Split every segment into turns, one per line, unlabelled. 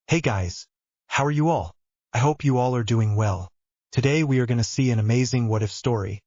Hey guys, how are you all? I hope you all are doing well. Today we are going to see an amazing what-if story.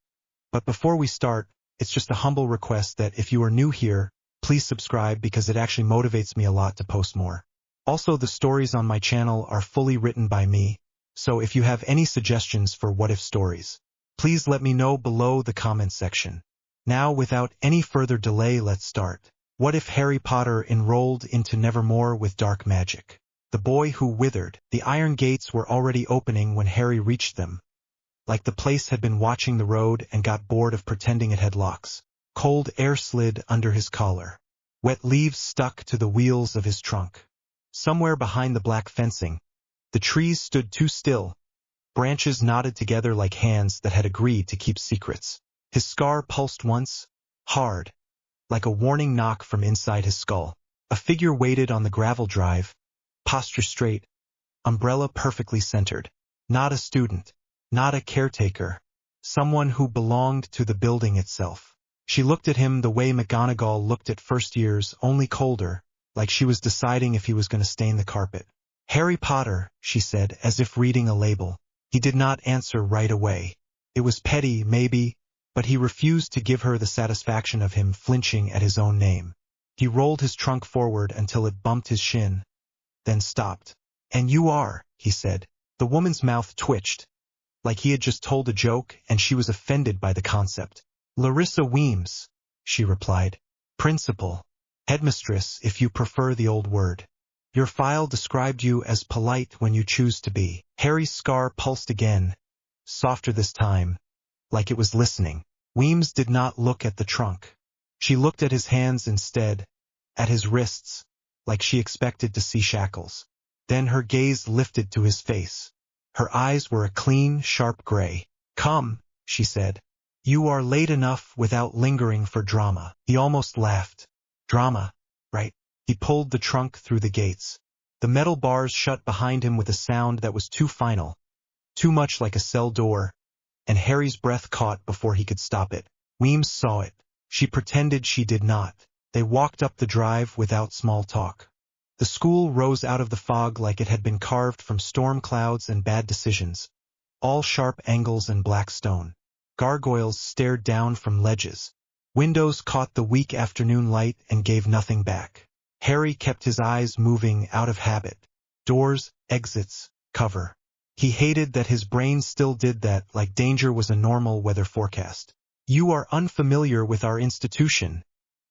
But before we start, it's just a humble request that if you are new here, please subscribe because it actually motivates me a lot to post more. Also, the stories on my channel are fully written by me, so if you have any suggestions for what-if stories, please let me know below the comment section. Now, without any further delay, let's start. What if Harry Potter enrolled into Nevermore with dark magic? The boy who withered. The iron gates were already opening when Harry reached them. Like the place had been watching the road and got bored of pretending it had locks. Cold air slid under his collar. Wet leaves stuck to the wheels of his trunk. Somewhere behind the black fencing, the trees stood too still. Branches knotted together like hands that had agreed to keep secrets. His scar pulsed once, hard, like a warning knock from inside his skull. A figure waited on the gravel drive, posture straight, umbrella perfectly centered. Not a student, not a caretaker, someone who belonged to the building itself. She looked at him the way McGonagall looked at first years, only colder, like she was deciding if he was going to stain the carpet. Harry Potter, she said, as if reading a label. He did not answer right away. It was petty, maybe, but he refused to give her the satisfaction of him flinching at his own name. He rolled his trunk forward until it bumped his shin, then stopped. "And you are," he said. The woman's mouth twitched, like he had just told a joke and she was offended by the concept. "Larissa Weems," she replied. "Principal. Headmistress, if you prefer the old word. Your file described you as polite when you choose to be." Harry's scar pulsed again, softer this time, like it was listening. Weems did not look at the trunk. She looked at his hands instead, at his wrists, like she expected to see shackles. Then her gaze lifted to his face. Her eyes were a clean, sharp gray. "Come," she said. "You are late enough without lingering for drama." He almost laughed. "Drama, right?" He pulled the trunk through the gates. The metal bars shut behind him with a sound that was too final, too much like a cell door, and Harry's breath caught before he could stop it. Weems saw it. She pretended she did not. They walked up the drive without small talk. The school rose out of the fog like it had been carved from storm clouds and bad decisions. All sharp angles and black stone. Gargoyles stared down from ledges. Windows caught the weak afternoon light and gave nothing back. Harry kept his eyes moving out of habit. Doors, exits, cover. He hated that his brain still did that, like danger was a normal weather forecast. "You are unfamiliar with our institution,"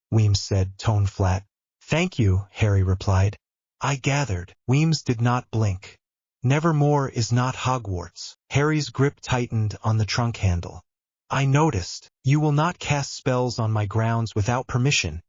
Weems said, tone flat. "Thank you," Harry replied. "I gathered." Weems did not blink. "Nevermore is not Hogwarts." Harry's grip tightened on the trunk handle. "I noticed. You will not cast spells on my grounds without permission,"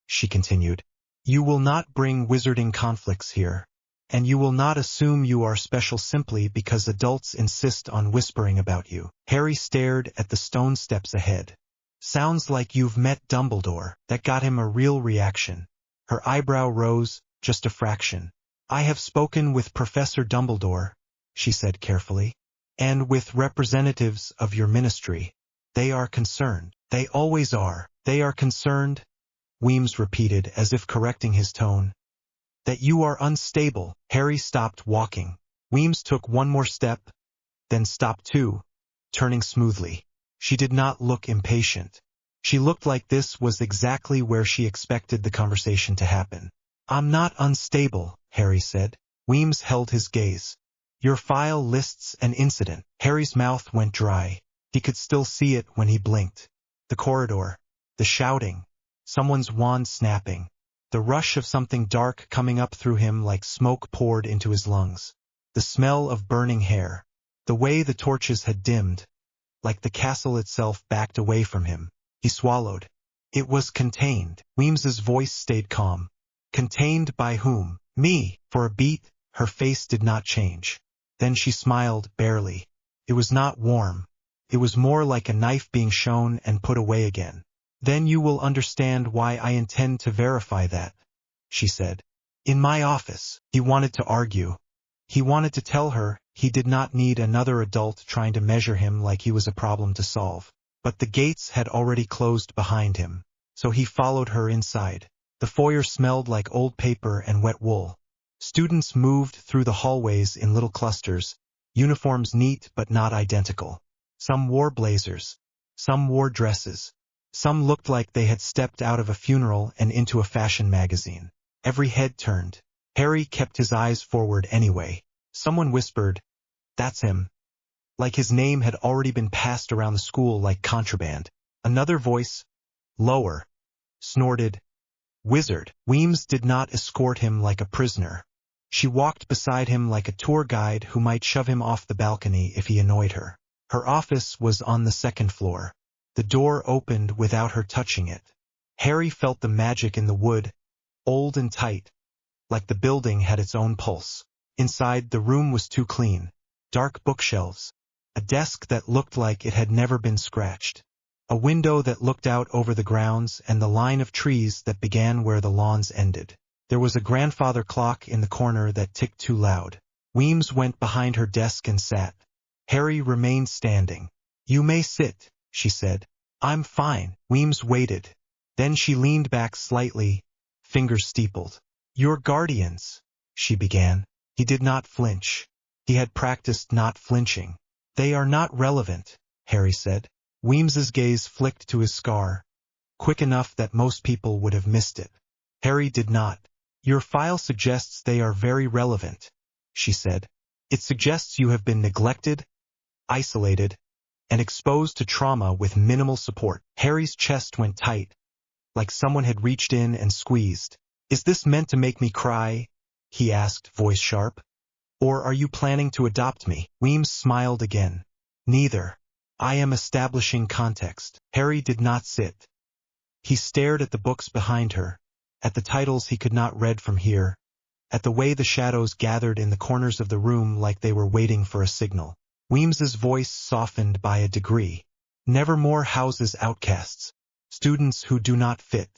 she continued. "You will not bring wizarding conflicts here. And you will not assume you are special simply because adults insist on whispering about you." Harry stared at the stone steps ahead. "Sounds like you've met Dumbledore." That got him a real reaction. Her eyebrow rose, just a fraction. "I have spoken with Professor Dumbledore," she said carefully. "And with representatives of your ministry. They are concerned." "They always are. They are concerned," Weems repeated as if correcting his tone. "That you are unstable." Harry stopped walking. Weems took one more step, then stopped too, turning smoothly. She did not look impatient. She looked like this was exactly where she expected the conversation to happen. "I'm not unstable," Harry said. Weems held his gaze. "Your file lists an incident." Harry's mouth went dry. He could still see it when he blinked. The corridor, the shouting, someone's wand snapping, the rush of something dark coming up through him like smoke poured into his lungs. The smell of burning hair, the way the torches had dimmed, like the castle itself backed away from him. He swallowed. It was contained. Weems's voice stayed calm. "Contained by whom?" "Me." For a beat, her face did not change. Then she smiled, barely. It was not warm. It was more like a knife being shown and put away again. "Then you will understand why I intend to verify that," she said. "In my office." He wanted to argue. He wanted to tell her he did not need another adult trying to measure him like he was a problem to solve. But the gates had already closed behind him, so he followed her inside. The foyer smelled like old paper and wet wool. Students moved through the hallways in little clusters, uniforms neat but not identical. Some wore blazers. Some wore dresses. Some looked like they had stepped out of a funeral and into a fashion magazine. Every head turned. Harry kept his eyes forward anyway. Someone whispered, "That's him." Like his name had already been passed around the school like contraband. Another voice, lower, snorted, "Wizard." Weems did not escort him like a prisoner. She walked beside him like a tour guide who might shove him off the balcony if he annoyed her. Her office was on the second floor. The door opened without her touching it. Harry felt the magic in the wood, old and tight, like the building had its own pulse. Inside, the room was too clean. Dark bookshelves. A desk that looked like it had never been scratched. A window that looked out over the grounds and the line of trees that began where the lawns ended. There was a grandfather clock in the corner that ticked too loud. Weems went behind her desk and sat. Harry remained standing. "You may sit," she said. "I'm fine." Weems waited. Then she leaned back slightly, fingers steepled. "Your guardians," she began. He did not flinch. He had practiced not flinching. "They are not relevant," Harry said. Weems's gaze flicked to his scar, quick enough that most people would have missed it. Harry did not. "Your file suggests they are very relevant," she said. "It suggests you have been neglected, isolated, and exposed to trauma with minimal support." Harry's chest went tight, like someone had reached in and squeezed. "Is this meant to make me cry?" he asked, voice sharp. "Or are you planning to adopt me?" Weems smiled again. "Neither. I am establishing context." Harry did not sit. He stared at the books behind her, at the titles he could not read from here, at the way the shadows gathered in the corners of the room like they were waiting for a signal. Weems's voice softened by a degree. "Nevermore houses outcasts, students who do not fit,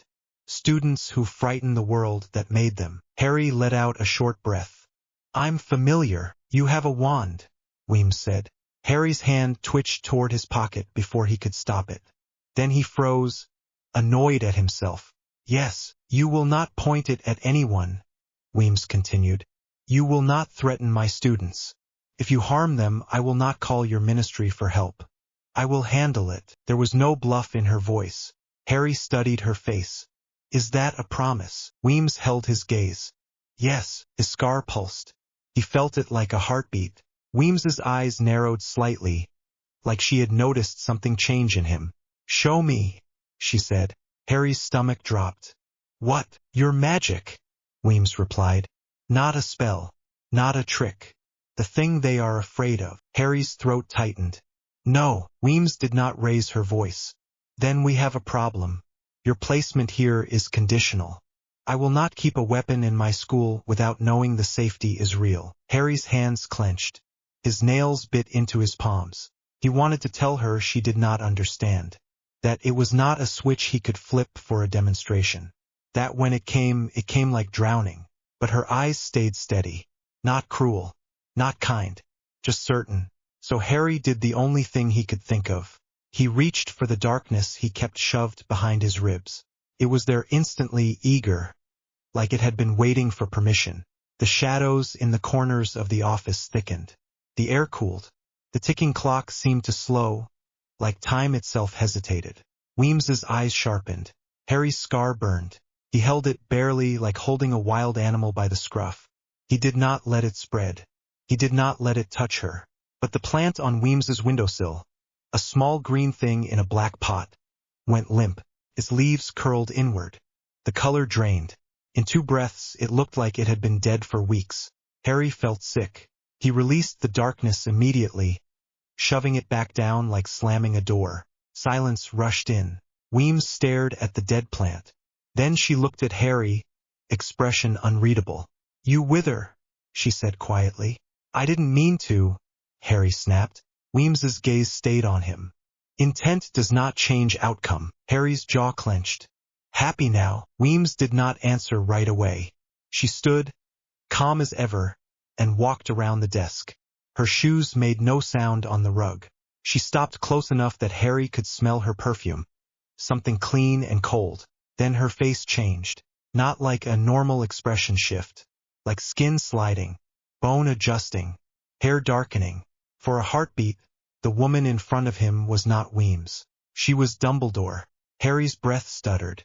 students who frighten the world that made them." Harry let out a short breath. "I'm familiar. You have a wand," Weems said. Harry's hand twitched toward his pocket before he could stop it. Then he froze, annoyed at himself. "Yes, you will not point it at anyone," Weems continued. "You will not threaten my students. If you harm them, I will not call your ministry for help. I will handle it." There was no bluff in her voice. Harry studied her face. "Is that a promise?" Weems held his gaze. "Yes." His scar pulsed. He felt it like a heartbeat. Weems's eyes narrowed slightly, like she had noticed something change in him. "Show me," she said. Harry's stomach dropped. "What?" "Your magic," Weems replied. "Not a spell. Not a trick. The thing they are afraid of." Harry's throat tightened. "No." Weems did not raise her voice. "Then we have a problem. Your placement here is conditional. I will not keep a weapon in my school without knowing the safety is real." Harry's hands clenched. His nails bit into his palms. He wanted to tell her she did not understand. That it was not a switch he could flip for a demonstration. That when it came like drowning. But her eyes stayed steady. Not cruel. Not kind. Just certain. So Harry did the only thing he could think of. He reached for the darkness he kept shoved behind his ribs. It was there instantly, eager, like it had been waiting for permission. The shadows in the corners of the office thickened. The air cooled. The ticking clock seemed to slow, like time itself hesitated. Weems's eyes sharpened. Harry's scar burned. He held it barely, like holding a wild animal by the scruff. He did not let it spread. He did not let it touch her. But the plant on Weems's windowsill, a small green thing in a black pot, went limp. Its leaves curled inward. The color drained. In 2 breaths it looked like it had been dead for weeks. Harry felt sick. He released the darkness immediately, shoving it back down like slamming a door. Silence rushed in. Weems stared at the dead plant. Then she looked at Harry, expression unreadable. "You wither," she said quietly. "I didn't mean to," Harry snapped. Weems's gaze stayed on him. "Intent does not change outcome." Harry's jaw clenched. "Happy now?" Weems did not answer right away. She stood, calm as ever, and walked around the desk. Her shoes made no sound on the rug. She stopped close enough that Harry could smell her perfume. Something clean and cold. Then her face changed. Not like a normal expression shift. like skin sliding, bone adjusting, hair darkening. For a heartbeat, the woman in front of him was not Weems. She was Dumbledore. Harry's breath stuttered.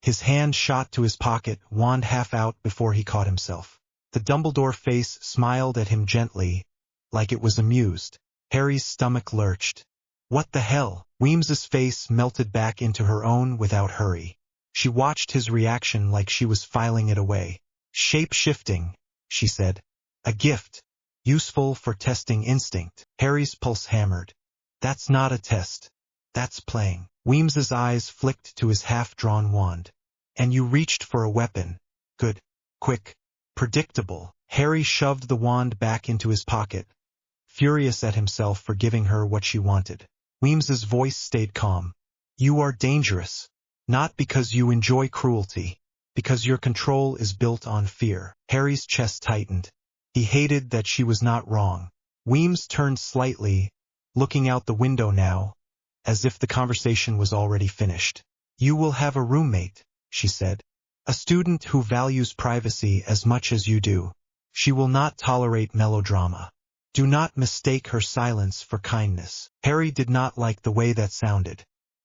His hand shot to his pocket, wand half out before he caught himself. The Dumbledore face smiled at him gently, like it was amused. Harry's stomach lurched. What the hell? Weems's face melted back into her own without hurry. She watched his reaction like she was filing it away. Shape-shifting, she said. A gift. Useful for testing instinct. Harry's pulse hammered. That's not a test. That's playing. Weems's eyes flicked to his half-drawn wand. And you reached for a weapon. Good. Quick. Predictable. Harry shoved the wand back into his pocket, furious at himself for giving her what she wanted. Weems's voice stayed calm. You are dangerous. Not because you enjoy cruelty. Because your control is built on fear. Harry's chest tightened. He hated that she was not wrong. Weems turned slightly, looking out the window now, as if the conversation was already finished. You will have a roommate, she said. A student who values privacy as much as you do. She will not tolerate melodrama. Do not mistake her silence for kindness. Harry did not like the way that sounded.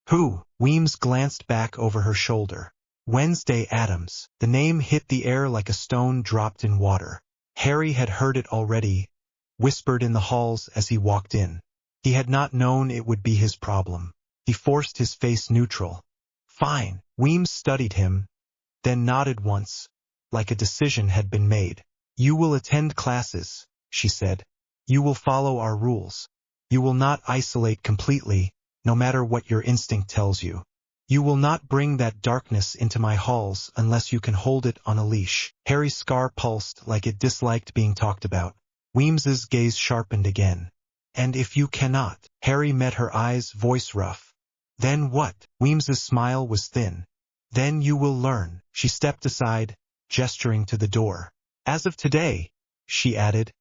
Who? Weems glanced back over her shoulder. Wednesday Addams. The name hit the air like a stone dropped in water. Harry had heard it already, whispered in the halls as he walked in. He had not known it would be his problem. He forced his face neutral. Fine. Weems studied him, then nodded once, like a decision had been made. You will attend classes, she said. You will follow our rules. You will not isolate completely, no matter what your instinct tells you. You will not bring that darkness into my halls unless you can hold it on a leash. Harry's scar pulsed like it disliked being talked about. Weems's gaze sharpened again. And if you cannot? Harry met her eyes, voice rough. Then what? Weems's smile was thin. Then you will learn. She stepped aside, gesturing to the door. As of today, she added,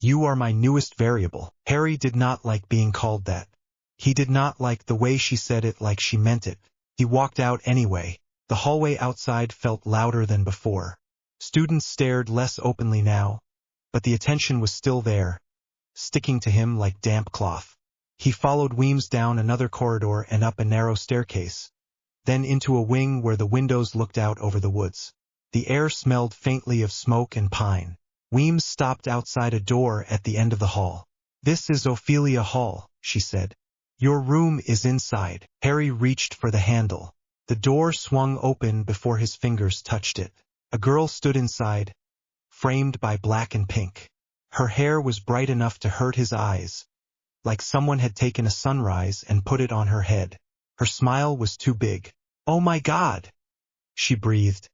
you are my newest variable. Harry did not like being called that. He did not like the way she said it like she meant it. He walked out anyway. The hallway outside felt louder than before. Students stared less openly now, but the attention was still there, sticking to him like damp cloth. He followed Weems down another corridor and up a narrow staircase, then into a wing where the windows looked out over the woods. The air smelled faintly of smoke and pine. Weems stopped outside a door at the end of the hall. This is Ophelia Hall, she said. Your room is inside. Harry reached for the handle. The door swung open before his fingers touched it. A girl stood inside, framed by black and pink. Her hair was bright enough to hurt his eyes, like someone had taken a sunrise and put it on her head. Her smile was too big. Oh my God! She breathed,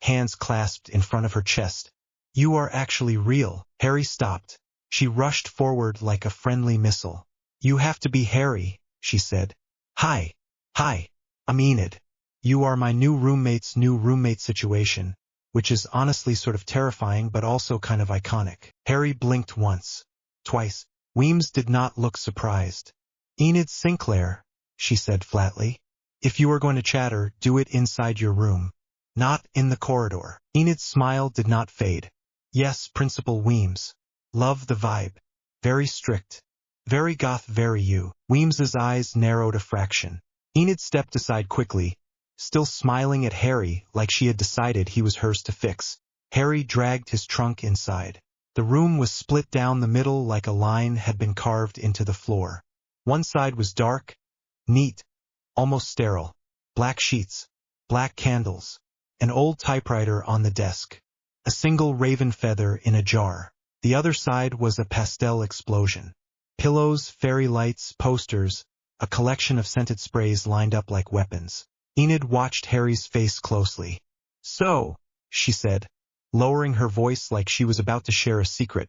hands clasped in front of her chest. You are actually real. Harry stopped. She rushed forward like a friendly missile. You have to be Harry, she said. Hi. Hi. I'm Enid. You are my new roommate situation, which is honestly sort of terrifying but also kind of iconic. Harry blinked once, twice. Weems did not look surprised. Enid Sinclair, she said flatly. If you are going to chatter, do it inside your room, not in the corridor. Enid's smile did not fade. Yes, Principal Weems. Love the vibe. Very strict. Very goth, very you. Weems's eyes narrowed a fraction. Enid stepped aside quickly, still smiling at Harry like she had decided he was hers to fix. Harry dragged his trunk inside. The room was split down the middle like a line had been carved into the floor. One side was dark, neat, almost sterile. Black sheets, black candles, an old typewriter on the desk, a single raven feather in a jar. The other side was a pastel explosion. Pillows, fairy lights, posters, a collection of scented sprays lined up like weapons. Enid watched Harry's face closely. So, she said, lowering her voice like she was about to share a secret.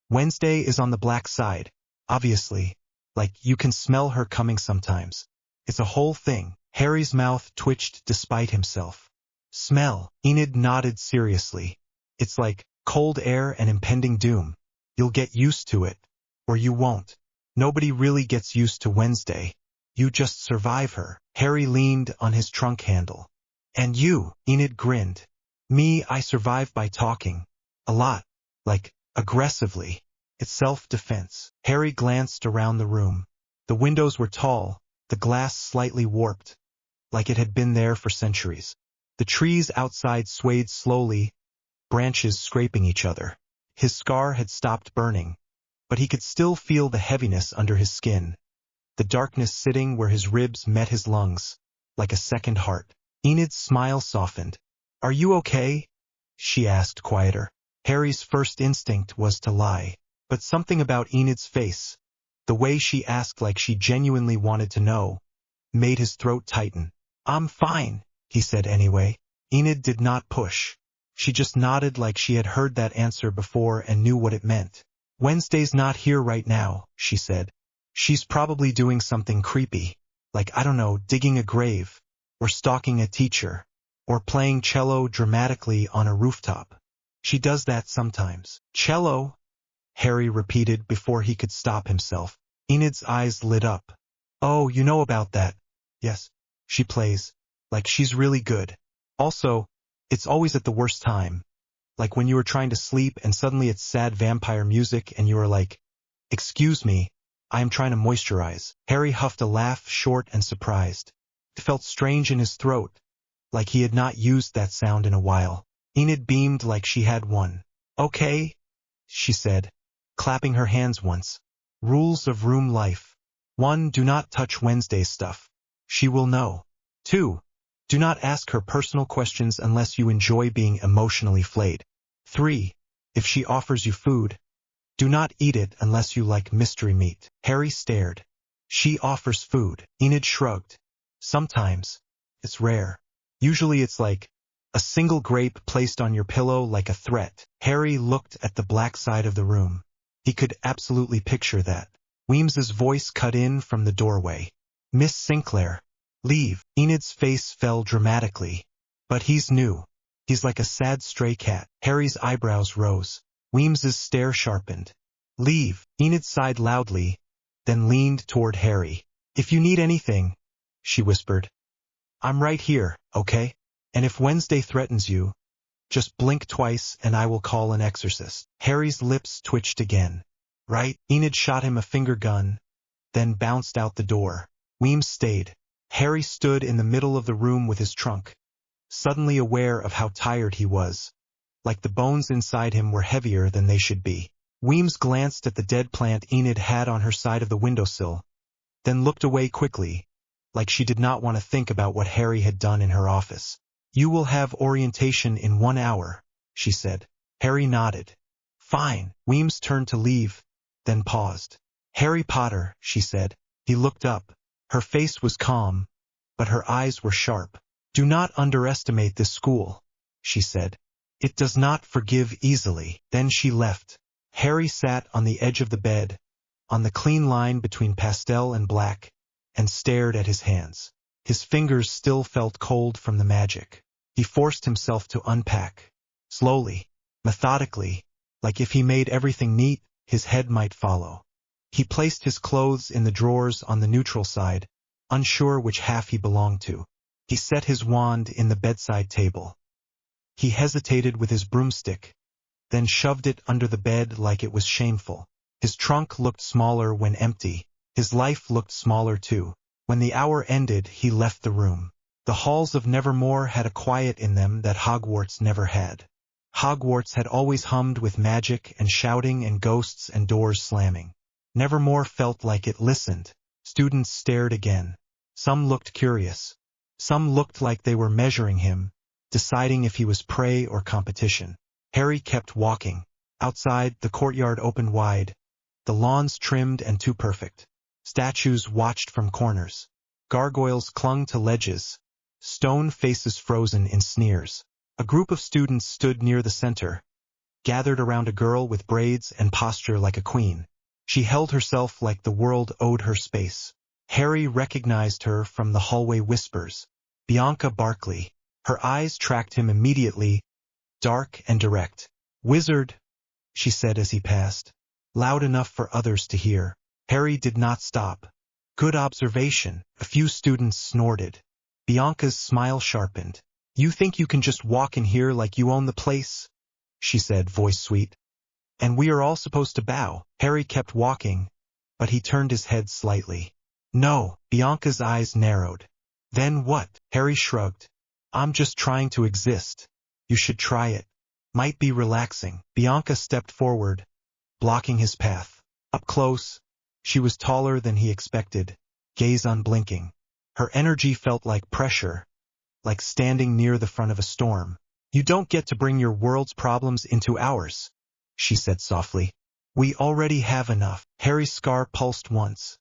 Wednesday is on the black side, obviously. Like you can smell her coming sometimes. It's a whole thing. Harry's mouth twitched despite himself. Smell. Enid nodded seriously. It's like cold air and impending doom. You'll get used to it. Or you won't. Nobody really gets used to Wednesday. You just survive her. Harry leaned on his trunk handle. And you? Enid grinned. Me, I survive by talking. A lot. Like, aggressively. It's self-defense. Harry glanced around the room. The windows were tall, the glass slightly warped, like it had been there for centuries. The trees outside swayed slowly, branches scraping each other. His scar had stopped burning, but he could still feel the heaviness under his skin, the darkness sitting where his ribs met his lungs, like a second heart. Enid's smile softened. "Are you okay?" she asked quieter. Harry's first instinct was to lie, but something about Enid's face, the way she asked like she genuinely wanted to know, made his throat tighten. "I'm fine," he said anyway. Enid did not push. She just nodded like she had heard that answer before and knew what it meant. "Wednesday's not here right now," she said. "She's probably doing something creepy, like, I don't know, digging a grave, or stalking a teacher, or playing cello dramatically on a rooftop. She does that sometimes." "Cello?" Harry repeated before he could stop himself. Enid's eyes lit up. "Oh, you know about that." "Yes. She plays. Like, she's really good. Also, it's always at the worst time. Like when you were trying to sleep and suddenly it's sad vampire music and you are like, 'Excuse me, I am trying to moisturize.'" Harry huffed a laugh, short and surprised. It felt strange in his throat, like he had not used that sound in a while. Enid beamed like she had one. "Okay," she said, clapping her hands once. "Rules of room life. 1. Do not touch Wednesday's stuff. She will know. 2. Do not ask her personal questions unless you enjoy being emotionally flayed. 3. If she offers you food, do not eat it unless you like mystery meat." Harry stared. "She offers food." Enid shrugged. "Sometimes. It's rare. Usually it's like a single grape placed on your pillow like a threat." Harry looked at the black side of the room. He could absolutely picture that. Weems's voice cut in from the doorway. "Miss Sinclair, leave." Enid's face fell dramatically. "But he's new. He's like a sad stray cat." Harry's eyebrows rose. Weems's stare sharpened. "Leave." Enid sighed loudly, then leaned toward Harry. "If you need anything," she whispered, "I'm right here, okay? And if Wednesday threatens you, just blink twice and I will call an exorcist." Harry's lips twitched again. "Right?" Enid shot him a finger gun, then bounced out the door. Weems stayed. Harry stood in the middle of the room with his trunk, suddenly aware of how tired he was, like the bones inside him were heavier than they should be. Weems glanced at the dead plant Enid had on her side of the windowsill, then looked away quickly, like she did not want to think about what Harry had done in her office. "You will have orientation in 1 hour," she said. Harry nodded. "Fine." Weems turned to leave, then paused. "Harry Potter," she said. He looked up. Her face was calm, but her eyes were sharp. "Do not underestimate this school," she said. "It does not forgive easily." Then she left. Harry sat on the edge of the bed, on the clean line between pastel and black, and stared at his hands. His fingers still felt cold from the magic. He forced himself to unpack. Slowly, methodically, like if he made everything neat, his head might follow. He placed his clothes in the drawers on the neutral side, unsure which half he belonged to. He set his wand in the bedside table. He hesitated with his broomstick, then shoved it under the bed like it was shameful. His trunk looked smaller when empty. His life looked smaller too. When the hour ended, he left the room. The halls of Nevermore had a quiet in them that Hogwarts never had. Hogwarts had always hummed with magic and shouting and ghosts and doors slamming. Nevermore felt like it listened. Students stared again. Some looked curious. Some looked like they were measuring him, deciding if he was prey or competition. Harry kept walking. Outside, the courtyard opened wide, the lawns trimmed and too perfect. Statues watched from corners. Gargoyles clung to ledges, stone faces frozen in sneers. A group of students stood near the center, gathered around a girl with braids and posture like a queen. She held herself like the world owed her space. Harry recognized her from the hallway whispers. Bianca Barkley. Her eyes tracked him immediately, dark and direct. "Wizard," she said as he passed, loud enough for others to hear. Harry did not stop. "Good observation." A few students snorted. Bianca's smile sharpened. "You think you can just walk in here like you own the place?" she said, voice sweet. And we are all supposed to bow. Harry kept walking, but he turned his head slightly. No, Bianca's eyes narrowed. Then what? Harry shrugged. I'm just trying to exist. You should try it. Might be relaxing. Bianca stepped forward, blocking his path. Up close, she was taller than he expected, gaze unblinking. Her energy felt like pressure, like standing near the front of a storm. You don't get to bring your world's problems into ours, she said softly. We already have enough. Harry's scar pulsed once,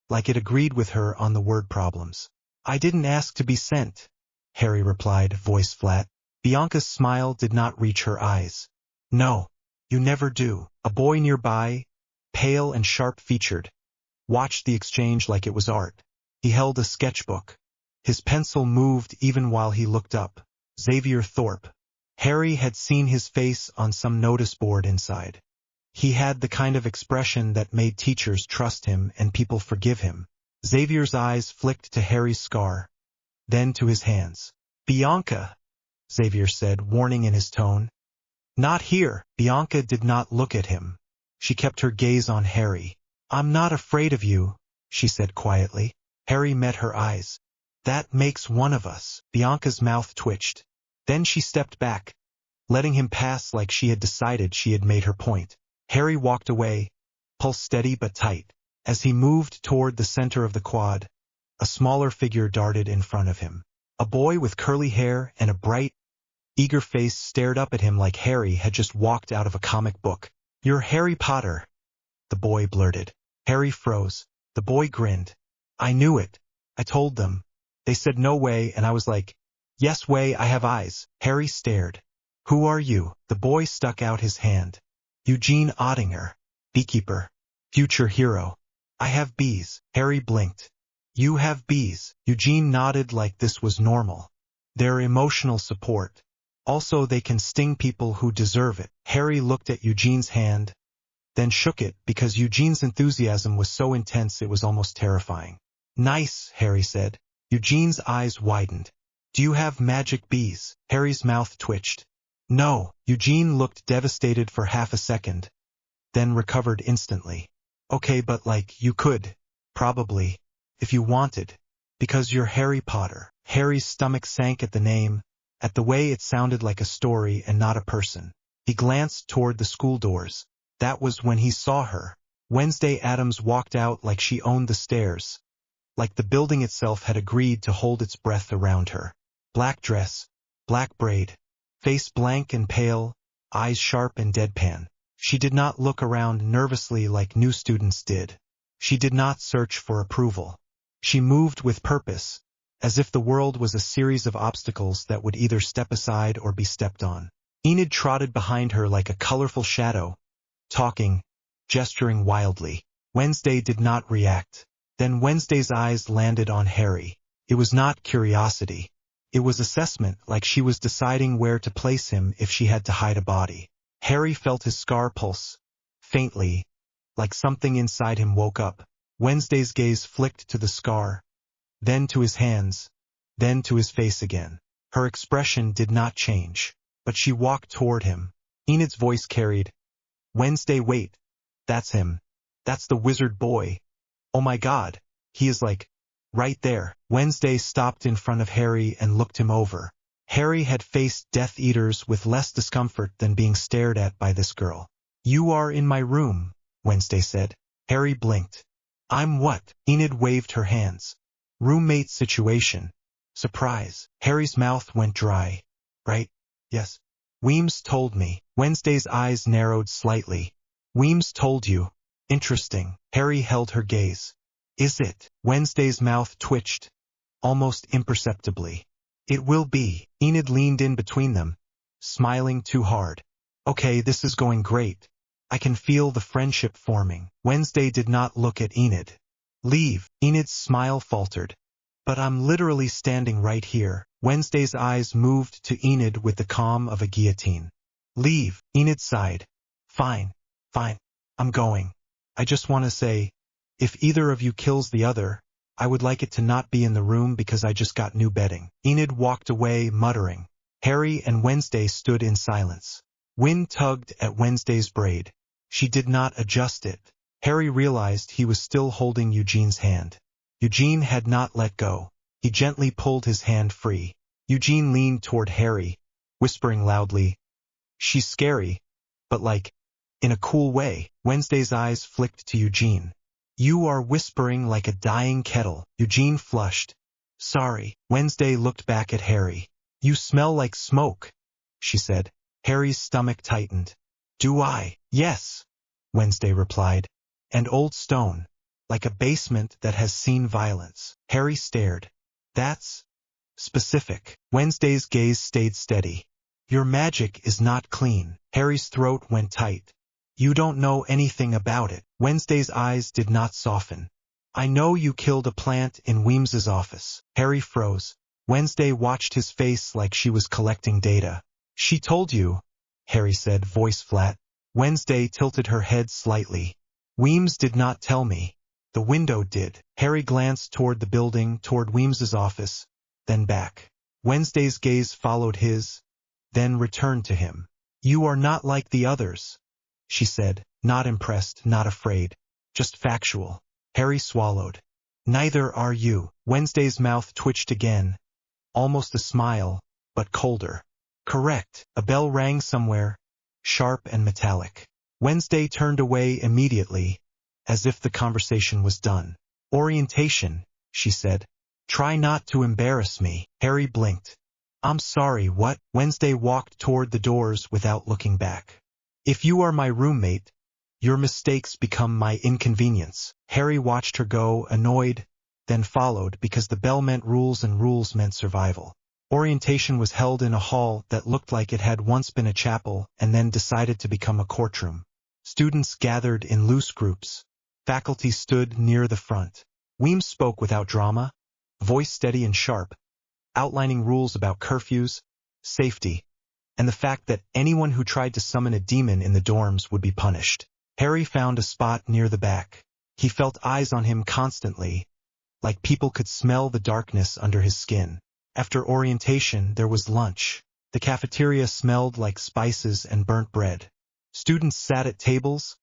like it agreed with her on the word problems. I didn't ask to be sent, Harry replied, voice flat. Bianca's smile did not reach her eyes. No, you never do. A boy nearby, pale and sharp-featured, watched the exchange like it was art. He held a sketchbook. His pencil moved even while he looked up. Xavier Thorpe. Harry had seen his face on some notice board inside. He had the kind of expression that made teachers trust him and people forgive him. Xavier's eyes flicked to Harry's scar, then to his hands. Bianca, Xavier said, warning in his tone. Not here. Bianca did not look at him. She kept her gaze on Harry. I'm not afraid of you, she said quietly. Harry met her eyes. That makes one of us. Bianca's mouth twitched. Then she stepped back, letting him pass like she had decided she had made her point. Harry walked away, pulse steady but tight. As he moved toward the center of the quad, a smaller figure darted in front of him. A boy with curly hair and a bright, eager face stared up at him like Harry had just walked out of a comic book. You're Harry Potter, the boy blurted. Harry froze. The boy grinned. I knew it. I told them. They said no way, and I was like, yes way, I have eyes. Harry stared. Who are you? The boy stuck out his hand. Eugene Ottinger, beekeeper, future hero. I have bees. Harry blinked. You have bees. Eugene nodded like this was normal. They're emotional support. Also, they can sting people who deserve it. Harry looked at Eugene's hand, then shook it because Eugene's enthusiasm was so intense it was almost terrifying. Nice, Harry said. Eugene's eyes widened. Do you have magic bees? Harry's mouth twitched. No. Eugene looked devastated for half a second, then recovered instantly. Okay, but like, you could, probably, if you wanted, because you're Harry Potter. Harry's stomach sank at the name, at the way it sounded like a story and not a person. He glanced toward the school doors. That was when he saw her. Wednesday Addams walked out like she owned the stairs, like the building itself had agreed to hold its breath around her. Black dress, black braid, face blank and pale, eyes sharp and deadpan. She did not look around nervously like new students did. She did not search for approval. She moved with purpose, as if the world was a series of obstacles that would either step aside or be stepped on. Enid trotted behind her like a colorful shadow, talking, gesturing wildly. Wednesday did not react. Then Wednesday's eyes landed on Harry. It was not curiosity. It was assessment, like she was deciding where to place him if she had to hide a body. Harry felt his scar pulse, faintly, like something inside him woke up. Wednesday's gaze flicked to the scar, then to his hands, then to his face again. Her expression did not change, but she walked toward him. Enid's voice carried, Wednesday, wait. That's him. That's the wizard boy. Oh my God. He is like, right there. Wednesday stopped in front of Harry and looked him over. Harry had faced Death Eaters with less discomfort than being stared at by this girl. You are in my room, Wednesday said. Harry blinked. I'm what? Enid waved her hands. Roommate situation. Surprise. Harry's mouth went dry. Right? Yes. Weems told me. Wednesday's eyes narrowed slightly. Weems told you. Interesting. Harry held her gaze. Is it? Wednesday's mouth twitched, almost imperceptibly. It will be. Enid leaned in between them, smiling too hard. Okay, this is going great. I can feel the friendship forming. Wednesday did not look at Enid. Leave. Enid's smile faltered. But I'm literally standing right here. Wednesday's eyes moved to Enid with the calm of a guillotine. Leave. Enid sighed. Fine. Fine. I'm going. I just want to say, if either of you kills the other, I would like it to not be in the room because I just got new bedding. Enid walked away, muttering. Harry and Wednesday stood in silence. Wind tugged at Wednesday's braid. She did not adjust it. Harry realized he was still holding Eugene's hand. Eugene had not let go. He gently pulled his hand free. Eugene leaned toward Harry, whispering loudly, "She's scary, but in a cool way." Wednesday's eyes flicked to Eugene. "You are whispering like a dying kettle." Eugene flushed. "Sorry." Wednesday looked back at Harry. "You smell like smoke," she said. Harry's stomach tightened. "Do I?" "Yes," Wednesday replied. "And old stone. Like a basement that has seen violence." Harry stared. "That's specific." Wednesday's gaze stayed steady. "Your magic is not clean." Harry's throat went tight. "You don't know anything about it." Wednesday's eyes did not soften. "I know you killed a plant in Weems's office." Harry froze. Wednesday watched his face like she was collecting data. "She told you," Harry said, voice flat. Wednesday tilted her head slightly. "Weems did not tell me. The window did." Harry glanced toward the building, toward Weems's office, then back. Wednesday's gaze followed his, then returned to him. "You are not like the others," she said, not impressed, not afraid, just factual. Harry swallowed. "Neither are you." Wednesday's mouth twitched again, almost a smile, but colder. "Correct." A bell rang somewhere, sharp and metallic. Wednesday turned away immediately, as if the conversation was done. "Orientation," she said. "Try not to embarrass me." Harry blinked. "I'm sorry, what?" Wednesday walked toward the doors without looking back. "If you are my roommate, your mistakes become my inconvenience." Harry watched her go, annoyed, then followed, because the bell meant rules and rules meant survival. Orientation was held in a hall that looked like it had once been a chapel and then decided to become a courtroom. Students gathered in loose groups. Faculty stood near the front. Weems spoke without drama, voice steady and sharp, outlining rules about curfews, safety, and the fact that anyone who tried to summon a demon in the dorms would be punished. Harry found a spot near the back. He felt eyes on him constantly, like people could smell the darkness under his skin. After orientation, there was lunch. The cafeteria smelled like spices and burnt bread. Students sat at tables,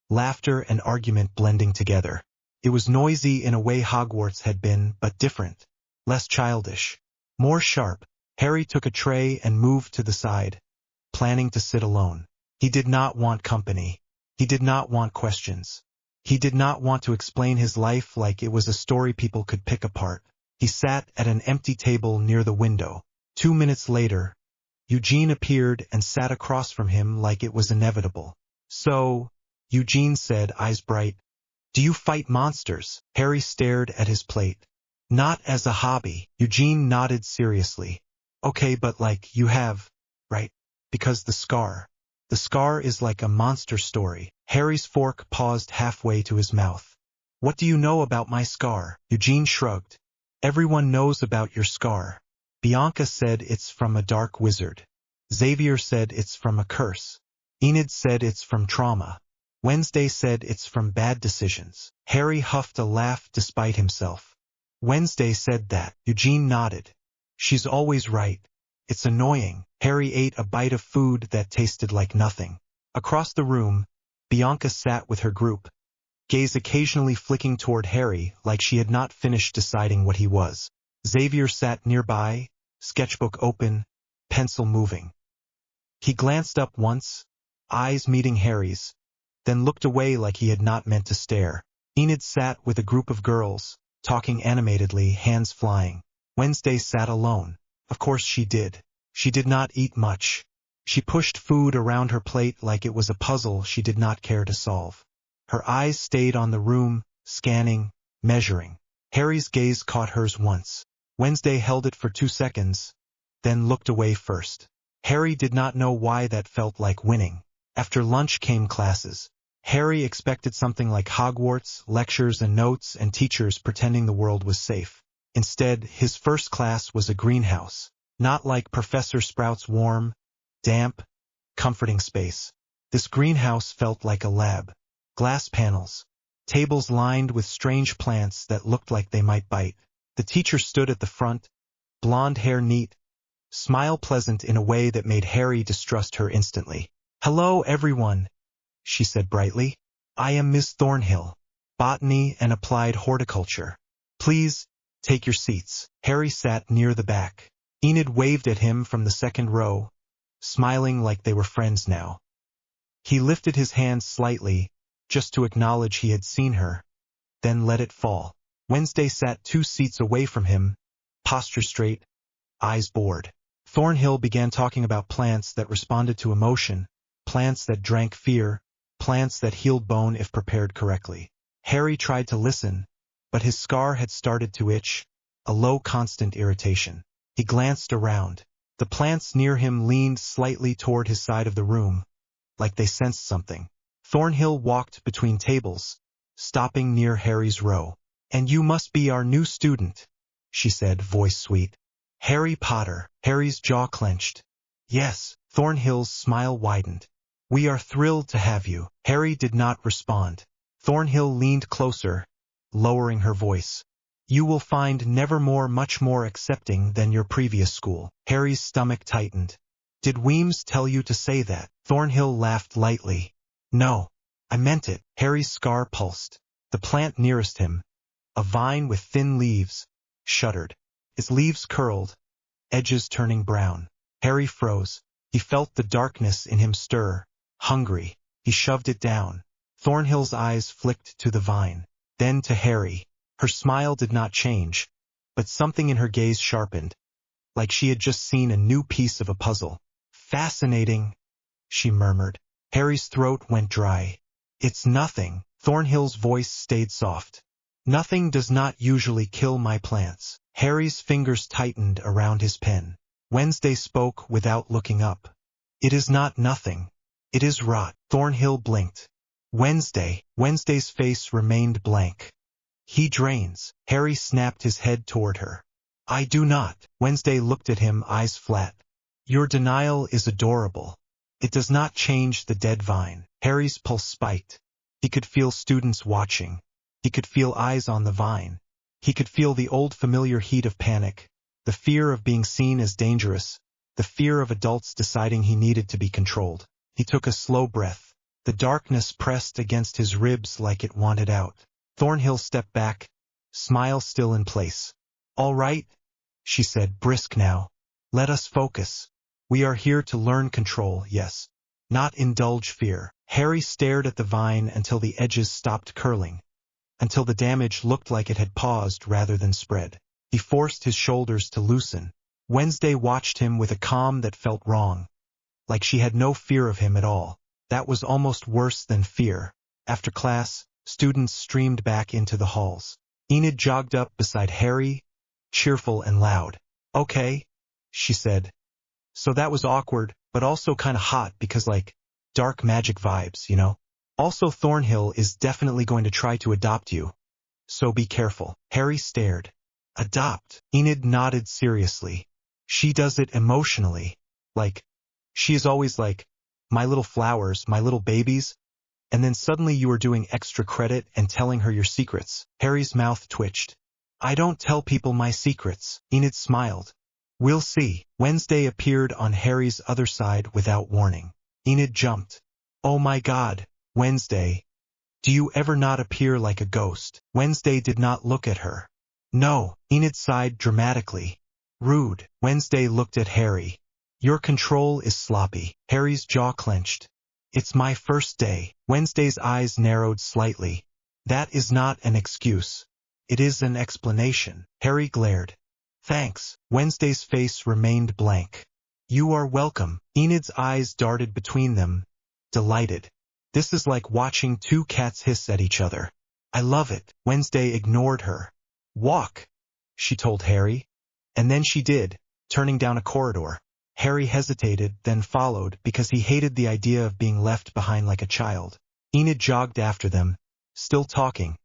laughter and argument blending together. It was noisy in a way Hogwarts had been, but different, less childish, more sharp. Harry took a tray and moved to the side, planning to sit alone. He did not want company. He did not want questions. He did not want to explain his life like it was a story people could pick apart. He sat at an empty table near the window. 2 minutes later, Eugene appeared and sat across from him like it was inevitable. "So," Eugene said, eyes bright, "do you fight monsters?" Harry stared at his plate. "Not as a hobby." Eugene nodded seriously. "Okay, but you have, right? Because the scar. The scar is like a monster story." Harry's fork paused halfway to his mouth. "What do you know about my scar?" Eugene shrugged. "Everyone knows about your scar. Bianca said it's from a dark wizard. Xavier said it's from a curse. Enid said it's from trauma. Wednesday said it's from bad decisions." Harry huffed a laugh despite himself. "Wednesday said that." Eugene nodded. "She's always right. It's annoying." Harry ate a bite of food that tasted like nothing. Across the room, Bianca sat with her group, gaze occasionally flicking toward Harry like she had not finished deciding what he was. Xavier sat nearby, sketchbook open, pencil moving. He glanced up once, eyes meeting Harry's, then looked away like he had not meant to stare. Enid sat with a group of girls, talking animatedly, hands flying. Wednesday sat alone. Of course she did. She did not eat much. She pushed food around her plate like it was a puzzle she did not care to solve. Her eyes stayed on the room, scanning, measuring. Harry's gaze caught hers once. Wednesday held it for 2 seconds, then looked away first. Harry did not know why that felt like winning. After lunch came classes. Harry expected something like Hogwarts, lectures and notes, and teachers pretending the world was safe. Instead, his first class was a greenhouse. Not like Professor Sprout's warm, damp, comforting space. This greenhouse felt like a lab. Glass panels, tables lined with strange plants that looked like they might bite. The teacher stood at the front, blonde hair neat, smile pleasant in a way that made Harry distrust her instantly. Hello, everyone, she said brightly. I am Miss Thornhill, Botany and Applied Horticulture. Please, take your seats. Harry sat near the back. Enid waved at him from the second row, smiling like they were friends now. He lifted his hand slightly, just to acknowledge he had seen her, then let it fall. Wednesday sat 2 seats away from him, posture straight, eyes bored. Thornhill began talking about plants that responded to emotion, plants that drank fear, plants that healed bone if prepared correctly. Harry tried to listen, but his scar had started to itch, a low constant irritation. He glanced around. The plants near him leaned slightly toward his side of the room, like they sensed something. Thornhill walked between tables, stopping near Harry's row. And you must be our new student, she said, voice sweet. Harry Potter. Harry's jaw clenched. Yes, Thornhill's smile widened. We are thrilled to have you. Harry did not respond. Thornhill leaned closer, lowering her voice. You will find Nevermore much more accepting than your previous school. Harry's stomach tightened. Did Weems tell you to say that? Thornhill laughed lightly. No, I meant it. Harry's scar pulsed. The plant nearest him, a vine with thin leaves, shuddered. Its leaves curled, edges turning brown. Harry froze. He felt the darkness in him stir. Hungry, he shoved it down. Thornhill's eyes flicked to the vine, then to Harry. Her smile did not change, but something in her gaze sharpened, like she had just seen a new piece of a puzzle. Fascinating, she murmured. Harry's throat went dry. It's nothing. Thornhill's voice stayed soft. Nothing does not usually kill my plants. Harry's fingers tightened around his pen. Wednesday spoke without looking up. It is not nothing. It is rot. Thornhill blinked. Wednesday's face remained blank. He drains. Harry snapped his head toward her. I do not. Wednesday looked at him, eyes flat. Your denial is adorable. It does not change the dead vine. Harry's pulse spiked. He could feel students watching. He could feel eyes on the vine. He could feel the old familiar heat of panic, the fear of being seen as dangerous, the fear of adults deciding he needed to be controlled. He took a slow breath. The darkness pressed against his ribs like it wanted out. Thornhill stepped back, smile still in place. All right, she said, brisk now. Let us focus. We are here to learn control, yes, not indulge fear. Harry stared at the vine until the edges stopped curling, until the damage looked like it had paused rather than spread. He forced his shoulders to loosen. Wednesday watched him with a calm that felt wrong, like she had no fear of him at all. That was almost worse than fear. After class, students streamed back into the halls. Enid jogged up beside Harry, cheerful and loud. Okay, she said. So that was awkward, but also kinda hot because dark magic vibes, you know? Also Thornhill is definitely going to try to adopt you. So be careful. Harry stared. Adopt? Enid nodded seriously. She does it emotionally. She is always my little flowers, my little babies. And then suddenly you are doing extra credit and telling her your secrets. Harry's mouth twitched. I don't tell people my secrets. Enid smiled. We'll see. Wednesday appeared on Harry's other side without warning. Enid jumped. Oh my God, Wednesday. Do you ever not appear like a ghost? Wednesday did not look at her. No, Enid sighed dramatically. Rude. Wednesday looked at Harry. Your control is sloppy. Harry's jaw clenched. It's my first day. Wednesday's eyes narrowed slightly. That is not an excuse. It is an explanation. Harry glared. Thanks. Wednesday's face remained blank. You are welcome. Enid's eyes darted between them, delighted. This is like watching 2 cats hiss at each other. I love it. Wednesday ignored her. Walk, she told Harry. And then she did, turning down a corridor. Harry hesitated, then followed, because he hated the idea of being left behind like a child. Enid jogged after them, still talking,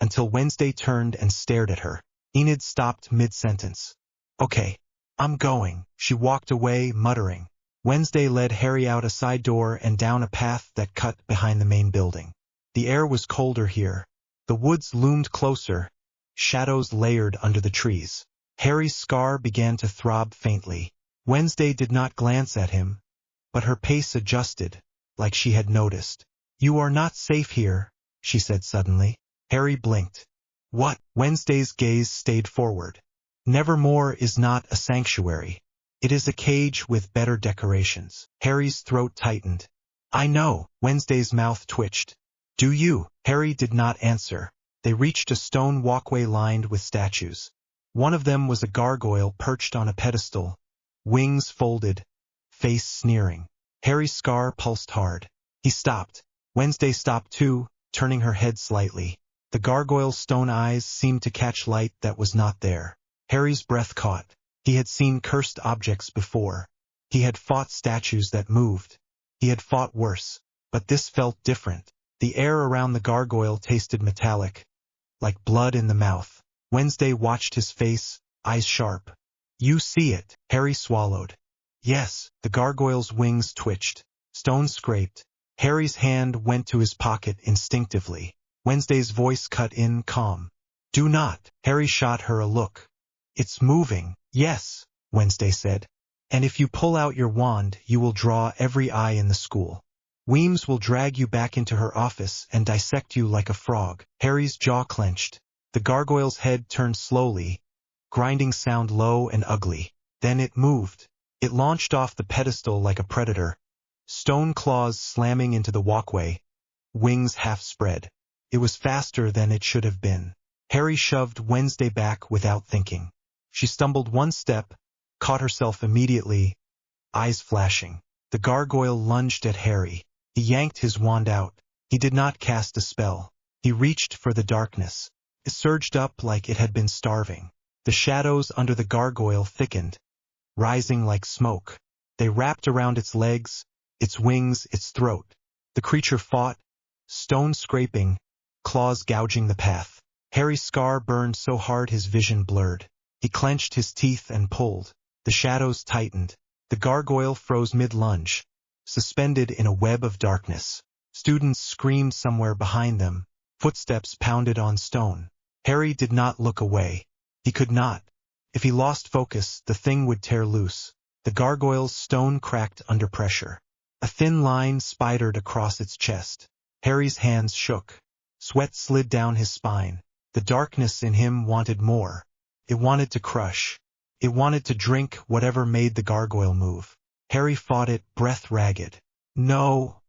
until Wednesday turned and stared at her. Enid stopped mid-sentence. Okay, I'm going. She walked away, muttering. Wednesday led Harry out a side door and down a path that cut behind the main building. The air was colder here. The woods loomed closer, shadows layered under the trees. Harry's scar began to throb faintly. Wednesday did not glance at him, but her pace adjusted. like she had noticed. "You are not safe here," she said suddenly. Harry blinked. "What?" Wednesday's gaze stayed forward. "Nevermore is not a sanctuary. It is a cage with better decorations." Harry's throat tightened. "I know." Wednesday's mouth twitched. "Do you?" Harry did not answer. They reached a stone walkway lined with statues. One of them was a gargoyle perched on a pedestal, wings folded, face sneering. Harry's scar pulsed hard. He stopped. Wednesday stopped too, turning her head slightly. The gargoyle's stone eyes seemed to catch light that was not there. Harry's breath caught. He had seen cursed objects before. He had fought statues that moved. He had fought worse. But this felt different. The air around the gargoyle tasted metallic, like blood in the mouth. Wednesday watched his face, eyes sharp. "You see it." Harry swallowed. "Yes." The gargoyle's wings twitched. Stone scraped. Harry's hand went to his pocket instinctively. Wednesday's voice cut in calm. "Do not." Harry shot her a look. "It's moving." "Yes," Wednesday said. "And if you pull out your wand, you will draw every eye in the school. Weems will drag you back into her office and dissect you like a frog." Harry's jaw clenched. The gargoyle's head turned slowly, grinding sound low and ugly. Then it moved. It launched off the pedestal like a predator, stone claws slamming into the walkway, wings half spread. It was faster than it should have been. Harry shoved Wednesday back without thinking. She stumbled one step, caught herself immediately, eyes flashing. The gargoyle lunged at Harry. He yanked his wand out. He did not cast a spell. He reached for the darkness. It surged up like it had been starving. The shadows under the gargoyle thickened, rising like smoke. They wrapped around its legs, its wings, its throat. The creature fought, stone scraping, claws gouging the path. Harry's scar burned so hard his vision blurred. He clenched his teeth and pulled. The shadows tightened. The gargoyle froze mid-lunge, suspended in a web of darkness. Students screamed somewhere behind them. Footsteps pounded on stone. Harry did not look away. He could not. If he lost focus, the thing would tear loose. The gargoyle's stone cracked under pressure. A thin line spidered across its chest. Harry's hands shook. Sweat slid down his spine. The darkness in him wanted more. It wanted to crush. It wanted to drink whatever made the gargoyle move. Harry fought it, breath ragged. "No,"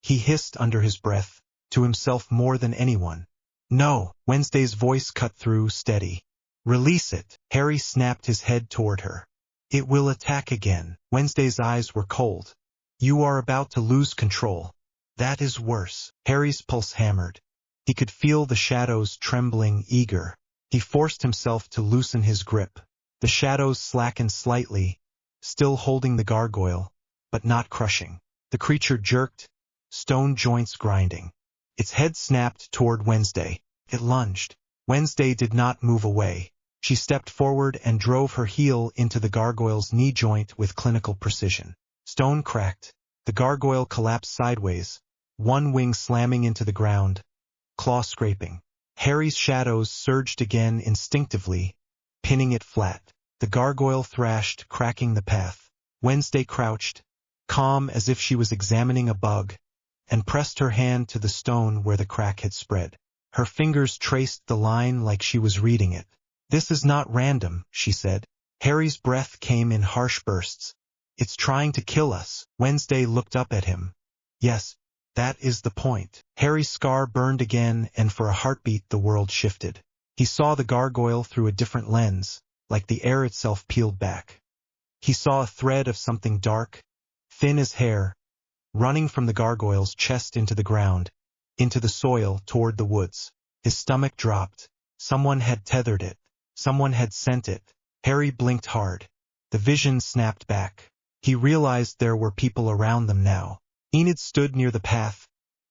he hissed under his breath, to himself more than anyone. "No." Wednesday's voice cut through, steady. "Release it." Harry snapped his head toward her. "It will attack again." Wednesday's eyes were cold. "You are about to lose control. That is worse." Harry's pulse hammered. He could feel the shadows trembling, eager. He forced himself to loosen his grip. The shadows slackened slightly, still holding the gargoyle, but not crushing. The creature jerked, stone joints grinding. Its head snapped toward Wednesday. It lunged. Wednesday did not move away. She stepped forward and drove her heel into the gargoyle's knee joint with clinical precision. Stone cracked. The gargoyle collapsed sideways, one wing slamming into the ground, claw scraping. Harry's shadows surged again instinctively, pinning it flat. The gargoyle thrashed, cracking the path. Wednesday crouched, calm as if she was examining a bug, and pressed her hand to the stone where the crack had spread. Her fingers traced the line like she was reading it. "This is not random," she said. Harry's breath came in harsh bursts. "It's trying to kill us." Wednesday looked up at him. "Yes, that is the point." Harry's scar burned again, and for a heartbeat the world shifted. He saw the gargoyle through a different lens, like the air itself peeled back. He saw a thread of something dark, thin as hair, running from the gargoyle's chest into the ground, into the soil toward the woods. His stomach dropped. Someone had tethered it. Someone had sent it. Harry blinked hard. The vision snapped back. He realized there were people around them now. Enid stood near the path,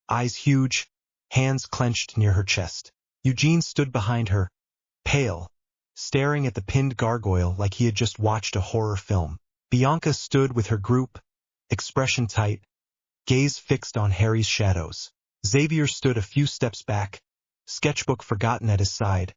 eyes huge, hands clenched near her chest. Eugene stood behind her, pale, staring at the pinned gargoyle like he had just watched a horror film. Bianca stood with her group, expression tight, gaze fixed on Harry's shadows. Xavier stood a few steps back, sketchbook forgotten at his side,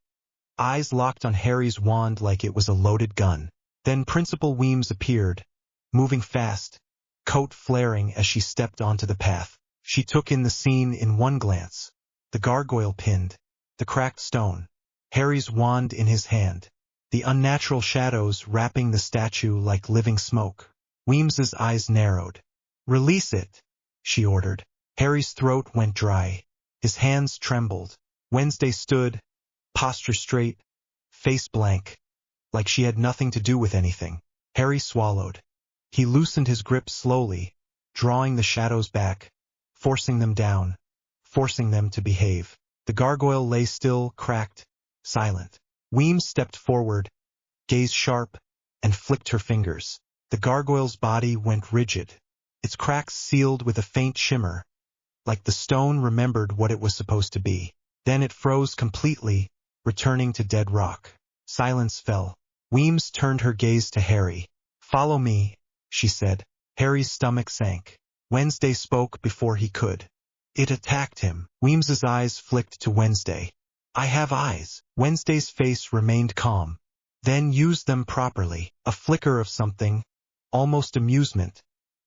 eyes locked on Harry's wand like it was a loaded gun. Then Principal Weems appeared, moving fast, coat flaring as she stepped onto the path. She took in the scene in one glance. The gargoyle pinned, the cracked stone, Harry's wand in his hand, the unnatural shadows wrapping the statue like living smoke. Weems's eyes narrowed. "Release it," she ordered. Harry's throat went dry. His hands trembled. Wednesday stood, posture straight, face blank, like she had nothing to do with anything. Harry swallowed. He loosened his grip slowly, drawing the shadows back, forcing them down, forcing them to behave. The gargoyle lay still, cracked, silent. Weems stepped forward, gaze sharp, and flicked her fingers. The gargoyle's body went rigid, its cracks sealed with a faint shimmer, like the stone remembered what it was supposed to be. Then it froze completely, returning to dead rock. Silence fell. Weems turned her gaze to Harry. "Follow me," she said. Harry's stomach sank. Wednesday spoke before he could. It attacked him. Weems's eyes flicked to Wednesday. "I have eyes." Wednesday's face remained calm. "Then use them properly." A flicker of something, almost amusement,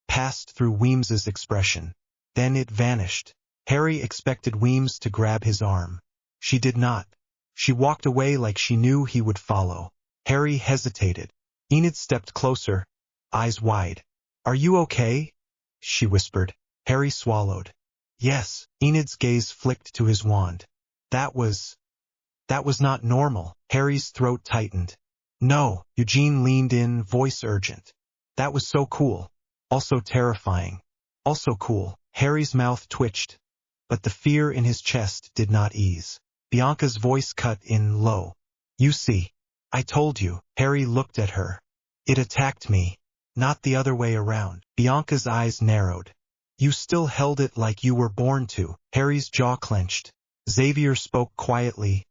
passed through Weems's expression. Then it vanished. Harry expected Weems to grab his arm. She did not. She walked away like she knew he would follow. Harry hesitated. Enid stepped closer, eyes wide. "Are you okay?" she whispered. Harry swallowed. "Yes." Enid's gaze flicked to his wand. That was not normal." Harry's throat tightened. "No." Eugene leaned in, voice urgent. "That was so cool. Also terrifying. Also cool." Harry's mouth twitched, but the fear in his chest did not ease. Bianca's voice cut in low. "You see. I told you." Harry looked at her. "It attacked me, not the other way around." Bianca's eyes narrowed. "You still held it like you were born to." Harry's jaw clenched. Xavier spoke quietly,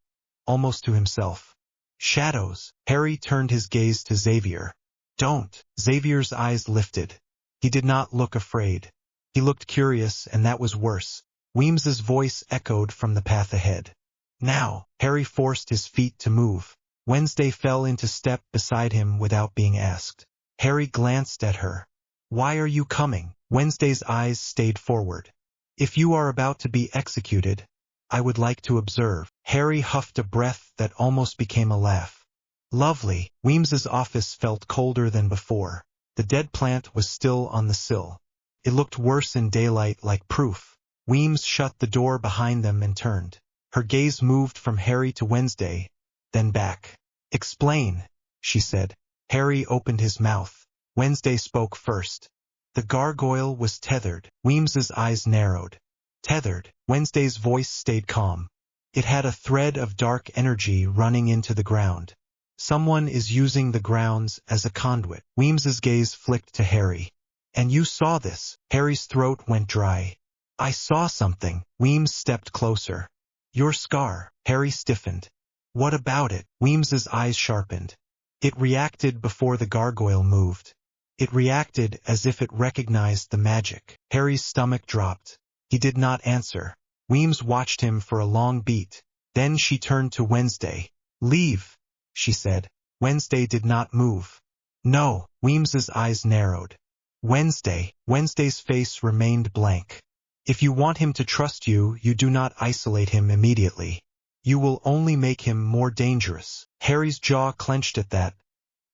almost to himself. "Shadows." Harry turned his gaze to Xavier. "Don't." Xavier's eyes lifted. He did not look afraid. He looked curious, and that was worse. Weems's voice echoed from the path ahead. "Now." Harry forced his feet to move. Wednesday fell into step beside him without being asked. Harry glanced at her. "Why are you coming?" Wednesday's eyes stayed forward. "If you are about to be executed, I would like to observe." Harry huffed a breath that almost became a laugh. "Lovely." Weems's office felt colder than before. The dead plant was still on the sill. It looked worse in daylight, like proof. Weems shut the door behind them and turned. Her gaze moved from Harry to Wednesday, then back. "Explain," she said. Harry opened his mouth. Wednesday spoke first. "The gargoyle was tethered." Weems's eyes narrowed. "Tethered." Wednesday's voice stayed calm. "It had a thread of dark energy running into the ground. Someone is using the grounds as a conduit." Weems's gaze flicked to Harry. "And you saw this?" Harry's throat went dry. "I saw something." Weems stepped closer. "Your scar." Harry stiffened. "What about it?" Weems's eyes sharpened. "It reacted before the gargoyle moved. It reacted as if it recognized the magic." Harry's stomach dropped. He did not answer. Weems watched him for a long beat. Then she turned to Wednesday. "Leave," she said. Wednesday did not move. "No." Weems's eyes narrowed. Wednesday's face remained blank. "If you want him to trust you, you do not isolate him immediately. You will only make him more dangerous." Harry's jaw clenched at that,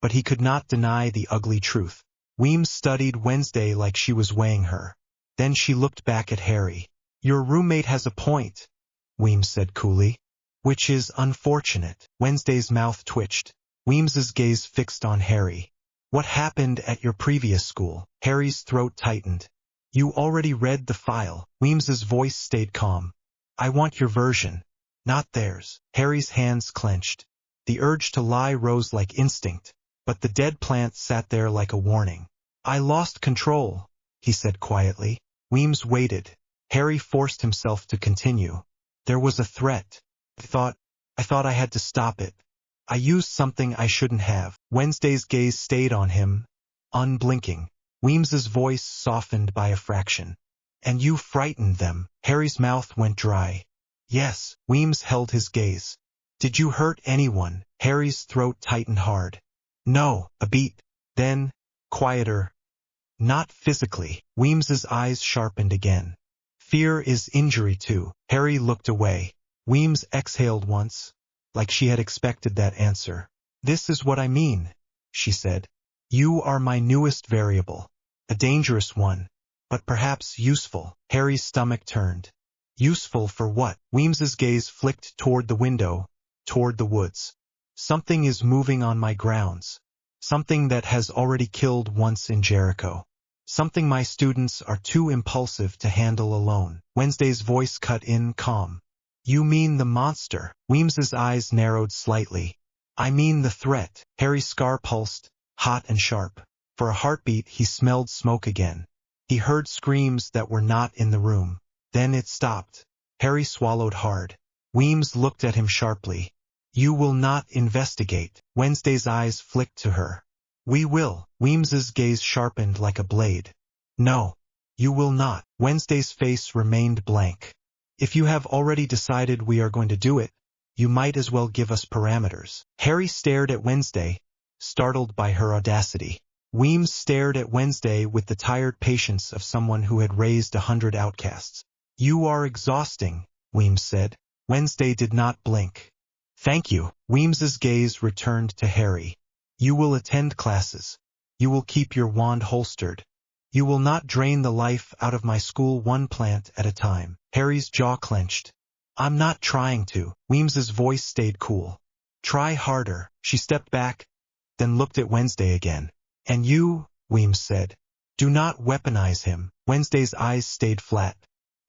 but he could not deny the ugly truth. Weems studied Wednesday like she was weighing her. Then she looked back at Harry. "Your roommate has a point," Weems said coolly. "Which is unfortunate." Wednesday's mouth twitched. Weems's gaze fixed on Harry. "What happened at your previous school?" Harry's throat tightened. "You already read the file." Weems's voice stayed calm. "I want your version, not theirs." Harry's hands clenched. The urge to lie rose like instinct, but the dead plant sat there like a warning. "I lost control," he said quietly. Weems waited. Harry forced himself to continue. "There was a threat. I thought I had to stop it. I used something I shouldn't have." Wednesday's gaze stayed on him, unblinking. Weems's voice softened by a fraction. "And you frightened them." Harry's mouth went dry. "Yes." Weems held his gaze. "Did you hurt anyone?" Harry's throat tightened hard. "No." A beat. Then, quieter. Not physically. Weems's eyes sharpened again. Fear is injury too. Harry looked away. Weems exhaled once, like she had expected that answer. This is what I mean, she said. You are my newest variable. A dangerous one, but perhaps useful. Harry's stomach turned. Useful for what? Weems's gaze flicked toward the window, toward the woods. Something is moving on my grounds. Something that has already killed once in Jericho. Something my students are too impulsive to handle alone. Wednesday's voice cut in calm. You mean the monster? Weems's eyes narrowed slightly. I mean the threat. Harry's scar pulsed, hot and sharp. For a heartbeat he smelled smoke again. He heard screams that were not in the room. Then it stopped. Harry swallowed hard. Weems looked at him sharply. You will not investigate. Wednesday's eyes flicked to her. We will. Weems's gaze sharpened like a blade. No. You will not. Wednesday's face remained blank. If you have already decided we are going to do it, you might as well give us parameters. Harry stared at Wednesday, startled by her audacity. Weems stared at Wednesday with the tired patience of someone who had raised 100 outcasts. You are exhausting, Weems said. Wednesday did not blink. Thank you. Weems's gaze returned to Harry. You will attend classes. You will keep your wand holstered. You will not drain the life out of my school one plant at a time. Harry's jaw clenched. I'm not trying to. Weems's voice stayed cool. Try harder. She stepped back, then looked at Wednesday again. And you, Weems said, do not weaponize him. Wednesday's eyes stayed flat.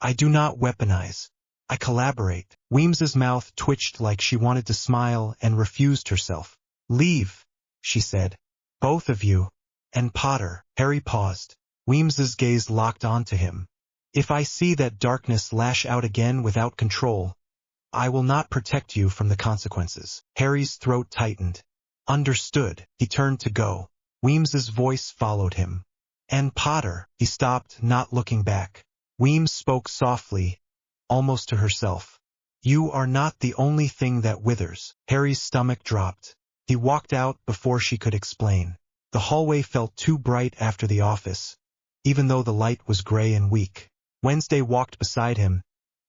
I do not weaponize. I collaborate. Weems's mouth twitched like she wanted to smile and refused herself. Leave, she said. Both of you. And Potter. Harry paused. Weems's gaze locked onto him. If I see that darkness lash out again without control, I will not protect you from the consequences. Harry's throat tightened. Understood. He turned to go. Weems's voice followed him. And Potter. He stopped, not looking back. Weems spoke softly, almost to herself. You are not the only thing that withers. Harry's stomach dropped. He walked out before she could explain. The hallway felt too bright after the office, even though the light was gray and weak. Wednesday walked beside him,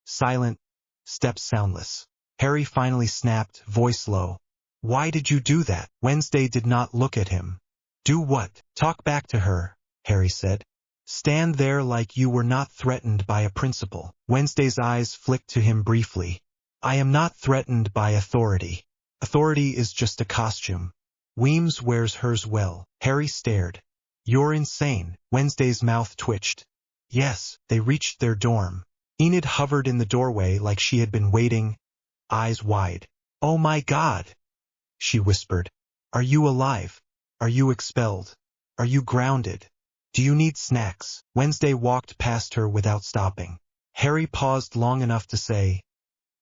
silent, steps soundless. Harry finally snapped, voice low. Why did you do that? Wednesday did not look at him. Do what? Talk back to her, Harry said. Stand there like you were not threatened by a principal. Wednesday's eyes flicked to him briefly. I am not threatened by authority. Authority is just a costume. Weems wears hers well. Harry stared. You're insane. Wednesday's mouth twitched. Yes, they reached their dorm. Enid hovered in the doorway like she had been waiting, eyes wide. Oh my God, she whispered. Are you alive? Are you expelled? Are you grounded? Do you need snacks? Wednesday walked past her without stopping. Harry paused long enough to say,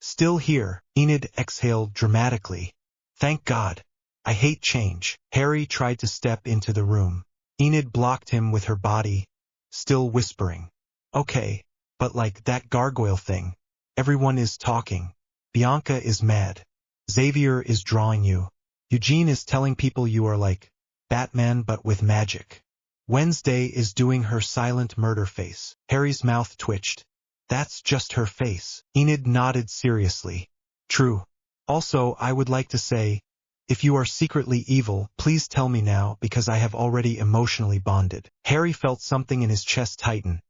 Still here. Enid exhaled dramatically. Thank God. I hate change. Harry tried to step into the room. Enid blocked him with her body, still whispering. Okay, but like that gargoyle thing. Everyone is talking. Bianca is mad. Xavier is drawing you. Eugene is telling people you are like Batman but with magic. Wednesday is doing her silent murder face. Harry's mouth twitched. That's just her face. Enid nodded seriously. True. Also, I would like to say, if you are secretly evil, please tell me now because I have already emotionally bonded. Harry felt something in his chest tighten.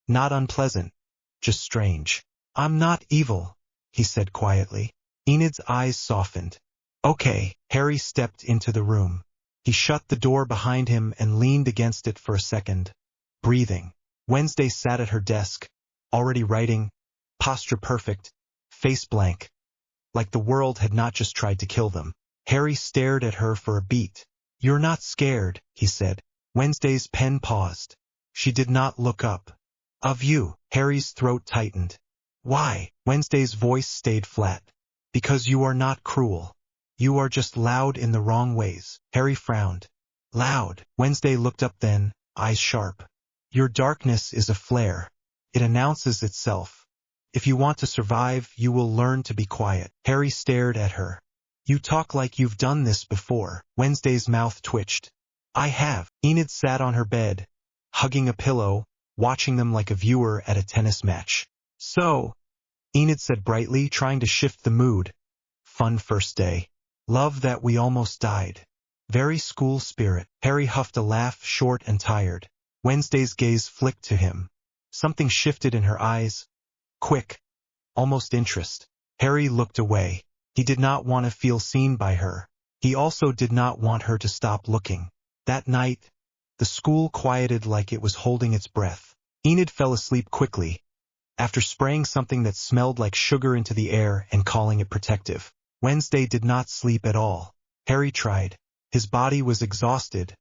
Not unpleasant, just strange. I'm not evil, he said quietly. Enid's eyes softened. Okay. Harry stepped into the room. He shut the door behind him and leaned against it for a second, breathing. Wednesday sat at her desk, already writing, posture perfect, face blank, like the world had not just tried to kill them. Harry stared at her for a beat. You're not scared, he said. Wednesday's pen paused. She did not look up. Of you. Harry's throat tightened. Why? Wednesday's voice stayed flat. Because you are not cruel. You are just loud in the wrong ways. Harry frowned. Loud. Wednesday looked up then, eyes sharp. Your darkness is a flare. It announces itself. If you want to survive, you will learn to be quiet. Harry stared at her. You talk like you've done this before. Wednesday's mouth twitched. I have. Enid sat on her bed, hugging a pillow, watching them like a viewer at a tennis match. "So," Enid said brightly, trying to shift the mood. "Fun first day. Love that we almost died. Very school spirit." Harry huffed a laugh, short and tired. Wednesday's gaze flicked to him. Something shifted in her eyes. Quick. Almost interest. Harry looked away. He did not want to feel seen by her. He also did not want her to stop looking. That night, the school quieted like it was holding its breath. Enid fell asleep quickly, after spraying something that smelled like sugar into the air and calling it protective. Wednesday did not sleep at all. Harry tried. His body was exhausted,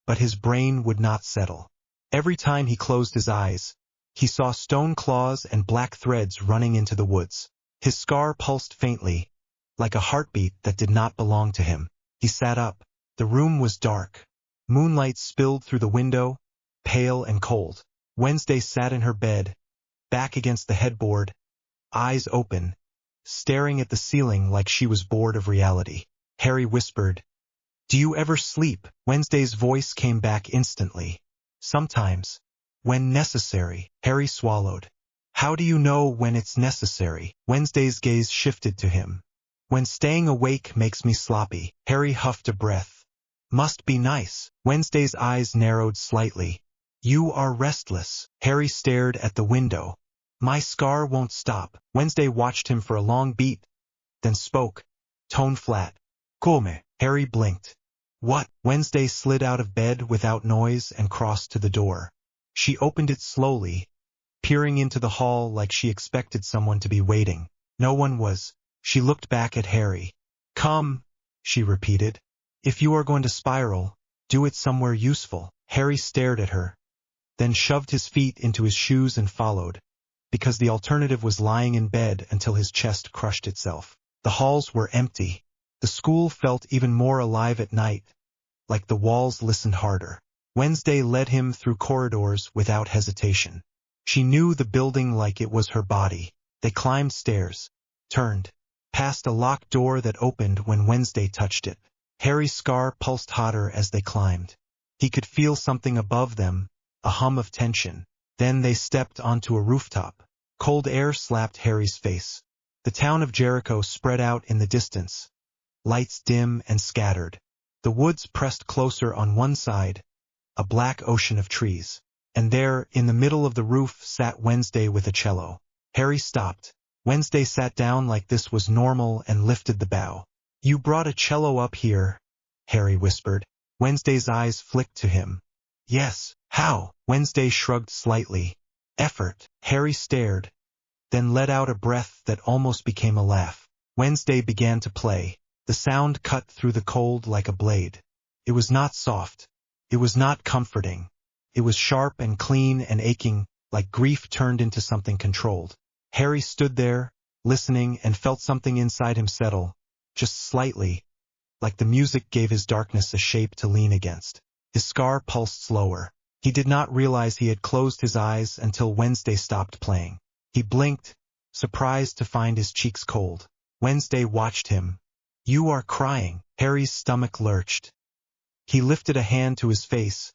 but his brain would not settle. Every time he closed his eyes, he saw stone claws and black threads running into the woods. His scar pulsed faintly, like a heartbeat that did not belong to him. He sat up. The room was dark. Moonlight spilled through the window, pale and cold. Wednesday sat in her bed, back against the headboard, eyes open, staring at the ceiling like she was bored of reality. Harry whispered, "Do you ever sleep?" Wednesday's voice came back instantly. "Sometimes. When necessary." Harry swallowed. "How do you know when it's necessary?" Wednesday's gaze shifted to him. "When staying awake makes me sloppy." Harry huffed a breath. "Must be nice." Wednesday's eyes narrowed slightly. "You are restless." Harry stared at the window. "My scar won't stop." Wednesday watched him for a long beat, then spoke, tone flat. "Come." Harry blinked. "What?" Wednesday slid out of bed without noise and crossed to the door. She opened it slowly, peering into the hall like she expected someone to be waiting. No one was. She looked back at Harry. "Come," she repeated. "If you are going to spiral, do it somewhere useful." Harry stared at her, then shoved his feet into his shoes and followed, because the alternative was lying in bed until his chest crushed itself. The halls were empty. The school felt even more alive at night, like the walls listened harder. Wednesday led him through corridors without hesitation. She knew the building like it was her body. They climbed stairs, turned, past a locked door that opened when Wednesday touched it. Harry's scar pulsed hotter as they climbed. He could feel something above them, a hum of tension. Then they stepped onto a rooftop. Cold air slapped Harry's face. The town of Jericho spread out in the distance, lights dim and scattered. The woods pressed closer on one side, a black ocean of trees. And there, in the middle of the roof, sat Wednesday with a cello. Harry stopped. Wednesday sat down like this was normal and lifted the bow. "You brought a cello up here," Harry whispered. Wednesday's eyes flicked to him. "Yes." "How?" Wednesday shrugged slightly. "Effort." Harry stared, then let out a breath that almost became a laugh. Wednesday began to play. The sound cut through the cold like a blade. It was not soft. It was not comforting. It was sharp and clean and aching, like grief turned into something controlled. Harry stood there, listening, and felt something inside him settle, just slightly, like the music gave his darkness a shape to lean against. His scar pulsed slower. He did not realize he had closed his eyes until Wednesday stopped playing. He blinked, surprised to find his cheeks cold. Wednesday watched him. "You are crying." Harry's stomach lurched. He lifted a hand to his face,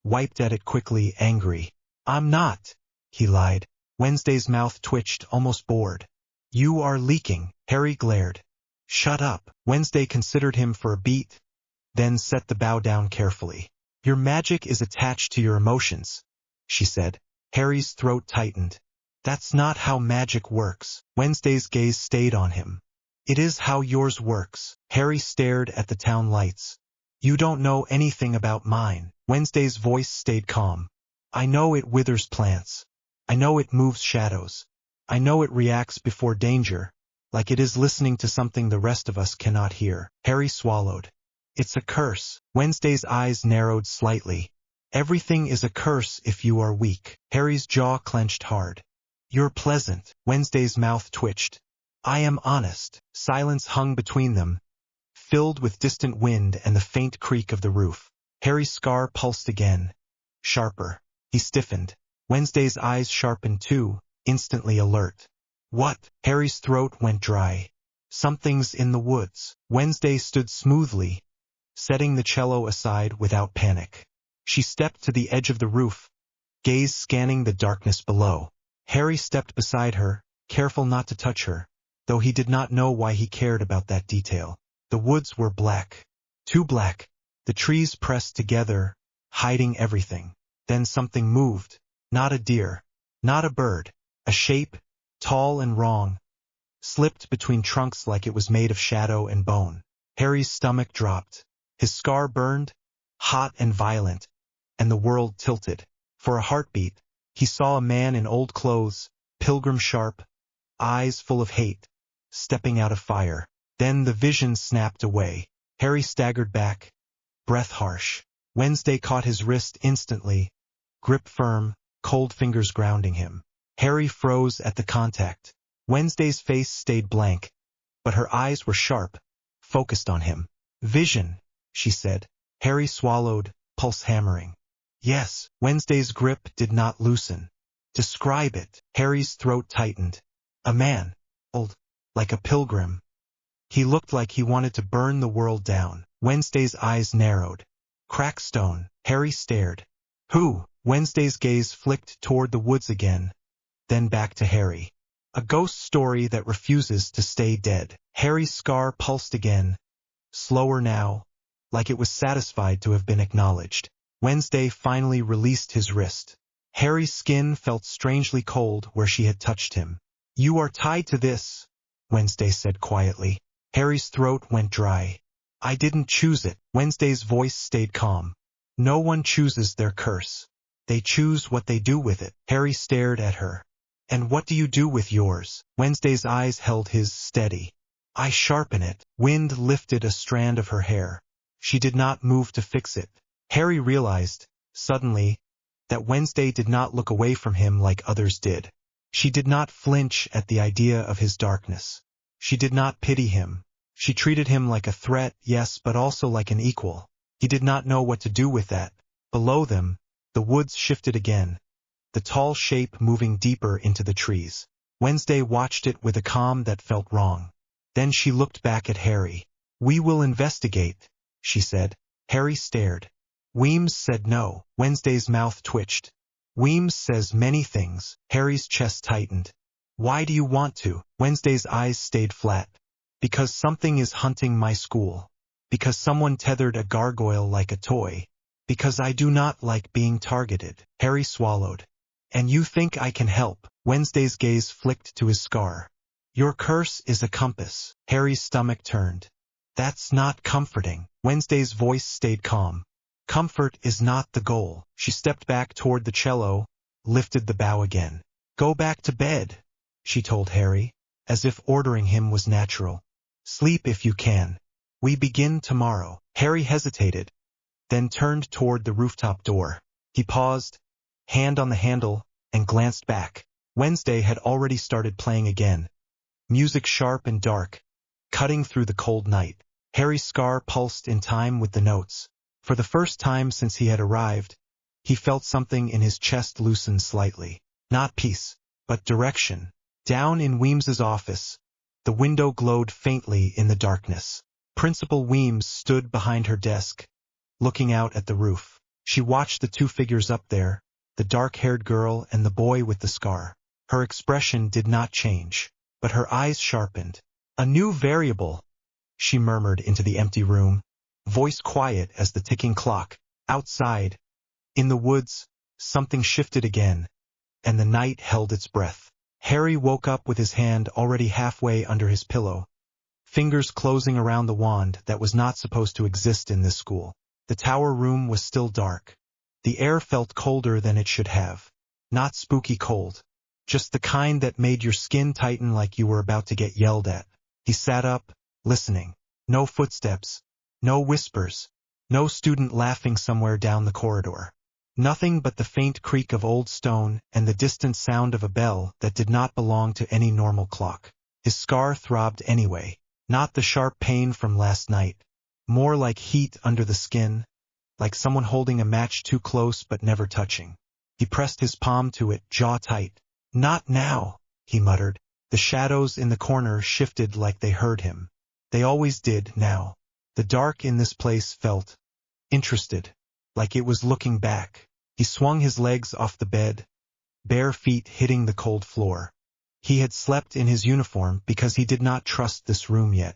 wiped at it quickly, angry. "I'm not," he lied. Wednesday's mouth twitched, almost bored. "You are leaking." Harry glared. "Shut up." Wednesday considered him for a beat, then set the bow down carefully. "Your magic is attached to your emotions," she said. Harry's throat tightened. "That's not how magic works." Wednesday's gaze stayed on him. "It is how yours works." Harry stared at the town lights. "You don't know anything about mine." Wednesday's voice stayed calm. "I know it withers plants. I know it moves shadows. I know it reacts before danger, like it is listening to something the rest of us cannot hear." Harry swallowed. "It's a curse." Wednesday's eyes narrowed slightly. "Everything is a curse if you are weak." Harry's jaw clenched hard. "You're pleasant." Wednesday's mouth twitched. "I am honest." Silence hung between them, filled with distant wind and the faint creak of the roof. Harry's scar pulsed again, sharper. He stiffened. Wednesday's eyes sharpened too, instantly alert. "What?" Harry's throat went dry. "Something's in the woods." Wednesday stood smoothly, setting the cello aside without panic. She stepped to the edge of the roof, gaze scanning the darkness below. Harry stepped beside her, careful not to touch her, though he did not know why he cared about that detail. The woods were black. Too black. The trees pressed together, hiding everything. Then something moved. Not a deer. Not a bird. A shape, tall and wrong, slipped between trunks like it was made of shadow and bone. Harry's stomach dropped. His scar burned, hot and violent, and the world tilted. For a heartbeat, he saw a man in old clothes, pilgrim sharp, eyes full of hate, stepping out of fire. Then the vision snapped away. Harry staggered back, breath harsh. Wednesday caught his wrist instantly, grip firm, cold fingers grounding him. Harry froze at the contact. Wednesday's face stayed blank, but her eyes were sharp, focused on him. "Vision," she said. Harry swallowed, pulse hammering. "Yes." Wednesday's grip did not loosen. "Describe it." Harry's throat tightened. "A man. Old. Like a pilgrim. He looked like he wanted to burn the world down." Wednesday's eyes narrowed. "Crackstone." Harry stared. "Who?" Wednesday's gaze flicked toward the woods again, then back to Harry. "A ghost story that refuses to stay dead." Harry's scar pulsed again, slower now, like it was satisfied to have been acknowledged. Wednesday finally released his wrist. Harry's skin felt strangely cold where she had touched him. "You are tied to this," Wednesday said quietly. Harry's throat went dry. "I didn't choose it." Wednesday's voice stayed calm. "No one chooses their curse. They choose what they do with it." Harry stared at her. "And what do you do with yours?" Wednesday's eyes held his steady. "I sharpen it." Wind lifted a strand of her hair. She did not move to fix it. Harry realized, suddenly, that Wednesday did not look away from him like others did. She did not flinch at the idea of his darkness. She did not pity him. She treated him like a threat, yes, but also like an equal. He did not know what to do with that. Below them, the woods shifted again, the tall shape moving deeper into the trees. Wednesday watched it with a calm that felt wrong. Then she looked back at Harry. "We will investigate," she said. Harry stared. "Weems said no." Wednesday's mouth twitched. "Weems says many things." Harry's chest tightened. "Why do you want to?" Wednesday's eyes stayed flat. "Because something is hunting my school. Because someone tethered a gargoyle like a toy. Because I do not like being targeted." Harry swallowed. "And you think I can help?" Wednesday's gaze flicked to his scar. "Your curse is a compass." Harry's stomach turned. "That's not comforting." Wednesday's voice stayed calm. "Comfort is not the goal." She stepped back toward the cello, lifted the bow again. "Go back to bed," she told Harry, as if ordering him was natural. "Sleep if you can. We begin tomorrow." Harry hesitated, then turned toward the rooftop door. He paused, hand on the handle, and glanced back. Wednesday had already started playing again. Music sharp and dark, cutting through the cold night. Harry's scar pulsed in time with the notes. For the first time since he had arrived, he felt something in his chest loosen slightly. Not peace, but direction. Down in Weems's office, the window glowed faintly in the darkness. Principal Weems stood behind her desk, looking out at the roof. She watched the two figures up there, the dark-haired girl and the boy with the scar. Her expression did not change, but her eyes sharpened. "A new variable," she murmured into the empty room, voice quiet as the ticking clock. Outside, in the woods, something shifted again, and the night held its breath. Harry woke up with his hand already halfway under his pillow, fingers closing around the wand that was not supposed to exist in this school. The tower room was still dark. The air felt colder than it should have. Not spooky cold, just the kind that made your skin tighten like you were about to get yelled at. He sat up, listening. No footsteps, no whispers, no student laughing somewhere down the corridor. Nothing but the faint creak of old stone and the distant sound of a bell that did not belong to any normal clock. His scar throbbed anyway, not the sharp pain from last night. More like heat under the skin, like someone holding a match too close but never touching. He pressed his palm to it, jaw tight. "Not now," he muttered. The shadows in the corner shifted like they heard him. They always did now. The dark in this place felt interested, like it was looking back. He swung his legs off the bed, bare feet hitting the cold floor. He had slept in his uniform because he did not trust this room yet.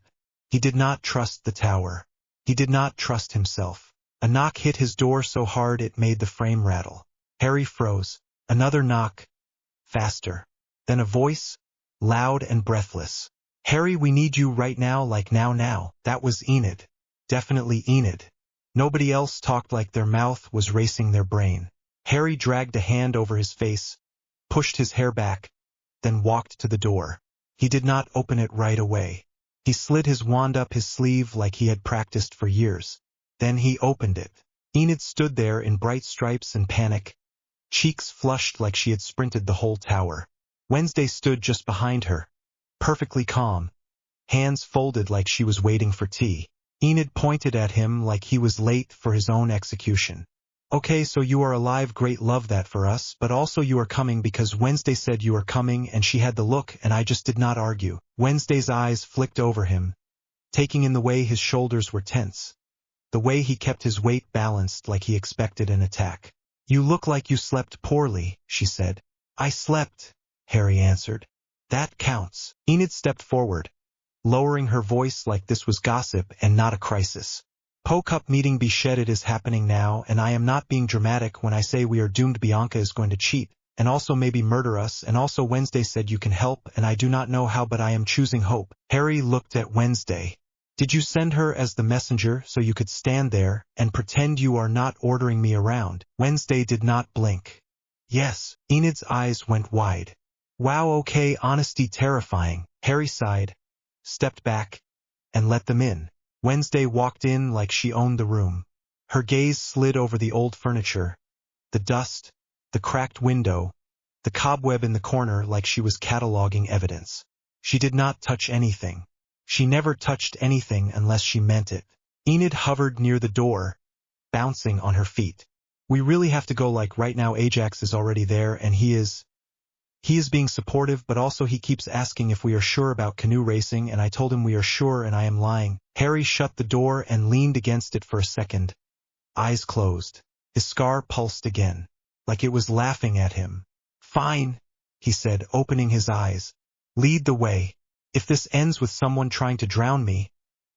He did not trust the tower. He did not trust himself. A knock hit his door so hard it made the frame rattle. Harry froze. Another knock. Faster. Then a voice, loud and breathless. "Harry, we need you right now, like now." That was Enid. Definitely Enid. Nobody else talked like their mouth was racing their brain. Harry dragged a hand over his face, pushed his hair back, then walked to the door. He did not open it right away. He slid his wand up his sleeve like he had practiced for years. Then he opened it. Enid stood there in bright stripes and panic, cheeks flushed like she had sprinted the whole tower. Wednesday stood just behind her, perfectly calm, hands folded like she was waiting for tea. Enid pointed at him like he was late for his own execution. "Okay, so you are alive, great, love that for us, but also you are coming because Wednesday said you are coming," and she had the look and I just did not argue. Wednesday's eyes flicked over him, taking in the way his shoulders were tense, the way he kept his weight balanced like he expected an attack. "You look like you slept poorly," she said. "I slept," Harry answered. "That counts." Enid stepped forward, lowering her voice like this was gossip and not a crisis. "Po-Cup meeting be shed, it is happening now, and I am not being dramatic when I say we are doomed. Bianca is going to cheat, and also maybe murder us, and also Wednesday said you can help, and I do not know how, but I am choosing hope." Harry looked at Wednesday. "Did you send her as the messenger so you could stand there and pretend you are not ordering me around?" Wednesday did not blink. "Yes." Enid's eyes went wide. "Wow, okay, honesty terrifying." Harry sighed, stepped back, and let them in. Wednesday walked in like she owned the room. Her gaze slid over the old furniture, the dust, the cracked window, the cobweb in the corner like she was cataloging evidence. She did not touch anything. She never touched anything unless she meant it. Enid hovered near the door, bouncing on her feet. "We really have to go, like right now. Ajax is already there and he is being supportive, but also he keeps asking if we are sure about canoe racing, and I told him we are sure and I am lying." Harry shut the door and leaned against it for a second, eyes closed. His scar pulsed again, like it was laughing at him. "Fine," he said, opening his eyes. "Lead the way. If this ends with someone trying to drown me,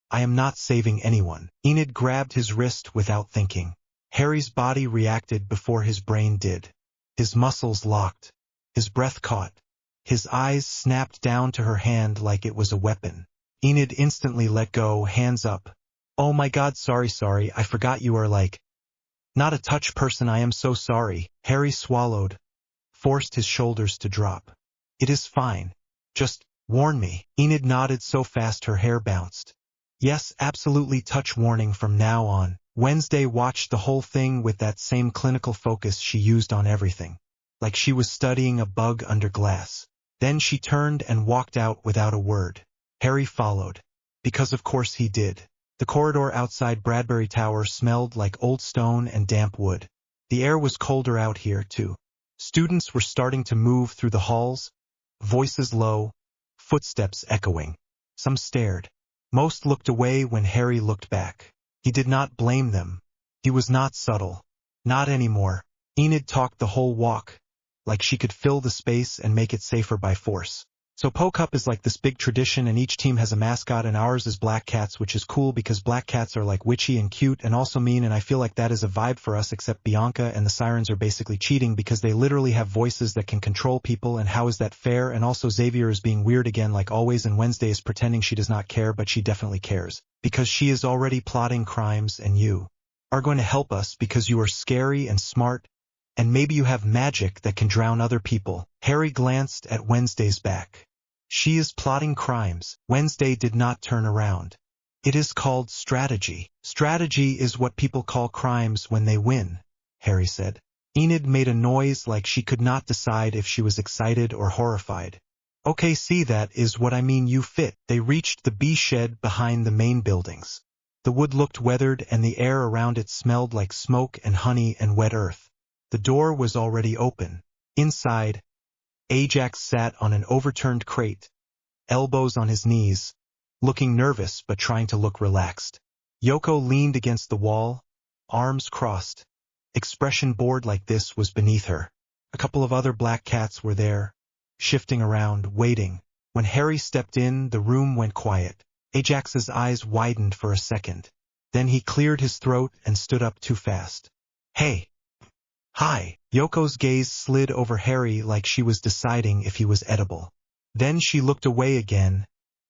I am not saving anyone." Enid grabbed his wrist without thinking. Harry's body reacted before his brain did. His muscles locked. His breath caught. His eyes snapped down to her hand like it was a weapon. Enid instantly let go, hands up. "Oh my God, sorry, I forgot you are like not a touch person. I am so sorry." Harry swallowed, forced his shoulders to drop. "It is fine. Just warn me." Enid nodded so fast her hair bounced. "Yes, absolutely, touch warning from now on." Wednesday watched the whole thing with that same clinical focus she used on everything, like she was studying a bug under glass. Then she turned and walked out without a word. Harry followed, because of course he did. The corridor outside Bradbury Tower smelled like old stone and damp wood. The air was colder out here, too. Students were starting to move through the halls, voices low, footsteps echoing. Some stared. Most looked away when Harry looked back. He did not blame them. He was not subtle. Not anymore. Enid talked the whole walk, like she could fill the space and make it safer by force. "So Po-Cup is like this big tradition and each team has a mascot, and ours is black cats, which is cool because black cats are like witchy and cute and also mean, and I feel like that is a vibe for us, except Bianca and the sirens are basically cheating because they literally have voices that can control people, and how is that fair? And also Xavier is being weird again like always, and Wednesday is pretending she does not care, but she definitely cares. Because she is already plotting crimes, and you are going to help us because you are scary and smart, and maybe you have magic that can drown other people." Harry glanced at Wednesday's back. "She is plotting crimes." Wednesday did not turn around. "It is called strategy." "Strategy is what people call crimes when they win," Harry said. Enid made a noise like she could not decide if she was excited or horrified. "Okay, see, that is what I mean, you fit." They reached the bee shed behind the main buildings. The wood looked weathered and the air around it smelled like smoke and honey and wet earth. The door was already open. Inside, Ajax sat on an overturned crate, elbows on his knees, looking nervous but trying to look relaxed. Yoko leaned against the wall, arms crossed, expression bored like this was beneath her. A couple of other black cats were there, shifting around, waiting. When Harry stepped in, the room went quiet. Ajax's eyes widened for a second. Then he cleared his throat and stood up too fast. Hey. Hi. Yoko's gaze slid over Harry like she was deciding if he was edible. Then she looked away again,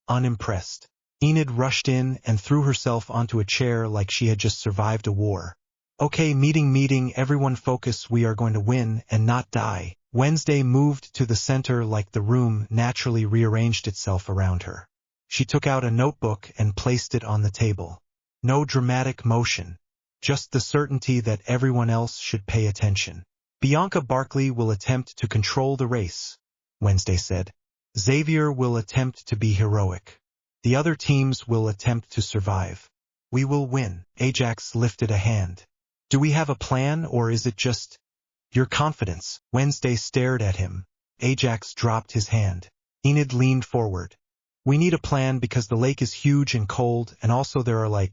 unimpressed. Enid rushed in and threw herself onto a chair like she had just survived a war. Okay, meeting, everyone focus, we are going to win and not die. Wednesday moved to the center like the room naturally rearranged itself around her. She took out a notebook and placed it on the table. No dramatic motion, just the certainty that everyone else should pay attention. Bianca Barkley will attempt to control the race, Wednesday said. Xavier will attempt to be heroic. The other teams will attempt to survive. We will win. Ajax lifted a hand. Do we have a plan, or is it just your confidence? Wednesday stared at him. Ajax dropped his hand. Enid leaned forward. We need a plan because the lake is huge and cold, and also there are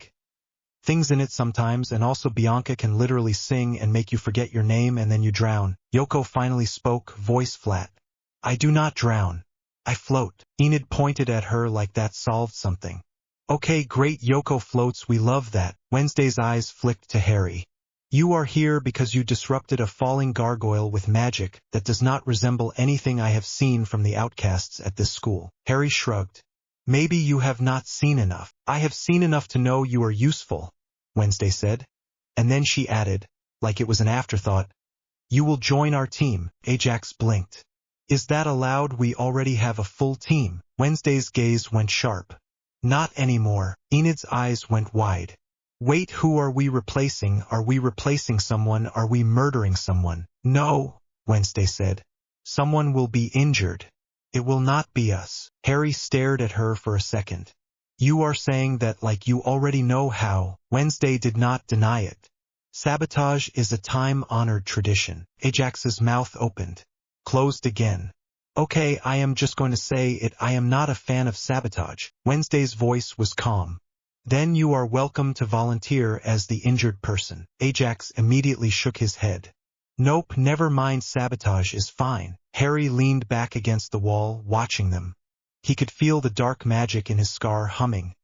things in it sometimes, and also Bianca can literally sing and make you forget your name and then you drown. Yoko finally spoke, voice flat. I do not drown. I float. Enid pointed at her like that solved something. Okay, great, Yoko floats, we love that. Wednesday's eyes flicked to Harry. You are here because you disrupted a falling gargoyle with magic that does not resemble anything I have seen from the outcasts at this school. Harry shrugged. Maybe you have not seen enough. I have seen enough to know you are useful, Wednesday said. And then she added, like it was an afterthought, you will join our team. Ajax blinked. Is that allowed? We already have a full team. Wednesday's gaze went sharp. Not anymore. Enid's eyes went wide. Wait, who are we replacing? Are we replacing someone? Are we murdering someone? No, Wednesday said. Someone will be injured. It will not be us. Harry stared at her for a second. You are saying that like you already know how. Wednesday did not deny it. Sabotage is a time-honored tradition. Ajax's mouth opened, closed again. Okay, I am just going to say it. I am not a fan of sabotage. Wednesday's voice was calm. Then you are welcome to volunteer as the injured person. Ajax immediately shook his head. Nope, never mind, sabotage is fine. Harry leaned back against the wall, watching them. He could feel the dark magic in his scar humming,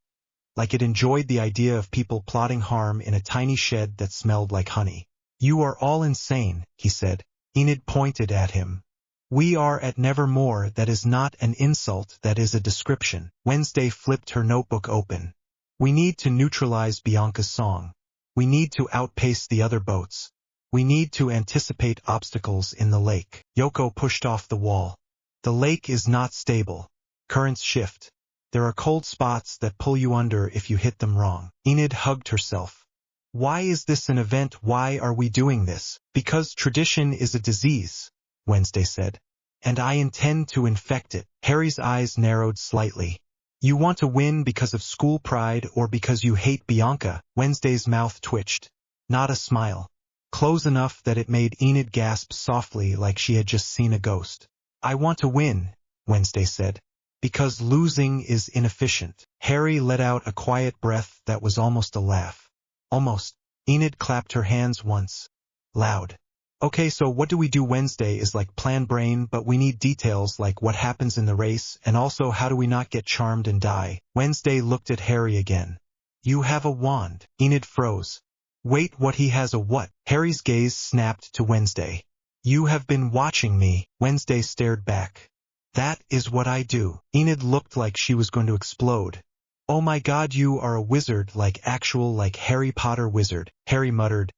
like it enjoyed the idea of people plotting harm in a tiny shed that smelled like honey. You are all insane, he said. Enid pointed at him. We are at Nevermore. That is not an insult, that is a description. Wednesday flipped her notebook open. We need to neutralize Bianca's song. We need to outpace the other boats. We need to anticipate obstacles in the lake. Yoko pushed off the wall. The lake is not stable. Currents shift. There are cold spots that pull you under if you hit them wrong. Enid hugged herself. Why is this an event? Why are we doing this? Because tradition is a disease, Wednesday said. And I intend to infect it. Harry's eyes narrowed slightly. You want to win because of school pride or because you hate Bianca? Wednesday's mouth twitched. Not a smile. Close enough that it made Enid gasp softly like she had just seen a ghost. I want to win, Wednesday said. Because losing is inefficient. Harry let out a quiet breath that was almost a laugh. Almost. Enid clapped her hands once. Loud. Okay, so what do we do? Wednesday is like plan brain, but we need details like what happens in the race, and also how do we not get charmed and die? Wednesday looked at Harry again. You have a wand. Enid froze. Wait, what? He has a what? Harry's gaze snapped to Wednesday. You have been watching me. Wednesday stared back. That is what I do. Enid looked like she was going to explode. Oh my god, you are a wizard, like actual like Harry Potter wizard. Harry muttered.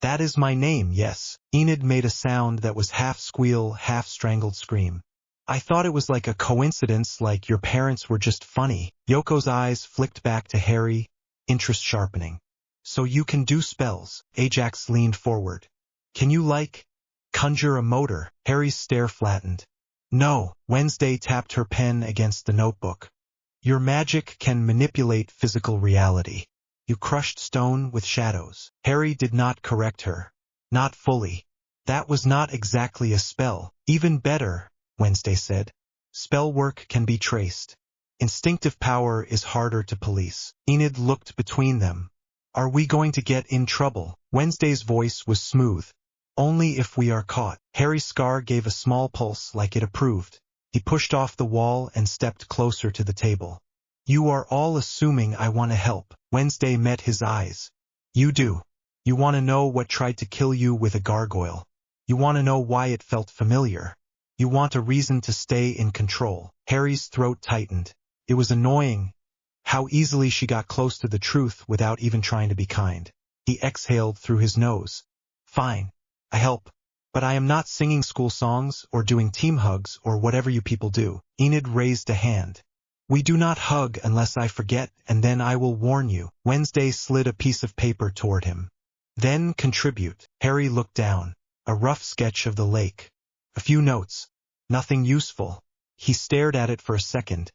That is my name, yes. Enid made a sound that was half squeal, half strangled scream. I thought it was like a coincidence, like your parents were just funny. Yoko's eyes flicked back to Harry, interest sharpening. So you can do spells. Ajax leaned forward. Can you conjure a motor? Harry's stare flattened. No. Wednesday tapped her pen against the notebook. Your magic can manipulate physical reality. You crushed stone with shadows. Harry did not correct her. Not fully. That was not exactly a spell. Even better, Wednesday said. Spell work can be traced. Instinctive power is harder to police. Enid looked between them. Are we going to get in trouble? Wednesday's voice was smooth. Only if we are caught. Harry's scar gave a small pulse like it approved. He pushed off the wall and stepped closer to the table. You are all assuming I want to help. Wednesday met his eyes. You do. You want to know what tried to kill you with a gargoyle. You want to know why it felt familiar. You want a reason to stay in control. Harry's throat tightened. It was annoying how easily she got close to the truth without even trying to be kind. He exhaled through his nose. Fine. I help. But I am not singing school songs or doing team hugs or whatever you people do. Enid raised a hand. We do not hug unless I forget, and then I will warn you. Wednesday slid a piece of paper toward him. Then contribute. Harry looked down. A rough sketch of the lake. A few notes. Nothing useful. He stared at it for a second,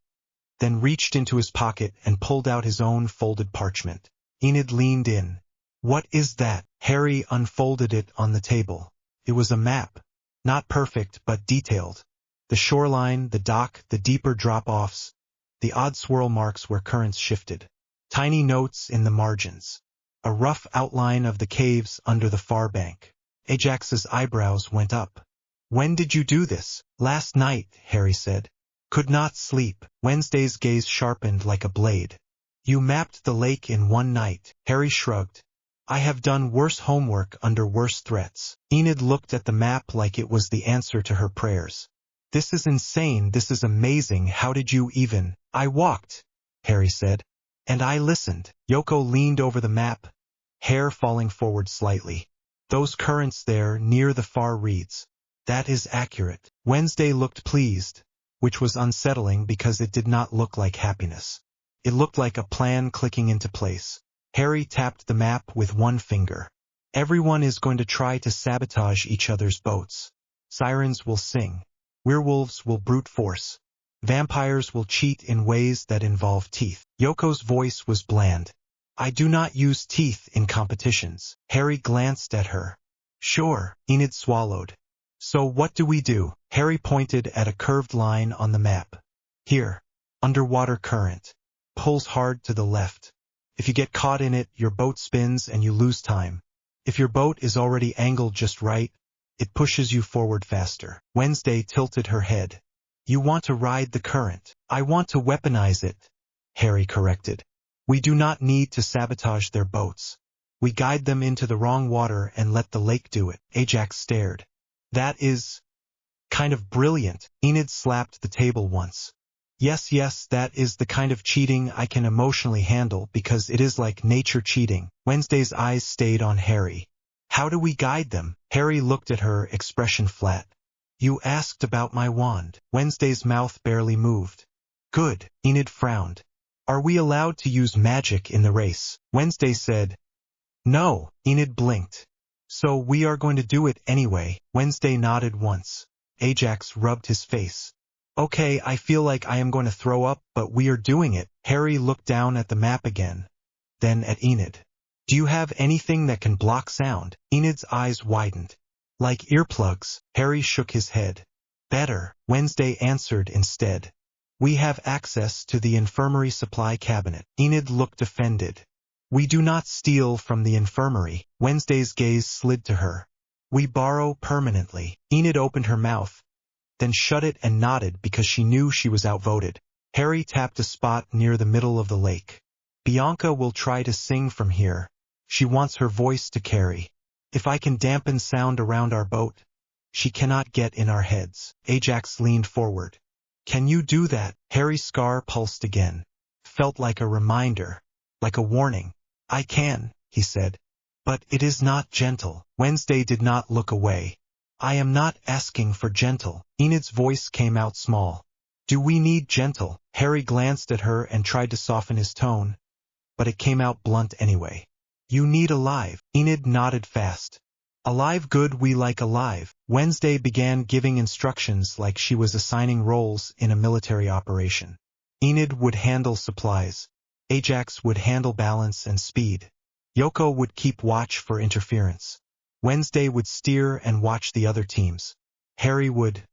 then reached into his pocket and pulled out his own folded parchment. Enid leaned in. What is that? Harry unfolded it on the table. It was a map. Not perfect, but detailed. The shoreline, the dock, the deeper drop-offs, the odd swirl marks where currents shifted. Tiny notes in the margins. A rough outline of the caves under the far bank. Ajax's eyebrows went up. When did you do this? Last night, Harry said. Could not sleep. Wednesday's gaze sharpened like a blade. You mapped the lake in one night. Harry shrugged. I have done worse homework under worse threats. Enid looked at the map like it was the answer to her prayers. This is insane. This is amazing. How did you even? I walked, Harry said. And I listened. Yoko leaned over the map, hair falling forward slightly. Those currents there near the far reeds. That is accurate. Wednesday looked pleased, which was unsettling because it did not look like happiness. It looked like a plan clicking into place. Harry tapped the map with one finger. Everyone is going to try to sabotage each other's boats. Sirens will sing. Werewolves will brute force. Vampires will cheat in ways that involve teeth. Yoko's voice was bland. I do not use teeth in competitions. Harry glanced at her. Sure, Enid swallowed. So what do we do? Harry pointed at a curved line on the map. Here. Underwater current. Pulls hard to the left. If you get caught in it, your boat spins and you lose time. If your boat is already angled just right, it pushes you forward faster. Wednesday tilted her head. You want to ride the current. I want to weaponize it, Harry corrected. We do not need to sabotage their boats. We guide them into the wrong water and let the lake do it. Ajax stared. That is kind of brilliant. Enid slapped the table once. Yes, that is the kind of cheating I can emotionally handle because it is like nature cheating. Wednesday's eyes stayed on Harry. How do we guide them? Harry looked at her, expression flat. You asked about my wand. Wednesday's mouth barely moved. Good. Enid frowned. Are we allowed to use magic in the race? Wednesday said. No. Enid blinked. So we are going to do it anyway. Wednesday nodded once. Ajax rubbed his face. Okay, I feel like I am going to throw up, but we are doing it. Harry looked down at the map again, then at Enid. Do you have anything that can block sound? Enid's eyes widened. Like earplugs. Harry shook his head. Better, Wednesday answered instead. We have access to the infirmary supply cabinet. Enid looked offended. We do not steal from the infirmary. Wednesday's gaze slid to her. We borrow permanently. Enid opened her mouth, then shut it and nodded because she knew she was outvoted. Harry tapped a spot near the middle of the lake. Bianca will try to sing from here. She wants her voice to carry. If I can dampen sound around our boat, she cannot get in our heads. Ajax leaned forward. Can you do that? Harry's scar pulsed again. Felt like a reminder, like a warning. I can, he said. But it is not gentle. Wednesday did not look away. I am not asking for gentle. Enid's voice came out small. Do we need gentle? Harry glanced at her and tried to soften his tone, but it came out blunt anyway. You need alive. Enid nodded fast. Alive good, we like alive. Wednesday began giving instructions like she was assigning roles in a military operation. Enid would handle supplies. Ajax would handle balance and speed. Yoko would keep watch for interference. Wednesday would steer and watch the other teams. Harry would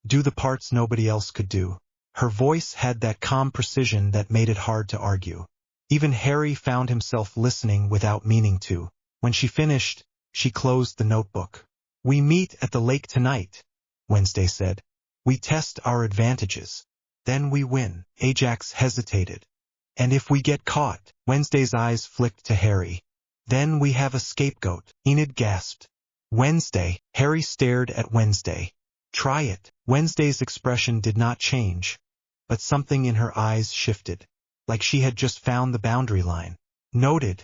do the parts nobody else could do. Her voice had that calm precision that made it hard to argue. Even Harry found himself listening without meaning to. When she finished, she closed the notebook. "We meet at the lake tonight," Wednesday said. "We test our advantages. Then we win." Ajax hesitated. "And if we get caught?" Wednesday's eyes flicked to Harry. "Then we have a scapegoat," Enid gasped. "Wednesday." Harry stared at Wednesday. "Try it." Wednesday's expression did not change, but something in her eyes shifted, like she had just found the boundary line. "Noted,"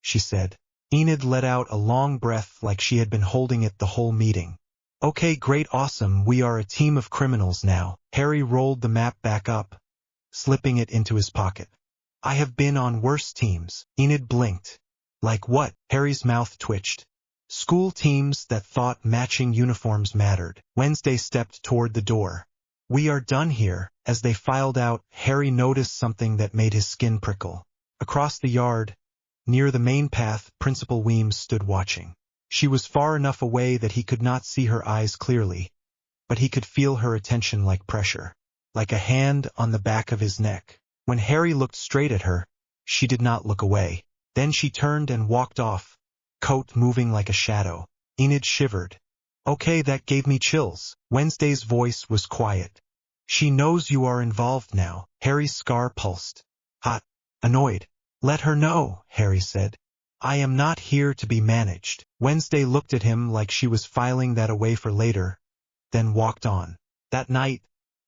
she said. Enid let out a long breath like she had been holding it the whole meeting. "Okay, great, awesome, we are a team of criminals now." Harry rolled the map back up, slipping it into his pocket. "I have been on worse teams." Enid blinked. "Like what?" Harry's mouth twitched. "School teams that thought matching uniforms mattered." Wednesday stepped toward the door. "We are done here." As they filed out, Harry noticed something that made his skin prickle. Across the yard, near the main path, Principal Weems stood watching. She was far enough away that he could not see her eyes clearly, but he could feel her attention like pressure, like a hand on the back of his neck. When Harry looked straight at her, she did not look away. Then she turned and walked off, coat moving like a shadow. Enid shivered. "Okay, that gave me chills." Wednesday's voice was quiet. "She knows you are involved now." Harry's scar pulsed. Hot, annoyed. "Let her know," Harry said. "I am not here to be managed." Wednesday looked at him like she was filing that away for later, then walked on. That night,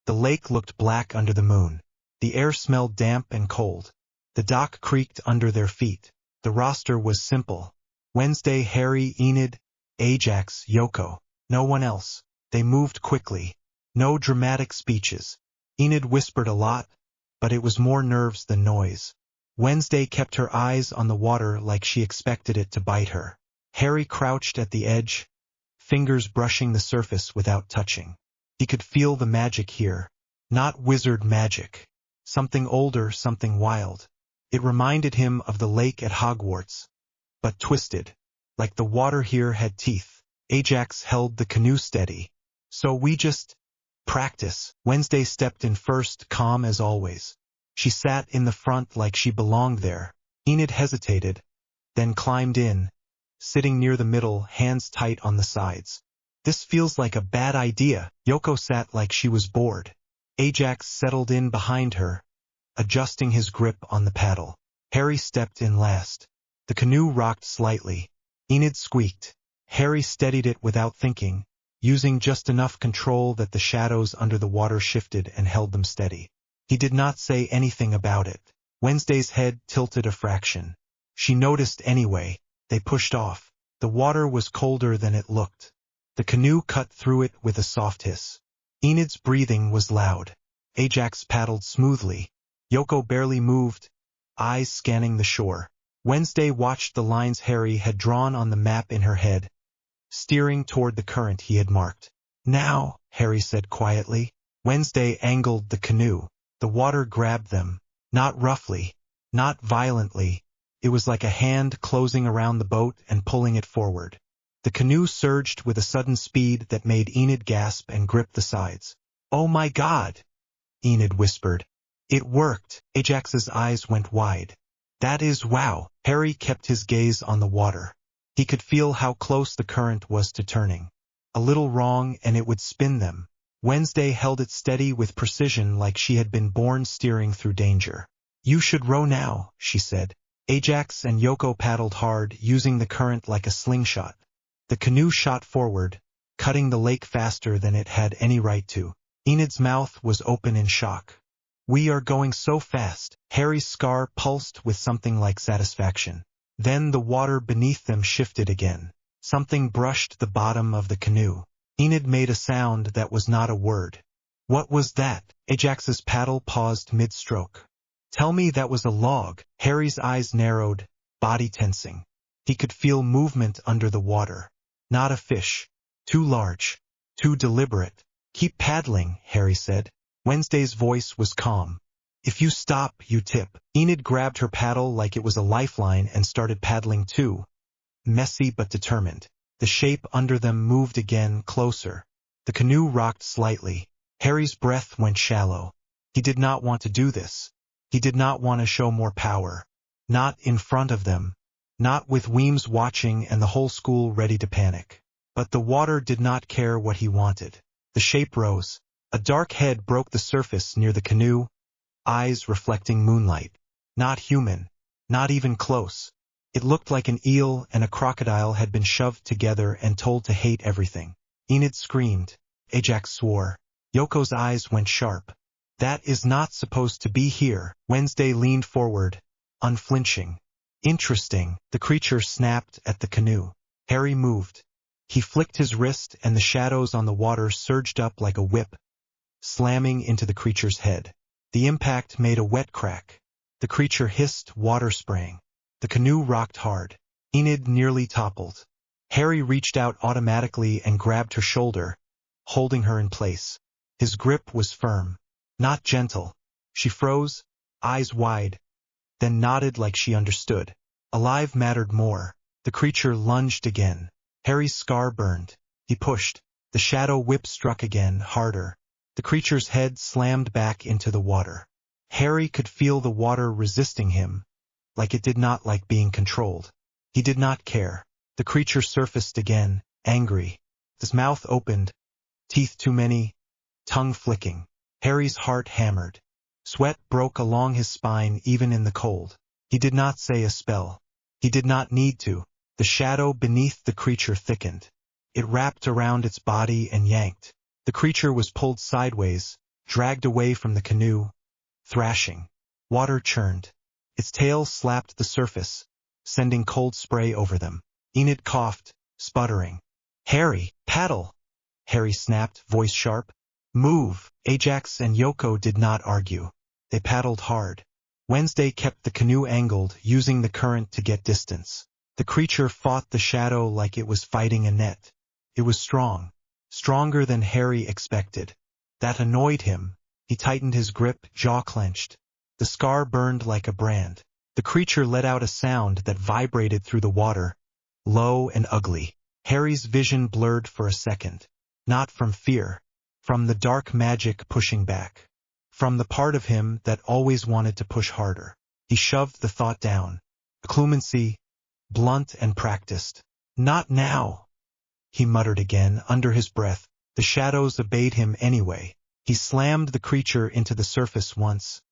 the lake looked black under the moon. The air smelled damp and cold. The dock creaked under their feet. The roster was simple. Wednesday, Harry, Enid, Ajax, Yoko. No one else. They moved quickly. No dramatic speeches. Enid whispered a lot, but it was more nerves than noise. Wednesday kept her eyes on the water like she expected it to bite her. Harry crouched at the edge, fingers brushing the surface without touching. He could feel the magic here. Not wizard magic. Something older, something wild. It reminded him of the lake at Hogwarts, but twisted, like the water here had teeth. Ajax held the canoe steady. "So we just practice." Wednesday stepped in first, calm as always. She sat in the front like she belonged there. Enid hesitated, then climbed in, sitting near the middle, hands tight on the sides. "This feels like a bad idea." Yoko sat like she was bored. Ajax settled in behind her, adjusting his grip on the paddle. Harry stepped in last. The canoe rocked slightly. Enid squeaked. Harry steadied it without thinking, using just enough control that the shadows under the water shifted and held them steady. He did not say anything about it. Wednesday's head tilted a fraction. She noticed anyway. They pushed off. The water was colder than it looked. The canoe cut through it with a soft hiss. Enid's breathing was loud. Ajax paddled smoothly. Yoko barely moved, eyes scanning the shore. Wednesday watched the lines Harry had drawn on the map in her head, steering toward the current he had marked. "Now," Harry said quietly. Wednesday angled the canoe. The water grabbed them, not roughly, not violently. It was like a hand closing around the boat and pulling it forward. The canoe surged with a sudden speed that made Enid gasp and grip the sides. "Oh my God!" Enid whispered. "It worked." Ajax's eyes went wide. "That is wow." Harry kept his gaze on the water. He could feel how close the current was to turning. A little wrong and it would spin them. Wednesday held it steady with precision like she had been born steering through danger. "You should row now," she said. Ajax and Yoko paddled hard, using the current like a slingshot. The canoe shot forward, cutting the lake faster than it had any right to. Enid's mouth was open in shock. "We are going so fast." Harry's scar pulsed with something like satisfaction. Then the water beneath them shifted again. Something brushed the bottom of the canoe. Enid made a sound that was not a word. "What was that?" Ajax's paddle paused mid-stroke. "Tell me that was a log." Harry's eyes narrowed, body tensing. He could feel movement under the water. Not a fish. Too large. Too deliberate. "Keep paddling," Harry said. Wednesday's voice was calm. "If you stop, you tip." Enid grabbed her paddle like it was a lifeline and started paddling too, messy but determined. The shape under them moved again, closer. The canoe rocked slightly. Harry's breath went shallow. He did not want to do this. He did not want to show more power. Not in front of them. Not with Weems watching and the whole school ready to panic. But the water did not care what he wanted. The shape rose. A dark head broke the surface near the canoe, eyes reflecting moonlight. Not human. Not even close. It looked like an eel and a crocodile had been shoved together and told to hate everything. Enid screamed. Ajax swore. Yoko's eyes went sharp. That is not supposed to be here. Wednesday leaned forward, unflinching. Interesting. The creature snapped at the canoe. Harry moved. He flicked his wrist and the shadows on the water surged up like a whip, slamming into the creature's head. The impact made a wet crack. The creature hissed, water spraying. The canoe rocked hard. Enid nearly toppled. Harry reached out automatically and grabbed her shoulder, holding her in place. His grip was firm, not gentle. She froze, eyes wide, then nodded like she understood. Alive mattered more. The creature lunged again. Harry's scar burned. He pushed. The shadow whip struck again, harder. The creature's head slammed back into the water. Harry could feel the water resisting him, like it did not like being controlled. He did not care. The creature surfaced again, angry. His mouth opened, teeth too many, tongue flicking. Harry's heart hammered. Sweat broke along his spine even in the cold. He did not say a spell. He did not need to. The shadow beneath the creature thickened. It wrapped around its body and yanked. The creature was pulled sideways, dragged away from the canoe, thrashing. Water churned. Its tail slapped the surface, sending cold spray over them. Enid coughed, sputtering. Harry, paddle! Harry snapped, voice sharp. Move! Ajax and Yoko did not argue. They paddled hard. Wednesday kept the canoe angled, using the current to get distance. The creature fought the shadow like it was fighting a net. It was strong. Stronger than Harry expected. That annoyed him. He tightened his grip, jaw clenched. The scar burned like a brand. The creature let out a sound that vibrated through the water, low and ugly. Harry's vision blurred for a second. Not from fear. From the dark magic pushing back. From the part of him that always wanted to push harder. He shoved the thought down. Occlumency, blunt and practiced. Not now, he muttered again under his breath. The shadows obeyed him anyway. He slammed the creature into the surface once,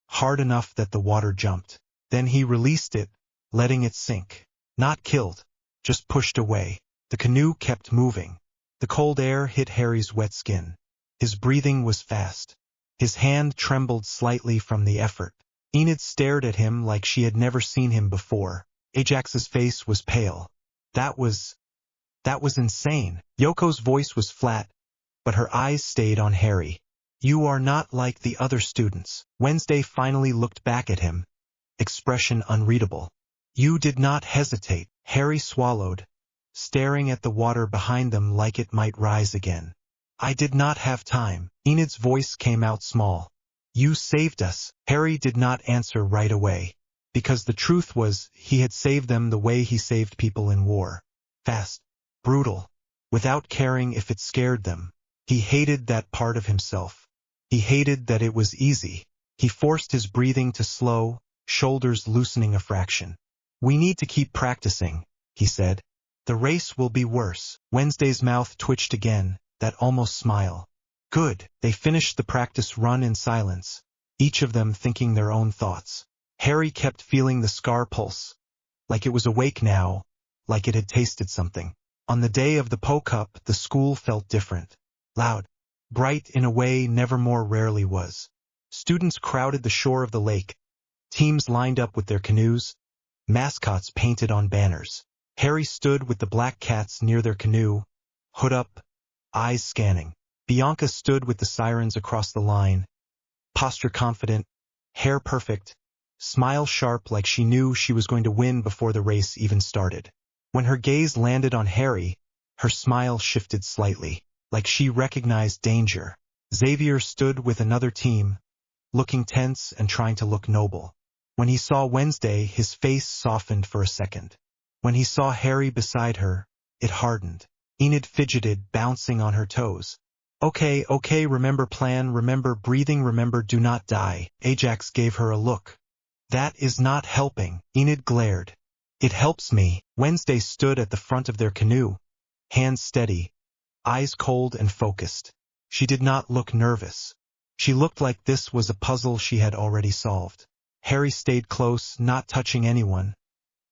hard enough that the water jumped. Then he released it, letting it sink. Not killed, just pushed away. The canoe kept moving. The cold air hit Harry's wet skin. His breathing was fast. His hand trembled slightly from the effort. Enid stared at him like she had never seen him before. Ajax's face was pale. That was insane. Yoko's voice was flat, but her eyes stayed on Harry. You are not like the other students. Wednesday finally looked back at him, expression unreadable. You did not hesitate. Harry swallowed, staring at the water behind them like it might rise again. I did not have time. Enid's voice came out small. You saved us. Harry did not answer right away, because the truth was he had saved them the way he saved people in war. Fast, brutal, without caring if it scared them. He hated that part of himself. He hated that it was easy. He forced his breathing to slow, shoulders loosening a fraction. We need to keep practicing, he said. The race will be worse. Wednesday's mouth twitched again, that almost smile. Good. They finished the practice run in silence, each of them thinking their own thoughts. Harry kept feeling the scar pulse, like it was awake now, like it had tasted something. On the day of the Cup, the school felt different. Loud, bright in a way Nevermore rarely was. Students crowded the shore of the lake. Teams lined up with their canoes, mascots painted on banners. Harry stood with the black cats near their canoe, hood up, eyes scanning. Bianca stood with the sirens across the line, posture confident, hair perfect, smile sharp like she knew she was going to win before the race even started. When her gaze landed on Harry, her smile shifted slightly, like she recognized danger. Xavier stood with another team, looking tense and trying to look noble. When he saw Wednesday, his face softened for a second. When he saw Harry beside her, it hardened. Enid fidgeted, bouncing on her toes. Okay, remember plan, remember breathing, remember do not die. Ajax gave her a look, That is not helping, Enid glared. It helps me. Wednesday stood at the front of their canoe, hands steady, eyes cold and focused. She did not look nervous. She looked like this was a puzzle she had already solved. Harry stayed close, not touching anyone,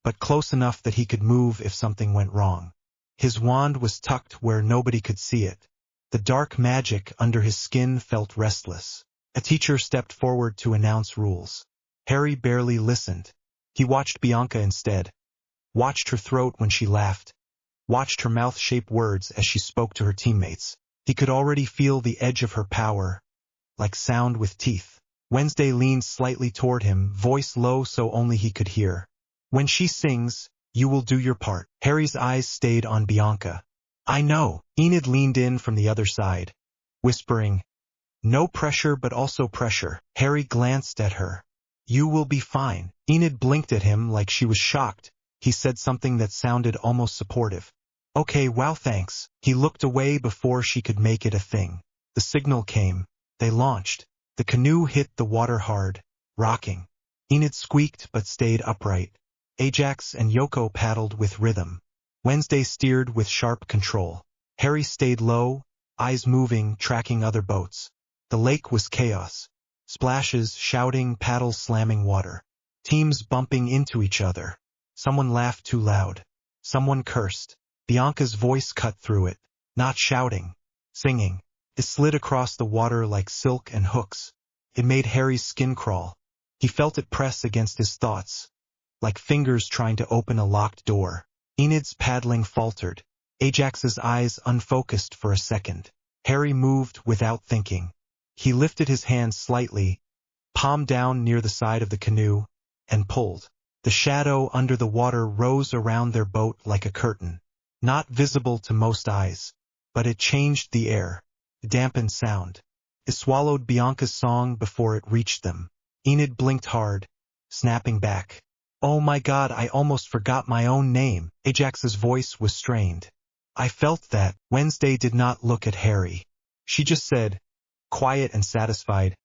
but close enough that he could move if something went wrong. His wand was tucked where nobody could see it. The dark magic under his skin felt restless. A teacher stepped forward to announce rules. Harry barely listened. He watched Bianca instead, watched her throat when she laughed, watched her mouth shape words as she spoke to her teammates. He could already feel the edge of her power, like sound with teeth. Wednesday leaned slightly toward him, voice low so only he could hear. When she sings, you will do your part. Harry's eyes stayed on Bianca. I know. Enid leaned in from the other side, whispering, no pressure but also pressure. Harry glanced at her. You will be fine. Enid blinked at him like she was shocked. He said something that sounded almost supportive. Okay, wow, thanks. He looked away before she could make it a thing. The signal came. They launched. The canoe hit the water hard, rocking. Enid squeaked but stayed upright. Ajax and Yoko paddled with rhythm. Wednesday steered with sharp control. Harry stayed low, eyes moving, tracking other boats. The lake was chaos. Splashes, shouting, paddles slamming water. Teams bumping into each other. Someone laughed too loud. Someone cursed. Bianca's voice cut through it. Not shouting. Singing. It slid across the water like silk and hooks. It made Harry's skin crawl. He felt it press against his thoughts, like fingers trying to open a locked door. Enid's paddling faltered. Ajax's eyes unfocused for a second. Harry moved without thinking. He lifted his hand slightly, palm down near the side of the canoe, and pulled. The shadow under the water rose around their boat like a curtain, not visible to most eyes, but it changed the air, dampened sound. It swallowed Bianca's song before it reached them. Enid blinked hard, snapping back. Oh my God, I almost forgot my own name. Ajax's voice was strained. I felt that. Wednesday did not look at Harry. She just said, quiet and satisfied,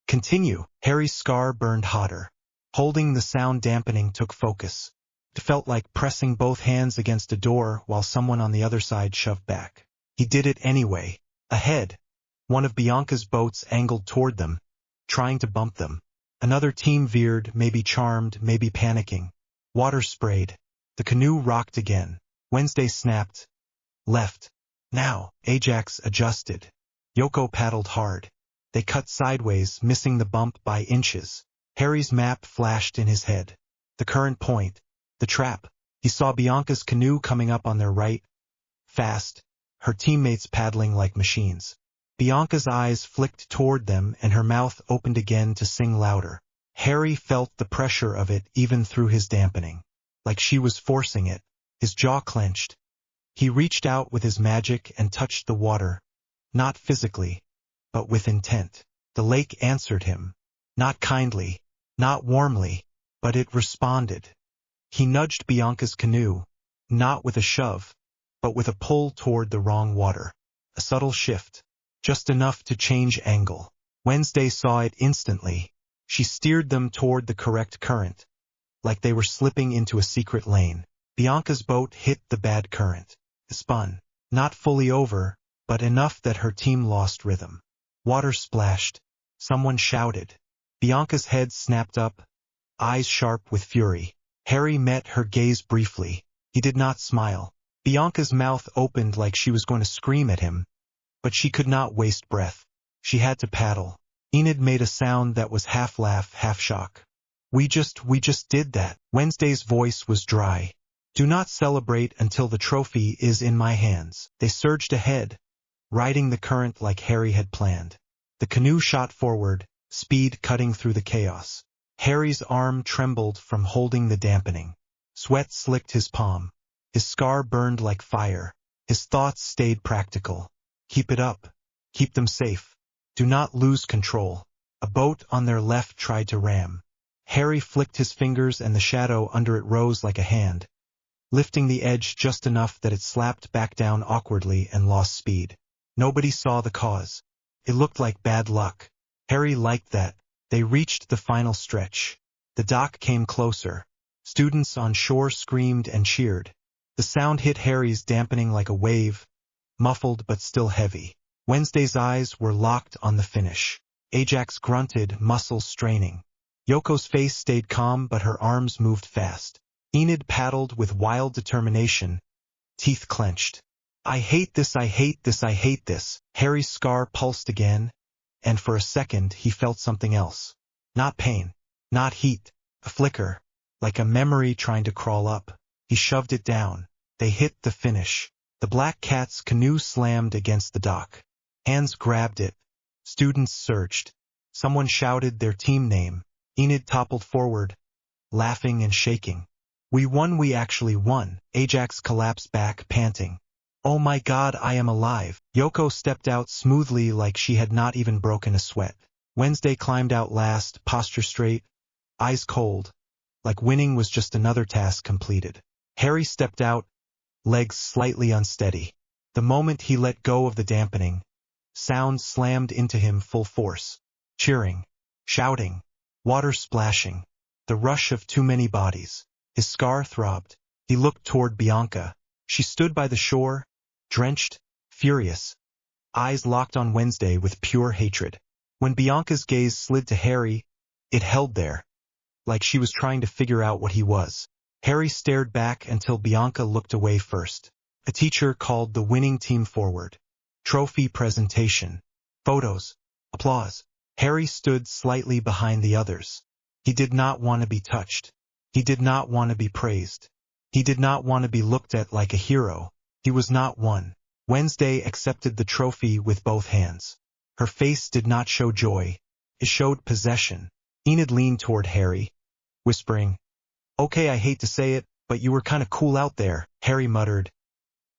continue. Harry's scar burned hotter. Holding the sound dampening took focus. It felt like pressing both hands against a door while someone on the other side shoved back. He did it anyway. Ahead, one of Bianca's boats angled toward them, trying to bump them. Another team veered, maybe charmed, maybe panicking. Water sprayed. The canoe rocked again. Wednesday snapped. Left. Now. Ajax adjusted. Yoko paddled hard. They cut sideways, missing the bump by inches. Harry's map flashed in his head. The current point. The trap. He saw Bianca's canoe coming up on their right. Fast. Her teammates paddling like machines. Bianca's eyes flicked toward them and her mouth opened again to sing louder. Harry felt the pressure of it even through his dampening. Like she was forcing it. His jaw clenched. He reached out with his magic and touched the water. Not physically, but with intent. The lake answered him. Not kindly, not warmly, but it responded. He nudged Bianca's canoe, not with a shove, but with a pull toward the wrong water. A subtle shift, just enough to change angle. Wednesday saw it instantly. She steered them toward the correct current, like they were slipping into a secret lane. Bianca's boat hit the bad current. It spun, not fully over, but enough that her team lost rhythm. Water splashed. Someone shouted. Bianca's head snapped up, eyes sharp with fury. Harry met her gaze briefly. He did not smile. Bianca's mouth opened like she was going to scream at him, but she could not waste breath. She had to paddle. Enid made a sound that was half laugh, half shock. We just did that. Wednesday's voice was dry. Do not celebrate until the trophy is in my hands. They surged ahead, riding the current like Harry had planned. The canoe shot forward, speed cutting through the chaos. Harry's arm trembled from holding the dampening. Sweat slicked his palm. His scar burned like fire. His thoughts stayed practical. Keep it up. Keep them safe. Do not lose control. A boat on their left tried to ram. Harry flicked his fingers and the shadow under it rose like a hand, lifting the edge just enough that it slapped back down awkwardly and lost speed. Nobody saw the cause. It looked like bad luck. Harry liked that. They reached the final stretch. The dock came closer. Students on shore screamed and cheered. The sound hit Harry's dampening like a wave, muffled but still heavy. Wednesday's eyes were locked on the finish. Ajax grunted, muscles straining. Yoko's face stayed calm, but her arms moved fast. Enid paddled with wild determination, teeth clenched. I hate this, I hate this, I hate this. Harry's scar pulsed again, and for a second he felt something else. Not pain, not heat, a flicker, like a memory trying to crawl up. He shoved it down. They hit the finish. The Black Cat's canoe slammed against the dock. Hands grabbed it. Students surged. Someone shouted their team name. Enid toppled forward, laughing and shaking. We won, we actually won. Ajax collapsed back, panting. Oh my God, I am alive. Yoko stepped out smoothly like she had not even broken a sweat. Wednesday climbed out last, posture straight, eyes cold, like winning was just another task completed. Harry stepped out, legs slightly unsteady. The moment he let go of the dampening, sound slammed into him full force. Cheering, shouting, water splashing, the rush of too many bodies. His scar throbbed. He looked toward Bianca. She stood by the shore, drenched, furious, eyes locked on Wednesday with pure hatred. When Bianca's gaze slid to Harry, it held there, like she was trying to figure out what he was. Harry stared back until Bianca looked away first. A teacher called the winning team forward. Trophy presentation. Photos. Applause. Harry stood slightly behind the others. He did not want to be touched. He did not want to be praised. He did not want to be looked at like a hero. He was not one. Wednesday accepted the trophy with both hands. Her face did not show joy. It showed possession. Enid leaned toward Harry, whispering, Okay, I hate to say it, but you were kinda cool out there. Harry muttered,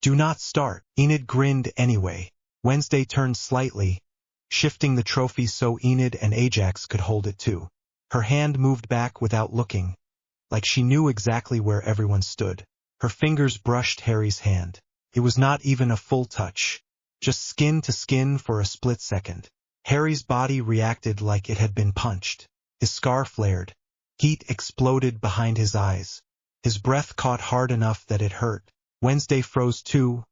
Do not start. Enid grinned anyway. Wednesday turned slightly, shifting the trophy so Enid and Ajax could hold it too. Her hand moved back without looking, like she knew exactly where everyone stood. Her fingers brushed Harry's hand. It was not even a full touch, just skin to skin for a split second. Harry's body reacted like it had been punched. His scar flared. Heat exploded behind his eyes. His breath caught hard enough that it hurt. Wednesday froze too,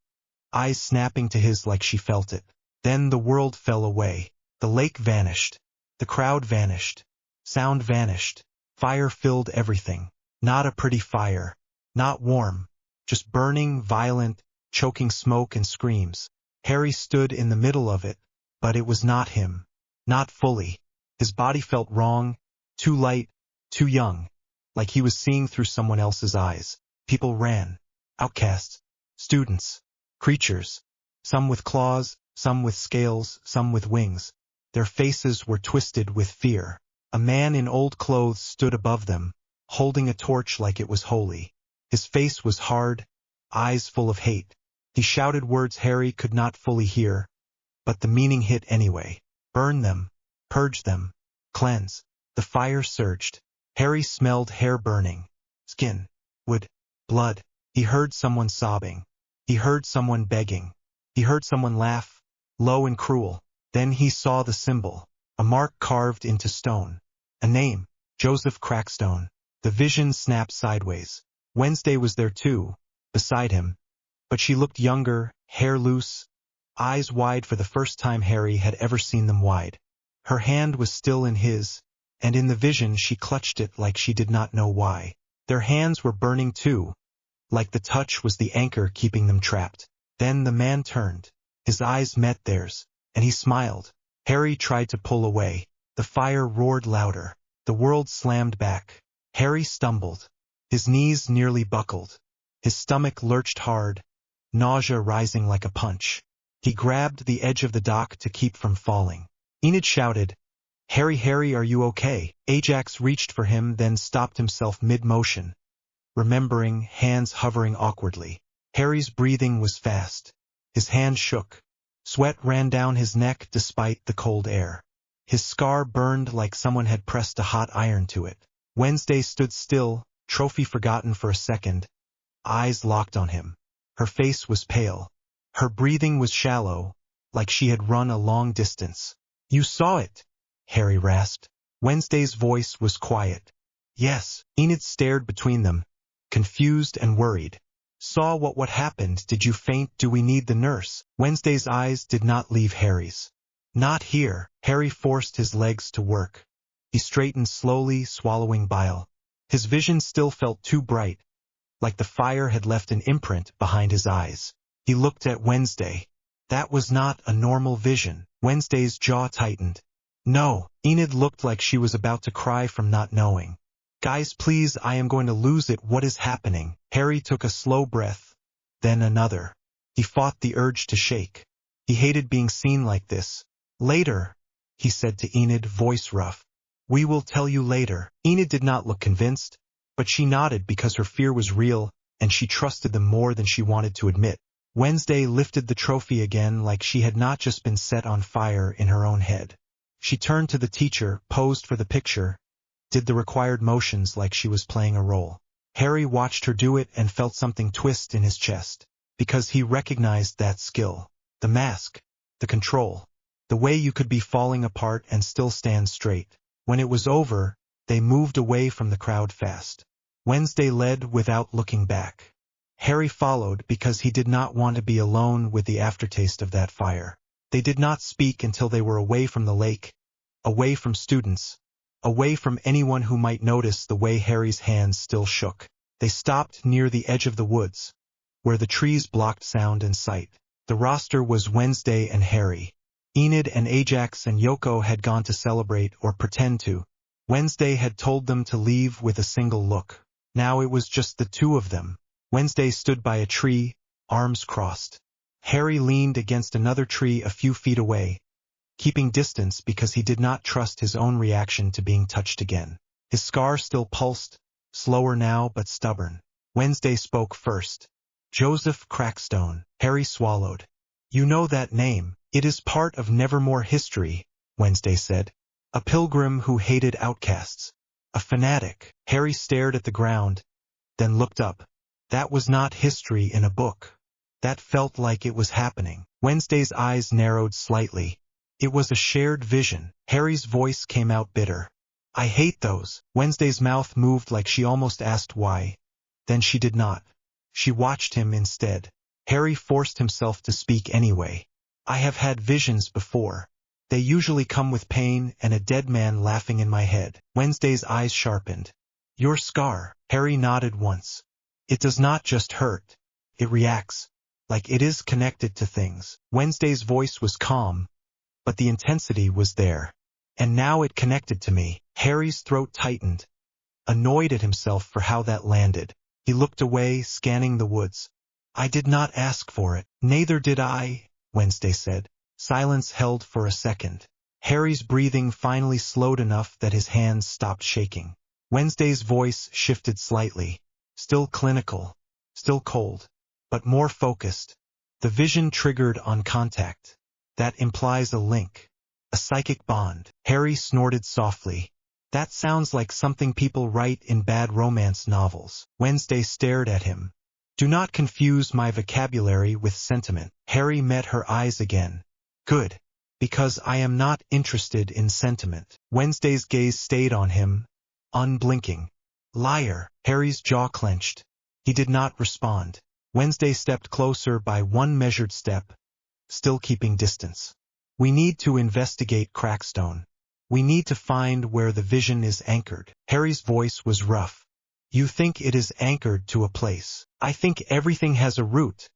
eyes snapping to his like she felt it. Then the world fell away. The lake vanished. The crowd vanished. Sound vanished. Fire filled everything. Not a pretty fire. Not warm. Just burning, violent, choking smoke and screams. Harry stood in the middle of it, but it was not him. Not fully. His body felt wrong, too light, too young, like he was seeing through someone else's eyes. People ran. Outcasts. Students. Creatures. Some with claws, some with scales, some with wings. Their faces were twisted with fear. A man in old clothes stood above them, holding a torch like it was holy. His face was hard, eyes full of hate. He shouted words Harry could not fully hear, but the meaning hit anyway. Burn them. Purge them. Cleanse. The fire surged. Harry smelled hair burning, skin, wood, blood. He heard someone sobbing. He heard someone begging. He heard someone laugh, low and cruel. Then he saw the symbol, a mark carved into stone. A name, Joseph Crackstone. The vision snapped sideways. Wednesday was there too, beside him, but she looked younger, hair loose, eyes wide for the first time Harry had ever seen them wide. Her hand was still in his, and in the vision she clutched it like she did not know why. Their hands were burning too, like the touch was the anchor keeping them trapped. Then the man turned. His eyes met theirs, and he smiled. Harry tried to pull away. The fire roared louder. The world slammed back. Harry stumbled. His knees nearly buckled. His stomach lurched hard, nausea rising like a punch. He grabbed the edge of the dock to keep from falling. Enid shouted, Harry, Harry, are you okay? Ajax reached for him, then stopped himself mid-motion, remembering, hands hovering awkwardly. Harry's breathing was fast. His hand shook. Sweat ran down his neck despite the cold air. His scar burned like someone had pressed a hot iron to it. Wednesday stood still, trophy forgotten for a second, eyes locked on him. Her face was pale. Her breathing was shallow, like she had run a long distance. You saw it, Harry rasped. Wednesday's voice was quiet. Yes. Enid stared between them, confused and worried. Saw what happened. Did you faint? Do we need the nurse? Wednesday's eyes did not leave Harry's. Not here. Harry forced his legs to work. He straightened slowly, swallowing bile. His vision still felt too bright, like the fire had left an imprint behind his eyes. He looked at Wednesday. That was not a normal vision. Wednesday's jaw tightened. No. Enid looked like she was about to cry from not knowing. Guys, please, I am going to lose it. What is happening? Harry took a slow breath, then another. He fought the urge to shake. He hated being seen like this. Later, he said to Enid, voice rough. We will tell you later. Enid did not look convinced, but she nodded because her fear was real, and she trusted them more than she wanted to admit. Wednesday lifted the trophy again like she had not just been set on fire in her own head. She turned to the teacher, posed for the picture, did the required motions like she was playing a role. Harry watched her do it and felt something twist in his chest, because he recognized that skill. The mask, the control, the way you could be falling apart and still stand straight. When it was over, they moved away from the crowd fast. Wednesday led without looking back. Harry followed because he did not want to be alone with the aftertaste of that fire. They did not speak until they were away from the lake, away from students, away from anyone who might notice the way Harry's hands still shook. They stopped near the edge of the woods, where the trees blocked sound and sight. The roster was Wednesday and Harry. Enid and Ajax and Yoko had gone to celebrate or pretend to. Wednesday had told them to leave with a single look. Now it was just the two of them. Wednesday stood by a tree, arms crossed. Harry leaned against another tree a few feet away, keeping distance because he did not trust his own reaction to being touched again. His scar still pulsed, slower now but stubborn. Wednesday spoke first. Joseph Crackstone. Harry swallowed. You know that name. It is part of Nevermore history, Wednesday said. A pilgrim who hated outcasts. A fanatic. Harry stared at the ground, then looked up. That was not history in a book. That felt like it was happening. Wednesday's eyes narrowed slightly. It was a shared vision. Harry's voice came out bitter. I hate those. Wednesday's mouth moved like she almost asked why. Then she did not. She watched him instead. Harry forced himself to speak anyway. I have had visions before. They usually come with pain and a dead man laughing in my head. Wednesday's eyes sharpened. Your scar. Harry nodded once. It does not just hurt. It reacts. Like it is connected to things. Wednesday's voice was calm, but the intensity was there. And now it connected to me. Harry's throat tightened, annoyed at himself for how that landed. He looked away, scanning the woods. I did not ask for it. Neither did I, Wednesday said. Silence held for a second. Harry's breathing finally slowed enough that his hands stopped shaking. Wednesday's voice shifted slightly. Still clinical, still cold, but more focused. The vision triggered on contact. That implies a link, a psychic bond. Harry snorted softly. That sounds like something people write in bad romance novels. Wednesday stared at him. Do not confuse my vocabulary with sentiment. Harry met her eyes again. Good, because I am not interested in sentiment. Wednesday's gaze stayed on him, unblinking. Liar. Harry's jaw clenched. He did not respond. Wednesday stepped closer by one measured step, still keeping distance. We need to investigate Crackstone. We need to find where the vision is anchored. Harry's voice was rough. You think it is anchored to a place. I think everything has a root,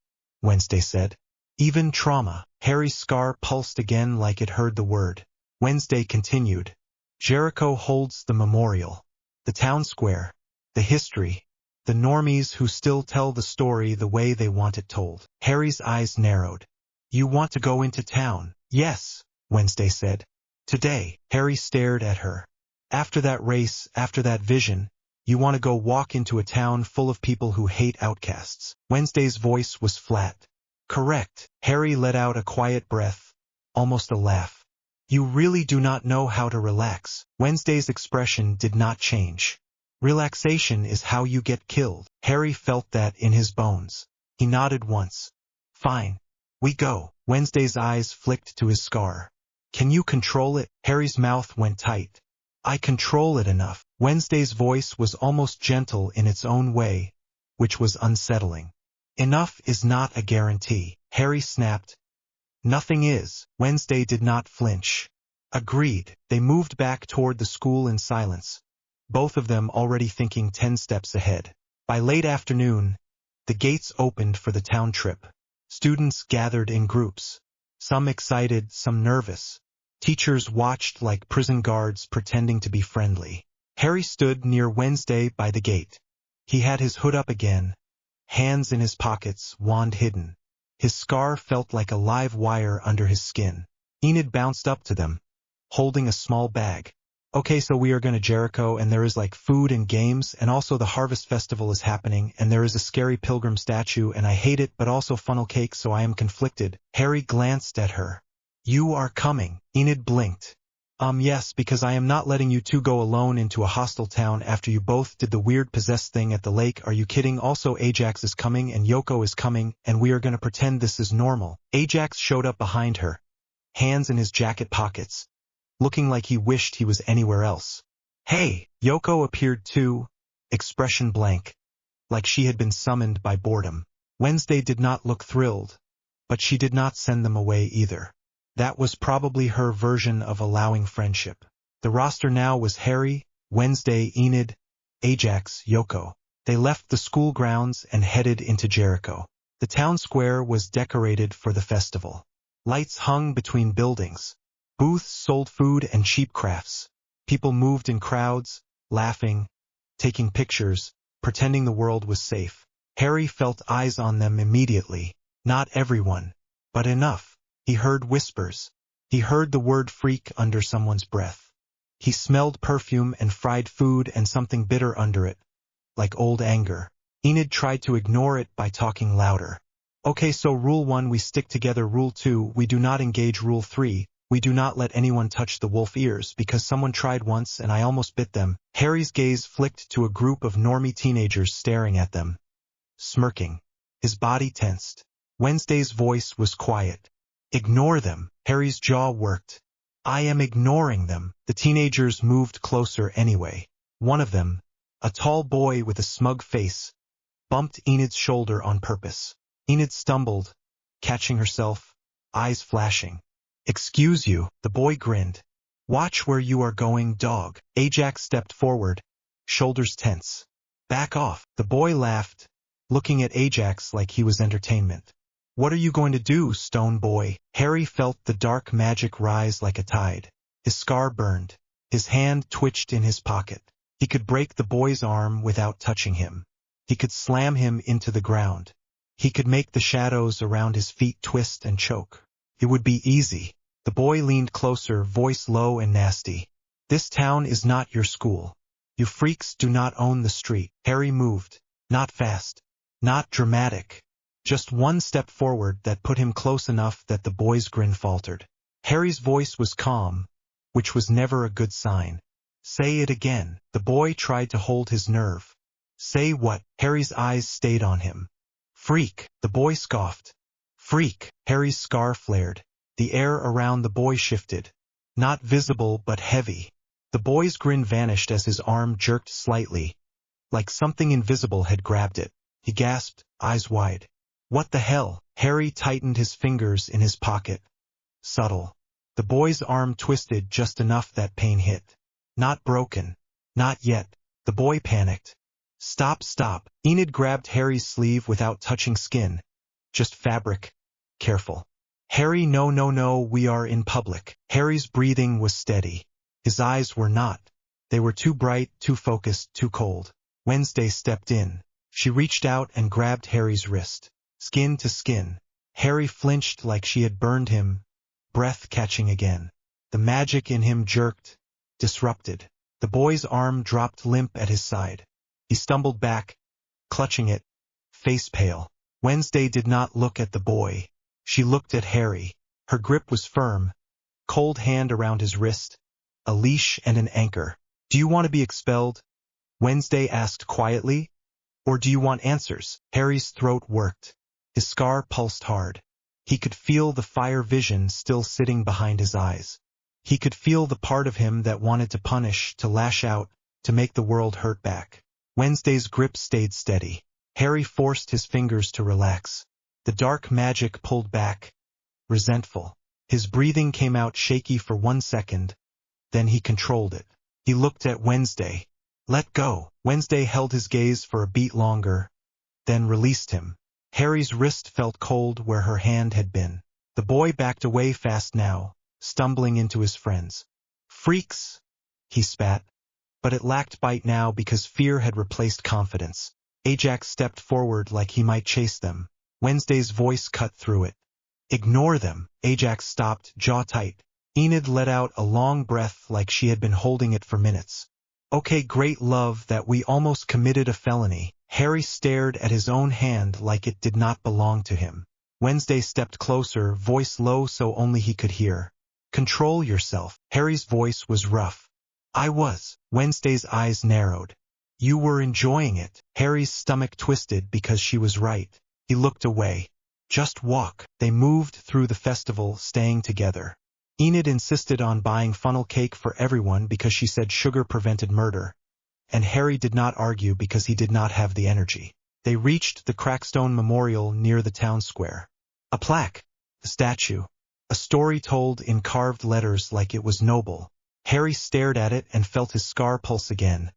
Wednesday said. Even trauma. Harry's scar pulsed again like it heard the word. Wednesday continued. Jericho holds the memorial, the town square, the history, the normies who still tell the story the way they want it told. Harry's eyes narrowed. You want to go into town? Yes, Wednesday said. Today. Harry stared at her. After that race, after that vision, you want to go walk into a town full of people who hate outcasts. Wednesday's voice was flat. Correct. Harry let out a quiet breath, almost a laugh. You really do not know how to relax. Wednesday's expression did not change. Relaxation is how you get killed. Harry felt that in his bones. He nodded once. Fine. We go. Wednesday's eyes flicked to his scar. Can you control it? Harry's mouth went tight. I control it enough. Wednesday's voice was almost gentle in its own way, which was unsettling. Enough is not a guarantee. Harry snapped. Nothing is. Wednesday did not flinch. Agreed. They moved back toward the school in silence, both of them already thinking 10 steps ahead. By late afternoon, the gates opened for the town trip. Students gathered in groups, some excited, some nervous. Teachers watched like prison guards pretending to be friendly. Harry stood near Wednesday by the gate. He had his hood up again, hands in his pockets, wand hidden. His scar felt like a live wire under his skin. Enid bounced up to them, holding a small bag. Okay, so we are going to Jericho, and there is like food and games, and also the Harvest Festival is happening, and there is a scary pilgrim statue, and I hate it, but also funnel cake, so I am conflicted. Harry glanced at her. You are coming. Enid blinked. Yes, because I am not letting you two go alone into a hostile town after you both did the weird possessed thing at the lake. Are you kidding? Also, Ajax is coming, and Yoko is coming, and we are going to pretend this is normal. Ajax showed up behind her, hands in his jacket pockets, looking like he wished he was anywhere else. Hey! Yoko appeared too, expression blank, like she had been summoned by boredom. Wednesday did not look thrilled, but she did not send them away either. That was probably her version of allowing friendship. The roster now was Harry, Wednesday, Enid, Ajax, Yoko. They left the school grounds and headed into Jericho. The town square was decorated for the festival. Lights hung between buildings. Booths sold food and cheap crafts. People moved in crowds, laughing, taking pictures, pretending the world was safe. Harry felt eyes on them immediately. Not everyone, but enough. He heard whispers. He heard the word freak under someone's breath. He smelled perfume and fried food and something bitter under it, like old anger. Enid tried to ignore it by talking louder. Okay, so Rule 1, we stick together. Rule 2, we do not engage. Rule 3, we do not let anyone touch the wolf ears, because someone tried once and I almost bit them. Harry's gaze flicked to a group of normie teenagers staring at them, smirking. His body tensed. Wednesday's voice was quiet. Ignore them. Harry's jaw worked. I am ignoring them. The teenagers moved closer anyway. One of them, a tall boy with a smug face, bumped Enid's shoulder on purpose. Enid stumbled, catching herself, eyes flashing. Excuse you, the boy grinned. Watch where you are going, dog. Ajax stepped forward, shoulders tense. Back off. The boy laughed, looking at Ajax like he was entertainment. What are you going to do, stone boy? Harry felt the dark magic rise like a tide. His scar burned. His hand twitched in his pocket. He could break the boy's arm without touching him. He could slam him into the ground. He could make the shadows around his feet twist and choke. It would be easy. The boy leaned closer, voice low and nasty. This town is not your school. You freaks do not own the street. Harry moved. Not fast. Not dramatic. Just one step forward that put him close enough that the boy's grin faltered. Harry's voice was calm, which was never a good sign. Say it again. The boy tried to hold his nerve. Say what? Harry's eyes stayed on him. Freak. The boy scoffed. Freak. Harry's scar flared. The air around the boy shifted. Not visible but heavy. The boy's grin vanished as his arm jerked slightly, like something invisible had grabbed it. He gasped, eyes wide. What the hell? Harry tightened his fingers in his pocket. Subtle. The boy's arm twisted just enough that pain hit. Not broken. Not yet. The boy panicked. Stop, stop. Enid grabbed Harry's sleeve without touching skin. Just fabric. Careful. Harry, no, no, no, we are in public. Harry's breathing was steady. His eyes were not. They were too bright, too focused, too cold. Wednesday stepped in. She reached out and grabbed Harry's wrist. Skin to skin. Harry flinched like she had burned him, breath catching again. The magic in him jerked, disrupted. The boy's arm dropped limp at his side. He stumbled back, clutching it, face pale. Wednesday did not look at the boy. She looked at Harry. Her grip was firm, cold hand around his wrist, a leash and an anchor. Do you want to be expelled? Wednesday asked quietly. Or do you want answers? Harry's throat worked. His scar pulsed hard. He could feel the fire vision still sitting behind his eyes. He could feel the part of him that wanted to punish, to lash out, to make the world hurt back. Wednesday's grip stayed steady. Harry forced his fingers to relax. The dark magic pulled back, resentful. His breathing came out shaky for 1 second, then he controlled it. He looked at Wednesday. Let go. Wednesday held his gaze for a beat longer, then released him. Harry's wrist felt cold where her hand had been. The boy backed away fast now, stumbling into his friends. Freaks, he spat. But it lacked bite now because fear had replaced confidence. Ajax stepped forward like he might chase them. Wednesday's voice cut through it. Ignore them. Ajax stopped, jaw tight. Enid let out a long breath like she had been holding it for minutes. Okay, great love, that we almost committed a felony. Harry stared at his own hand like it did not belong to him. Wednesday stepped closer, voice low so only he could hear. Control yourself. Harry's voice was rough. I was. Wednesday's eyes narrowed. You were enjoying it. Harry's stomach twisted because she was right. He looked away. Just walk. They moved through the festival, staying together. Enid insisted on buying funnel cake for everyone because she said sugar prevented murder. And Harry did not argue because he did not have the energy. They reached the Crackstone Memorial near the town square. A plaque. A statue. A story told in carved letters like it was noble. Harry stared at it and felt his scar pulse again.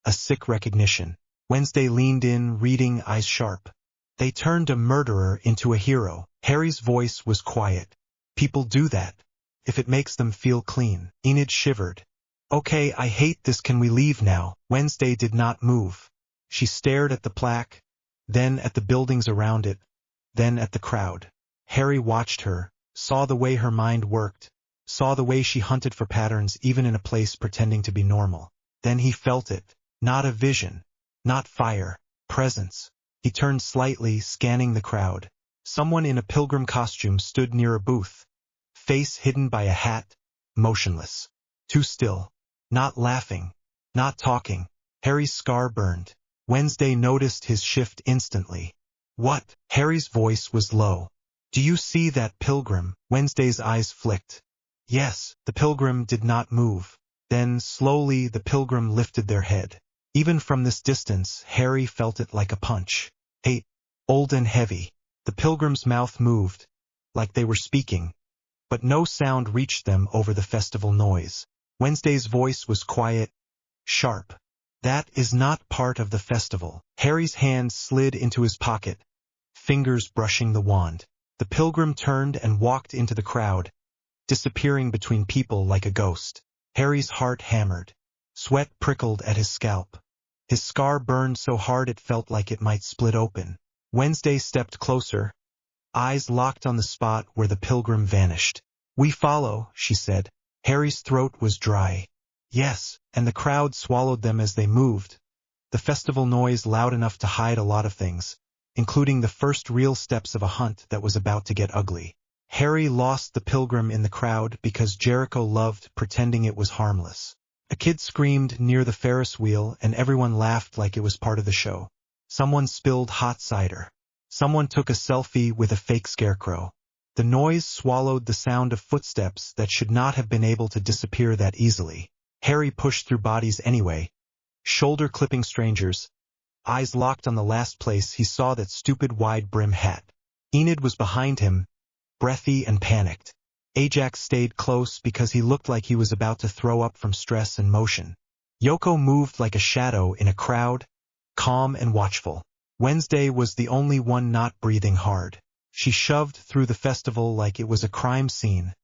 A sick recognition. Wednesday leaned in, reading, eyes sharp. They turned a murderer into a hero. Harry's voice was quiet. People do that. If it makes them feel clean. Enid shivered. Okay, I hate this, can we leave now? Wednesday did not move. She stared at the plaque, then at the buildings around it, then at the crowd. Harry watched her, saw the way her mind worked, saw the way she hunted for patterns even in a place pretending to be normal. Then he felt it. Not a vision. Not fire. Presence. He turned slightly, scanning the crowd. Someone in a pilgrim costume stood near a booth. Face hidden by a hat, motionless. Too still. Not laughing. Not talking. Harry's scar burned. Wednesday noticed his shift instantly. What? Harry's voice was low. Do you see that pilgrim? Wednesday's eyes flicked. Yes. The pilgrim did not move. Then, slowly, the pilgrim lifted their head. Even from this distance, Harry felt it like a punch. Hey, old and heavy. The pilgrim's mouth moved, like they were speaking, but no sound reached them over the festival noise. Wednesday's voice was quiet, sharp. That is not part of the festival. Harry's hand slid into his pocket, fingers brushing the wand. The pilgrim turned and walked into the crowd, disappearing between people like a ghost. Harry's heart hammered. Sweat prickled at his scalp. His scar burned so hard it felt like it might split open. Wednesday stepped closer, eyes locked on the spot where the pilgrim vanished. We follow, she said. Harry's throat was dry. Yes, and the crowd swallowed them as they moved. The festival noise loud enough to hide a lot of things, including the first real steps of a hunt that was about to get ugly. Harry lost the pilgrim in the crowd because Jericho loved pretending it was harmless. A kid screamed near the Ferris wheel and everyone laughed like it was part of the show. Someone spilled hot cider. Someone took a selfie with a fake scarecrow. The noise swallowed the sound of footsteps that should not have been able to disappear that easily. Harry pushed through bodies anyway, shoulder-clipping strangers, eyes locked on the last place he saw that stupid wide-brim hat. Enid was behind him, breathy and panicked. Ajax stayed close because he looked like he was about to throw up from stress and motion. Yoko moved like a shadow in a crowd, calm and watchful. Wednesday was the only one not breathing hard. She shoved through the festival like it was a crime scene,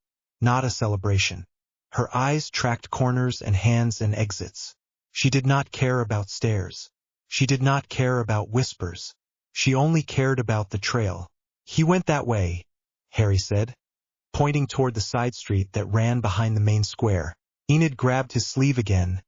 not a celebration. Her eyes tracked corners and hands and exits. She did not care about stairs. She did not care about whispers. She only cared about the trail. He went that way, Harry said, pointing toward the side street that ran behind the main square. Enid grabbed his sleeve again.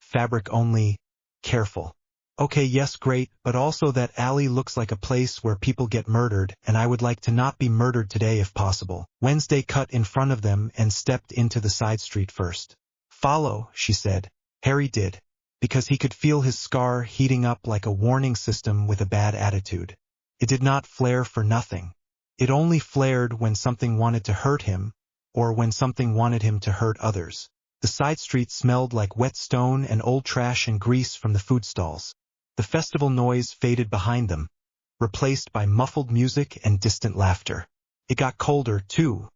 Fabric only. Careful. Okay, yes, great, but also that alley looks like a place where people get murdered, and I would like to not be murdered today if possible. Wednesday cut in front of them and stepped into the side street first. Follow, she said. Harry did, because he could feel his scar heating up like a warning system with a bad attitude. It did not flare for nothing. It only flared when something wanted to hurt him, or when something wanted him to hurt others. The side street smelled like wet stone and old trash and grease from the food stalls. The festival noise faded behind them, replaced by muffled music and distant laughter. It got colder, too,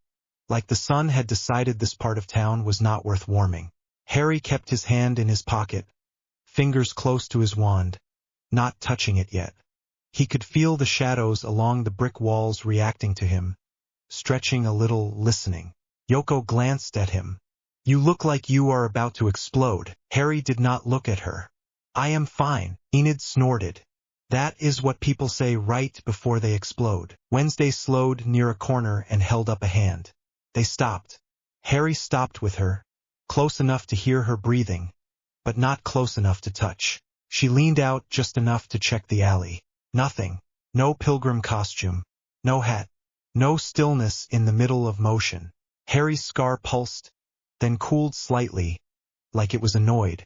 like the sun had decided this part of town was not worth warming. Harry kept his hand in his pocket, fingers close to his wand, not touching it yet. He could feel the shadows along the brick walls reacting to him, stretching a little, listening. Yoko glanced at him. "You look like you are about to explode." Harry did not look at her. "I am fine," Enid snorted. "That is what people say right before they explode." Wednesday slowed near a corner and held up a hand. They stopped. Harry stopped with her, close enough to hear her breathing, but not close enough to touch. She leaned out just enough to check the alley. Nothing. No pilgrim costume. No hat. No stillness in the middle of motion. Harry's scar pulsed, then cooled slightly, like it was annoyed.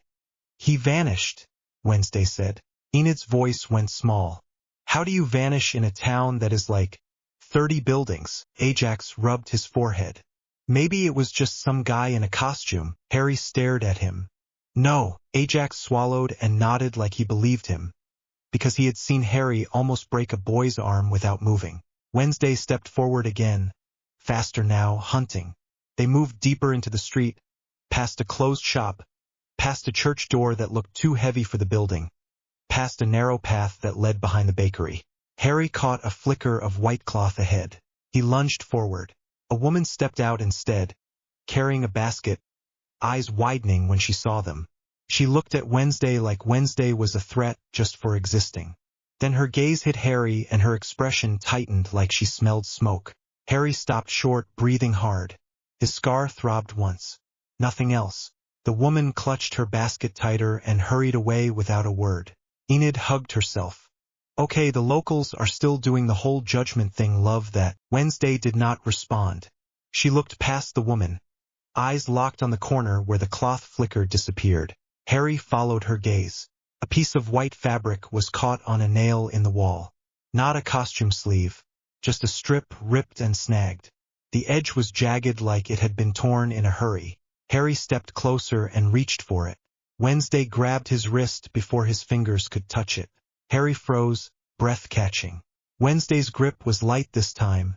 "He vanished," Wednesday said. Enid's voice went small. "How do you vanish in a town that is like 30 buildings?" Ajax rubbed his forehead. "Maybe it was just some guy in a costume." Harry stared at him. "No," Ajax swallowed and nodded like he believed him, because he had seen Harry almost break a boy's arm without moving. Wednesday stepped forward again, faster now, hunting. They moved deeper into the street, past a closed shop, past a church door that looked too heavy for the building, past a narrow path that led behind the bakery. Harry caught a flicker of white cloth ahead. He lunged forward. A woman stepped out instead, carrying a basket, eyes widening when she saw them. She looked at Wednesday like Wednesday was a threat just for existing. Then her gaze hit Harry and her expression tightened like she smelled smoke. Harry stopped short, breathing hard. His scar throbbed once. Nothing else. The woman clutched her basket tighter and hurried away without a word. Enid hugged herself. "Okay, the locals are still doing the whole judgment thing, love that." Wednesday did not respond. She looked past the woman, eyes locked on the corner where the cloth flicker disappeared. Harry followed her gaze. A piece of white fabric was caught on a nail in the wall. Not a costume sleeve, just a strip ripped and snagged. The edge was jagged like it had been torn in a hurry. Harry stepped closer and reached for it. Wednesday grabbed his wrist before his fingers could touch it. Harry froze, breath catching. Wednesday's grip was light this time,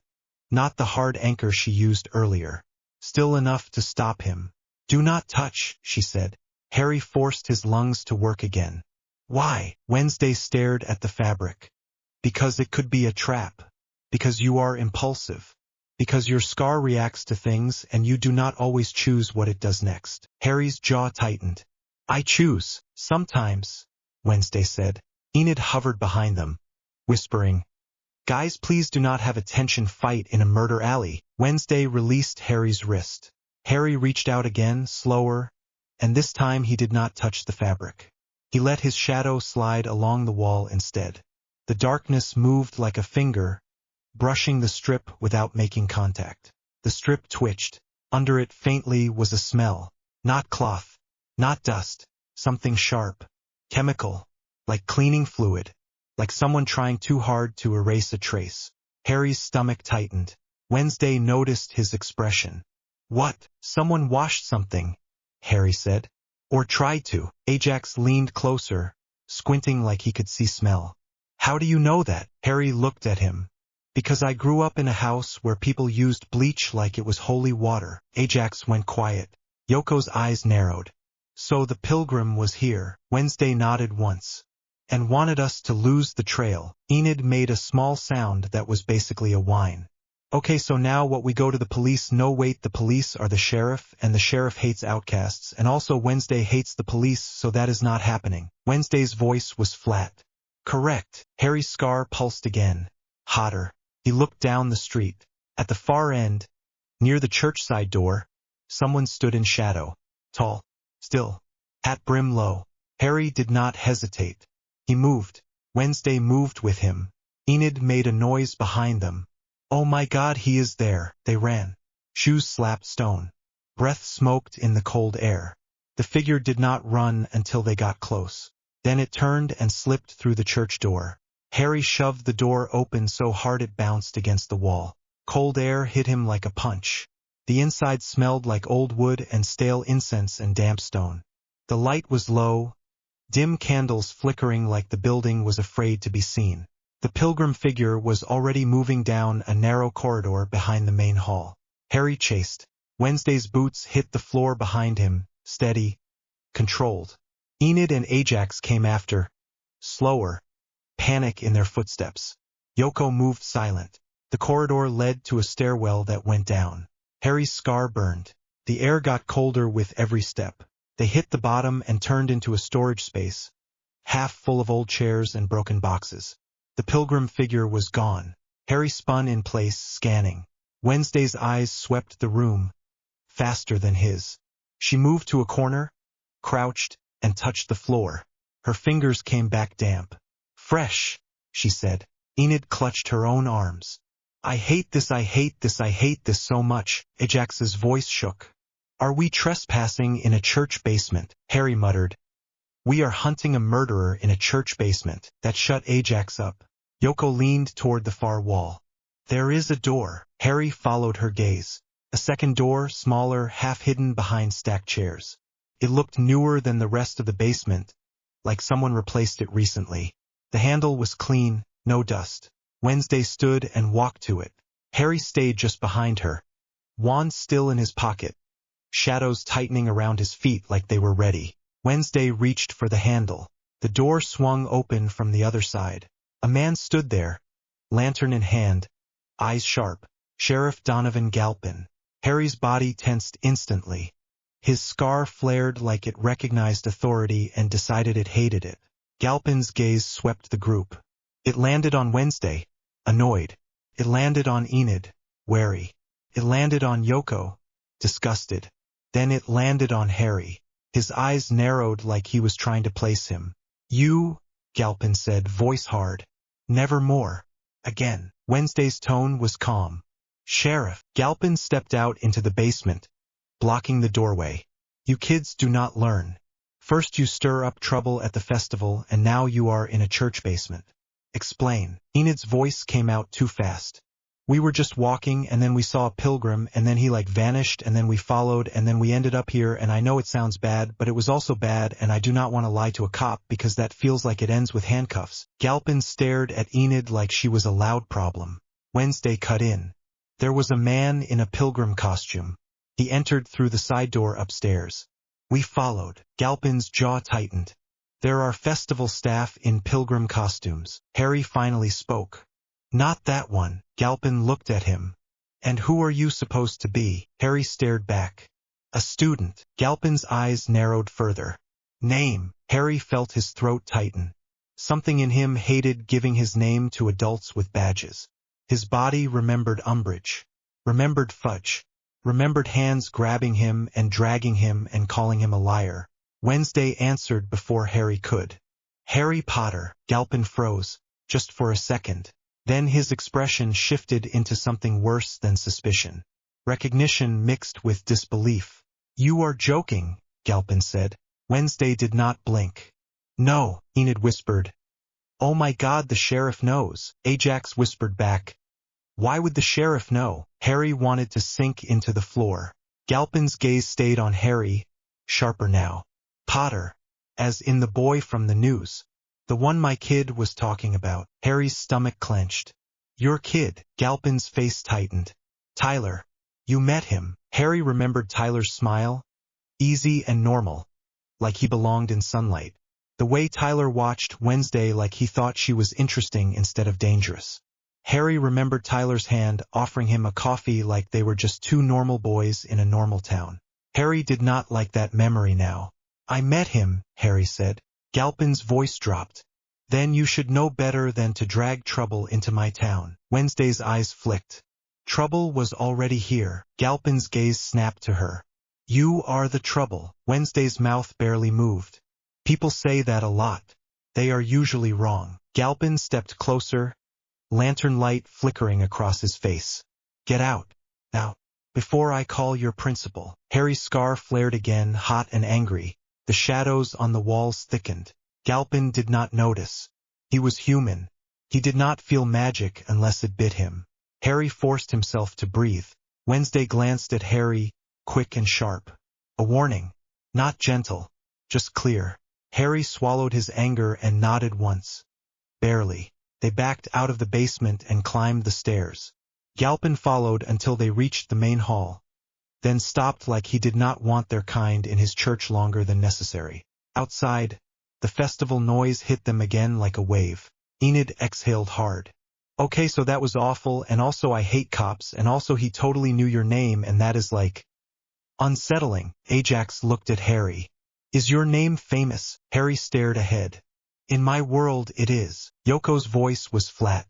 not the hard anchor she used earlier. Still enough to stop him. "Do not touch," she said. Harry forced his lungs to work again. "Why?" Wednesday stared at the fabric. "Because it could be a trap. Because you are impulsive. Because your scar reacts to things and you do not always choose what it does next." Harry's jaw tightened. "I choose, sometimes," Wednesday said. Enid hovered behind them, whispering, "Guys, please do not have a tension fight in a murder alley." Wednesday released Harry's wrist. Harry reached out again, slower, and this time he did not touch the fabric. He let his shadow slide along the wall instead. The darkness moved like a finger, brushing the strip without making contact. The strip twitched. Under it faintly was a smell. Not cloth, not dust, something sharp, chemical, like cleaning fluid, like someone trying too hard to erase a trace. Harry's stomach tightened. Wednesday noticed his expression. "What? Someone washed something," Harry said. "Or tried to." Ajax leaned closer, squinting like he could see smell. "How do you know that?" Harry looked at him. "Because I grew up in a house where people used bleach like it was holy water." Ajax went quiet. Yoko's eyes narrowed. "So the pilgrim was here." Wednesday nodded once. "And wanted us to lose the trail." Enid made a small sound that was basically a whine. "Okay, so now what, we go to the police?" "No, wait, the police are the sheriff, and the sheriff hates outcasts, and also Wednesday hates the police, so that is not happening." Wednesday's voice was flat. "Correct." Harry's scar pulsed again, hotter. He looked down the street. At the far end, near the church side door, someone stood in shadow. Tall, still, hat brim low. Harry did not hesitate. He moved. Wednesday moved with him. Enid made a noise behind them. "Oh my God, he is there!" They ran. Shoes slapped stone. Breath smoked in the cold air. The figure did not run until they got close. Then it turned and slipped through the church door. Harry shoved the door open so hard it bounced against the wall. Cold air hit him like a punch. The inside smelled like old wood and stale incense and damp stone. The light was low, dim candles flickering like the building was afraid to be seen. The pilgrim figure was already moving down a narrow corridor behind the main hall. Harry chased. Wednesday's boots hit the floor behind him, steady, controlled. Enid and Ajax came after, slower, panic in their footsteps. Yoko moved silent. The corridor led to a stairwell that went down. Harry's scar burned. The air got colder with every step. They hit the bottom and turned into a storage space, half full of old chairs and broken boxes. The pilgrim figure was gone. Harry spun in place, scanning. Wednesday's eyes swept the room, faster than his. She moved to a corner, crouched, and touched the floor. Her fingers came back damp. "Fresh," she said. Enid clutched her own arms. "I hate this, I hate this, I hate this so much." Ajax's voice shook. "Are we trespassing in a church basement?" Harry muttered. "We are hunting a murderer in a church basement." That shut Ajax up. Yoko leaned toward the far wall. "There is a door." Harry followed her gaze. A second door, smaller, half-hidden behind stacked chairs. It looked newer than the rest of the basement, like someone replaced it recently. The handle was clean, no dust. Wednesday stood and walked to it. Harry stayed just behind her, wand still in his pocket, shadows tightening around his feet like they were ready. Wednesday reached for the handle. The door swung open from the other side. A man stood there, lantern in hand, eyes sharp. Sheriff Donovan Galpin. Harry's body tensed instantly. His scar flared like it recognized authority and decided it hated it. Galpin's gaze swept the group. It landed on Wednesday, annoyed. It landed on Enid, wary. It landed on Yoko, disgusted. Then it landed on Harry. His eyes narrowed like he was trying to place him. "You," Galpin said, voice hard. "Nevermore." Again. Wednesday's tone was calm. "Sheriff." Galpin stepped out into the basement, blocking the doorway. "You kids do not learn. First you stir up trouble at the festival, and now you are in a church basement. Explain." Enid's voice came out too fast. "We were just walking, and then we saw a pilgrim, and then he vanished, and then we followed, and then we ended up here, and I know it sounds bad, but it was also bad, and I do not want to lie to a cop because that feels like it ends with handcuffs." Galpin stared at Enid like she was a loud problem. Wednesday cut in. "There was a man in a pilgrim costume. He entered through the side door upstairs. We followed." Galpin's jaw tightened. "There are festival staff in pilgrim costumes." Harry finally spoke. "Not that one." Galpin looked at him. "And who are you supposed to be?" Harry stared back. "A student." Galpin's eyes narrowed further. "Name." Harry felt his throat tighten. Something in him hated giving his name to adults with badges. His body remembered Umbridge, remembered Fudge, remembered hands grabbing him and dragging him and calling him a liar. Wednesday answered before Harry could. "Harry Potter." Galpin froze, just for a second. Then his expression shifted into something worse than suspicion. Recognition mixed with disbelief. "You are joking," Galpin said. Wednesday did not blink. "No," Enid whispered. "Oh my God, the sheriff knows." Ajax whispered back. "Why would the sheriff know?" Harry wanted to sink into the floor. Galpin's gaze stayed on Harry, sharper now. "Potter, as in the boy from the news. The one my kid was talking about." Harry's stomach clenched. "Your kid?" Galpin's face tightened. "Tyler. You met him." Harry remembered Tyler's smile, easy and normal, like he belonged in sunlight. The way Tyler watched Wednesday like he thought she was interesting instead of dangerous. Harry remembered Tyler's hand offering him a coffee like they were just two normal boys in a normal town. Harry did not like that memory now. "I met him," Harry said. Galpin's voice dropped. "Then you should know better than to drag trouble into my town." Wednesday's eyes flicked. Trouble was already here. Galpin's gaze snapped to her. "You are the trouble." Wednesday's mouth barely moved. "People say that a lot. They are usually wrong." Galpin stepped closer, lantern light flickering across his face. "Get out, now, before I call your principal." Harry's scar flared again, hot and angry. The shadows on the walls thickened. Galpin did not notice. He was human. He did not feel magic unless it bit him. Harry forced himself to breathe. Wednesday glanced at Harry, quick and sharp. A warning. Not gentle, just clear. Harry swallowed his anger and nodded once. Barely. They backed out of the basement and climbed the stairs. Galpin followed until they reached the main hall, then stopped like he did not want their kind in his church longer than necessary. Outside, the festival noise hit them again like a wave. Enid exhaled hard. Okay, so that was awful, and also I hate cops, and also he totally knew your name, and that is like unsettling. Ajax looked at Harry. Is your name famous? Harry stared ahead. In my world it is. Yoko's voice was flat.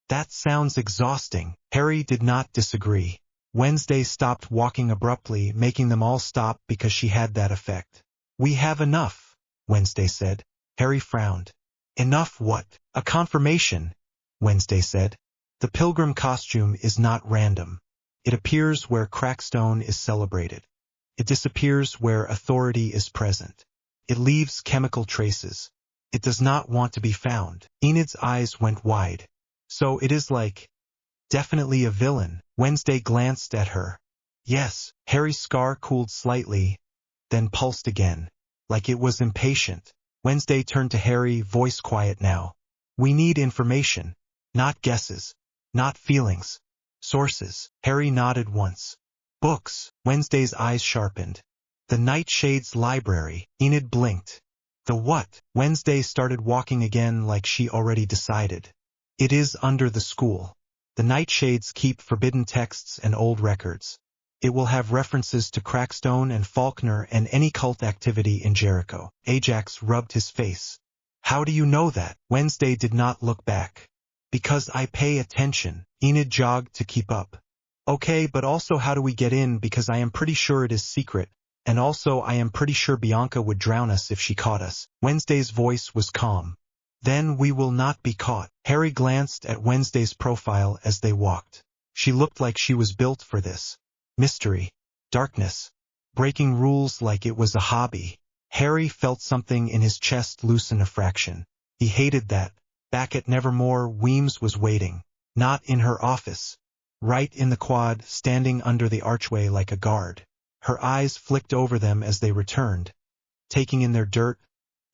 That sounds exhausting. Harry did not disagree. Wednesday stopped walking abruptly, making them all stop because she had that effect. We have enough, Wednesday said. Harry frowned. Enough what? A confirmation, Wednesday said. The pilgrim costume is not random. It appears where Crackstone is celebrated. It disappears where authority is present. It leaves chemical traces. It does not want to be found. Enid's eyes went wide. So it is like, definitely a villain. Wednesday glanced at her. Yes. Harry's scar cooled slightly, then pulsed again, like it was impatient. Wednesday turned to Harry, voice quiet now. We need information, not guesses, not feelings. Sources. Harry nodded once. Books. Wednesday's eyes sharpened. The Nightshade's library. Enid blinked. The what? Wednesday started walking again like she already decided. It is under the school. The Nightshades keep forbidden texts and old records. It will have references to Crackstone and Faulkner and any cult activity in Jericho. Ajax rubbed his face. How do you know that? Wednesday did not look back. Because I pay attention. Enid jogged to keep up. Okay, but also how do we get in, because I am pretty sure it is secret, and also I am pretty sure Bianca would drown us if she caught us. Wednesday's voice was calm. Then we will not be caught. Harry glanced at Wednesday's profile as they walked. She looked like she was built for this. Mystery. Darkness. Breaking rules like it was a hobby. Harry felt something in his chest loosen a fraction. He hated that. Back at Nevermore, Weems was waiting. Not in her office. Right in the quad, standing under the archway like a guard. Her eyes flicked over them as they returned, taking in their dirt,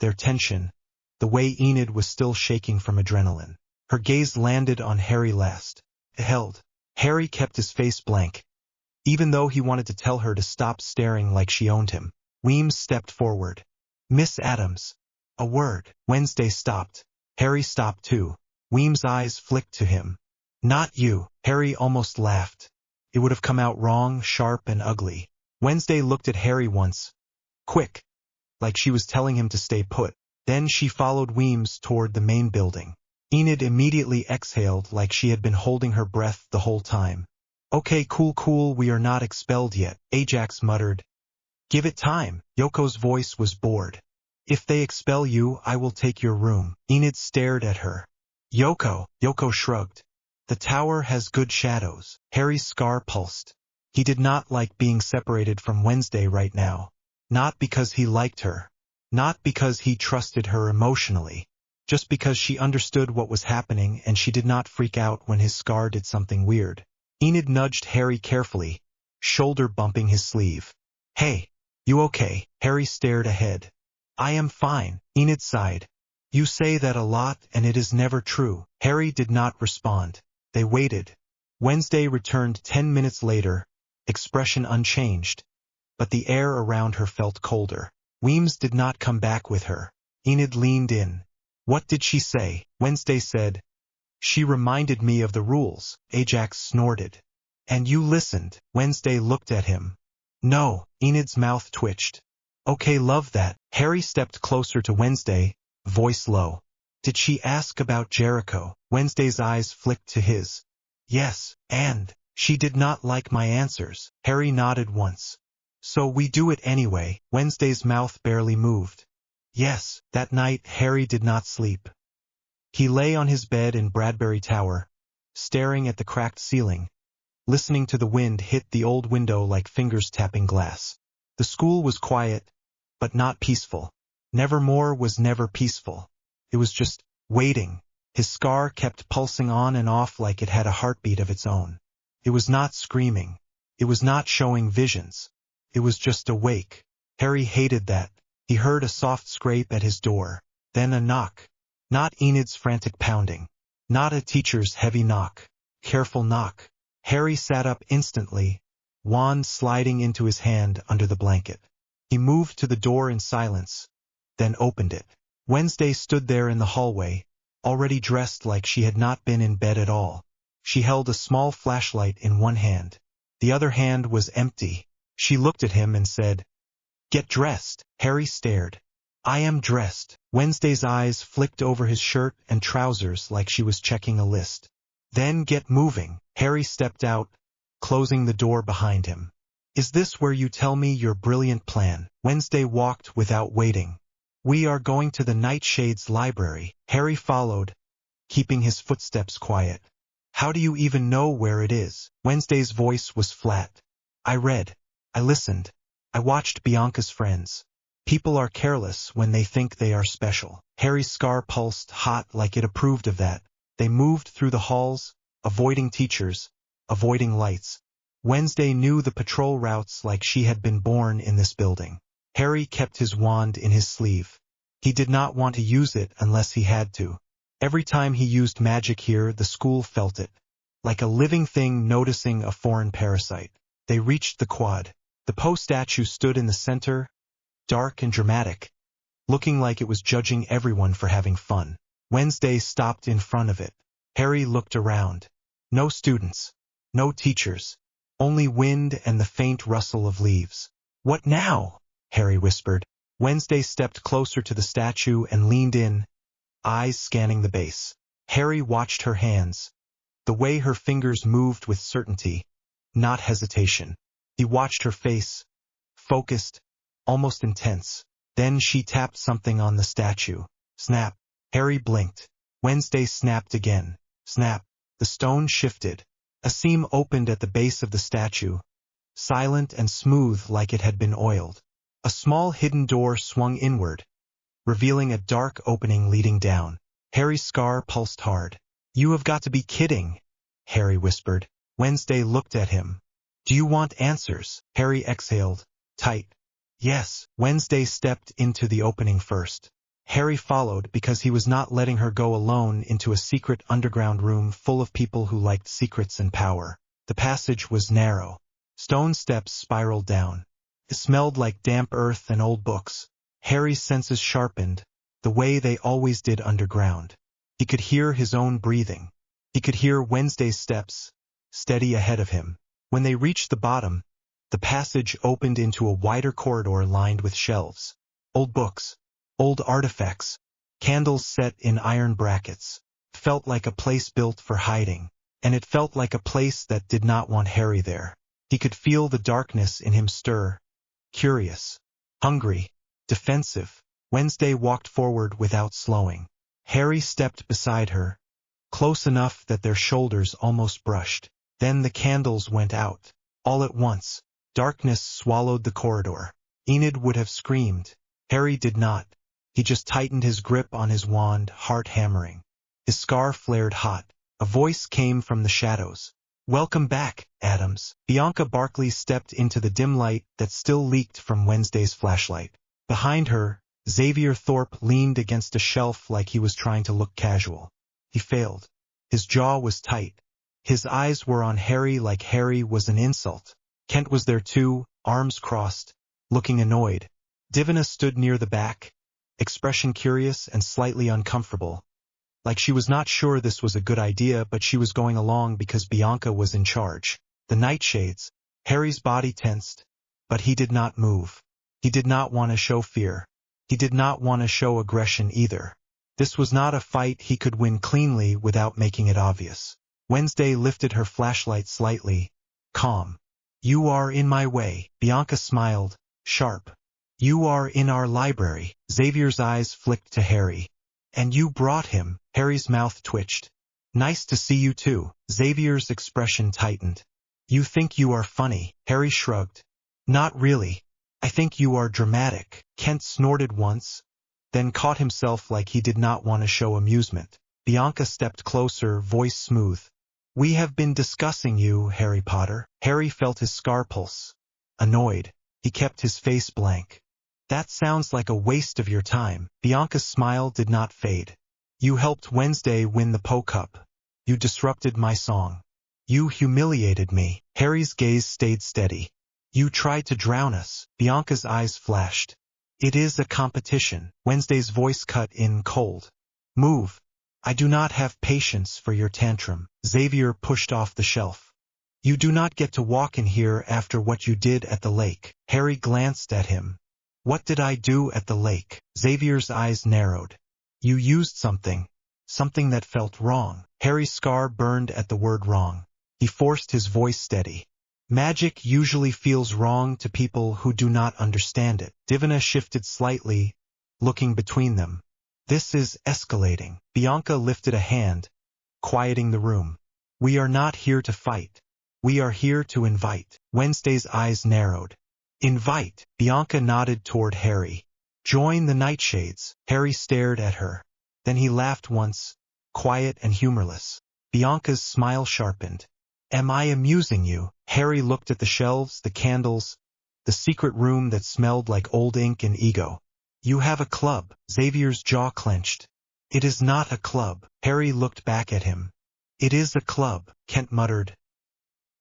their tension, the way Enid was still shaking from adrenaline. Her gaze landed on Harry last. It held. Harry kept his face blank, even though he wanted to tell her to stop staring like she owned him. Weems stepped forward. Miss Adams. A word. Wednesday stopped. Harry stopped too. Weems' eyes flicked to him. Not you. Harry almost laughed. It would have come out wrong, sharp and ugly. Wednesday looked at Harry once. Quick. Like she was telling him to stay put. Then she followed Weems toward the main building. Enid immediately exhaled like she had been holding her breath the whole time. Okay, cool, we are not expelled yet, Ajax muttered. Give it time. Yoko's voice was bored. If they expel you, I will take your room. Enid stared at her. Yoko shrugged. The tower has good shadows. Harry's scar pulsed. He did not like being separated from Wednesday right now. Not because he liked her. Not because he trusted her emotionally. Just because she understood what was happening and she did not freak out when his scar did something weird. Enid nudged Harry carefully, shoulder bumping his sleeve. Hey, you okay? Harry stared ahead. I am fine, Enid sighed. You say that a lot and it is never true. Harry did not respond. They waited. Wednesday returned 10 minutes later, expression unchanged, but the air around her felt colder. Weems did not come back with her. Enid leaned in. What did she say? Wednesday said. She reminded me of the rules. Ajax snorted. And you listened. Wednesday looked at him. No. Enid's mouth twitched. Okay, love that. Harry stepped closer to Wednesday, voice low. Did she ask about Jericho? Wednesday's eyes flicked to his. Yes, and she did not like my answers. Harry nodded once. So we do it anyway. Wednesday's mouth barely moved. Yes. That night Harry did not sleep. He lay on his bed in Bradbury Tower, staring at the cracked ceiling, listening to the wind hit the old window like fingers tapping glass. The school was quiet, but not peaceful. Nevermore was never peaceful. It was just waiting. His scar kept pulsing on and off like it had a heartbeat of its own. It was not screaming. It was not showing visions. It was just awake. Harry hated that. He heard a soft scrape at his door, then a knock. Not Enid's frantic pounding. Not a teacher's heavy knock. Careful knock. Harry sat up instantly, wand sliding into his hand under the blanket. He moved to the door in silence, then opened it. Wednesday stood there in the hallway, already dressed like she had not been in bed at all. She held a small flashlight in one hand. The other hand was empty. She looked at him and said, "Get dressed." Harry stared. "I am dressed." Wednesday's eyes flicked over his shirt and trousers like she was checking a list. "Then get moving." Harry stepped out, closing the door behind him. "Is this where you tell me your brilliant plan?" Wednesday walked without waiting. "We are going to the Nightshade's library." Harry followed, keeping his footsteps quiet. "How do you even know where it is?" Wednesday's voice was flat. "I read. I listened. I watched Bianca's friends. People are careless when they think they are special." Harry's scar pulsed hot like it approved of that. They moved through the halls, avoiding teachers, avoiding lights. Wednesday knew the patrol routes like she had been born in this building. Harry kept his wand in his sleeve. He did not want to use it unless he had to. Every time he used magic here, the school felt it, like a living thing noticing a foreign parasite. They reached the quad. The Poe statue stood in the center, dark and dramatic, looking like it was judging everyone for having fun. Wednesday stopped in front of it. Harry looked around. No students, no teachers, only wind and the faint rustle of leaves. "What now?" Harry whispered. Wednesday stepped closer to the statue and leaned in, eyes scanning the base. Harry watched her hands, the way her fingers moved with certainty, not hesitation. He watched her face, focused, almost intense. Then she tapped something on the statue. Snap. Harry blinked. Wednesday snapped again. Snap. The stone shifted. A seam opened at the base of the statue, silent and smooth like it had been oiled. A small hidden door swung inward, revealing a dark opening leading down. Harry's scar pulsed hard. "You have got to be kidding," Harry whispered. Wednesday looked at him. "Do you want answers?" Harry exhaled, tight. "Yes." Wednesday stepped into the opening first. Harry followed because he was not letting her go alone into a secret underground room full of people who liked secrets and power. The passage was narrow. Stone steps spiraled down. It smelled like damp earth and old books. Harry's senses sharpened, the way they always did underground. He could hear his own breathing. He could hear Wednesday's steps, steady ahead of him. When they reached the bottom, the passage opened into a wider corridor lined with shelves. Old books, old artifacts, candles set in iron brackets. Felt like a place built for hiding, and it felt like a place that did not want Harry there. He could feel the darkness in him stir, curious, hungry, defensive. Wednesday walked forward without slowing. Harry stepped beside her, close enough that their shoulders almost brushed. Then the candles went out. All at once, darkness swallowed the corridor. Enid would have screamed. Harry did not. He just tightened his grip on his wand, heart hammering. His scar flared hot. A voice came from the shadows. "Welcome back, Adams." Bianca Barkley stepped into the dim light that still leaked from Wednesday's flashlight. Behind her, Xavier Thorpe leaned against a shelf like he was trying to look casual. He failed. His jaw was tight. His eyes were on Harry like Harry was an insult. Kent was there too, arms crossed, looking annoyed. Divina stood near the back, expression curious and slightly uncomfortable. Like she was not sure this was a good idea, but she was going along because Bianca was in charge. The Nightshades. Harry's body tensed, but he did not move. He did not want to show fear. He did not want to show aggression either. This was not a fight he could win cleanly without making it obvious. Wednesday lifted her flashlight slightly, calm. "You are in my way." Bianca smiled, sharp. "You are in our library." Xavier's eyes flicked to Harry. "And you brought him." Harry's mouth twitched. "Nice to see you too." Xavier's expression tightened. "You think you are funny." Harry shrugged. "Not really. I think you are dramatic." Kent snorted once, then caught himself like he did not want to show amusement. Bianca stepped closer, voice smooth. We have been discussing you, Harry Potter. Harry felt his scar pulse. Annoyed, he kept his face blank. That sounds like a waste of your time. Bianca's smile did not fade. You helped Wednesday win the Poe Cup. You disrupted my song. You humiliated me. Harry's gaze stayed steady. You tried to drown us. Bianca's eyes flashed. It is a competition. Wednesday's voice cut in cold. Move. I do not have patience for your tantrum. Xavier pushed off the shelf. You do not get to walk in here after what you did at the lake. Harry glanced at him. What did I do at the lake? Xavier's eyes narrowed. You used something that felt wrong. Harry's scar burned at the word wrong. He forced his voice steady. Magic usually feels wrong to people who do not understand it. Divina shifted slightly, looking between them. This is escalating. Bianca lifted a hand, quieting the room. We are not here to fight. We are here to invite. Wednesday's eyes narrowed. Invite. Bianca nodded toward Harry. Join the Nightshades. Harry stared at her. Then he laughed once, quiet and humorless. Bianca's smile sharpened. Am I amusing you? Harry looked at the shelves, the candles, the secret room that smelled like old ink and ego. You have a club. Xavier's jaw clenched. It is not a club. Harry looked back at him. It is a club, Kent muttered.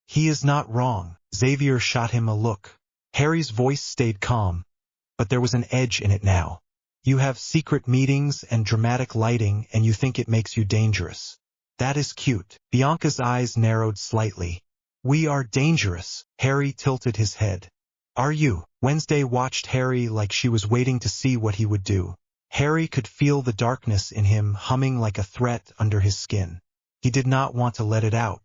He is not wrong. Xavier shot him a look. Harry's voice stayed calm, but there was an edge in it now. You have secret meetings and dramatic lighting, and you think it makes you dangerous. That is cute. Bianca's eyes narrowed slightly. We are dangerous. Harry tilted his head. Are you? Wednesday watched Harry like she was waiting to see what he would do. Harry could feel the darkness in him humming like a threat under his skin. He did not want to let it out.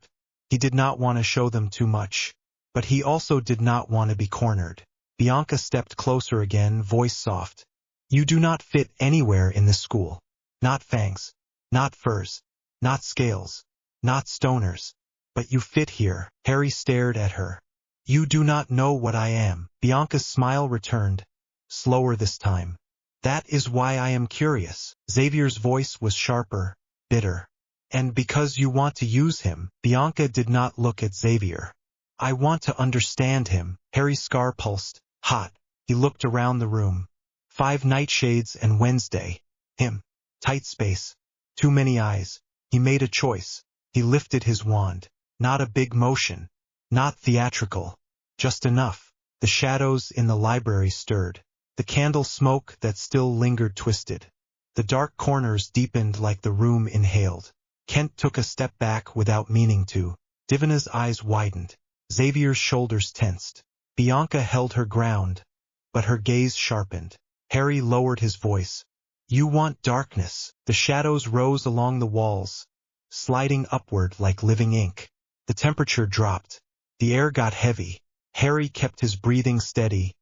He did not want to show them too much. But he also did not want to be cornered. Bianca stepped closer again, voice soft. You do not fit anywhere in this school. Not fangs. Not furs. Not scales. Not stoners. But you fit here. Harry stared at her. You do not know what I am. Bianca's smile returned, slower this time. That is why I am curious. Xavier's voice was sharper, bitter. And because you want to use him. Bianca did not look at Xavier. I want to understand him. Harry's scar pulsed, hot. He looked around the room. 5 nightshades and Wednesday. Him. Tight space. Too many eyes. He made a choice. He lifted his wand. Not a big motion. Not theatrical. Just enough. The shadows in the library stirred. The candle smoke that still lingered twisted. The dark corners deepened like the room inhaled. Kent took a step back without meaning to. Divina's eyes widened. Xavier's shoulders tensed. Bianca held her ground, but her gaze sharpened. Harry lowered his voice. You want darkness. The shadows rose along the walls, sliding upward like living ink. The temperature dropped. The air got heavy. Harry kept his breathing steady,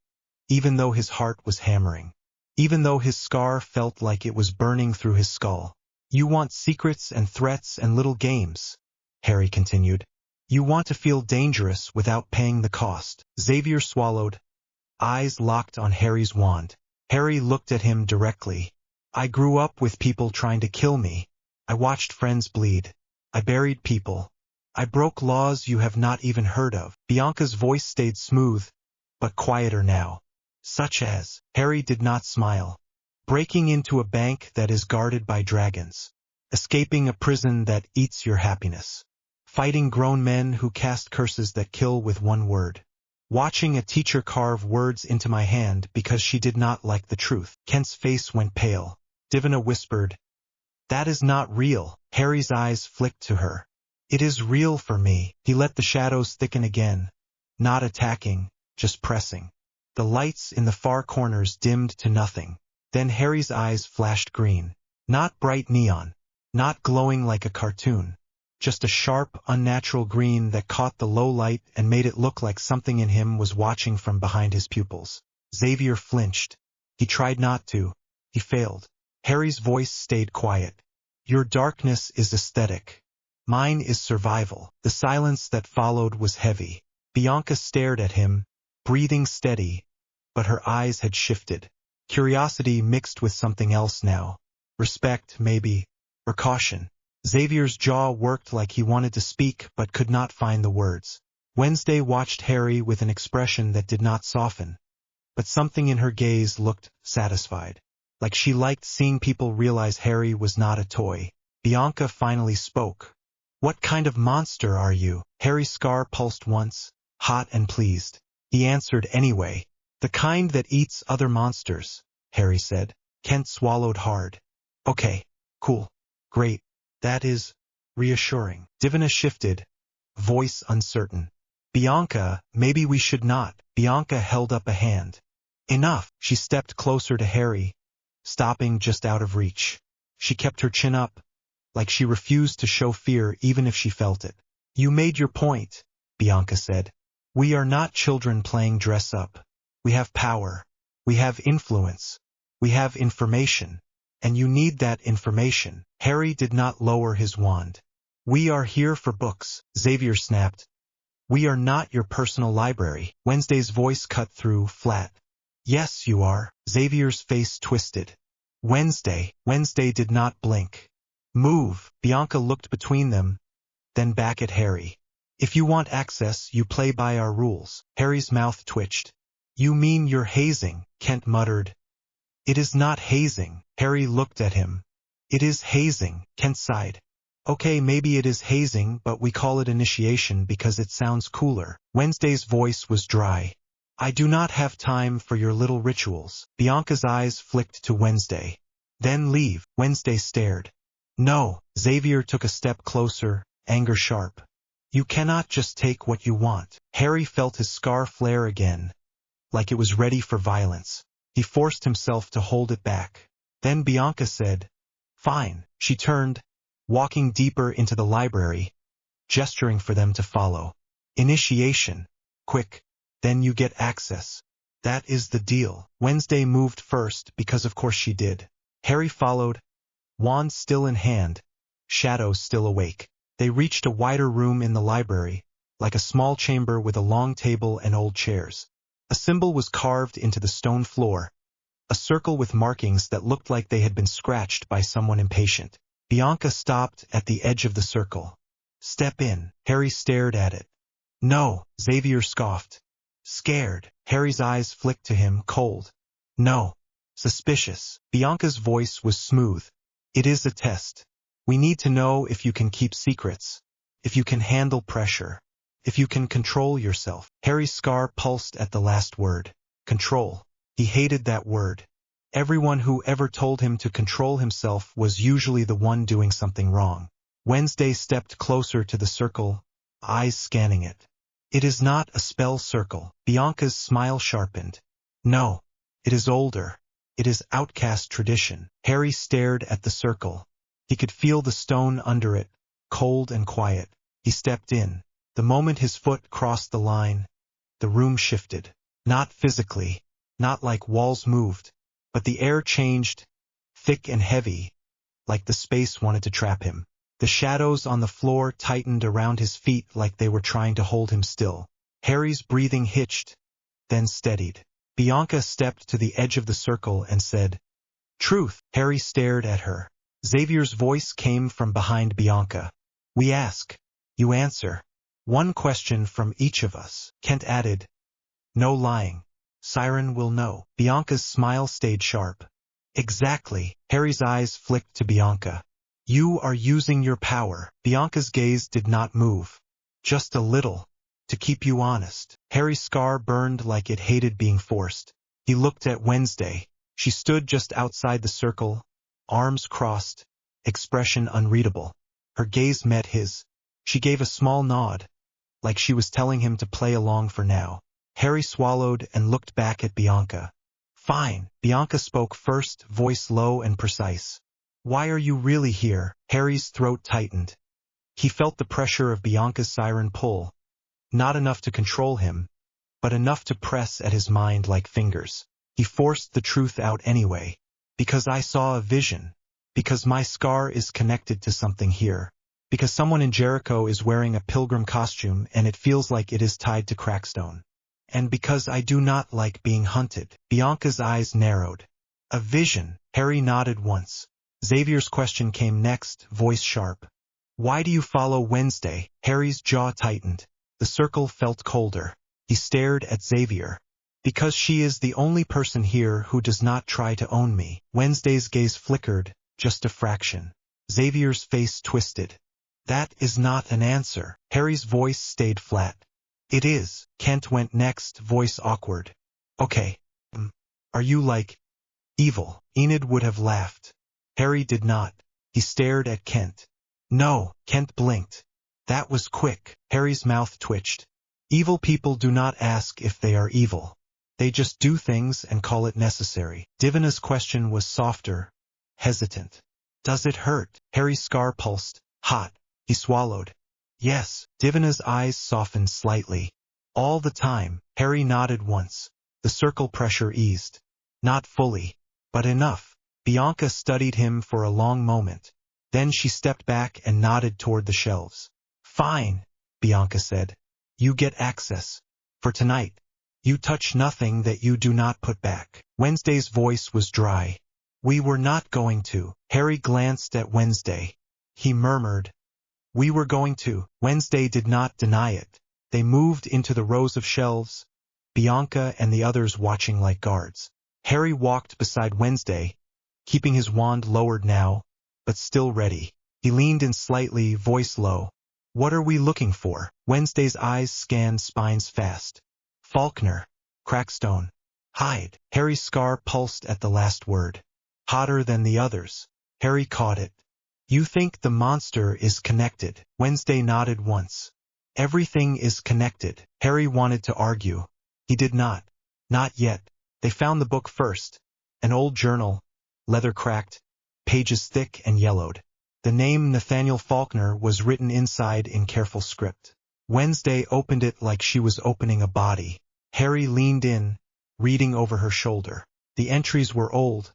even though his heart was hammering. Even though his scar felt like it was burning through his skull. You want secrets and threats and little games, Harry continued. You want to feel dangerous without paying the cost. Xavier swallowed, eyes locked on Harry's wand. Harry looked at him directly. I grew up with people trying to kill me. I watched friends bleed. I buried people. I broke laws you have not even heard of. Bianca's voice stayed smooth, but quieter now. Such as, Harry did not smile. Breaking into a bank that is guarded by dragons. Escaping a prison that eats your happiness. Fighting grown men who cast curses that kill with one word. Watching a teacher carve words into my hand because she did not like the truth. Kent's face went pale. Divina whispered, that is not real. Harry's eyes flicked to her. It is real for me. He let the shadows thicken again. Not attacking, just pressing. The lights in the far corners dimmed to nothing. Then Harry's eyes flashed green. Not bright neon. Not glowing like a cartoon. Just a sharp, unnatural green that caught the low light and made it look like something in him was watching from behind his pupils. Xavier flinched. He tried not to. He failed. Harry's voice stayed quiet. Your darkness is aesthetic. Mine is survival. The silence that followed was heavy. Bianca stared at him, breathing steady, but her eyes had shifted. Curiosity mixed with something else now. Respect, maybe, or caution. Xavier's jaw worked like he wanted to speak but could not find the words. Wednesday watched Harry with an expression that did not soften, but something in her gaze looked satisfied, like she liked seeing people realize Harry was not a toy. Bianca finally spoke. "What kind of monster are you?" Harry's scar pulsed once, hot and pleased. He answered anyway. "The kind that eats other monsters," Harry said. Kent swallowed hard. "Okay, cool, great, that is reassuring." Divina shifted, voice uncertain. "Bianca, maybe we should not." Bianca held up a hand. "Enough." She stepped closer to Harry, stopping just out of reach. She kept her chin up, like she refused to show fear even if she felt it. "You made your point," Bianca said. "We are not children playing dress-up. We have power. We have influence. We have information. And you need that information." Harry did not lower his wand. "We are here for books," Xavier snapped. "We are not your personal library." Wednesday's voice cut through, flat. "Yes, you are." Xavier's face twisted. "Wednesday." Wednesday did not blink. "Move." Bianca looked between them, then back at Harry. "If you want access, you play by our rules." Harry's mouth twitched. "You mean you're hazing?" Kent muttered. "It is not hazing." Harry looked at him. "It is hazing," Kent sighed. "Okay, maybe it is hazing, but we call it initiation because it sounds cooler." Wednesday's voice was dry. "I do not have time for your little rituals." Bianca's eyes flicked to Wednesday. "Then leave." Wednesday stared. "No." Xavier took a step closer, anger sharp. "You cannot just take what you want." Harry felt his scar flare again, like it was ready for violence. He forced himself to hold it back. Then Bianca said, "Fine." She turned, walking deeper into the library, gesturing for them to follow. "Initiation. Quick. Then you get access. That is the deal." Wednesday moved first because of course she did. Harry followed, wand still in hand, shadows still awake. They reached a wider room in the library, like a small chamber with a long table and old chairs. A symbol was carved into the stone floor, a circle with markings that looked like they had been scratched by someone impatient. Bianca stopped at the edge of the circle. "Step in." Harry stared at it. "No." Xavier scoffed. "Scared." Harry's eyes flicked to him, cold. "No." Suspicious. Bianca's voice was smooth. "It is a test. We need to know if you can keep secrets, if you can handle pressure, if you can control yourself." Harry's scar pulsed at the last word. Control. He hated that word. Everyone who ever told him to control himself was usually the one doing something wrong. Wednesday stepped closer to the circle, eyes scanning it. "It is not a spell circle." Bianca's smile sharpened. "No. It is older. It is outcast tradition." Harry stared at the circle. He could feel the stone under it, cold and quiet. He stepped in. The moment his foot crossed the line, the room shifted. Not physically, not like walls moved, but the air changed, thick and heavy, like the space wanted to trap him. The shadows on the floor tightened around his feet like they were trying to hold him still. Harry's breathing hitched, then steadied. Bianca stepped to the edge of the circle and said, "Truth." Harry stared at her. Xavier's voice came from behind Bianca. "We ask. You answer. One question from each of us." Kent added, "No lying. Siren will know." Bianca's smile stayed sharp. "Exactly." Harry's eyes flicked to Bianca. "You are using your power." Bianca's gaze did not move. "Just a little. To keep you honest." Harry's scar burned like it hated being forced. He looked at Wednesday. She stood just outside the circle, arms crossed, expression unreadable. Her gaze met his. She gave a small nod, like she was telling him to play along for now. Harry swallowed and looked back at Bianca. "Fine." Bianca spoke first, voice low and precise. "Why are you really here?" Harry's throat tightened. He felt the pressure of Bianca's siren pull. Not enough to control him, but enough to press at his mind like fingers. He forced the truth out anyway. "Because I saw a vision. Because my scar is connected to something here. Because someone in Jericho is wearing a pilgrim costume and it feels like it is tied to Crackstone. And because I do not like being hunted." Bianca's eyes narrowed. "A vision." Harry nodded once. Xavier's question came next, voice sharp. Why do you follow Wednesday? Harry's jaw tightened. The circle felt colder. He stared at Xavier. Because she is the only person here who does not try to own me. Wednesday's gaze flickered, just a fraction. Xavier's face twisted. That is not an answer. Harry's voice stayed flat. It is. Kent went next, voice awkward. Okay. Are you like evil? Enid would have laughed. Harry did not. He stared at Kent. No, Kent blinked. That was quick. Harry's mouth twitched. Evil people do not ask if they are evil. They just do things and call it necessary. Divina's question was softer, hesitant. Does it hurt? Harry's scar pulsed. Hot. He swallowed. Yes. Divina's eyes softened slightly. All the time. Harry nodded once. The circle pressure eased. Not fully, but enough. Bianca studied him for a long moment. Then she stepped back and nodded toward the shelves. Fine, Bianca said. You get access. For tonight. You touch nothing that you do not put back. Wednesday's voice was dry. We were not going to. Harry glanced at Wednesday. He murmured. We were going to. Wednesday did not deny it. They moved into the rows of shelves, Bianca and the others watching like guards. Harry walked beside Wednesday, keeping his wand lowered now, but still ready. He leaned in slightly, voice low. What are we looking for? Wednesday's eyes scanned spines fast. Faulkner. Crackstone. Hide. Harry's scar pulsed at the last word. Hotter than the others. Harry caught it. You think the monster is connected? Wednesday nodded once. Everything is connected. Harry wanted to argue. He did not. Not yet. They found the book first. An old journal, leather cracked, pages thick and yellowed. The name Nathaniel Faulkner was written inside in careful script. Wednesday opened it like she was opening a body. Harry leaned in, reading over her shoulder. The entries were old,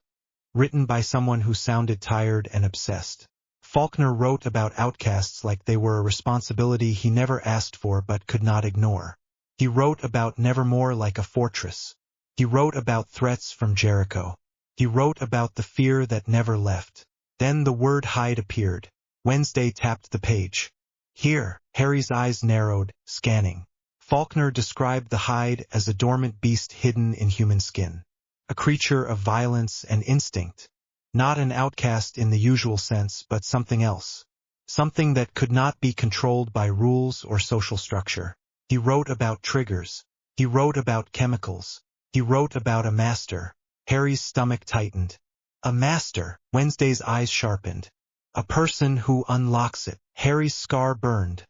written by someone who sounded tired and obsessed. Faulkner wrote about outcasts like they were a responsibility he never asked for but could not ignore. He wrote about Nevermore like a fortress. He wrote about threats from Jericho. He wrote about the fear that never left. Then the word hide appeared. Wednesday tapped the page. Here. Harry's eyes narrowed, scanning. Faulkner described the hide as a dormant beast hidden in human skin. A creature of violence and instinct. Not an outcast in the usual sense, but something else. Something that could not be controlled by rules or social structure. He wrote about triggers. He wrote about chemicals. He wrote about a master. Harry's stomach tightened. A master. Wednesday's eyes sharpened. A person who unlocks it. Harry's scar burned.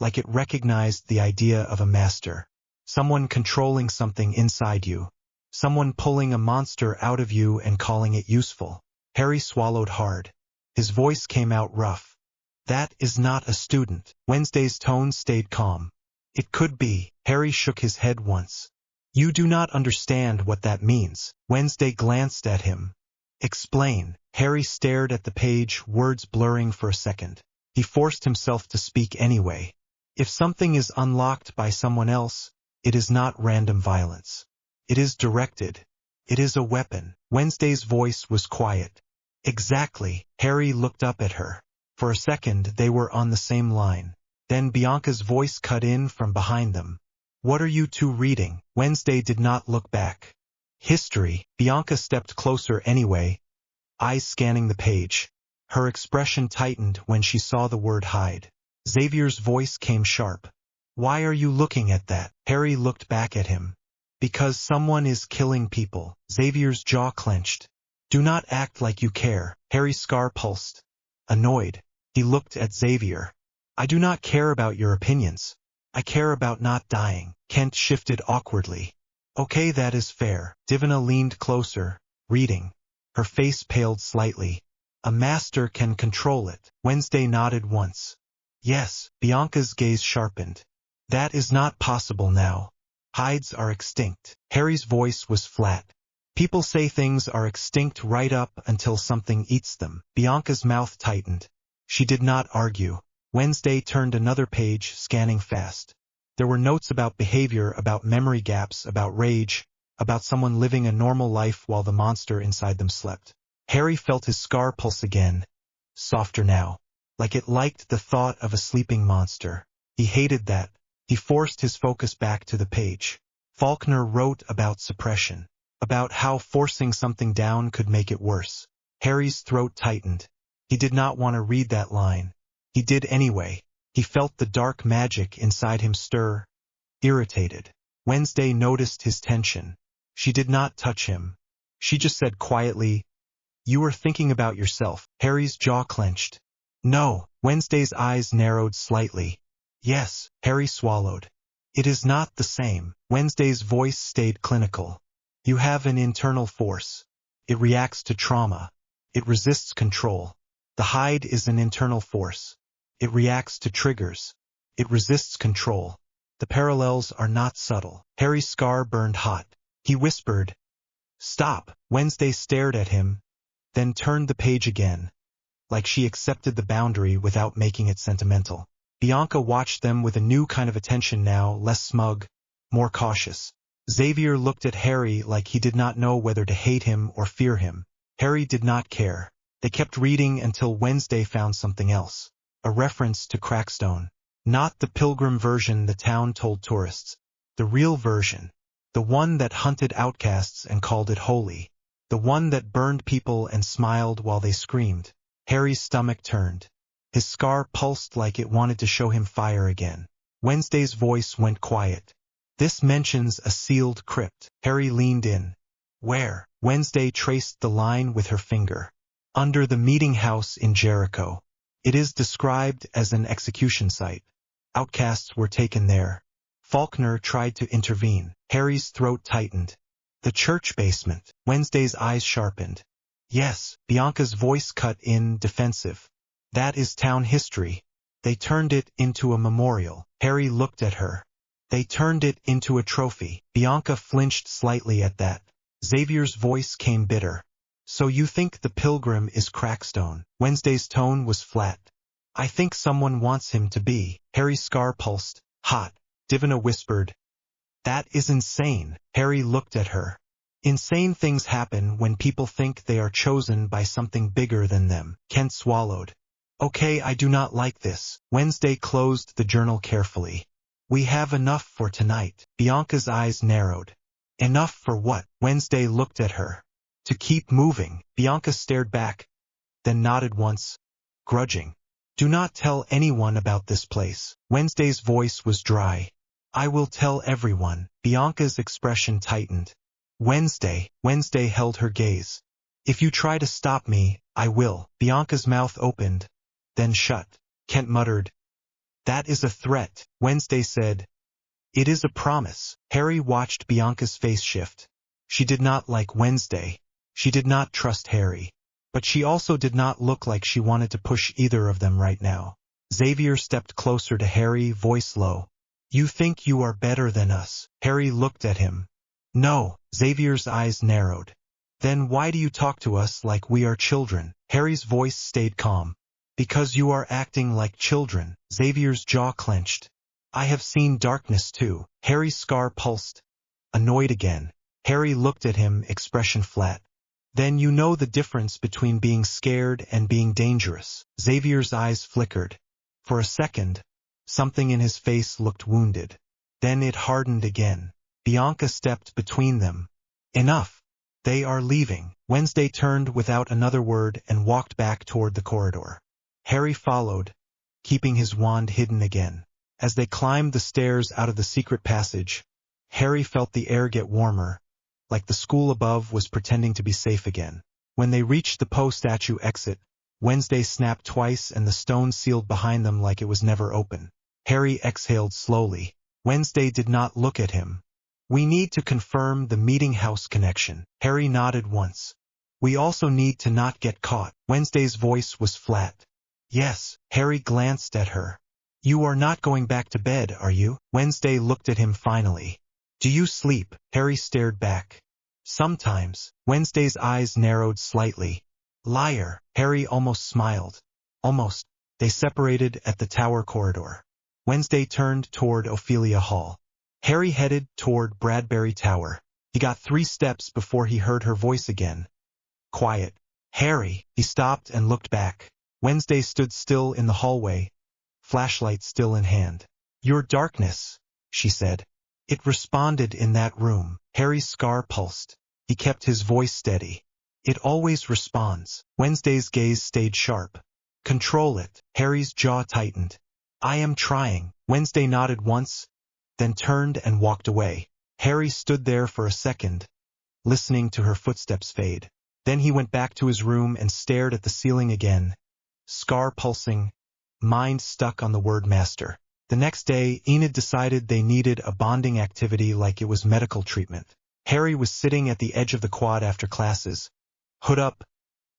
Like it recognized the idea of a master. Someone controlling something inside you. Someone pulling a monster out of you and calling it useful. Harry swallowed hard. His voice came out rough. That is not a student. Wednesday's tone stayed calm. It could be. Harry shook his head once. You do not understand what that means. Wednesday glanced at him. Explain. Harry stared at the page, words blurring for a second. He forced himself to speak anyway. If something is unlocked by someone else, it is not random violence. It is directed. It is a weapon. Wednesday's voice was quiet. Exactly. Harry looked up at her. For a second they were on the same line. Then Bianca's voice cut in from behind them. What are you two reading? Wednesday did not look back. History. Bianca stepped closer anyway, eyes scanning the page. Her expression tightened when she saw the word hide. Xavier's voice came sharp. Why are you looking at that? Harry looked back at him. Because someone is killing people. Xavier's jaw clenched. Do not act like you care. Harry's scar pulsed. Annoyed, he looked at Xavier. I do not care about your opinions. I care about not dying. Kent shifted awkwardly. Okay, that is fair. Divina leaned closer, reading. Her face paled slightly. A master can control it. Wednesday nodded once. Yes. Bianca's gaze sharpened. That is not possible now. Hides are extinct. Harry's voice was flat. People say things are extinct right up until something eats them. Bianca's mouth tightened. She did not argue. Wednesday turned another page, scanning fast. There were notes about behavior, about memory gaps, about rage, about someone living a normal life while the monster inside them slept. Harry felt his scar pulse again, softer now. like it liked the thought of a sleeping monster. He hated that. He forced his focus back to the page. Faulkner wrote about suppression, about how forcing something down could make it worse. Harry's throat tightened. He did not want to read that line. He did anyway. He felt the dark magic inside him stir, irritated. Wednesday noticed his tension. She did not touch him. She just said quietly, "You are thinking about yourself." Harry's jaw clenched. "No." Wednesday's eyes narrowed slightly. "Yes." Harry swallowed. "It is not the same." Wednesday's voice stayed clinical. "You have an internal force. It reacts to trauma. It resists control. The hide is an internal force. It reacts to triggers. It resists control. The parallels are not subtle." Harry's scar burned hot. He whispered, "Stop." Wednesday stared at him, then turned the page again, like she accepted the boundary without making it sentimental. Bianca watched them with a new kind of attention now, less smug, more cautious. Xavier looked at Harry like he did not know whether to hate him or fear him. Harry did not care. They kept reading until Wednesday found something else. A reference to Crackstone. Not the pilgrim version the town told tourists. The real version. The one that hunted outcasts and called it holy. The one that burned people and smiled while they screamed. Harry's stomach turned. His scar pulsed like it wanted to show him fire again. Wednesday's voice went quiet. "This mentions a sealed crypt." Harry leaned in. "Where?" Wednesday traced the line with her finger. "Under the meeting house in Jericho. It is described as an execution site. Outcasts were taken there." Faulkner tried to intervene. Harry's throat tightened. "The church basement." Wednesday's eyes sharpened. "Yes." Bianca's voice cut in, defensive. "That is town history. They turned it into a memorial." Harry looked at her. "They turned it into a trophy." Bianca flinched slightly at that. Xavier's voice came bitter. "So you think the pilgrim is Crackstone?" Wednesday's tone was flat. "I think someone wants him to be." Harry's scar pulsed. "Hot." Divina whispered, "That is insane." Harry looked at her. "Insane things happen when people think they are chosen by something bigger than them." Kent swallowed. "Okay, I do not like this." Wednesday closed the journal carefully. "We have enough for tonight." Bianca's eyes narrowed. "Enough for what?" Wednesday looked at her. "To keep moving." Bianca stared back, then nodded once, grudging. "Do not tell anyone about this place." Wednesday's voice was dry. "I will tell everyone." Bianca's expression tightened. "Wednesday." Wednesday held her gaze. "If you try to stop me, I will." Bianca's mouth opened, then shut. Kent muttered, "That is a threat." Wednesday said, "It is a promise." Harry watched Bianca's face shift. She did not like Wednesday. She did not trust Harry. But she also did not look like she wanted to push either of them right now. Xavier stepped closer to Harry, voice low. "You think you are better than us?" Harry looked at him. "No." Xavier's eyes narrowed. "Then why do you talk to us like we are children?" Harry's voice stayed calm. "Because you are acting like children." Xavier's jaw clenched. "I have seen darkness too." Harry's scar pulsed. Annoyed again. Harry looked at him, expression flat. "Then you know the difference between being scared and being dangerous." Xavier's eyes flickered. For a second, something in his face looked wounded. Then it hardened again. Bianca stepped between them. "Enough. They are leaving." Wednesday turned without another word and walked back toward the corridor. Harry followed, keeping his wand hidden again. As they climbed the stairs out of the secret passage, Harry felt the air get warmer, like the school above was pretending to be safe again. When they reached the Poe statue exit, Wednesday snapped twice and the stone sealed behind them like it was never open. Harry exhaled slowly. Wednesday did not look at him. "We need to confirm the meeting house connection." Harry nodded once. "We also need to not get caught." Wednesday's voice was flat. "Yes." Harry glanced at her. "You are not going back to bed, are you?" Wednesday looked at him finally. "Do you sleep?" Harry stared back. "Sometimes." Wednesday's eyes narrowed slightly. "Liar." Harry almost smiled. Almost. They separated at the tower corridor. Wednesday turned toward Ophelia Hall. Harry headed toward Bradbury Tower. He got 3 steps before he heard her voice again. Quiet. "Harry." He stopped and looked back. Wednesday stood still in the hallway, flashlight still in hand. Your darkness, she said. It responded in that room. Harry's scar pulsed. He kept his voice steady. It always responds. Wednesday's gaze stayed sharp. Control it. Harry's jaw tightened. I am trying. Wednesday nodded once, then turned and walked away. Harry stood there for a second, listening to her footsteps fade. Then he went back to his room and stared at the ceiling again, scar pulsing, mind stuck on the word master. The next day, Enid decided they needed a bonding activity like it was medical treatment. Harry was sitting at the edge of the quad after classes, hood up,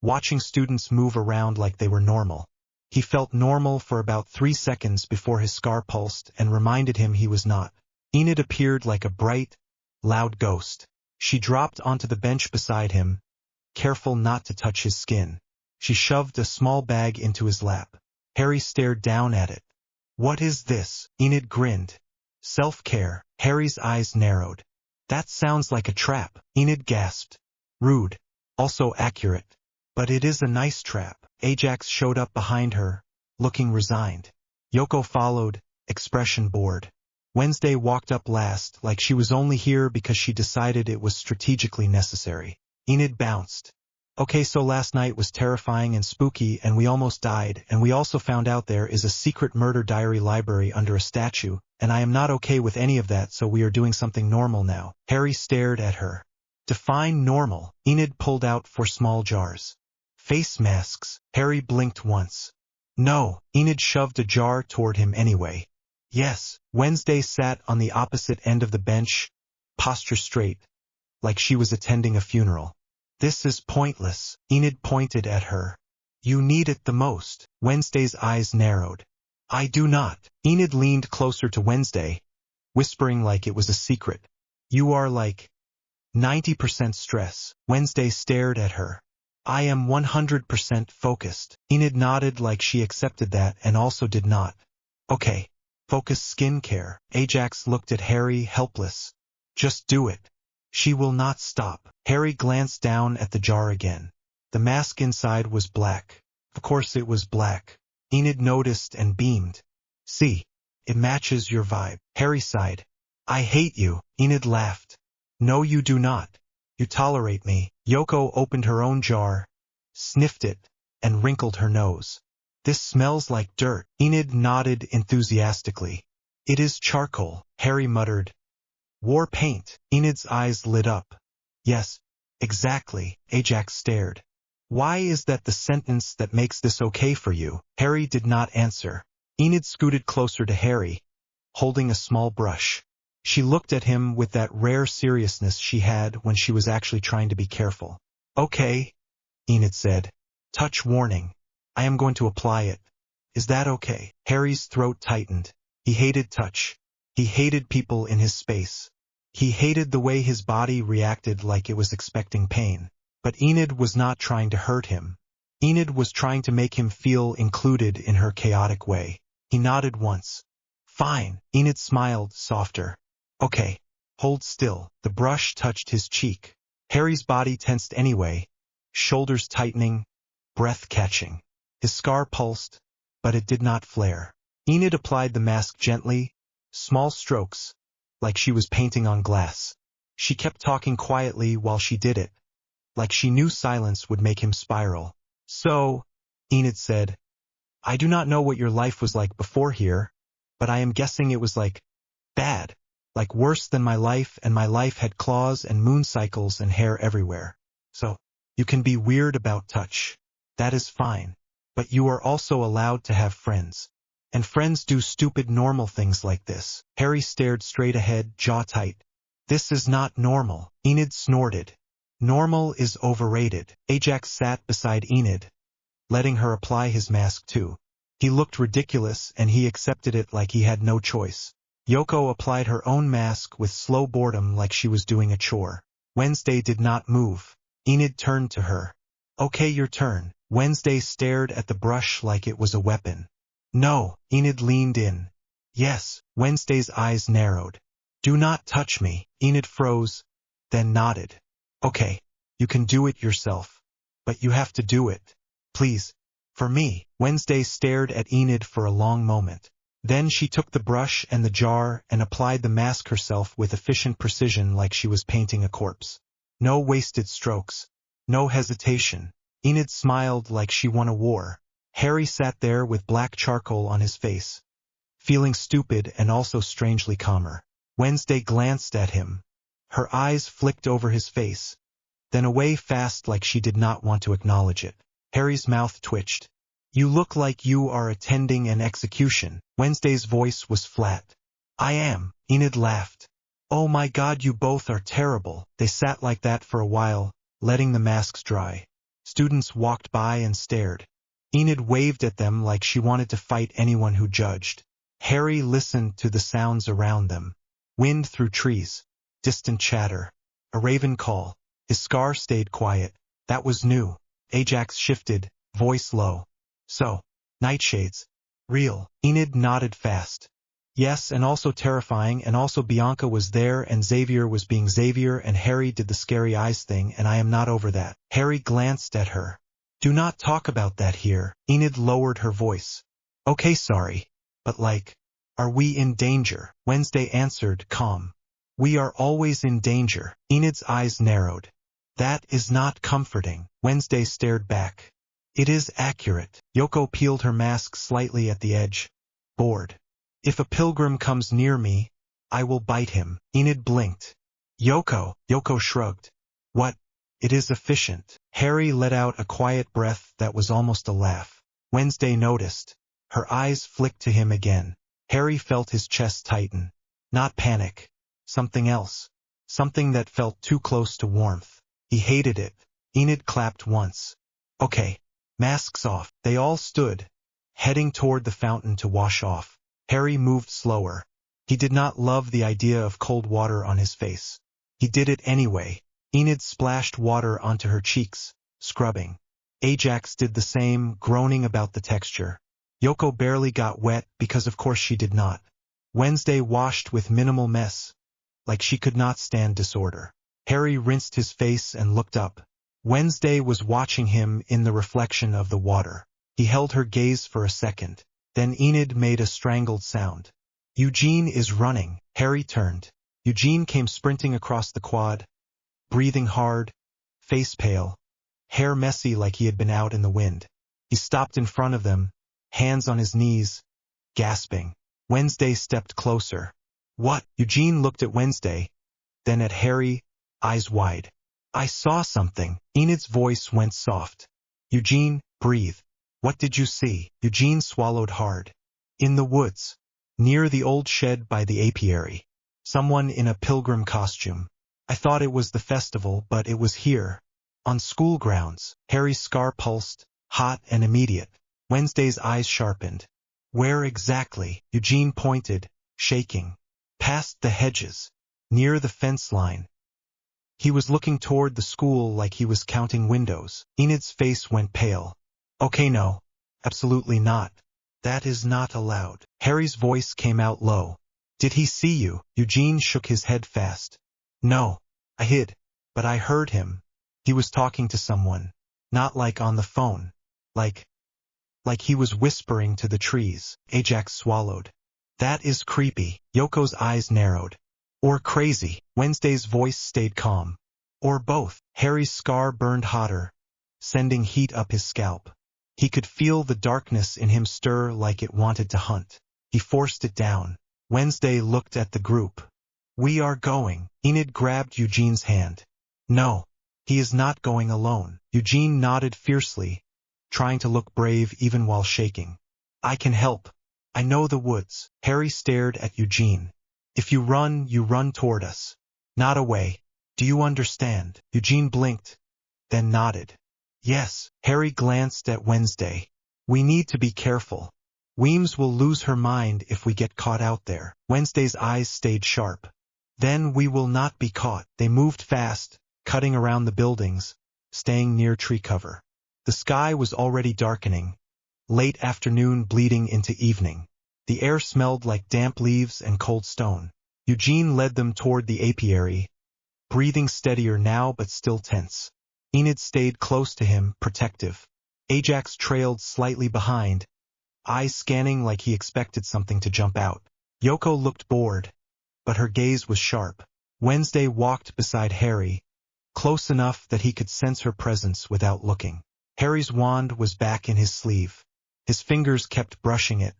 watching students move around like they were normal. He felt normal for about 3 seconds before his scar pulsed and reminded him he was not. Enid appeared like a bright, loud ghost. She dropped onto the bench beside him, careful not to touch his skin. She shoved a small bag into his lap. Harry stared down at it. What is this? Enid grinned. Self-care. Harry's eyes narrowed. That sounds like a trap. Enid gasped. Rude. Also accurate. But it is a nice trap. Ajax showed up behind her, looking resigned. Yoko followed, expression bored. Wednesday walked up last, like she was only here because she decided it was strategically necessary. Enid bounced. Okay, so last night was terrifying and spooky and we almost died, and we also found out there is a secret murder diary library under a statue, and I am not okay with any of that, so we are doing something normal now. Harry stared at her. Define normal. Enid pulled out 4 small jars. Face masks. Harry blinked once. No. Enid shoved a jar toward him anyway. Yes. Wednesday sat on the opposite end of the bench, posture straight, like she was attending a funeral. This is pointless. Enid pointed at her. You need it the most. Wednesday's eyes narrowed. I do not. Enid leaned closer to Wednesday, whispering like it was a secret. You are like 90% stress. Wednesday stared at her. I am 100% focused. Enid nodded like she accepted that and also did not. Okay. Focus skincare. Ajax looked at Harry, helpless. Just do it. She will not stop. Harry glanced down at the jar again. The mask inside was black. Of course it was black. Enid noticed and beamed. See, it matches your vibe. Harry sighed. I hate you. Enid laughed. No, you do not. You tolerate me. Yoko opened her own jar, sniffed it, and wrinkled her nose. This smells like dirt. Enid nodded enthusiastically. It is charcoal. Harry muttered. War paint. Enid's eyes lit up. Yes, exactly. Ajax stared. Why is that the sentence that makes this okay for you? Harry did not answer. Enid scooted closer to Harry, holding a small brush. She looked at him with that rare seriousness she had when she was actually trying to be careful. Okay, Enid said. Touch warning. I am going to apply it. Is that okay? Harry's throat tightened. He hated touch. He hated people in his space. He hated the way his body reacted like it was expecting pain. But Enid was not trying to hurt him. Enid was trying to make him feel included in her chaotic way. He nodded once. Fine. Enid smiled, softer. Okay. Hold still. The brush touched his cheek. Harry's body tensed anyway, shoulders tightening, breath catching. His scar pulsed, but it did not flare. Enid applied the mask gently, small strokes, like she was painting on glass. She kept talking quietly while she did it, like she knew silence would make him spiral. So, Enid said, I do not know what your life was like before here, but I am guessing it was like bad, like worse than my life, and my life had claws and moon cycles and hair everywhere. So, you can be weird about touch. That is fine. But you are also allowed to have friends. And friends do stupid normal things like this. Harry stared straight ahead, jaw tight. This is not normal. Enid snorted. Normal is overrated. Ajax sat beside Enid, letting her apply his mask too. He looked ridiculous and he accepted it like he had no choice. Yoko applied her own mask with slow boredom like she was doing a chore. Wednesday did not move. Enid turned to her. Okay, your turn. Wednesday stared at the brush like it was a weapon. No. Enid leaned in. Yes. Wednesday's eyes narrowed. Do not touch me. Enid froze, then nodded. Okay, you can do it yourself. But you have to do it. Please. For me. Wednesday stared at Enid for a long moment. Then she took the brush and the jar and applied the mask herself with efficient precision like she was painting a corpse. No wasted strokes. No hesitation. Enid smiled like she won a war. Harry sat there with black charcoal on his face, feeling stupid and also strangely calmer. Wednesday glanced at him. Her eyes flicked over his face, then away fast like she did not want to acknowledge it. Harry's mouth twitched. You look like you are attending an execution. Wednesday's voice was flat. I am. Enid laughed. Oh my God, you both are terrible. They sat like that for a while, letting the masks dry. Students walked by and stared. Enid waved at them like she wanted to fight anyone who judged. Harry listened to the sounds around them. Wind through trees. Distant chatter. A raven call. His scar stayed quiet. That was new. Ajax shifted, voice low. So, nightshades. Real. Enid nodded fast. Yes, and also terrifying, and also Bianca was there and Xavier was being Xavier and Harry did the scary eyes thing and I am not over that. Harry glanced at her. Do not talk about that here. Enid lowered her voice. Okay, sorry. But are we in danger? Wednesday answered, calm. We are always in danger. Enid's eyes narrowed. That is not comforting. Wednesday stared back. It is accurate. Yoko peeled her mask slightly at the edge. Bored. If a pilgrim comes near me, I will bite him. Enid blinked. Yoko shrugged. What? It is efficient. Harry let out a quiet breath that was almost a laugh. Wednesday noticed. Her eyes flicked to him again. Harry felt his chest tighten. Not panic. Something else. Something that felt too close to warmth. He hated it. Enid clapped once. Okay. Masks off. They all stood, heading toward the fountain to wash off. Harry moved slower. He did not love the idea of cold water on his face. He did it anyway. Enid splashed water onto her cheeks, scrubbing. Ajax did the same, groaning about the texture. Yoko barely got wet because of course she did not. Wednesday washed with minimal mess, like she could not stand disorder. Harry rinsed his face and looked up. Wednesday was watching him in the reflection of the water. He held her gaze for a second. Then Enid made a strangled sound. Eugene is running. Harry turned. Eugene came sprinting across the quad, breathing hard, face pale, hair messy like he had been out in the wind. He stopped in front of them, hands on his knees, gasping. Wednesday stepped closer. What? Eugene looked at Wednesday, then at Harry, eyes wide. I saw something. Enid's voice went soft. Eugene, breathe. What did you see? Eugene swallowed hard. In the woods, near the old shed by the apiary. Someone in a pilgrim costume. I thought it was the festival, but it was here. On school grounds. Harry's scar pulsed, hot and immediate. Wednesday's eyes sharpened. Where exactly? Eugene pointed, shaking. Past the hedges. Near the fence line. He was looking toward the school like he was counting windows. Enid's face went pale. Okay, no. Absolutely not. That is not allowed. Harry's voice came out low. Did he see you? Eugene shook his head fast. No. I hid. But I heard him. He was talking to someone. Not like on the phone. Like he was whispering to the trees. Ajax swallowed. That is creepy. Yoko's eyes narrowed. Or crazy. Wednesday's voice stayed calm. Or both. Harry's scar burned hotter, sending heat up his scalp. He could feel the darkness in him stir like it wanted to hunt. He forced it down. Wednesday looked at the group. We are going. Enid grabbed Eugene's hand. No. He is not going alone. Eugene nodded fiercely, trying to look brave even while shaking. I can help. I know the woods. Harry stared at Eugene. If you run toward us. Not away. Do you understand? Eugene blinked, then nodded. Yes. Harry glanced at Wednesday. We need to be careful. Weems will lose her mind if we get caught out there. Wednesday's eyes stayed sharp. Then we will not be caught. They moved fast, cutting around the buildings, staying near tree cover. The sky was already darkening, late afternoon bleeding into evening. The air smelled like damp leaves and cold stone. Eugene led them toward the apiary, breathing steadier now but still tense. Enid stayed close to him, protective. Ajax trailed slightly behind, eyes scanning like he expected something to jump out. Yoko looked bored, but her gaze was sharp. Wednesday walked beside Harry, close enough that he could sense her presence without looking. Harry's wand was back in his sleeve. His fingers kept brushing it,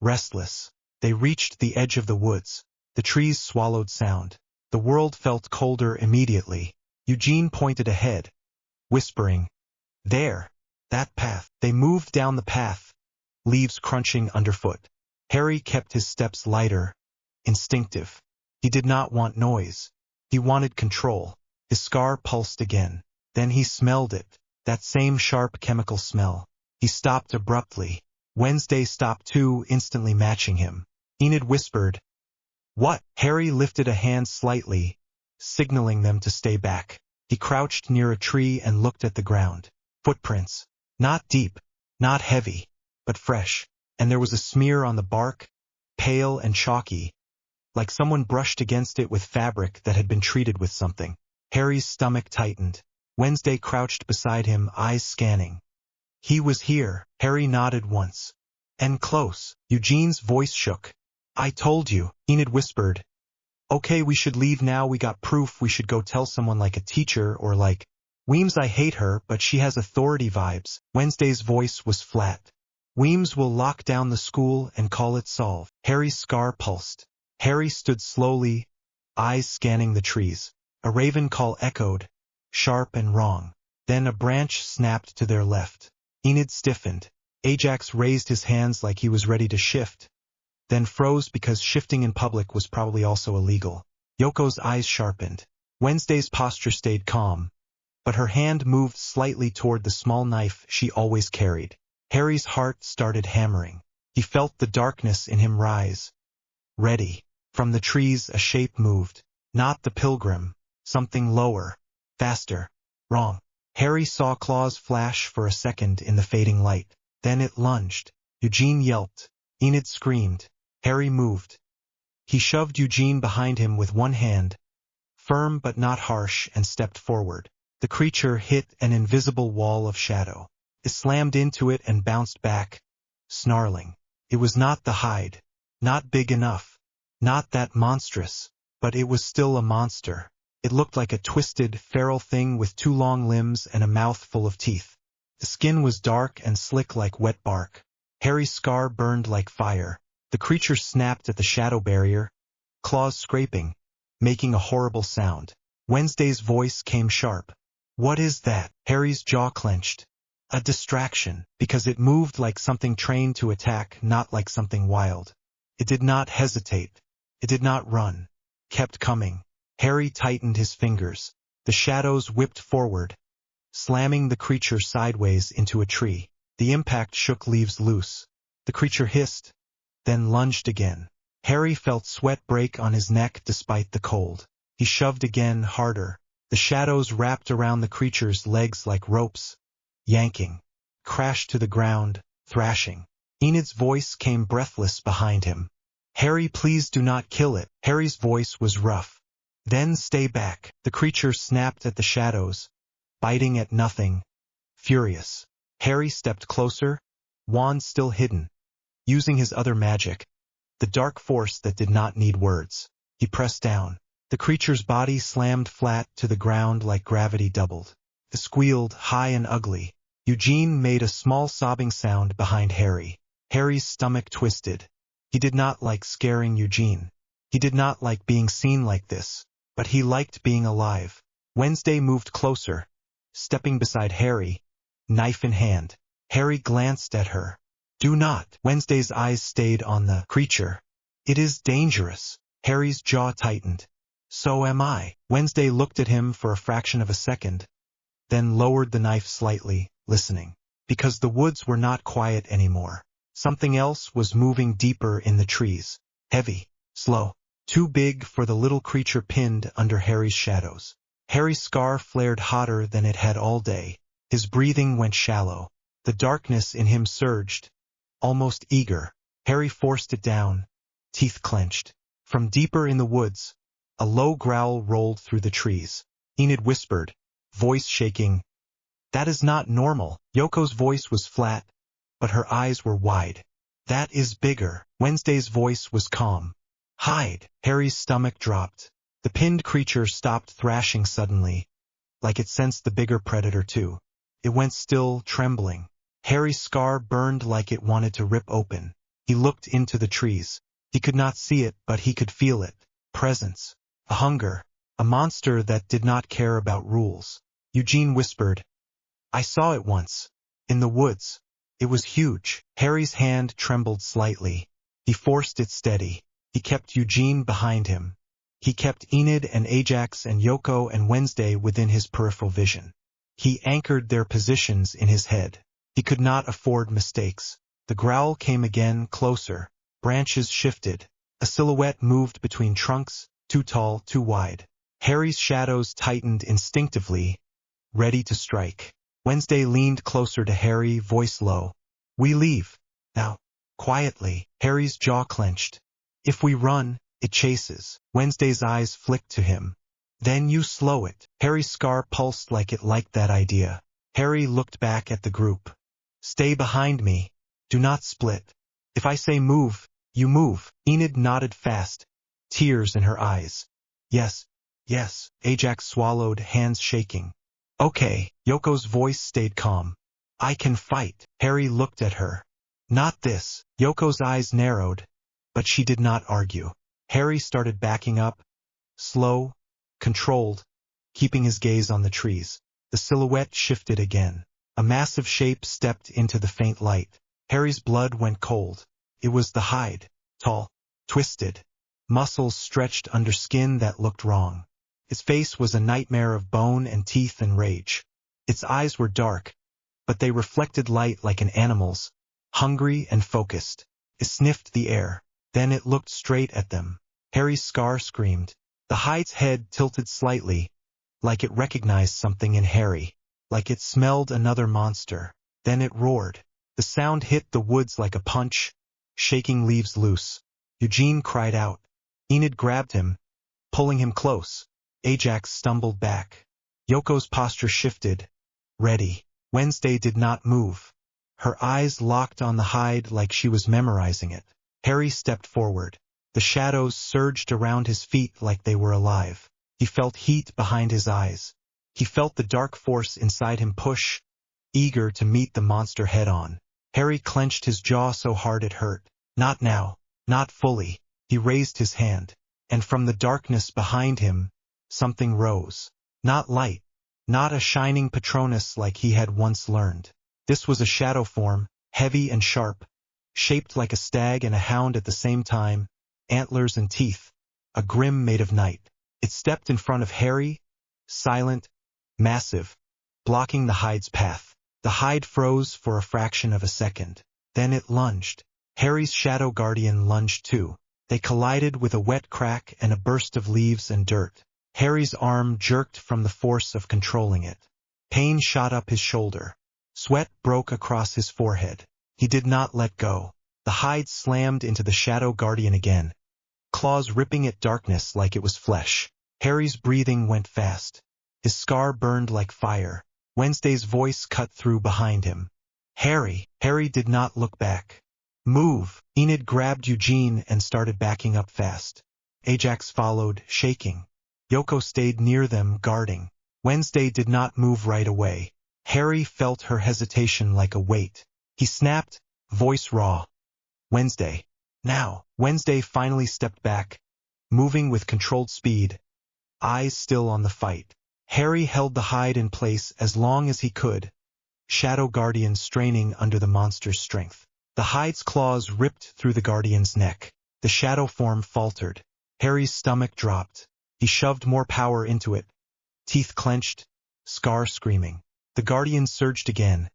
restless. They reached the edge of the woods. The trees swallowed sound. The world felt colder immediately. Eugene pointed ahead, whispering, "There, that path." They moved down the path, leaves crunching underfoot. Harry kept his steps lighter, instinctive. He did not want noise. He wanted control. His scar pulsed again. Then he smelled it, that same sharp chemical smell. He stopped abruptly. Wednesday stopped too, instantly matching him. Enid whispered, "What?" Harry lifted a hand slightly, signaling them to stay back. He crouched near a tree and looked at the ground. Footprints. Not deep, not heavy, but fresh. And there was a smear on the bark, pale and chalky, like someone brushed against it with fabric that had been treated with something. Harry's stomach tightened. Wednesday crouched beside him, eyes scanning. "He was here." Harry nodded once. "And close." Eugene's voice shook. "I told you," Enid whispered. "Okay, we should leave now. We got proof. We should go tell someone, like a teacher or like Weems. I hate her, but she has authority vibes." Wednesday's voice was flat. "Weems will lock down the school and call it solved." Harry's scar pulsed. Harry stood slowly, eyes scanning the trees. A raven call echoed, sharp and wrong. Then a branch snapped to their left. Enid stiffened. Ajax raised his hands like he was ready to shift, then froze because shifting in public was probably also illegal. Yoko's eyes sharpened. Wednesday's posture stayed calm, but her hand moved slightly toward the small knife she always carried. Harry's heart started hammering. He felt the darkness in him rise. Ready. From the trees a shape moved. Not the pilgrim. Something lower. Faster. Wrong. Harry saw claws flash for a second in the fading light. Then it lunged. Eugene yelped. Enid screamed. Harry moved. He shoved Eugene behind him with one hand, firm but not harsh, and stepped forward. The creature hit an invisible wall of shadow. It slammed into it and bounced back, snarling. It was not the hide. Not big enough. Not that monstrous. But it was still a monster. It looked like a twisted, feral thing with 2 long limbs and a mouth full of teeth. The skin was dark and slick like wet bark. Harry's scar burned like fire. The creature snapped at the shadow barrier, claws scraping, making a horrible sound. Wednesday's voice came sharp. "What is that?" Harry's jaw clenched. A distraction, because it moved like something trained to attack, not like something wild. It did not hesitate. It did not run. Kept coming. Harry tightened his fingers. The shadows whipped forward, slamming the creature sideways into a tree. The impact shook leaves loose. The creature hissed, then lunged again. Harry felt sweat break on his neck despite the cold. He shoved again, harder. The shadows wrapped around the creature's legs like ropes, yanking. Crashed to the ground, thrashing. Enid's voice came breathless behind him. "Harry, please do not kill it." Harry's voice was rough. "Then stay back." The creature snapped at the shadows, biting at nothing, furious. Harry stepped closer, wand still hidden, using his other magic, the dark force that did not need words. He pressed down. The creature's body slammed flat to the ground like gravity doubled. It squealed, high and ugly. Eugene made a small sobbing sound behind Harry. Harry's stomach twisted. He did not like scaring Eugene. He did not like being seen like this, but he liked being alive. Wednesday moved closer, stepping beside Harry, knife in hand. Harry glanced at her. "Do not." Wednesday's eyes stayed on the creature. "It is dangerous." Harry's jaw tightened. "So am I." Wednesday looked at him for a fraction of a second, then lowered the knife slightly, listening. Because the woods were not quiet anymore. Something else was moving deeper in the trees. Heavy, slow, too big for the little creature pinned under Harry's shadows. Harry's scar flared hotter than it had all day. His breathing went shallow. The darkness in him surged, almost eager. Harry forced it down, teeth clenched. From deeper in the woods, a low growl rolled through the trees. Enid whispered, voice shaking, That is not normal. Yoko's voice was flat, but her eyes were wide. That is bigger. Wednesday's voice was calm. Hide. Harry's stomach dropped. The pinned creature stopped thrashing suddenly, like it sensed the bigger predator too. It went still, trembling. Harry's scar burned like it wanted to rip open. He looked into the trees. He could not see it, but he could feel it. Presence. A hunger. A monster that did not care about rules. Eugene whispered, "I saw it once. In the woods. It was huge." Harry's hand trembled slightly. He forced it steady. He kept Eugene behind him. He kept Enid and Ajax and Yoko and Wednesday within his peripheral vision. He anchored their positions in his head. He could not afford mistakes. The growl came again, closer. Branches shifted. A silhouette moved between trunks, too tall, too wide. Harry's shadows tightened instinctively, ready to strike. Wednesday leaned closer to Harry, voice low. "We leave. Now." Quietly, Harry's jaw clenched. "If we run, it chases." Wednesday's eyes flicked to him. "Then you slow it." Harry's scar pulsed like it liked that idea. Harry looked back at the group. "Stay behind me. Do not split. If I say move, you move." Enid nodded fast, tears in her eyes. "Yes, yes." Ajax swallowed, hands shaking. "Okay." Yoko's voice stayed calm. "I can fight." Harry looked at her. "Not this." Yoko's eyes narrowed, but she did not argue. Harry started backing up, slow, controlled, keeping his gaze on the trees. The silhouette shifted again. A massive shape stepped into the faint light. Harry's blood went cold. It was the hide, tall, twisted, muscles stretched under skin that looked wrong. Its face was a nightmare of bone and teeth and rage. Its eyes were dark, but they reflected light like an animal's, hungry and focused. It sniffed the air. Then it looked straight at them. Harry's scar screamed. The hide's head tilted slightly, like it recognized something in Harry, like it smelled another monster. Then it roared. The sound hit the woods like a punch, shaking leaves loose. Eugene cried out. Enid grabbed him, pulling him close. Ajax stumbled back. Yoko's posture shifted. Ready. Wednesday did not move. Her eyes locked on the hide like she was memorizing it. Harry stepped forward. The shadows surged around his feet like they were alive. He felt heat behind his eyes. He felt the dark force inside him push, eager to meet the monster head-on. Harry clenched his jaw so hard it hurt. Not now. Not fully. He raised his hand. And from the darkness behind him, something rose. Not light. Not a shining Patronus like he had once learned. This was a shadow form, heavy and sharp, shaped like a stag and a hound at the same time, antlers and teeth, a grim made of night. It stepped in front of Harry, silent, massive, blocking the hide's path. The hide froze for a fraction of a second. Then it lunged. Harry's shadow guardian lunged too. They collided with a wet crack and a burst of leaves and dirt. Harry's arm jerked from the force of controlling it. Pain shot up his shoulder. Sweat broke across his forehead. He did not let go. The hide slammed into the shadow guardian again, claws ripping at darkness like it was flesh. Harry's breathing went fast. His scar burned like fire. Wednesday's voice cut through behind him. Harry! Harry did not look back. Move! Enid grabbed Eugene and started backing up fast. Ajax followed, shaking. Yoko stayed near them, guarding. Wednesday did not move right away. Harry felt her hesitation like a weight. He snapped, voice raw. Wednesday. Now. Wednesday finally stepped back, moving with controlled speed, eyes still on the fight. Harry held the hide in place as long as he could, shadow guardian straining under the monster's strength. The hide's claws ripped through the guardian's neck. The shadow form faltered. Harry's stomach dropped. He shoved more power into it, teeth clenched, scar screaming. The guardian surged again,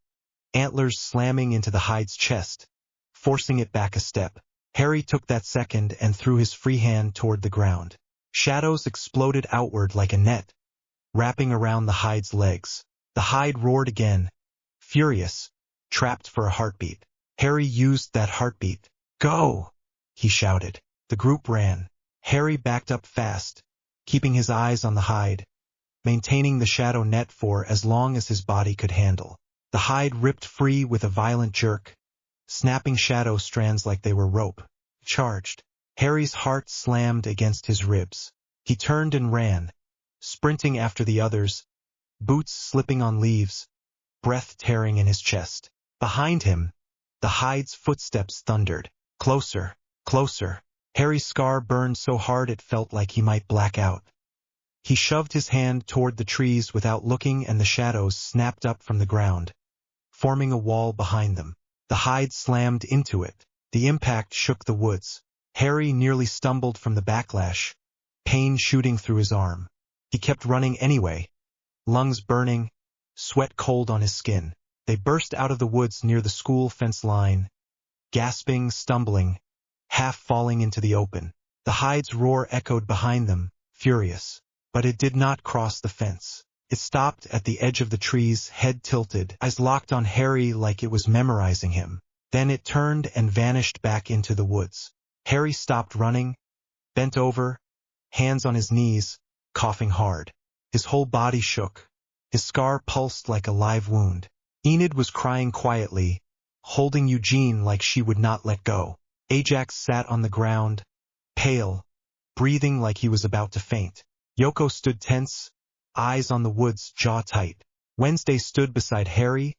antlers slamming into the hide's chest, forcing it back a step. Harry took that second and threw his free hand toward the ground. Shadows exploded outward like a net, wrapping around the hide's legs. The hide roared again, furious, trapped for a heartbeat. Harry used that heartbeat. Go! He shouted. The group ran. Harry backed up fast, keeping his eyes on the hide, maintaining the shadow net for as long as his body could handle. The hide ripped free with a violent jerk, snapping shadow strands like they were rope. Charged. Harry's heart slammed against his ribs. He turned and ran, sprinting after the others, boots slipping on leaves, breath tearing in his chest. Behind him, the hide's footsteps thundered. Closer, closer. Harry's scar burned so hard it felt like he might black out. He shoved his hand toward the trees without looking, and the shadows snapped up from the ground, forming a wall behind them. The hide slammed into it. The impact shook the woods. Harry nearly stumbled from the backlash, pain shooting through his arm. He kept running anyway, lungs burning, sweat cold on his skin. They burst out of the woods near the school fence line, gasping, stumbling, half falling into the open. The hide's roar echoed behind them, furious. But it did not cross the fence. It stopped at the edge of the trees, head tilted, eyes locked on Harry like it was memorizing him. Then it turned and vanished back into the woods. Harry stopped running, bent over, hands on his knees, coughing hard. His whole body shook. His scar pulsed like a live wound. Enid was crying quietly, holding Eugene like she would not let go. Ajax sat on the ground, pale, breathing like he was about to faint. Yoko stood tense, eyes on the woods, jaw tight. Wednesday stood beside Harry,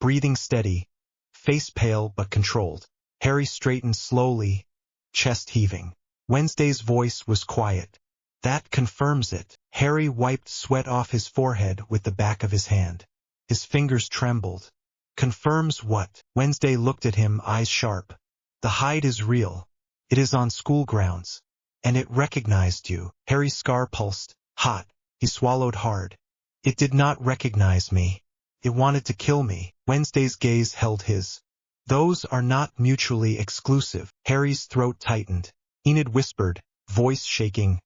breathing steady, face pale but controlled. Harry straightened slowly, chest heaving. Wednesday's voice was quiet. That confirms it. Harry wiped sweat off his forehead with the back of his hand. His fingers trembled. Confirms what? Wednesday looked at him, eyes sharp. The hide is real. It is on school grounds. And it recognized you. Harry's scar pulsed, hot. He swallowed hard. It did not recognize me. It wanted to kill me. Wednesday's gaze held his. Those are not mutually exclusive. Harry's throat tightened. Enid whispered, voice shaking.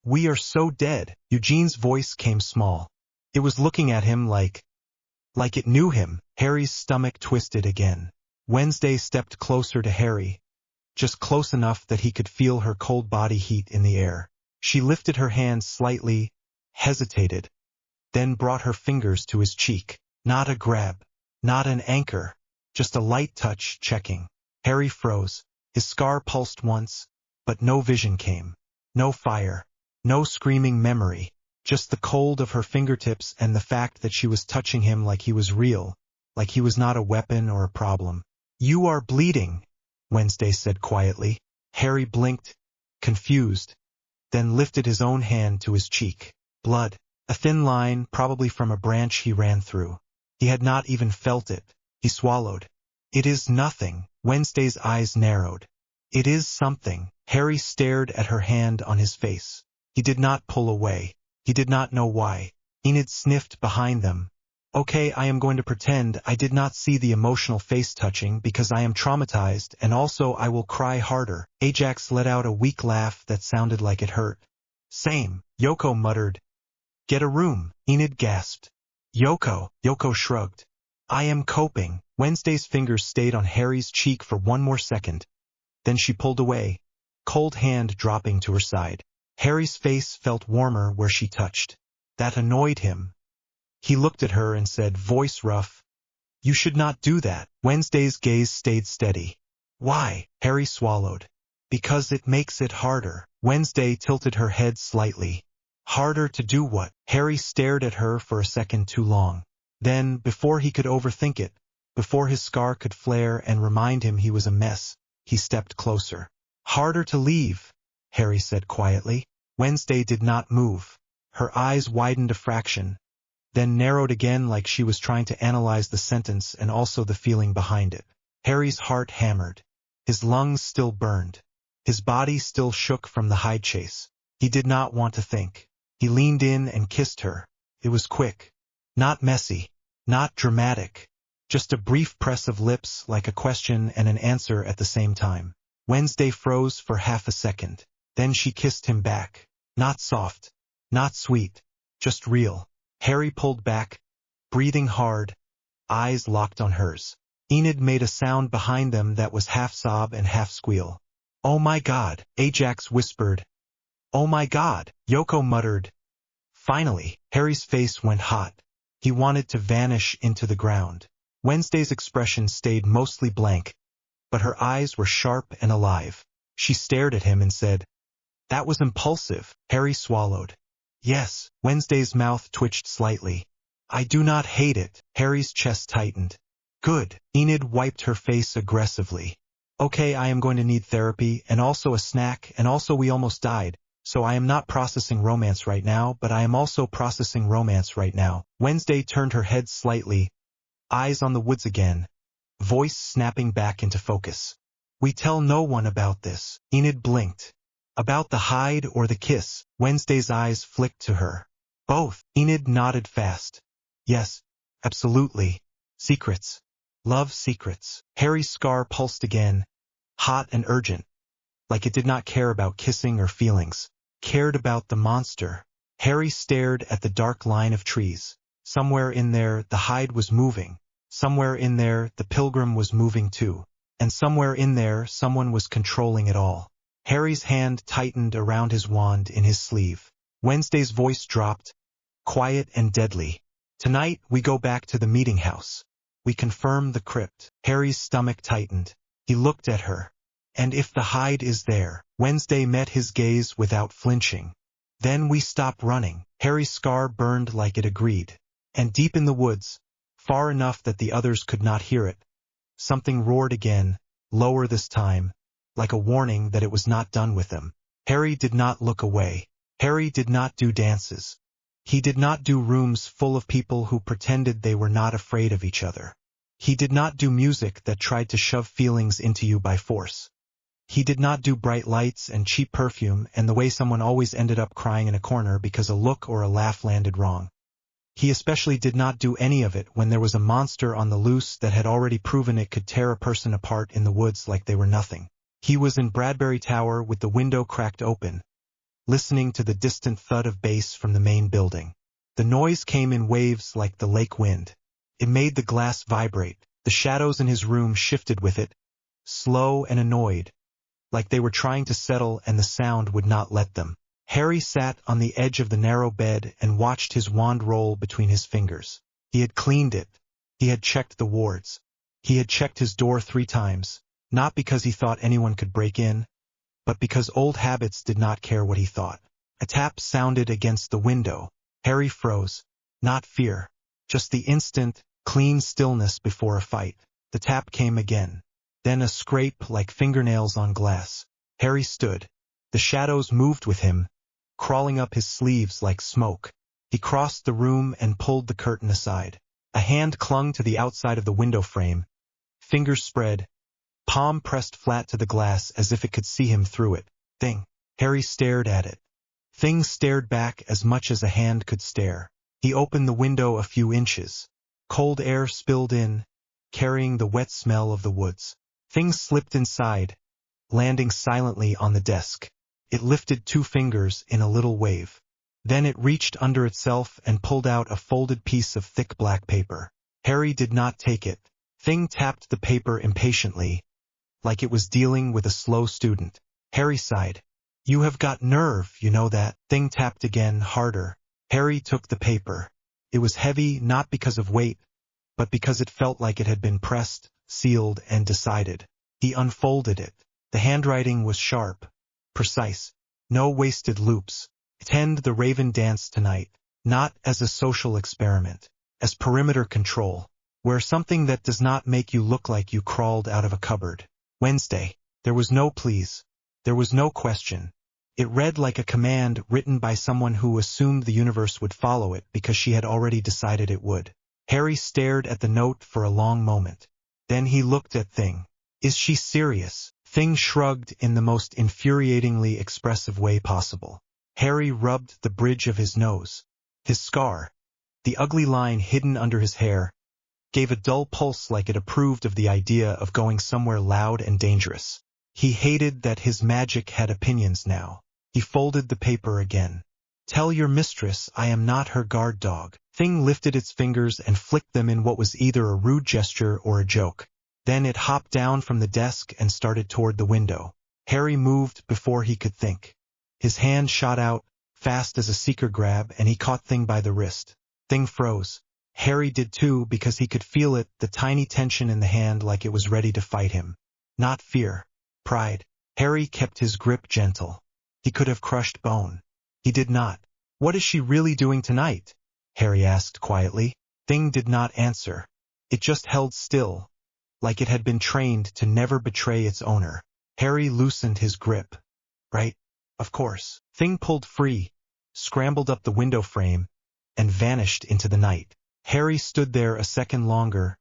We are so dead. Eugene's voice came small. It was looking at him like it knew him. Harry's stomach twisted again. Wednesday stepped closer to Harry, just close enough that he could feel her cold body heat in the air. She lifted her hand slightly, hesitated, then brought her fingers to his cheek. Not a grab, not an anchor, just a light touch, checking. Harry froze. His scar pulsed once, but no vision came. No fire, no screaming memory, just the cold of her fingertips and the fact that she was touching him like he was real, like he was not a weapon or a problem. You are bleeding, Wednesday said quietly. Harry blinked, confused, then lifted his own hand to his cheek. Blood. A thin line, probably from a branch he ran through. He had not even felt it. He swallowed. It is nothing. Wednesday's eyes narrowed. It is something. Harry stared at her hand on his face. He did not pull away. He did not know why. Enid sniffed behind them. Okay, I am going to pretend I did not see the emotional face touching because I am traumatized, and also I will cry harder. Ajax let out a weak laugh that sounded like it hurt. Same, Yoko muttered. Get a room, Enid gasped. Yoko shrugged. I am coping. Wednesday's fingers stayed on Harry's cheek for one more second. Then she pulled away, cold hand dropping to her side. Harry's face felt warmer where she touched. That annoyed him. He looked at her and said, voice rough, you should not do that. Wednesday's gaze stayed steady. Why? Harry swallowed. Because it makes it harder. Wednesday tilted her head slightly. Harder to do what? Harry stared at her for a second too long. Then, before he could overthink it, before his scar could flare and remind him he was a mess, he stepped closer. Harder to leave, Harry said quietly. Wednesday did not move. Her eyes widened a fraction, then narrowed again like she was trying to analyze the sentence and also the feeling behind it. Harry's heart hammered. His lungs still burned. His body still shook from the hide chase. He did not want to think. He leaned in and kissed her. It was quick. Not messy. Not dramatic. Just a brief press of lips like a question and an answer at the same time. Wednesday froze for half a second. Then she kissed him back. Not soft. Not sweet. Just real. Harry pulled back, breathing hard, eyes locked on hers. Enid made a sound behind them that was half sob and half squeal. Oh my God, Ajax whispered. Oh my God, Yoko muttered. Finally, Harry's face went hot. He wanted to vanish into the ground. Wednesday's expression stayed mostly blank, but her eyes were sharp and alive. She stared at him and said, "That was impulsive." Harry swallowed. "Yes." Wednesday's mouth twitched slightly. "I do not hate it." Harry's chest tightened. "Good." Enid wiped her face aggressively. "Okay, I am going to need therapy, and also a snack, and also we almost died, so I am not processing romance right now, but I am also processing romance right now." Wednesday turned her head slightly, eyes on the woods again, voice snapping back into focus. "We tell no one about this." Enid blinked. "About the hide or the kiss?" Wednesday's eyes flicked to her. "Both." Enid nodded fast. "Yes, absolutely. Secrets. Love secrets." Harry's scar pulsed again, hot and urgent, like it did not care about kissing or feelings. Cared about the monster. Harry stared at the dark line of trees. Somewhere in there, the hide was moving. Somewhere in there, the pilgrim was moving too. And somewhere in there, someone was controlling it all. Harry's hand tightened around his wand in his sleeve. Wednesday's voice dropped, quiet and deadly. "Tonight, we go back to the meeting house. We confirm the crypt." Harry's stomach tightened. He looked at her. "And if the hide is there?" Wednesday met his gaze without flinching. "Then we stop running." Harry's scar burned like it agreed. And deep in the woods, far enough that the others could not hear it, something roared again, lower this time, like a warning that it was not done with them. Harry did not look away. Harry did not do dances. He did not do rooms full of people who pretended they were not afraid of each other. He did not do music that tried to shove feelings into you by force. He did not do bright lights and cheap perfume and the way someone always ended up crying in a corner because a look or a laugh landed wrong. He especially did not do any of it when there was a monster on the loose that had already proven it could tear a person apart in the woods like they were nothing. He was in Bradbury Tower with the window cracked open, listening to the distant thud of bass from the main building. The noise came in waves like the lake wind. It made the glass vibrate. The shadows in his room shifted with it, slow and annoyed, like they were trying to settle and the sound would not let them. Harry sat on the edge of the narrow bed and watched his wand roll between his fingers. He had cleaned it. He had checked the wards. He had checked his door 3 times, not because he thought anyone could break in, but because old habits did not care what he thought. A tap sounded against the window. Harry froze. Not fear. Just the instant, clean stillness before a fight. The tap came again. Then a scrape like fingernails on glass. Harry stood. The shadows moved with him, crawling up his sleeves like smoke. He crossed the room and pulled the curtain aside. A hand clung to the outside of the window frame, fingers spread, palm pressed flat to the glass as if it could see him through it. Thing. Harry stared at it. Thing stared back as much as a hand could stare. He opened the window a few inches. Cold air spilled in, carrying the wet smell of the woods. Thing slipped inside, landing silently on the desk. It lifted 2 fingers in a little wave. Then it reached under itself and pulled out a folded piece of thick black paper. Harry did not take it. Thing tapped the paper impatiently, like it was dealing with a slow student. Harry sighed. "You have got nerve, you know that." Thing tapped again, harder. Harry took the paper. It was heavy not because of weight, but because it felt like it had been pressed, sealed, and decided. He unfolded it. The handwriting was sharp, precise. No wasted loops. Attend the Raven dance tonight, not as a social experiment, as perimeter control. Wear something that does not make you look like you crawled out of a cupboard. Wednesday. There was no please. There was no question. It read like a command written by someone who assumed the universe would follow it because she had already decided it would. Harry stared at the note for a long moment. Then he looked at Thing. "Is she serious?" Thing shrugged in the most infuriatingly expressive way possible. Harry rubbed the bridge of his nose. His scar, the ugly line hidden under his hair, gave a dull pulse like it approved of the idea of going somewhere loud and dangerous. He hated that his magic had opinions now. He folded the paper again. "Tell your mistress I am not her guard dog." Thing lifted its fingers and flicked them in what was either a rude gesture or a joke. Then it hopped down from the desk and started toward the window. Harry moved before he could think. His hand shot out, fast as a seeker grab, and he caught Thing by the wrist. Thing froze. Harry did too, because he could feel it, the tiny tension in the hand, like it was ready to fight him. Not fear. Pride. Harry kept his grip gentle. He could have crushed bone. He did not. "What is she really doing tonight?" Harry asked quietly. Thing did not answer. It just held still, like it had been trained to never betray its owner. Harry loosened his grip. "Right? Of course." Thing pulled free, scrambled up the window frame, and vanished into the night. Harry stood there a second longer,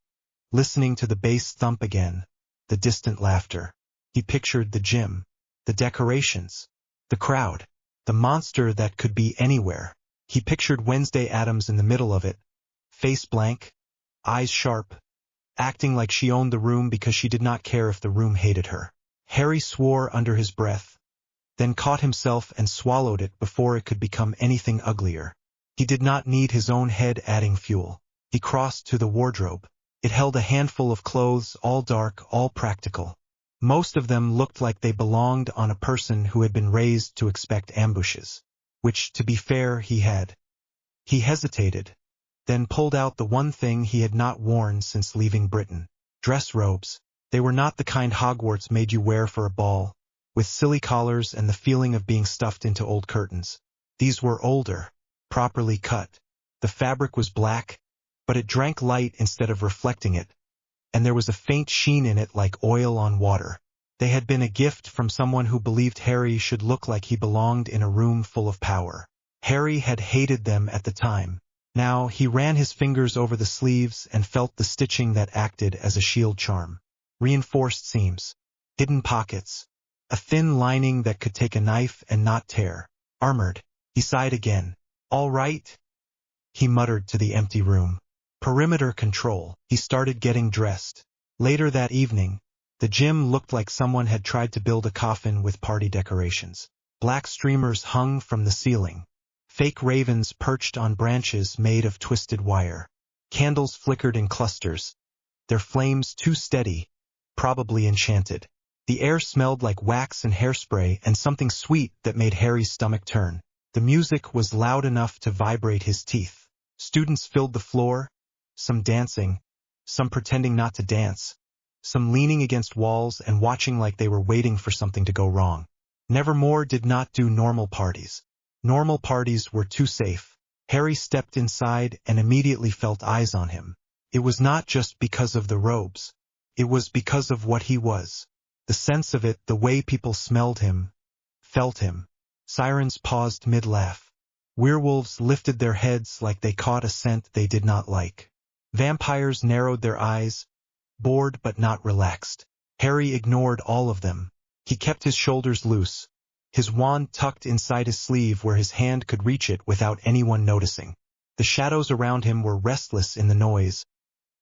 listening to the bass thump again, the distant laughter. He pictured the gym, the decorations, the crowd, the monster that could be anywhere. He pictured Wednesday Addams in the middle of it, face blank, eyes sharp, acting like she owned the room because she did not care if the room hated her. Harry swore under his breath, then caught himself and swallowed it before it could become anything uglier. He did not need his own head adding fuel. He crossed to the wardrobe. It held a handful of clothes, all dark, all practical. Most of them looked like they belonged on a person who had been raised to expect ambushes, which, to be fair, he had. He hesitated, then pulled out the one thing he had not worn since leaving Britain. Dress robes. They were not the kind Hogwarts made you wear for a ball, with silly collars and the feeling of being stuffed into old curtains. These were older, properly cut. The fabric was black, but it drank light instead of reflecting it, and there was a faint sheen in it like oil on water. They had been a gift from someone who believed Harry should look like he belonged in a room full of power. Harry had hated them at the time. Now he ran his fingers over the sleeves and felt the stitching that acted as a shield charm. Reinforced seams, hidden pockets, a thin lining that could take a knife and not tear. Armored. He sighed again. "All right," he muttered to the empty room. Perimeter control. He started getting dressed. Later that evening, the gym looked like someone had tried to build a coffin with party decorations. Black streamers hung from the ceiling. Fake ravens perched on branches made of twisted wire. Candles flickered in clusters, their flames too steady, probably enchanted. The air smelled like wax and hairspray and something sweet that made Harry's stomach turn. The music was loud enough to vibrate his teeth. Students filled the floor, some dancing, some pretending not to dance, some leaning against walls and watching like they were waiting for something to go wrong. Nevermore did not do normal parties. Normal parties were too safe. Harry stepped inside and immediately felt eyes on him. It was not just because of the robes. It was because of what he was. The sense of it, the way people smelled him, felt him. Sirens paused mid-laugh. Werewolves lifted their heads like they caught a scent they did not like. Vampires narrowed their eyes, bored but not relaxed. Harry ignored all of them. He kept his shoulders loose, his wand tucked inside his sleeve where his hand could reach it without anyone noticing. The shadows around him were restless in the noise,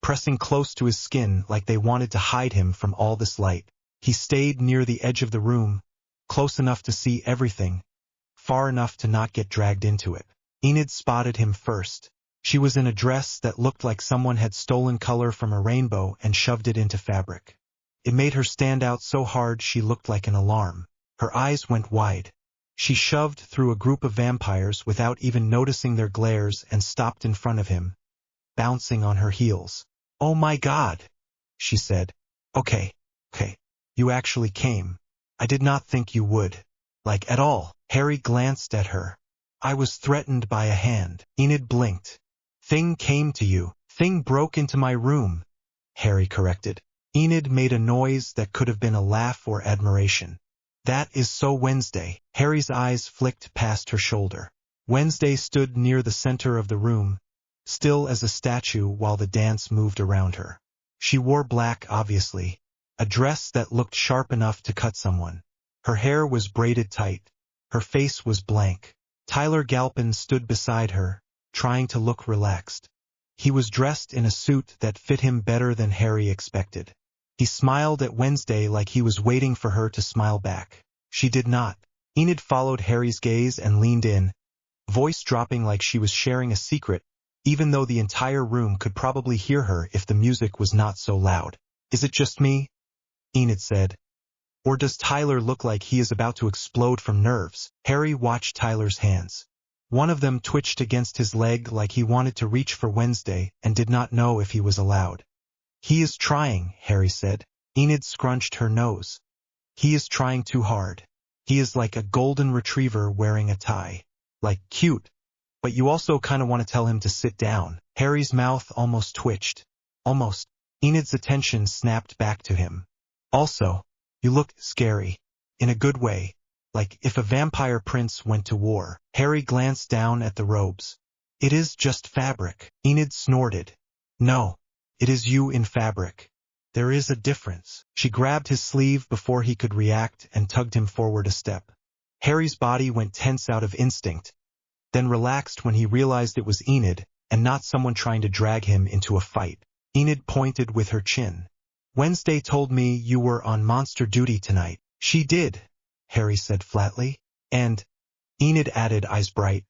pressing close to his skin like they wanted to hide him from all this light. He stayed near the edge of the room, close enough to see everything, far enough to not get dragged into it. Enid spotted him first. She was in a dress that looked like someone had stolen color from a rainbow and shoved it into fabric. It made her stand out so hard she looked like an alarm. Her eyes went wide. She shoved through a group of vampires without even noticing their glares and stopped in front of him, bouncing on her heels. "Oh my God," she said. Okay. You actually came. I did not think you would. Like at all." Harry glanced at her. "I was threatened by a hand." Enid blinked. "Thing came to you." "Thing broke into my room," Harry corrected. Enid made a noise that could have been a laugh or admiration. "That is so Wednesday." Harry's eyes flicked past her shoulder. Wednesday stood near the center of the room, still as a statue while the dance moved around her. She wore black, obviously, a dress that looked sharp enough to cut someone. Her hair was braided tight. Her face was blank. Tyler Galpin stood beside her, trying to look relaxed. He was dressed in a suit that fit him better than Harry expected. He smiled at Wednesday like he was waiting for her to smile back. She did not. Enid followed Harry's gaze and leaned in, voice dropping like she was sharing a secret, even though the entire room could probably hear her if the music was not so loud. "Is it just me?" Enid said. "Or does Tyler look like he is about to explode from nerves?" Harry watched Tyler's hands. One of them twitched against his leg like he wanted to reach for Wednesday and did not know if he was allowed. "He is trying," Harry said. Enid scrunched her nose. "He is trying too hard. He is like a golden retriever wearing a tie. Like, cute. But you also kind of want to tell him to sit down." Harry's mouth almost twitched. Almost. Enid's attention snapped back to him. "Also, you look scary. In a good way. Like if a vampire prince went to war." Harry glanced down at the robes. "It is just fabric." Enid snorted. "No, it is you in fabric. There is a difference." She grabbed his sleeve before he could react and tugged him forward a step. Harry's body went tense out of instinct, then relaxed when he realized it was Enid and not someone trying to drag him into a fight. Enid pointed with her chin. "Wednesday told me you were on monster duty tonight." "She did," Harry said flatly. "And," Enid added, eyes bright,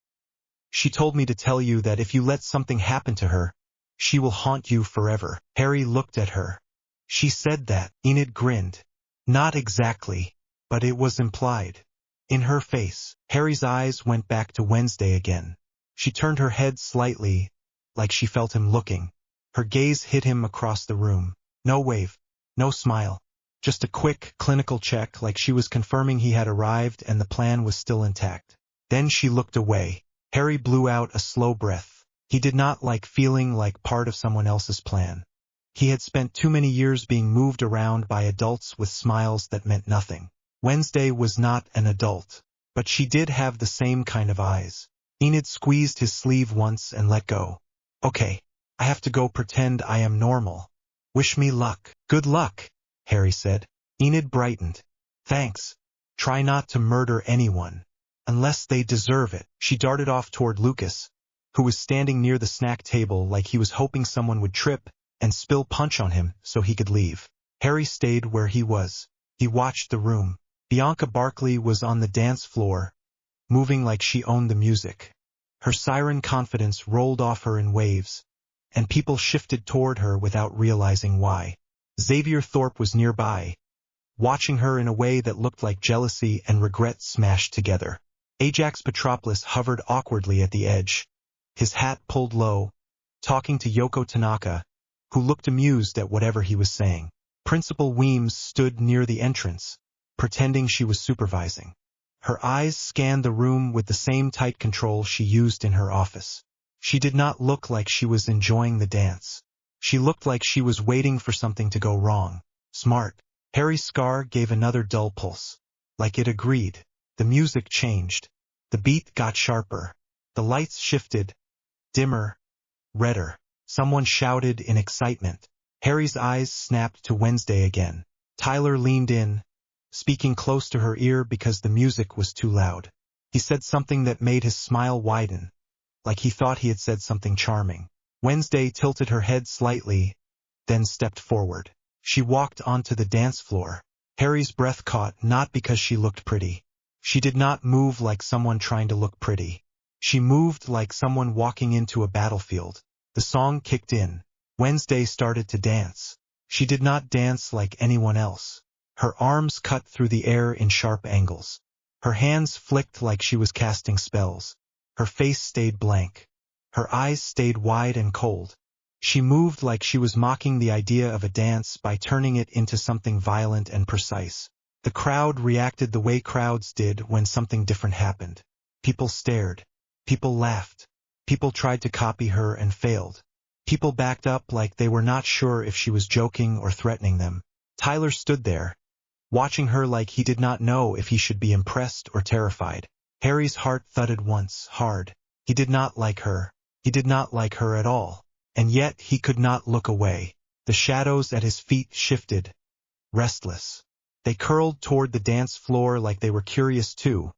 "she told me to tell you that if you let something happen to her, she will haunt you forever." Harry looked at her. "She said that?" Enid grinned. "Not exactly, but it was implied." In her face, Harry's eyes went back to Wednesday again. She turned her head slightly, like she felt him looking. Her gaze hit him across the room. No wave, no smile. Just a quick, clinical check like she was confirming he had arrived and the plan was still intact. Then she looked away. Harry blew out a slow breath. He did not like feeling like part of someone else's plan. He had spent too many years being moved around by adults with smiles that meant nothing. Wednesday was not an adult, but she did have the same kind of eyes. Enid squeezed his sleeve once and let go. "Okay, I have to go pretend I am normal. Wish me luck." "Good luck," Harry said. Enid brightened. "Thanks. Try not to murder anyone. Unless they deserve it." She darted off toward Lucas, who was standing near the snack table like he was hoping someone would trip and spill punch on him so he could leave. Harry stayed where he was. He watched the room. Bianca Barkley was on the dance floor, moving like she owned the music. Her siren confidence rolled off her in waves, and people shifted toward her without realizing why. Xavier Thorpe was nearby, watching her in a way that looked like jealousy and regret smashed together. Ajax Petropoulos hovered awkwardly at the edge, his hat pulled low, talking to Yoko Tanaka, who looked amused at whatever he was saying. Principal Weems stood near the entrance, pretending she was supervising. Her eyes scanned the room with the same tight control she used in her office. She did not look like she was enjoying the dance. She looked like she was waiting for something to go wrong. Smart. Harry's scar gave another dull pulse. Like it agreed. The music changed. The beat got sharper. The lights shifted. Dimmer. Redder. Someone shouted in excitement. Harry's eyes snapped to Wednesday again. Tyler leaned in, speaking close to her ear because the music was too loud. He said something that made his smile widen, like he thought he had said something charming. Wednesday tilted her head slightly, then stepped forward. She walked onto the dance floor. Harry's breath caught not because she looked pretty. She did not move like someone trying to look pretty. She moved like someone walking into a battlefield. The song kicked in. Wednesday started to dance. She did not dance like anyone else. Her arms cut through the air in sharp angles. Her hands flicked like she was casting spells. Her face stayed blank. Her eyes stayed wide and cold. She moved like she was mocking the idea of a dance by turning it into something violent and precise. The crowd reacted the way crowds did when something different happened. People stared. People laughed. People tried to copy her and failed. People backed up like they were not sure if she was joking or threatening them. Tyler stood there, watching her like he did not know if he should be impressed or terrified. Harry's heart thudded once, hard. He did not like her. He did not like her at all. And yet he could not look away. The shadows at his feet shifted, restless. They curled toward the dance floor like they were curious too,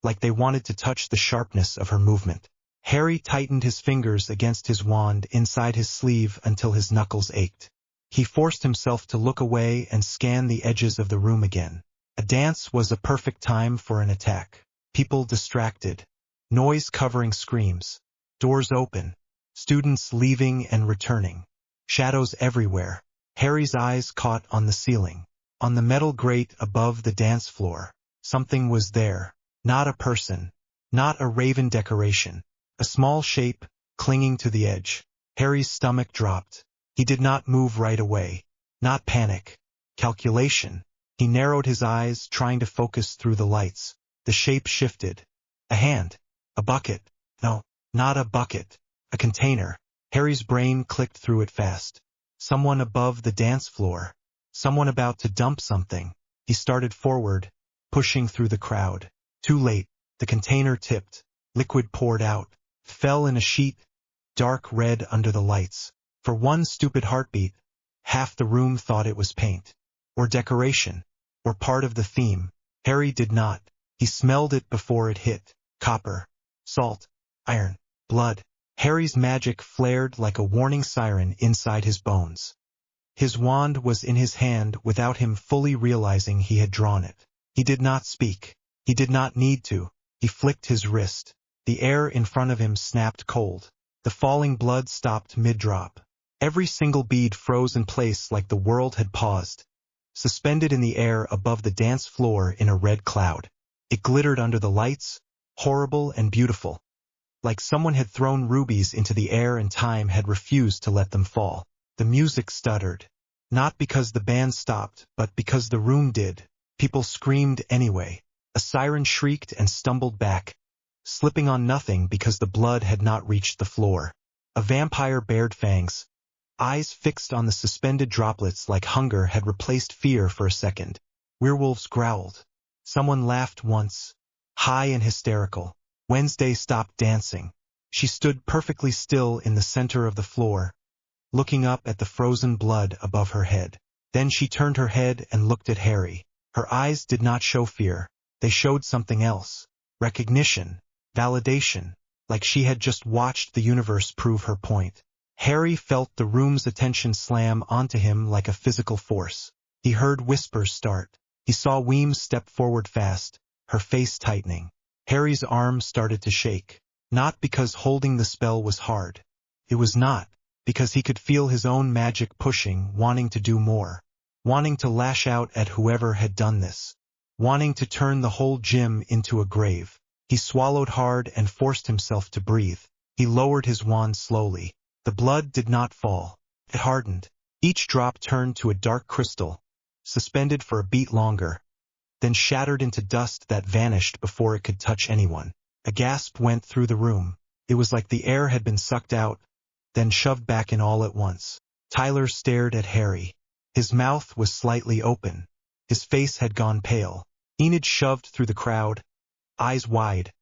like they wanted to touch the sharpness of her movement. Harry tightened his fingers against his wand inside his sleeve until his knuckles ached. He forced himself to look away and scan the edges of the room again. A dance was a perfect time for an attack. People distracted. Noise covering screams. Doors open. Students leaving and returning. Shadows everywhere. Harry's eyes caught on the ceiling. On the metal grate above the dance floor. Something was there. Not a person. Not a raven decoration. A small shape, clinging to the edge. Harry's stomach dropped. He did not move right away. Not panic. Calculation. He narrowed his eyes, trying to focus through the lights. The shape shifted. A hand. A bucket. No, not a bucket. A container. Harry's brain clicked through it fast. Someone above the dance floor. Someone about to dump something. He started forward, pushing through the crowd. Too late. The container tipped. Liquid poured out. Fell in a sheet, dark red under the lights. For one stupid heartbeat, half the room thought it was paint. Or decoration. Or part of the theme. Harry did not. He smelled it before it hit. Copper. Salt. Iron. Blood. Harry's magic flared like a warning siren inside his bones. His wand was in his hand without him fully realizing he had drawn it. He did not speak. He did not need to. He flicked his wrist. The air in front of him snapped cold. The falling blood stopped mid-drop. Every single bead froze in place like the world had paused. Suspended in the air above the dance floor in a red cloud. It glittered under the lights, horrible and beautiful. Like someone had thrown rubies into the air and time had refused to let them fall. The music stuttered. Not because the band stopped, but because the room did. People screamed anyway. A siren shrieked and stumbled back, slipping on nothing because the blood had not reached the floor. A vampire bared fangs, eyes fixed on the suspended droplets like hunger had replaced fear for a second. Werewolves growled. Someone laughed once, high and hysterical. Wednesday stopped dancing. She stood perfectly still in the center of the floor, looking up at the frozen blood above her head. Then she turned her head and looked at Harry. Her eyes did not show fear. They showed something else. Recognition. Validation. Like she had just watched the universe prove her point. Harry felt the room's attention slam onto him like a physical force. He heard whispers start. He saw Weems step forward fast, her face tightening. Harry's arm started to shake. Not because holding the spell was hard. It was not. Because he could feel his own magic pushing, wanting to do more. Wanting to lash out at whoever had done this. Wanting to turn the whole gym into a grave. He swallowed hard and forced himself to breathe. He lowered his wand slowly. The blood did not fall. It hardened. Each drop turned to a dark crystal, suspended for a beat longer, then shattered into dust that vanished before it could touch anyone. A gasp went through the room. It was like the air had been sucked out, then shoved back in all at once. Tyler stared at Harry. His mouth was slightly open. His face had gone pale. Enid shoved through the crowd, eyes wide,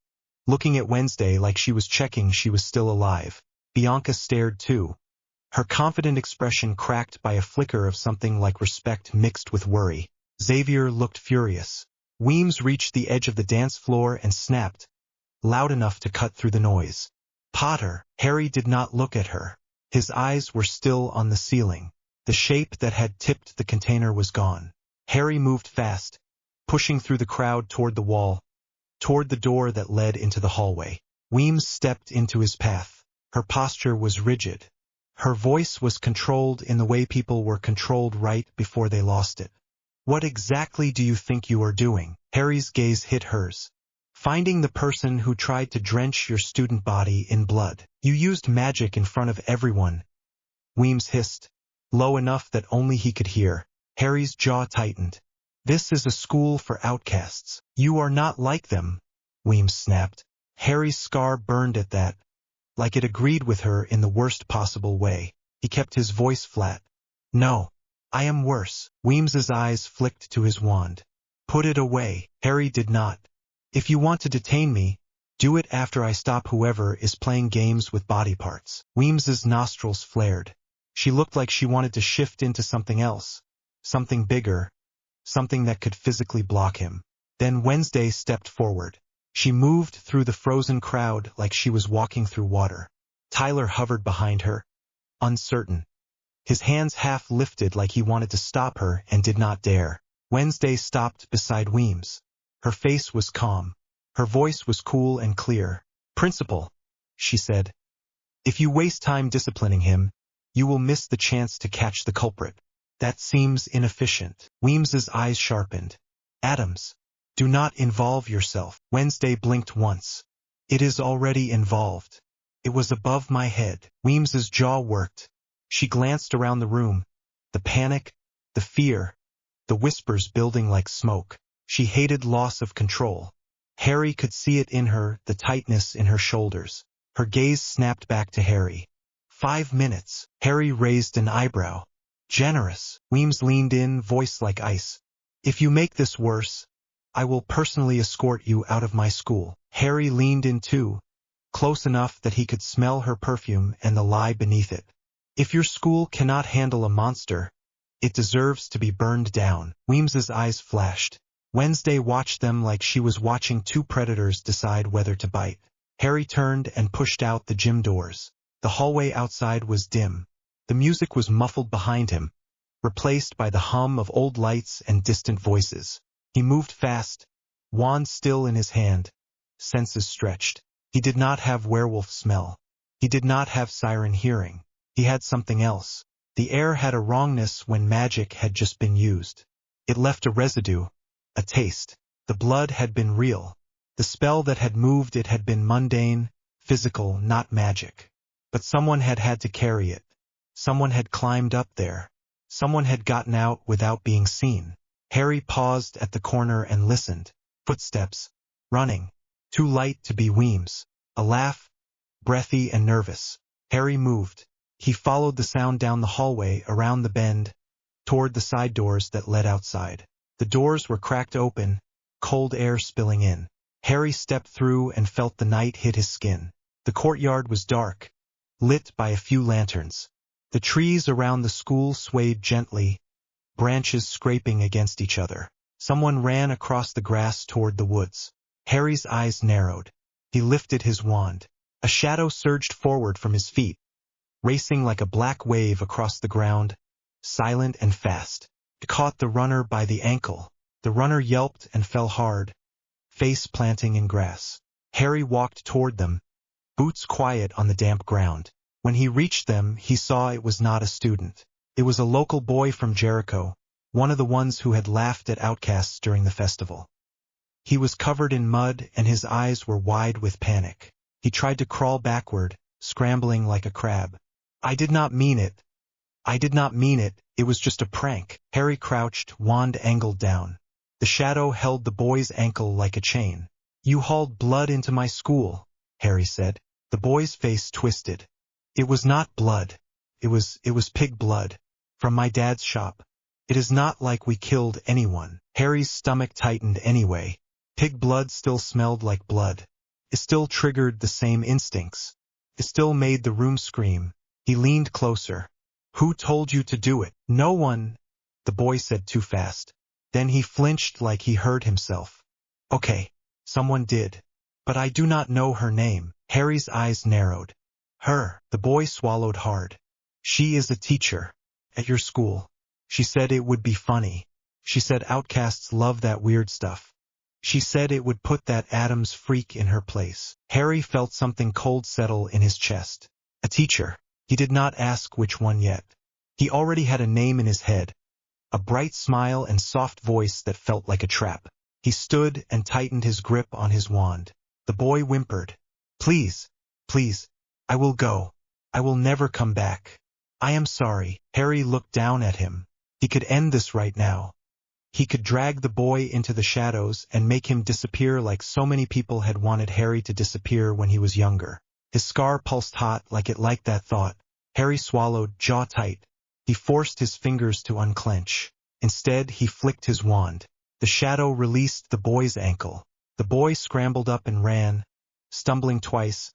looking at Wednesday like she was checking she was still alive. Bianca stared too, her confident expression cracked by a flicker of something like respect mixed with worry. Xavier looked furious. Weems reached the edge of the dance floor and snapped, loud enough to cut through the noise. Potter. Harry did not look at her. His eyes were still on the ceiling. The shape that had tipped the container was gone. Harry moved fast, pushing through the crowd toward the wall, toward the door that led into the hallway. Weems stepped into his path. Her posture was rigid. Her voice was controlled in the way people were controlled right before they lost it. What exactly do you think you are doing? Harry's gaze hit hers. Finding the person who tried to drench your student body in blood. You used magic in front of everyone. Weems hissed, low enough that only he could hear. Harry's jaw tightened. This is a school for outcasts. You are not like them, Weems snapped. Harry's scar burned at that, like it agreed with her in the worst possible way. He kept his voice flat. No, I am worse. Weems's eyes flicked to his wand. Put it away. Harry did not. If you want to detain me, do it after I stop whoever is playing games with body parts. Weems's nostrils flared. She looked like she wanted to shift into something else. Something bigger. Something that could physically block him. Then Wednesday stepped forward. She moved through the frozen crowd like she was walking through water. Tyler hovered behind her, uncertain. His hands half lifted like he wanted to stop her and did not dare. Wednesday stopped beside Weems. Her face was calm. Her voice was cool and clear. Principal, she said. If you waste time disciplining him, you will miss the chance to catch the culprit. That seems inefficient. Weems's eyes sharpened. Adams, do not involve yourself. Wednesday blinked once. It is already involved. It was above my head. Weems's jaw worked. She glanced around the room. The panic, the fear, the whispers building like smoke. She hated loss of control. Harry could see it in her, the tightness in her shoulders. Her gaze snapped back to Harry. 5 minutes. Harry raised an eyebrow. Generous. Weems leaned in, voice like ice. If you make this worse, I will personally escort you out of my school. Harry leaned in too, close enough that he could smell her perfume and the lie beneath it. If your school cannot handle a monster, it deserves to be burned down. Weems's eyes flashed. Wednesday watched them like she was watching two predators decide whether to bite. Harry turned and pushed out the gym doors. The hallway outside was dim. The music was muffled behind him, replaced by the hum of old lights and distant voices. He moved fast, wand still in his hand, senses stretched. He did not have werewolf smell. He did not have siren hearing. He had something else. The air had a wrongness when magic had just been used. It left a residue, a taste. The blood had been real. The spell that had moved it had been mundane, physical, not magic. But someone had had to carry it. Someone had climbed up there. Someone had gotten out without being seen. Harry paused at the corner and listened. Footsteps. Running. Too light to be Weems. A laugh. Breathy and nervous. Harry moved. He followed the sound down the hallway, around the bend, toward the side doors that led outside. The doors were cracked open, cold air spilling in. Harry stepped through and felt the night hit his skin. The courtyard was dark, lit by a few lanterns. The trees around the school swayed gently, branches scraping against each other. Someone ran across the grass toward the woods. Harry's eyes narrowed. He lifted his wand. A shadow surged forward from his feet, racing like a black wave across the ground, silent and fast. It caught the runner by the ankle. The runner yelped and fell hard, face planting in grass. Harry walked toward them, boots quiet on the damp ground. When he reached them, he saw it was not a student. It was a local boy from Jericho, one of the ones who had laughed at outcasts during the festival. He was covered in mud and his eyes were wide with panic. He tried to crawl backward, scrambling like a crab. I did not mean it. I did not mean it. It was just a prank. Harry crouched, wand angled down. The shadow held the boy's ankle like a chain. You hauled blood into my school, Harry said. The boy's face twisted. It was not blood. It was pig blood. From my dad's shop. It is not like we killed anyone. Harry's stomach tightened anyway. Pig blood still smelled like blood. It still triggered the same instincts. It still made the room scream. He leaned closer. Who told you to do it? No one, the boy said too fast. Then he flinched like he heard himself. Okay, someone did. But I do not know her name. Harry's eyes narrowed. Her, the boy swallowed hard. She is a teacher. At your school. She said it would be funny. She said outcasts love that weird stuff. She said it would put that Adams freak in her place. Harry felt something cold settle in his chest. A teacher. He did not ask which one yet. He already had a name in his head. A bright smile and soft voice that felt like a trap. He stood and tightened his grip on his wand. The boy whimpered. Please, please, I will go. I will never come back. I am sorry. Harry looked down at him. He could end this right now. He could drag the boy into the shadows and make him disappear like so many people had wanted Harry to disappear when he was younger. His scar pulsed hot like it liked that thought. Harry swallowed, jaw tight. He forced his fingers to unclench. Instead, he flicked his wand. The shadow released the boy's ankle. The boy scrambled up and ran, stumbling twice,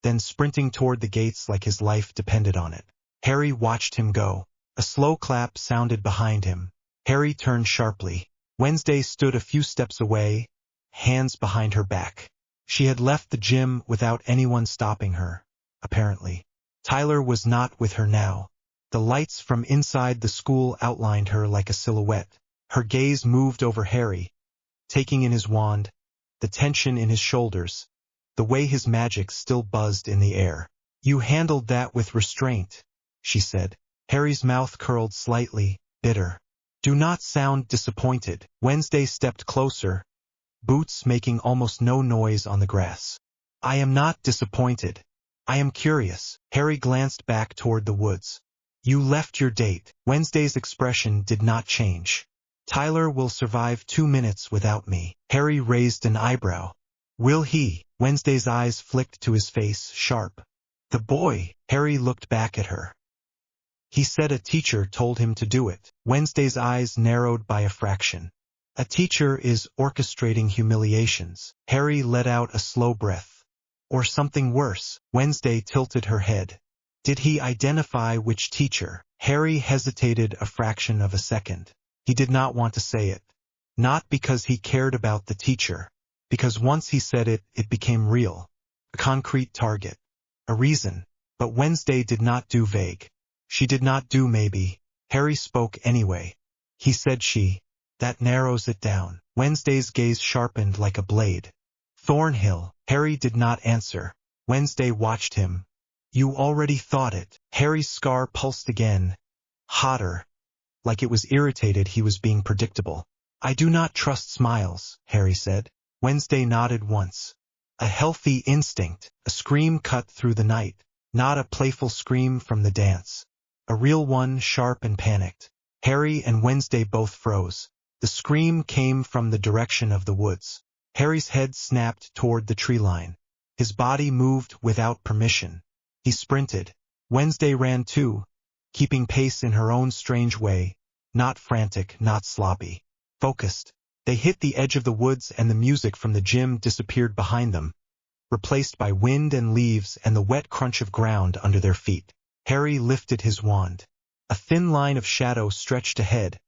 then sprinting toward the gates like his life depended on it. Harry watched him go. A slow clap sounded behind him. Harry turned sharply. Wednesday stood a few steps away, hands behind her back. She had left the gym without anyone stopping her, apparently. Tyler was not with her now. The lights from inside the school outlined her like a silhouette. Her gaze moved over Harry, taking in his wand, the tension in his shoulders, the way his magic still buzzed in the air. You handled that with restraint, she said. Harry's mouth curled slightly, bitter. Do not sound disappointed. Wednesday stepped closer, boots making almost no noise on the grass. I am not disappointed. I am curious. Harry glanced back toward the woods. You left your date. Wednesday's expression did not change. Tyler will survive 2 minutes without me. Harry raised an eyebrow. Will he? Wednesday's eyes flicked to his face, sharp. The boy. Harry looked back at her. He said a teacher told him to do it. Wednesday's eyes narrowed by a fraction. A teacher is orchestrating humiliations. Harry let out a slow breath. Or something worse. Wednesday tilted her head. Did he identify which teacher? Harry hesitated a fraction of a second. He did not want to say it. Not because he cared about the teacher. Because once he said it, it became real. A concrete target. A reason. But Wednesday did not do vague. She did not do maybe. Harry spoke anyway. He said she. That narrows it down. Wednesday's gaze sharpened like a blade. Thornhill. Harry did not answer. Wednesday watched him. You already thought it. Harry's scar pulsed again. Hotter. Like it was irritated he was being predictable. I do not trust smiles, Harry said. Wednesday nodded once. A healthy instinct. A scream cut through the night. Not a playful scream from the dance. A real one, sharp and panicked. Harry and Wednesday both froze. The scream came from the direction of the woods. Harry's head snapped toward the tree line. His body moved without permission. He sprinted. Wednesday ran too, keeping pace in her own strange way, not frantic, not sloppy. Focused. They hit the edge of the woods and the music from the gym disappeared behind them, replaced by wind and leaves and the wet crunch of ground under their feet. Harry lifted his wand. A thin line of shadow stretched ahead,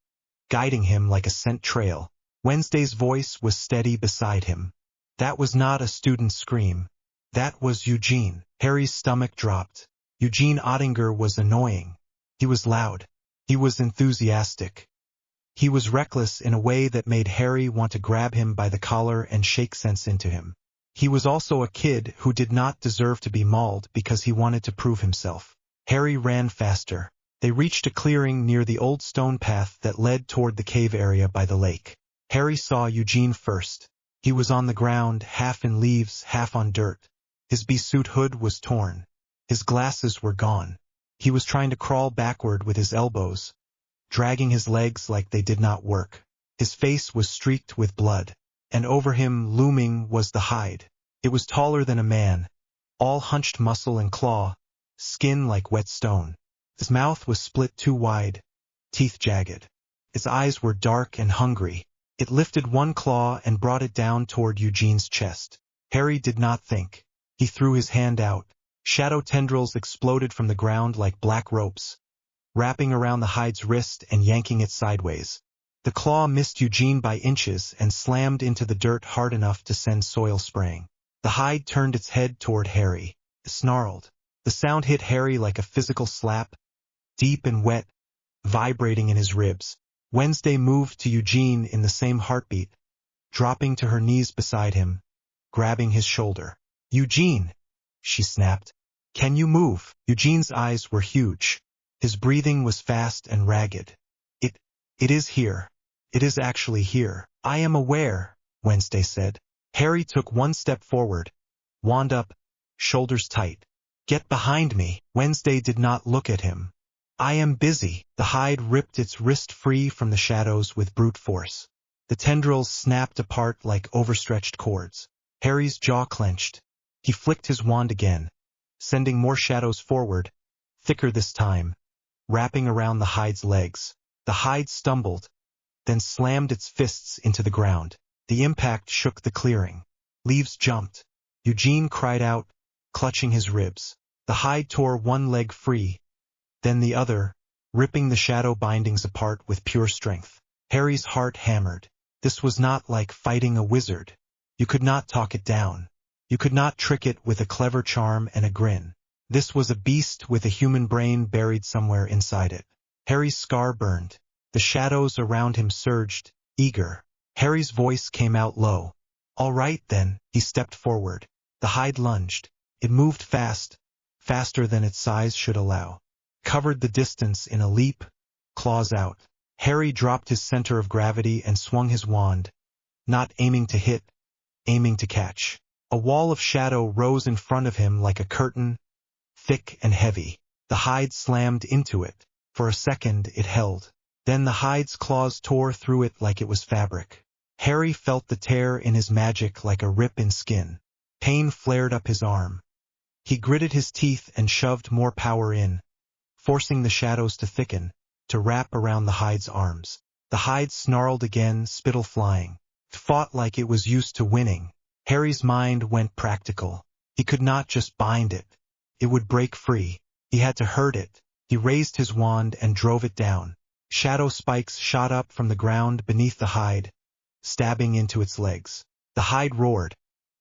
guiding him like a scent trail. Wednesday's voice was steady beside him. That was not a student's scream. That was Eugene. Harry's stomach dropped. Eugene Ottinger was annoying. He was loud. He was enthusiastic. He was reckless in a way that made Harry want to grab him by the collar and shake sense into him. He was also a kid who did not deserve to be mauled because he wanted to prove himself. Harry ran faster. They reached a clearing near the old stone path that led toward the cave area by the lake. Harry saw Eugene first. He was on the ground, half in leaves, half on dirt. His bee-suit hood was torn. His glasses were gone. He was trying to crawl backward with his elbows, dragging his legs like they did not work. His face was streaked with blood, and over him, looming, was the hide. It was taller than a man, all hunched muscle and claw, skin like wet stone. His mouth was split too wide, teeth jagged. His eyes were dark and hungry. It lifted one claw and brought it down toward Eugene's chest. Harry did not think. He threw his hand out. Shadow tendrils exploded from the ground like black ropes, wrapping around the hide's wrist and yanking it sideways. The claw missed Eugene by inches and slammed into the dirt hard enough to send soil spraying. The hide turned its head toward Harry. It snarled. The sound hit Harry like a physical slap, deep and wet, vibrating in his ribs. Wednesday moved to Eugene in the same heartbeat, dropping to her knees beside him, grabbing his shoulder. Eugene, she snapped. Can you move? Eugene's eyes were huge. His breathing was fast and ragged. It is here. It is actually here. I am aware, Wednesday said. Harry took one step forward, wand up, shoulders tight. Get behind me. Wednesday did not look at him. I am busy. The hide ripped its wrist free from the shadows with brute force. The tendrils snapped apart like overstretched cords. Harry's jaw clenched. He flicked his wand again, sending more shadows forward, thicker this time, wrapping around the hide's legs. The hide stumbled, then slammed its fists into the ground. The impact shook the clearing. Leaves jumped. Eugene cried out, clutching his ribs. The hide tore one leg free, then the other, ripping the shadow bindings apart with pure strength. Harry's heart hammered. This was not like fighting a wizard. You could not talk it down. You could not trick it with a clever charm and a grin. This was a beast with a human brain buried somewhere inside it. Harry's scar burned. The shadows around him surged, eager. Harry's voice came out low. All right then, he stepped forward. The hide lunged. It moved fast, faster than its size should allow. Covered the distance in a leap, claws out. Harry dropped his center of gravity and swung his wand, not aiming to hit, aiming to catch. A wall of shadow rose in front of him like a curtain, thick and heavy. The hide slammed into it. For a second it held. Then the hide's claws tore through it like it was fabric. Harry felt the tear in his magic like a rip in skin. Pain flared up his arm. He gritted his teeth and shoved more power in, forcing the shadows to thicken, to wrap around the hide's arms. The hide snarled again, spittle flying. It fought like it was used to winning. Harry's mind went practical. He could not just bind it. It would break free. He had to hurt it. He raised his wand and drove it down. Shadow spikes shot up from the ground beneath the hide, stabbing into its legs. The hide roared,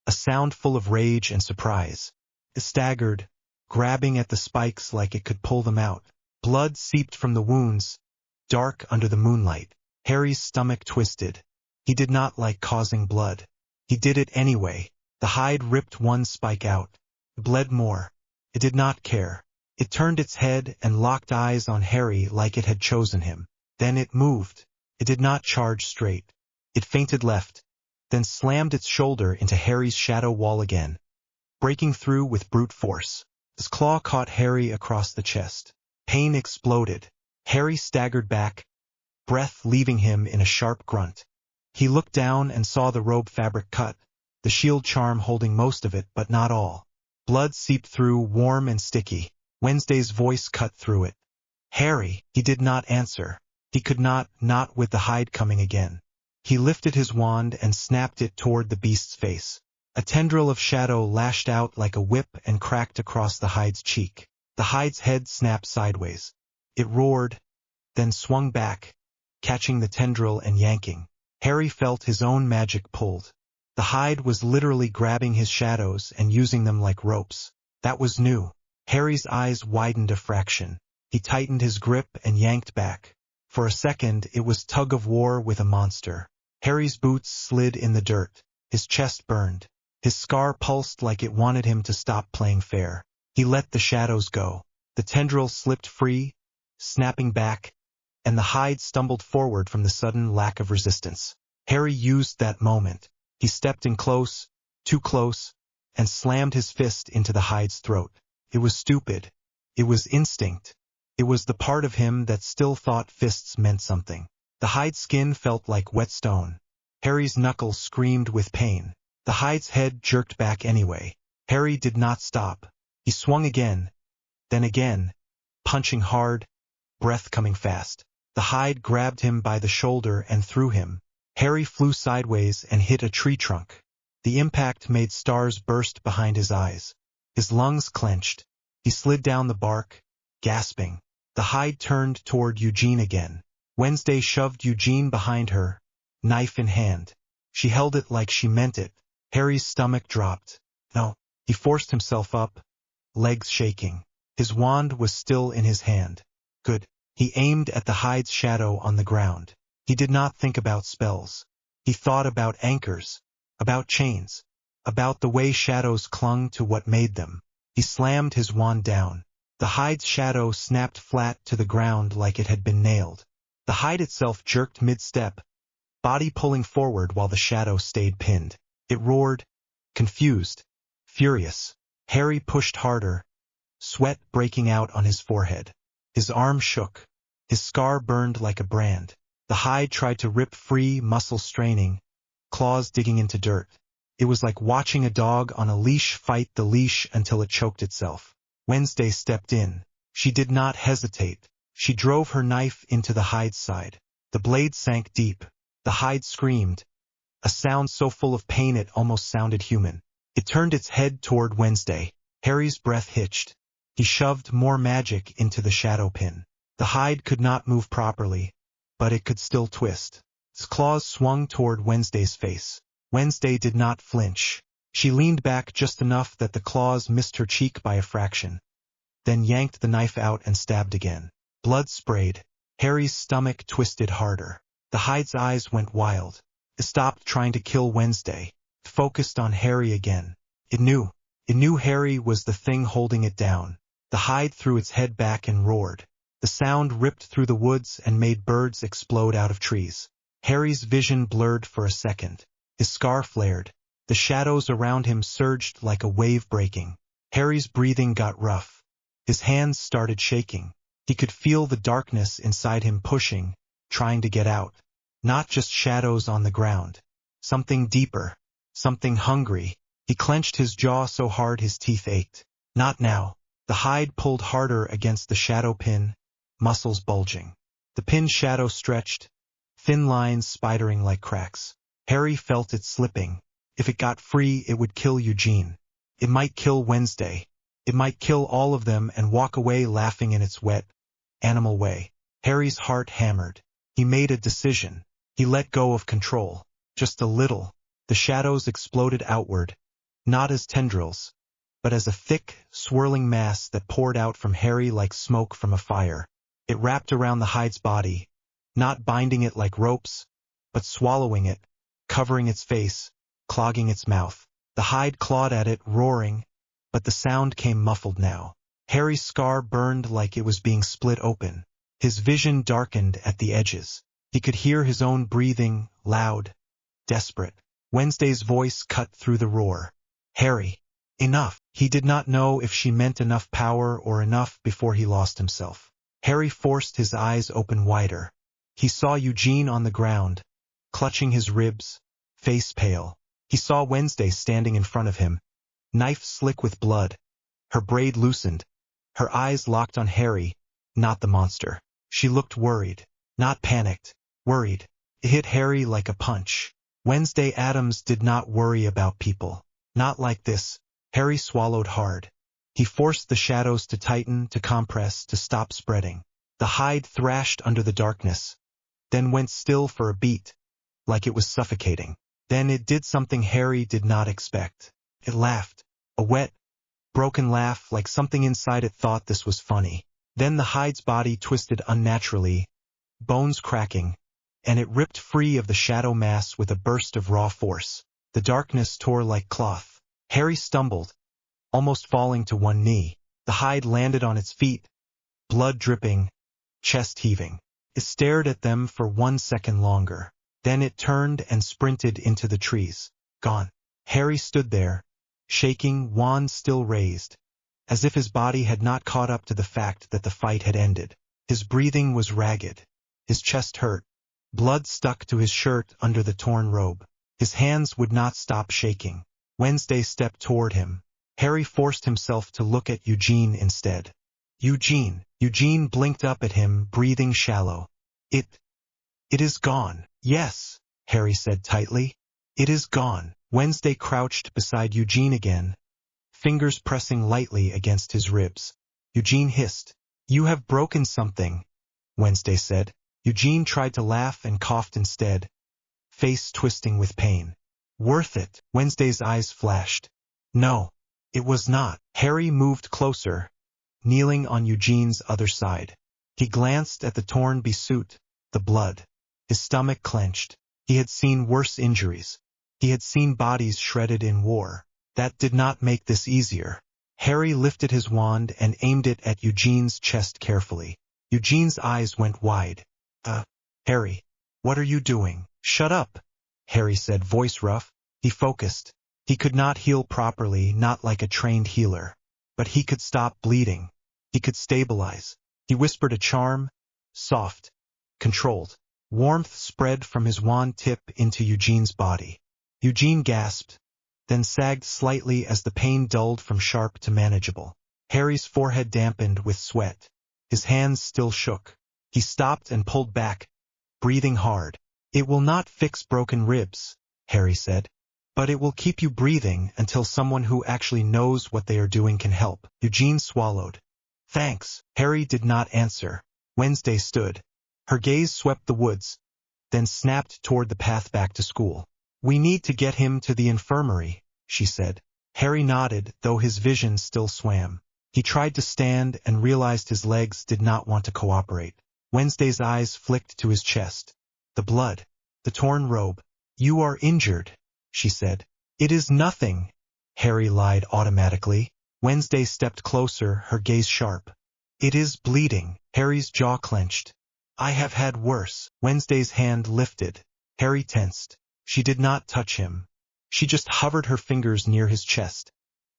a sound full of rage and surprise. It staggered, grabbing at the spikes like it could pull them out. Blood seeped from the wounds, dark under the moonlight. Harry's stomach twisted. He did not like causing blood. He did it anyway. The hide ripped one spike out. It bled more. It did not care. It turned its head and locked eyes on Harry like it had chosen him. Then it moved. It did not charge straight. It feinted left, then slammed its shoulder into Harry's shadow wall again, breaking through with brute force. His claw caught Harry across the chest. Pain exploded. Harry staggered back, breath leaving him in a sharp grunt. He looked down and saw the robe fabric cut, the shield charm holding most of it but not all. Blood seeped through, warm and sticky. Wednesday's voice cut through it. Harry, he did not answer. He could not with the hide coming again. He lifted his wand and snapped it toward the beast's face. A tendril of shadow lashed out like a whip and cracked across the hide's cheek. The hide's head snapped sideways. It roared, then swung back, catching the tendril and yanking. Harry felt his own magic pulled. The hide was literally grabbing his shadows and using them like ropes. That was new. Harry's eyes widened a fraction. He tightened his grip and yanked back. For a second, it was tug of war with a monster. Harry's boots slid in the dirt. His chest burned. His scar pulsed like it wanted him to stop playing fair. He let the shadows go. The tendril slipped free, snapping back, and the hide stumbled forward from the sudden lack of resistance. Harry used that moment. He stepped in close, too close, and slammed his fist into the hide's throat. It was stupid. It was instinct. It was the part of him that still thought fists meant something. The hide's skin felt like wet stone. Harry's knuckles screamed with pain. The hide's head jerked back anyway. Harry did not stop. He swung again, then again, punching hard, breath coming fast. The hide grabbed him by the shoulder and threw him. Harry flew sideways and hit a tree trunk. The impact made stars burst behind his eyes. His lungs clenched. He slid down the bark, gasping. The hide turned toward Eugene again. Wednesday shoved Eugene behind her, knife in hand. She held it like she meant it. Harry's stomach dropped. No. He forced himself up, legs shaking. His wand was still in his hand. Good. He aimed at the hide's shadow on the ground. He did not think about spells. He thought about anchors, about chains, about the way shadows clung to what made them. He slammed his wand down. The hide's shadow snapped flat to the ground like it had been nailed. The hide itself jerked mid-step, body pulling forward while the shadow stayed pinned. It roared, confused, furious. Harry pushed harder, sweat breaking out on his forehead. His arm shook. His scar burned like a brand. The hide tried to rip free, muscles straining, claws digging into dirt. It was like watching a dog on a leash fight the leash until it choked itself. Wednesday stepped in. She did not hesitate. She drove her knife into the hide's side. The blade sank deep. The hide screamed, a sound so full of pain it almost sounded human. It turned its head toward Wednesday. Harry's breath hitched. He shoved more magic into the shadow pin. The hide could not move properly, but it could still twist. Its claws swung toward Wednesday's face. Wednesday did not flinch. She leaned back just enough that the claws missed her cheek by a fraction, then yanked the knife out and stabbed again. Blood sprayed. Harry's stomach twisted harder. The hide's eyes went wild. It stopped trying to kill Wednesday. It focused on Harry again. It knew Harry was the thing holding it down. The hide threw its head back and roared. The sound ripped through the woods and made birds explode out of trees. Harry's vision blurred for a second. His scar flared. The shadows around him surged like a wave breaking. Harry's breathing got rough. His hands started shaking. He could feel the darkness inside him pushing, trying to get out. Not just shadows on the ground. Something deeper. Something hungry. He clenched his jaw so hard his teeth ached. Not now. The hide pulled harder against the shadow pin, muscles bulging. The pin's shadow stretched, thin lines spidering like cracks. Harry felt it slipping. If it got free, it would kill Eugene. It might kill Wednesday. It might kill all of them and walk away laughing in its wet, animal way. Harry's heart hammered. He made a decision. He let go of control. Just a little. The shadows exploded outward, not as tendrils, but as a thick, swirling mass that poured out from Harry like smoke from a fire. It wrapped around the hide's body, not binding it like ropes, but swallowing it, covering its face, clogging its mouth. The hide clawed at it, roaring, but the sound came muffled now. Harry's scar burned like it was being split open. His vision darkened at the edges. He could hear his own breathing, loud, desperate. Wednesday's voice cut through the roar. Harry, enough. He did not know if she meant enough power or enough before he lost himself. Harry forced his eyes open wider. He saw Eugene on the ground, clutching his ribs, face pale. He saw Wednesday standing in front of him, knife slick with blood. Her braid loosened. Her eyes locked on Harry, not the monster. She looked worried, not panicked, worried. It hit Harry like a punch. Wednesday Addams did not worry about people. Not like this. Harry swallowed hard. He forced the shadows to tighten, to compress, to stop spreading. The hide thrashed under the darkness, then went still for a beat, like it was suffocating. Then it did something Harry did not expect. It laughed. A wet, broken laugh, like something inside it thought this was funny. Then the hide's body twisted unnaturally, bones cracking, and it ripped free of the shadow mass with a burst of raw force. The darkness tore like cloth. Harry stumbled, almost falling to one knee. The hide landed on its feet, blood dripping, chest heaving. It stared at them for 1 second longer. Then it turned and sprinted into the trees. Gone. Harry stood there, shaking, wand still raised, as if his body had not caught up to the fact that the fight had ended. His breathing was ragged. His chest hurt. Blood stuck to his shirt under the torn robe. His hands would not stop shaking. Wednesday stepped toward him. Harry forced himself to look at Eugene instead. Eugene. Eugene blinked up at him, breathing shallow. It is gone. Yes, Harry said tightly. It is gone. Wednesday crouched beside Eugene again, fingers pressing lightly against his ribs. Eugene hissed. You have broken something, Wednesday said. Eugene tried to laugh and coughed instead, face twisting with pain. Worth it. Wednesday's eyes flashed. No, it was not. Harry moved closer, kneeling on Eugene's other side. He glanced at the torn suit, the blood. His stomach clenched. He had seen worse injuries. He had seen bodies shredded in war. That did not make this easier. Harry lifted his wand and aimed it at Eugene's chest carefully. Eugene's eyes went wide. Harry, what are you doing? Shut up, Harry said, voice rough. He focused. He could not heal properly, not like a trained healer. But he could stop bleeding. He could stabilize. He whispered a charm, soft, controlled. Warmth spread from his wand tip into Eugene's body. Eugene gasped, then sagged slightly as the pain dulled from sharp to manageable. Harry's forehead dampened with sweat. His hands still shook. He stopped and pulled back, breathing hard. It will not fix broken ribs, Harry said, but it will keep you breathing until someone who actually knows what they are doing can help. Eugene swallowed. Thanks. Harry did not answer. Wednesday stood. Her gaze swept the woods, then snapped toward the path back to school. We need to get him to the infirmary, she said. Harry nodded, though his vision still swam. He tried to stand and realized his legs did not want to cooperate. Wednesday's eyes flicked to his chest. The blood, the torn robe. You are injured, she said. It is nothing, Harry lied automatically. Wednesday stepped closer, her gaze sharp. It is bleeding. Harry's jaw clenched. I have had worse. Wednesday's hand lifted. Harry tensed. She did not touch him. She just hovered her fingers near his chest,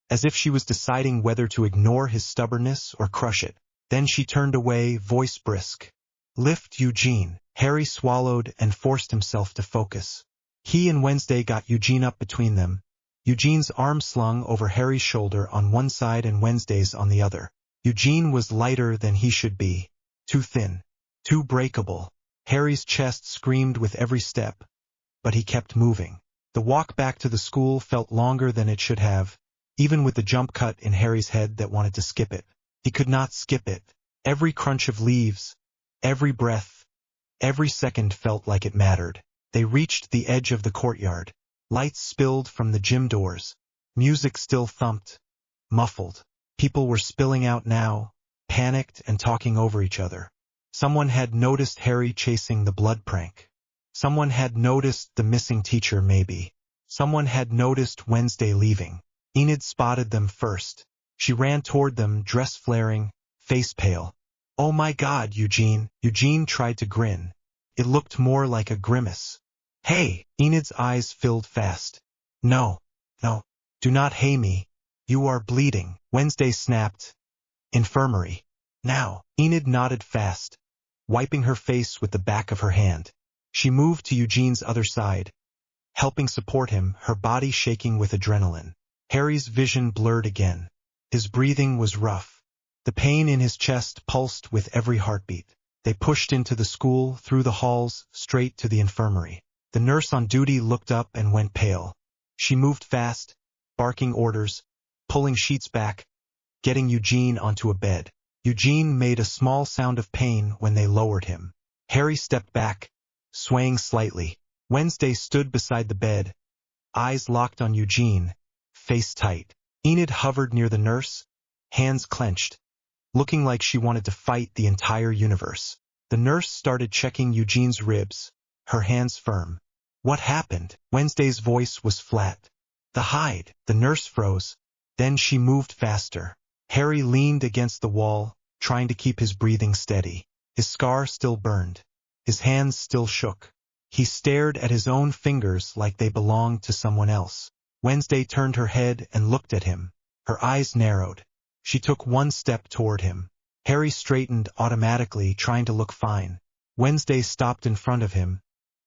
as if she was deciding whether to ignore his stubbornness or crush it. Then she turned away, voice brisk. Lift, Eugene. Harry swallowed and forced himself to focus. He and Wednesday got Eugene up between them, Eugene's arm slung over Harry's shoulder on one side and Wednesday's on the other. Eugene was lighter than he should be. Too thin. Too breakable. Harry's chest screamed with every step, but he kept moving. The walk back to the school felt longer than it should have, even with the jump cut in Harry's head that wanted to skip it. He could not skip it. Every crunch of leaves, every breath, every second felt like it mattered. They reached the edge of the courtyard. Lights spilled from the gym doors. Music still thumped, muffled. People were spilling out now, panicked and talking over each other. Someone had noticed Harry chasing the blood prank. Someone had noticed the missing teacher maybe. Someone had noticed Wednesday leaving. Enid spotted them first. She ran toward them, dress flaring, face pale. Oh my God, Eugene. Eugene tried to grin. It looked more like a grimace. Hey! Enid's eyes filled fast. No, no, do not hey me. You are bleeding. Wednesday snapped. Infirmary. Now. Enid nodded fast, wiping her face with the back of her hand. She moved to Eugene's other side, helping support him, her body shaking with adrenaline. Harry's vision blurred again. His breathing was rough. The pain in his chest pulsed with every heartbeat. They pushed into the school, through the halls, straight to the infirmary. The nurse on duty looked up and went pale. She moved fast, barking orders, pulling sheets back, getting Eugene onto a bed. Eugene made a small sound of pain when they lowered him. Harry stepped back, swaying slightly. Wednesday stood beside the bed, eyes locked on Eugene, face tight. Enid hovered near the nurse, hands clenched, looking like she wanted to fight the entire universe. The nurse started checking Eugene's ribs, her hands firm. What happened? Wednesday's voice was flat. The hide. The nurse froze. Then she moved faster. Harry leaned against the wall, trying to keep his breathing steady. His scar still burned. His hands still shook. He stared at his own fingers like they belonged to someone else. Wednesday turned her head and looked at him. Her eyes narrowed. She took one step toward him. Harry straightened automatically, trying to look fine. Wednesday stopped in front of him,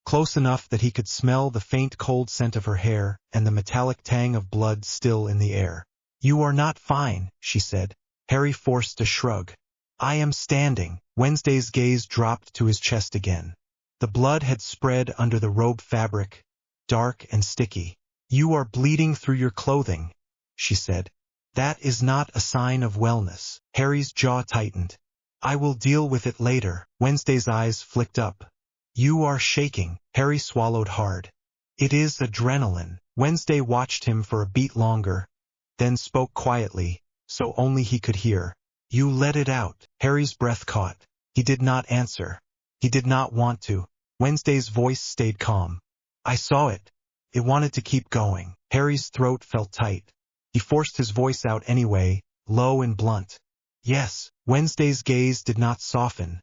close enough that he could smell the faint cold scent of her hair and the metallic tang of blood still in the air. You are not fine, she said. Harry forced a shrug. I am standing. Wednesday's gaze dropped to his chest again. The blood had spread under the robe fabric, dark and sticky. You are bleeding through your clothing, she said. That is not a sign of wellness. Harry's jaw tightened. I will deal with it later. Wednesday's eyes flicked up. You are shaking. Harry swallowed hard. It is adrenaline. Wednesday watched him for a beat longer, then spoke quietly, so only he could hear. You let it out. Harry's breath caught. He did not answer. He did not want to. Wednesday's voice stayed calm. I saw it. It wanted to keep going. Harry's throat felt tight. He forced his voice out anyway, low and blunt. Yes. Wednesday's gaze did not soften,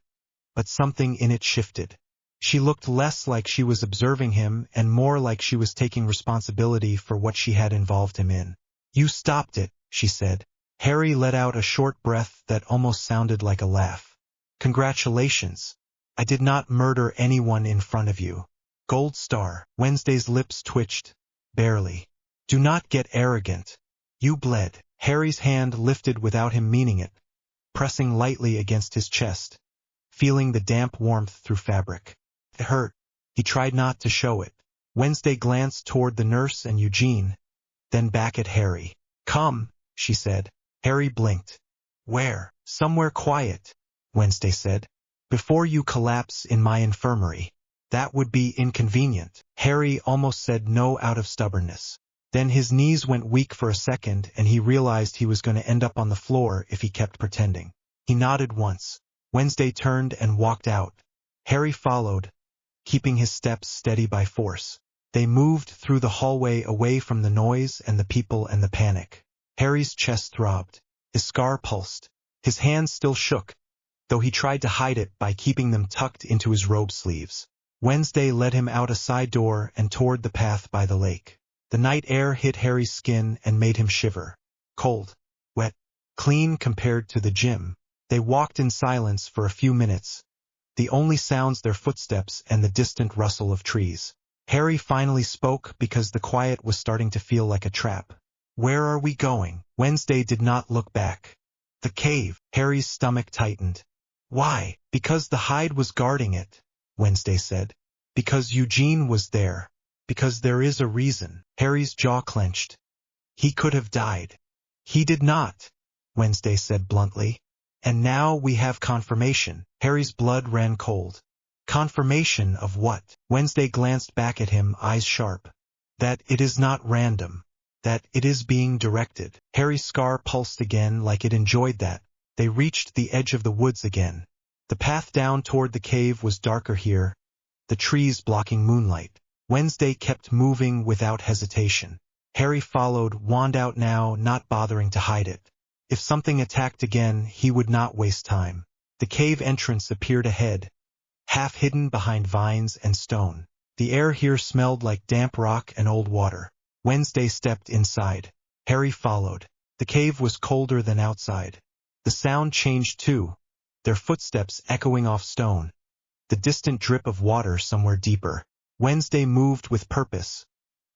but something in it shifted. She looked less like she was observing him and more like she was taking responsibility for what she had involved him in. You stopped it, she said. Harry let out a short breath that almost sounded like a laugh. Congratulations. I did not murder anyone in front of you. Gold star. Wednesday's lips twitched. Barely. Do not get arrogant. You bled. Harry's hand lifted without him meaning it, pressing lightly against his chest, feeling the damp warmth through fabric. It hurt. He tried not to show it. Wednesday glanced toward the nurse and Eugene, then back at Harry. Come, she said. Harry blinked. Where? Somewhere quiet, Wednesday said. Before you collapse in my infirmary. That would be inconvenient. Harry almost said no out of stubbornness. Then his knees went weak for a second and he realized he was going to end up on the floor if he kept pretending. He nodded once. Wednesday turned and walked out. Harry followed, keeping his steps steady by force. They moved through the hallway away from the noise and the people and the panic. Harry's chest throbbed. His scar pulsed. His hands still shook, though he tried to hide it by keeping them tucked into his robe sleeves. Wednesday led him out a side door and toward the path by the lake. The night air hit Harry's skin and made him shiver. Cold, wet, clean compared to the gym. They walked in silence for a few minutes, the only sounds their footsteps and the distant rustle of trees. Harry finally spoke because the quiet was starting to feel like a trap. "Where are we going?" Wednesday did not look back. "The cave." Harry's stomach tightened. "Why?" "Because the hide was guarding it," Wednesday said. "Because Eugene was there. Because there is a reason." Harry's jaw clenched. "He could have died." "He did not," Wednesday said bluntly. "And now we have confirmation." Harry's blood ran cold. "Confirmation of what?" Wednesday glanced back at him, eyes sharp. "That it is not random. That it is being directed." Harry's scar pulsed again like it enjoyed that. They reached the edge of the woods again. The path down toward the cave was darker here, the trees blocking moonlight. Wednesday kept moving without hesitation. Harry followed, wand out now, not bothering to hide it. If something attacked again, he would not waste time. The cave entrance appeared ahead, half hidden behind vines and stone. The air here smelled like damp rock and old water. Wednesday stepped inside. Harry followed. The cave was colder than outside. The sound changed too, their footsteps echoing off stone, the distant drip of water somewhere deeper. Wednesday moved with purpose,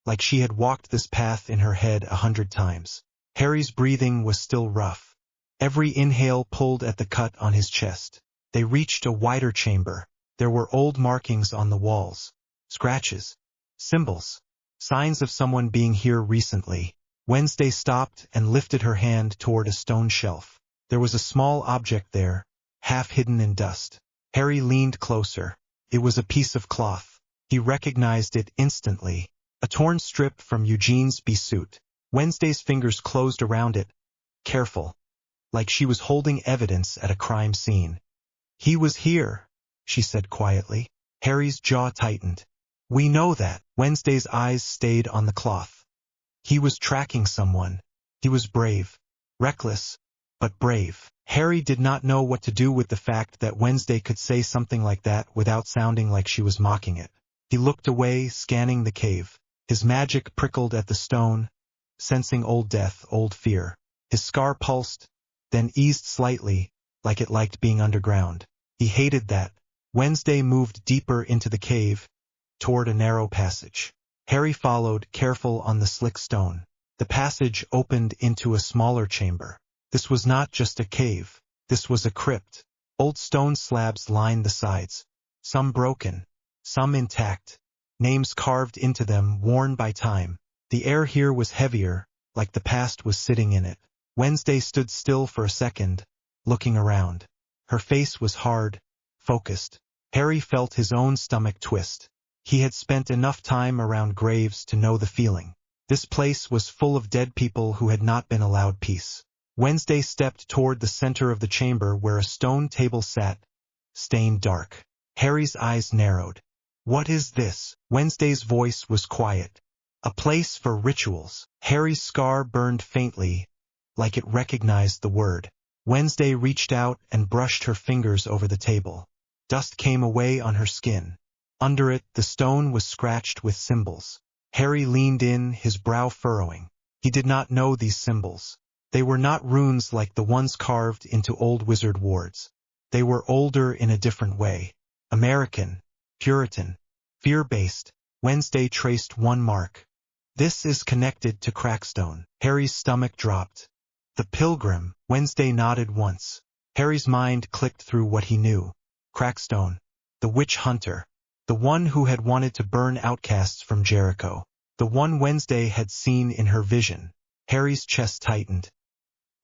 like she had walked this path in her head 100 times. Harry's breathing was still rough. Every inhale pulled at the cut on his chest. They reached a wider chamber. There were old markings on the walls, scratches, symbols, signs of someone being here recently. Wednesday stopped and lifted her hand toward a stone shelf. There was a small object there, half hidden in dust. Harry leaned closer. It was a piece of cloth. He recognized it instantly. A torn strip from Eugene's suit. Wednesday's fingers closed around it, careful, like she was holding evidence at a crime scene. "He was here," she said quietly. Harry's jaw tightened. "We know that." Wednesday's eyes stayed on the cloth. "He was tracking someone. He was brave. Reckless, but brave." Harry did not know what to do with the fact that Wednesday could say something like that without sounding like she was mocking it. He looked away, scanning the cave. His magic prickled at the stone, sensing old death, old fear. His scar pulsed, then eased slightly, like it liked being underground. He hated that. Wednesday moved deeper into the cave, toward a narrow passage. Harry followed, careful on the slick stone. The passage opened into a smaller chamber. This was not just a cave. This was a crypt. Old stone slabs lined the sides, some broken, some intact, names carved into them, worn by time. The air here was heavier, like the past was sitting in it. Wednesday stood still for a second, looking around. Her face was hard, focused. Harry felt his own stomach twist. He had spent enough time around graves to know the feeling. This place was full of dead people who had not been allowed peace. Wednesday stepped toward the center of the chamber where a stone table sat, stained dark. Harry's eyes narrowed. "What is this?" Wednesday's voice was quiet. "A place for rituals." Harry's scar burned faintly, like it recognized the word. Wednesday reached out and brushed her fingers over the table. Dust came away on her skin. Under it, the stone was scratched with symbols. Harry leaned in, his brow furrowing. He did not know these symbols. They were not runes like the ones carved into old wizard wards. They were older in a different way. American, Puritan, fear-based. Wednesday traced one mark. "This is connected to Crackstone." Harry's stomach dropped. "The pilgrim." Wednesday nodded once. Harry's mind clicked through what he knew. Crackstone, the witch hunter, the one who had wanted to burn outcasts from Jericho, the one Wednesday had seen in her vision. Harry's chest tightened.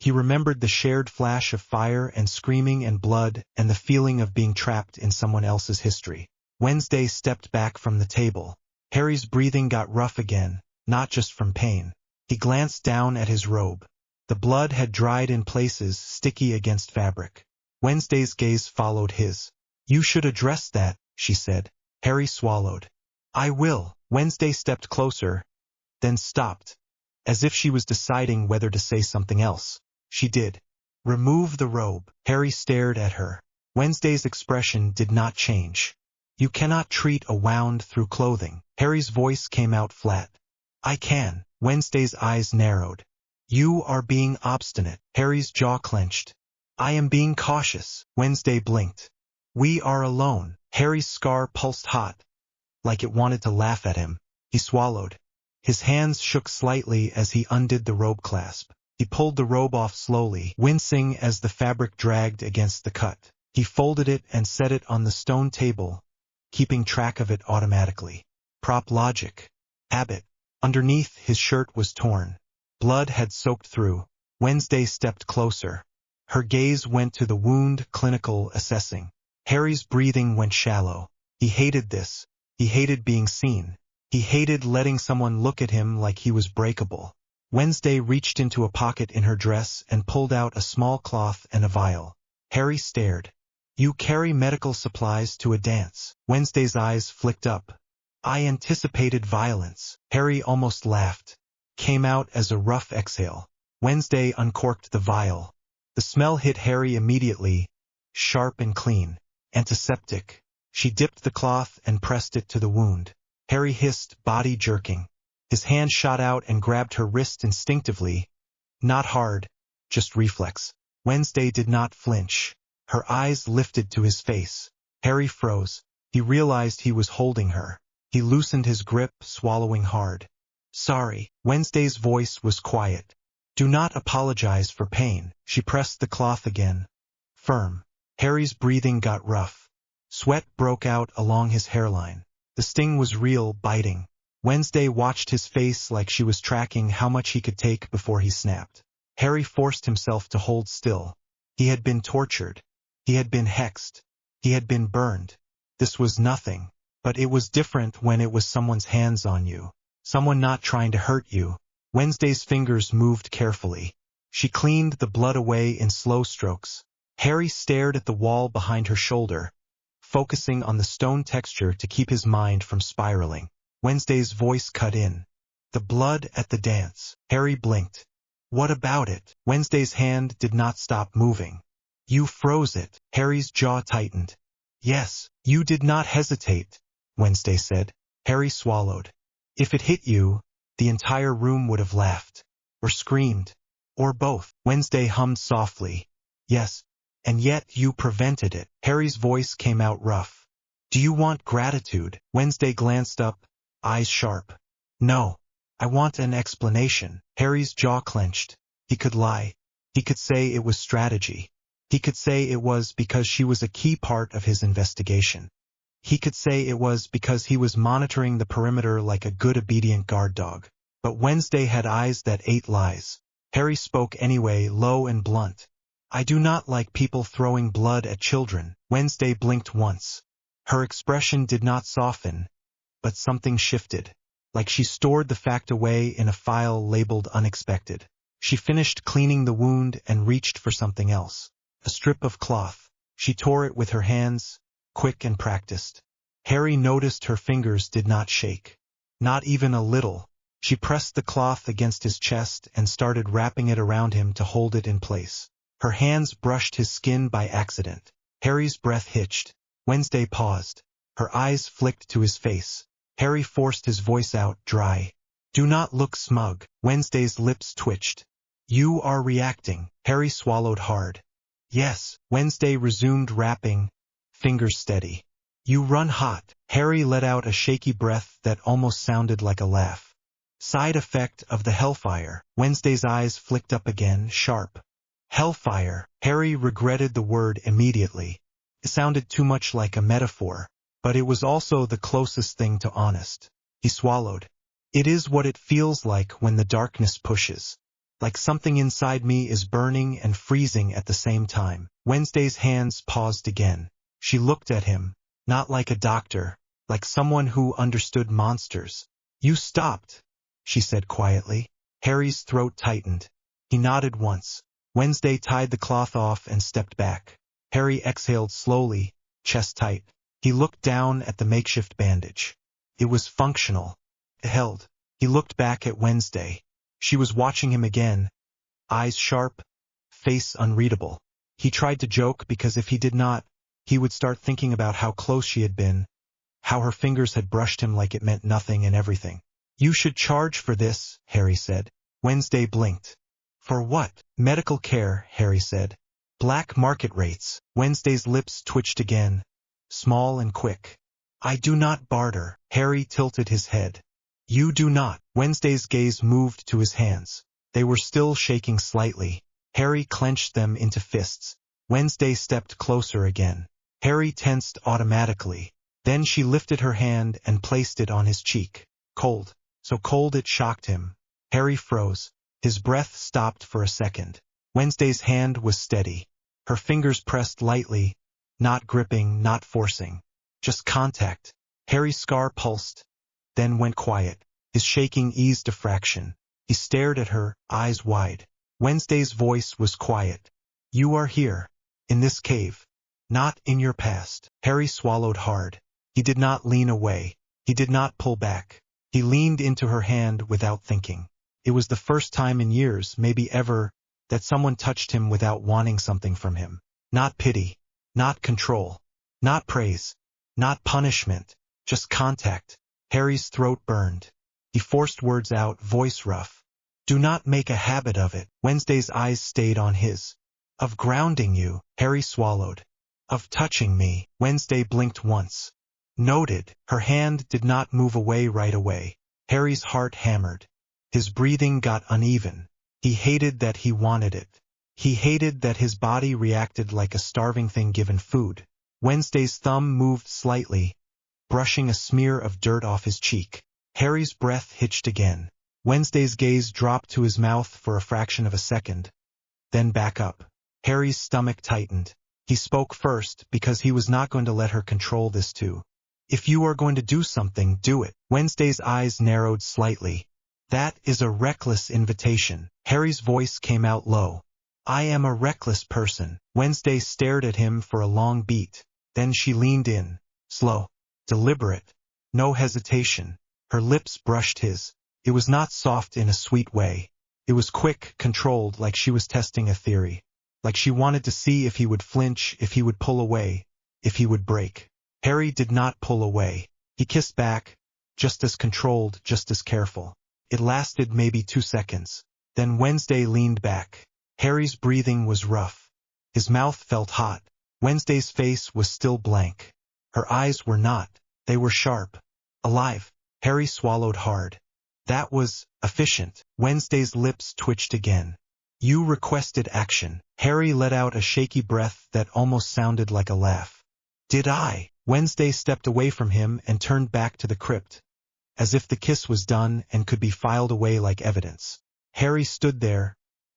He remembered the shared flash of fire and screaming and blood and the feeling of being trapped in someone else's history. Wednesday stepped back from the table. Harry's breathing got rough again, not just from pain. He glanced down at his robe. The blood had dried in places, sticky against fabric. Wednesday's gaze followed his. "You should address that," she said. Harry swallowed. "I will." Wednesday stepped closer, then stopped, as if she was deciding whether to say something else. She did. "Remove the robe." Harry stared at her. Wednesday's expression did not change. "You cannot treat a wound through clothing." Harry's voice came out flat. I can. Wednesday's eyes narrowed. You are being obstinate. Harry's jaw clenched. I am being cautious. Wednesday blinked. We are alone. Harry's scar pulsed hot, like it wanted to laugh at him. He swallowed. His hands shook slightly as he undid the robe clasp. He pulled the robe off slowly, wincing as the fabric dragged against the cut. He folded it and set it on the stone table, keeping track of it automatically. Prop logic. Habit. Underneath, his shirt was torn. Blood had soaked through. Wednesday stepped closer. Her gaze went to the wound, clinical, assessing. Harry's breathing went shallow. He hated this. He hated being seen. He hated letting someone look at him like he was breakable. Wednesday reached into a pocket in her dress and pulled out a small cloth and a vial. Harry stared. You carry medical supplies to a dance. Wednesday's eyes flicked up. I anticipated violence. Harry almost laughed. Came out as a rough exhale. Wednesday uncorked the vial. The smell hit Harry immediately, sharp and clean. Antiseptic. She dipped the cloth and pressed it to the wound. Harry hissed, body jerking. His hand shot out and grabbed her wrist instinctively. Not hard, just reflex. Wednesday did not flinch. Her eyes lifted to his face. Harry froze. He realized he was holding her. He loosened his grip, swallowing hard. Sorry. Wednesday's voice was quiet. Do not apologize for pain. She pressed the cloth again. Firm. Harry's breathing got rough. Sweat broke out along his hairline. The sting was real, biting. Wednesday watched his face like she was tracking how much he could take before he snapped. Harry forced himself to hold still. He had been tortured. He had been hexed. He had been burned. This was nothing. But it was different when it was someone's hands on you. Someone not trying to hurt you. Wednesday's fingers moved carefully. She cleaned the blood away in slow strokes. Harry stared at the wall behind her shoulder, focusing on the stone texture to keep his mind from spiraling. Wednesday's voice cut in. The blood at the dance. Harry blinked. What about it? Wednesday's hand did not stop moving. You froze it. Harry's jaw tightened. Yes, you did not hesitate, Wednesday said. Harry swallowed. If it hit you, the entire room would have laughed. Or screamed. Or both. Wednesday hummed softly. Yes, and yet you prevented it. Harry's voice came out rough. Do you want gratitude? Wednesday glanced up, eyes sharp. No. I want an explanation. Harry's jaw clenched. He could lie. He could say it was strategy. He could say it was because she was a key part of his investigation. He could say it was because he was monitoring the perimeter like a good obedient guard dog. But Wednesday had eyes that ate lies. Harry spoke anyway, low and blunt. I do not like people throwing blood at children. Wednesday blinked once. Her expression did not soften, but something shifted, like she stored the fact away in a file labeled unexpected. She finished cleaning the wound and reached for something else. A strip of cloth. She tore it with her hands, quick and practiced. Harry noticed her fingers did not shake. Not even a little. She pressed the cloth against his chest and started wrapping it around him to hold it in place. Her hands brushed his skin by accident. Harry's breath hitched. Wednesday paused. Her eyes flicked to his face. Harry forced his voice out, dry. Do not look smug. Wednesday's lips twitched. You are reacting. Harry swallowed hard. Yes. Wednesday resumed wrapping, fingers steady. You run hot. Harry let out a shaky breath that almost sounded like a laugh. Side effect of the hellfire. Wednesday's eyes flicked up again, sharp. Hellfire. Harry regretted the word immediately. It sounded too much like a metaphor, but it was also the closest thing to honest. He swallowed. It is what it feels like when the darkness pushes. Like something inside me is burning and freezing at the same time. Wednesday's hands paused again. She looked at him, not like a doctor, like someone who understood monsters. You stopped, she said quietly. Harry's throat tightened. He nodded once. Wednesday tied the cloth off and stepped back. Harry exhaled slowly, chest tight. He looked down at the makeshift bandage. It was functional. It held. He looked back at Wednesday. She was watching him again, eyes sharp, face unreadable. He tried to joke because if he did not, he would start thinking about how close she had been, how her fingers had brushed him like it meant nothing and everything. You should charge for this, Harry said. Wednesday blinked. For what? Medical care, Harry said. Black market rates. Wednesday's lips twitched again, small and quick. I do not barter. Harry tilted his head. You do not. Wednesday's gaze moved to his hands. They were still shaking slightly. Harry clenched them into fists. Wednesday stepped closer again. Harry tensed automatically. Then she lifted her hand and placed it on his cheek. Cold. So cold it shocked him. Harry froze. His breath stopped for a second. Wednesday's hand was steady. Her fingers pressed lightly, not gripping, not forcing. Just contact. Harry's scar pulsed, then went quiet. His shaking eased a fraction. He stared at her, eyes wide. Wednesday's voice was quiet. You are here. In this cave. Not in your past. Harry swallowed hard. He did not lean away. He did not pull back. He leaned into her hand without thinking. It was the first time in years, maybe ever, that someone touched him without wanting something from him. Not pity. Not control. Not praise. Not punishment. Just contact. Harry's throat burned. He forced words out, voice rough. Do not make a habit of it. Wednesday's eyes stayed on his. Of grounding you. Harry swallowed. Of touching me. Wednesday blinked once. Noted. Her hand did not move away right away. Harry's heart hammered. His breathing got uneven. He hated that he wanted it. He hated that his body reacted like a starving thing given food. Wednesday's thumb moved slightly, brushing a smear of dirt off his cheek. Harry's breath hitched again. Wednesday's gaze dropped to his mouth for a fraction of a second, then back up. Harry's stomach tightened. He spoke first because he was not going to let her control this too. If you are going to do something, do it. Wednesday's eyes narrowed slightly. That is a reckless invitation. Harry's voice came out low. I am a reckless person. Wednesday stared at him for a long beat. Then she leaned in. Slow. Deliberate. No hesitation. Her lips brushed his. It was not soft in a sweet way. It was quick, controlled, like she was testing a theory. Like she wanted to see if he would flinch, if he would pull away, if he would break. Harry did not pull away. He kissed back, just as controlled, just as careful. It lasted maybe 2 seconds. Then Wednesday leaned back. Harry's breathing was rough. His mouth felt hot. Wednesday's face was still blank. Her eyes were not. They were sharp. Alive. Harry swallowed hard. That was efficient. Wednesday's lips twitched again. You requested action. Harry let out a shaky breath that almost sounded like a laugh. Did I? Wednesday stepped away from him and turned back to the crypt, as if the kiss was done and could be filed away like evidence. Harry stood there,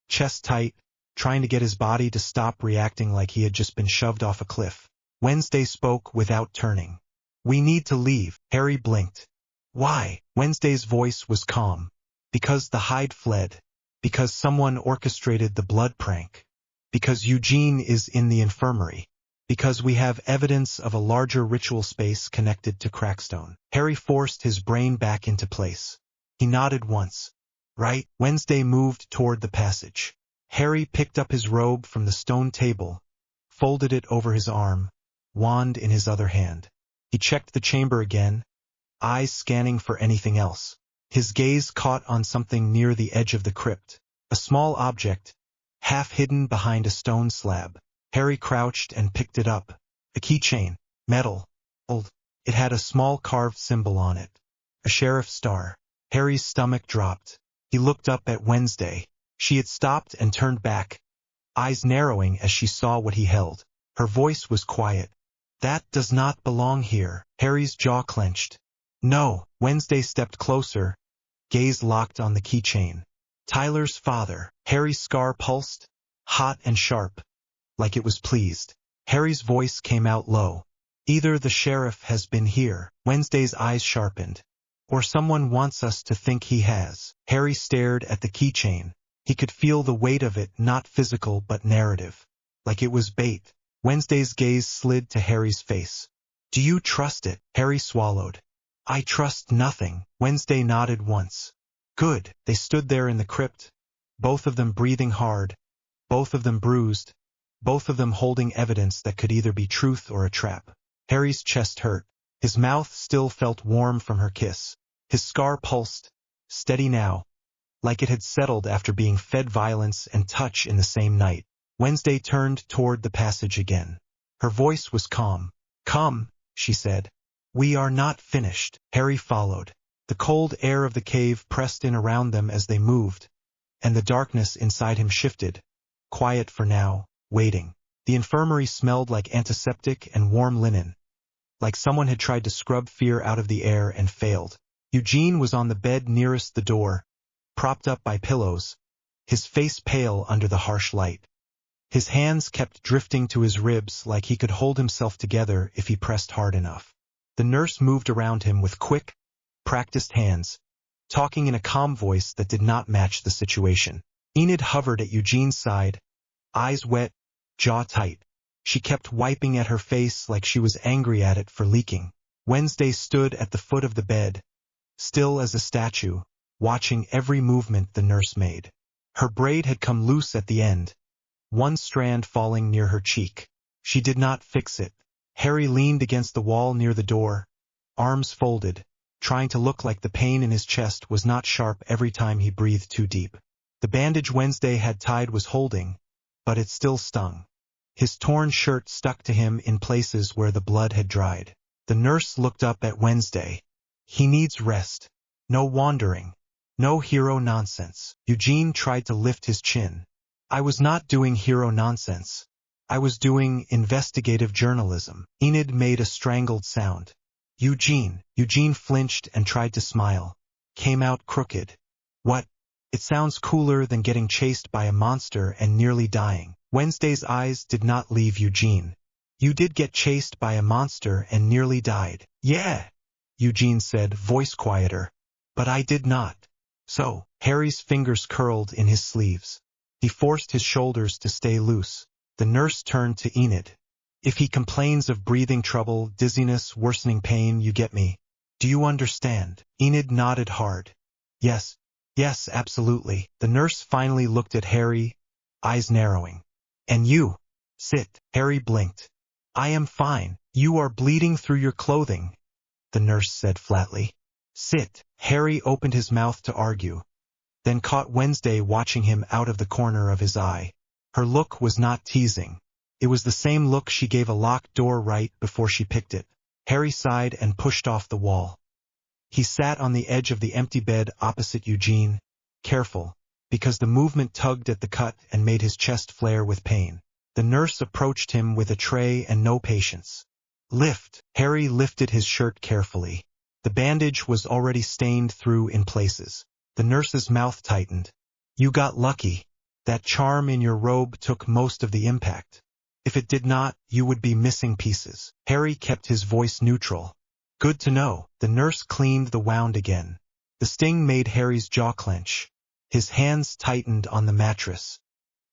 chest tight, trying to get his body to stop reacting like he had just been shoved off a cliff. Wednesday spoke without turning. We need to leave. Harry blinked. Why? Wednesday's voice was calm. Because the hide fled. Because someone orchestrated the blood prank. Because Eugene is in the infirmary. Because we have evidence of a larger ritual space connected to Crackstone. Harry forced his brain back into place. He nodded once. Right? Wednesday moved toward the passage. Harry picked up his robe from the stone table, folded it over his arm, wand in his other hand. He checked the chamber again, eyes scanning for anything else. His gaze caught on something near the edge of the crypt. A small object, half hidden behind a stone slab. Harry crouched and picked it up. A keychain. Metal. Old. It had a small carved symbol on it. A sheriff's star. Harry's stomach dropped. He looked up at Wednesday. She had stopped and turned back, eyes narrowing as she saw what he held. Her voice was quiet. That does not belong here. Harry's jaw clenched. No. Wednesday stepped closer, gaze locked on the keychain. Tyler's father. Harry's scar pulsed, hot and sharp, like it was pleased. Harry's voice came out low. Either the sheriff has been here. Wednesday's eyes sharpened. Or someone wants us to think he has. Harry stared at the keychain. He could feel the weight of it, not physical but narrative. Like it was bait. Wednesday's gaze slid to Harry's face. Do you trust it? Harry swallowed. I trust nothing. Wednesday nodded once. Good. They stood there in the crypt, both of them breathing hard, both of them bruised, both of them holding evidence that could either be truth or a trap. Harry's chest hurt. His mouth still felt warm from her kiss. His scar pulsed, steady now, like it had settled after being fed violence and touch in the same night. Wednesday turned toward the passage again. Her voice was calm. "Come," she said. "We are not finished." Harry followed. The cold air of the cave pressed in around them as they moved, and the darkness inside him shifted, quiet for now, waiting. The infirmary smelled like antiseptic and warm linen, like someone had tried to scrub fear out of the air and failed. Eugene was on the bed nearest the door, propped up by pillows, his face pale under the harsh light. His hands kept drifting to his ribs like he could hold himself together if he pressed hard enough. The nurse moved around him with quick, practiced hands, talking in a calm voice that did not match the situation. Enid hovered at Eugene's side, eyes wet, jaw tight. She kept wiping at her face like she was angry at it for leaking. Wednesday stood at the foot of the bed, still as a statue, watching every movement the nurse made. Her braid had come loose at the end, one strand falling near her cheek. She did not fix it. Harry leaned against the wall near the door, arms folded, trying to look like the pain in his chest was not sharp every time he breathed too deep. The bandage Wednesday had tied was holding, but it still stung. His torn shirt stuck to him in places where the blood had dried. The nurse looked up at Wednesday. "He needs rest. No wandering. No hero nonsense." Eugene tried to lift his chin. "I was not doing hero nonsense. I was doing investigative journalism." Enid made a strangled sound. Eugene flinched and tried to smile. Came out crooked. "What? It sounds cooler than getting chased by a monster and nearly dying." Wednesday's eyes did not leave Eugene. "You did get chased by a monster and nearly died." "Yeah," Eugene said, voice quieter. "But I did not." "So?" Harry's fingers curled in his sleeves. He forced his shoulders to stay loose. The nurse turned to Enid. "If he complains of breathing trouble, dizziness, worsening pain, you get me. Do you understand?" Enid nodded hard. Yes, absolutely." The nurse finally looked at Harry, eyes narrowing. "And you? Sit." Harry blinked. "I am fine. You are bleeding through your clothing," the nurse said flatly. "Sit." Harry opened his mouth to argue, then caught Wednesday watching him out of the corner of his eye. Her look was not teasing. It was the same look she gave a locked door right before she picked it. Harry sighed and pushed off the wall. He sat on the edge of the empty bed opposite Eugene, careful, because the movement tugged at the cut and made his chest flare with pain. The nurse approached him with a tray and no patience. "Lift." Harry lifted his shirt carefully. The bandage was already stained through in places. The nurse's mouth tightened. "You got lucky. That charm in your robe took most of the impact. If it did not, you would be missing pieces." Harry kept his voice neutral. "Good to know." The nurse cleaned the wound again. The sting made Harry's jaw clench. His hands tightened on the mattress.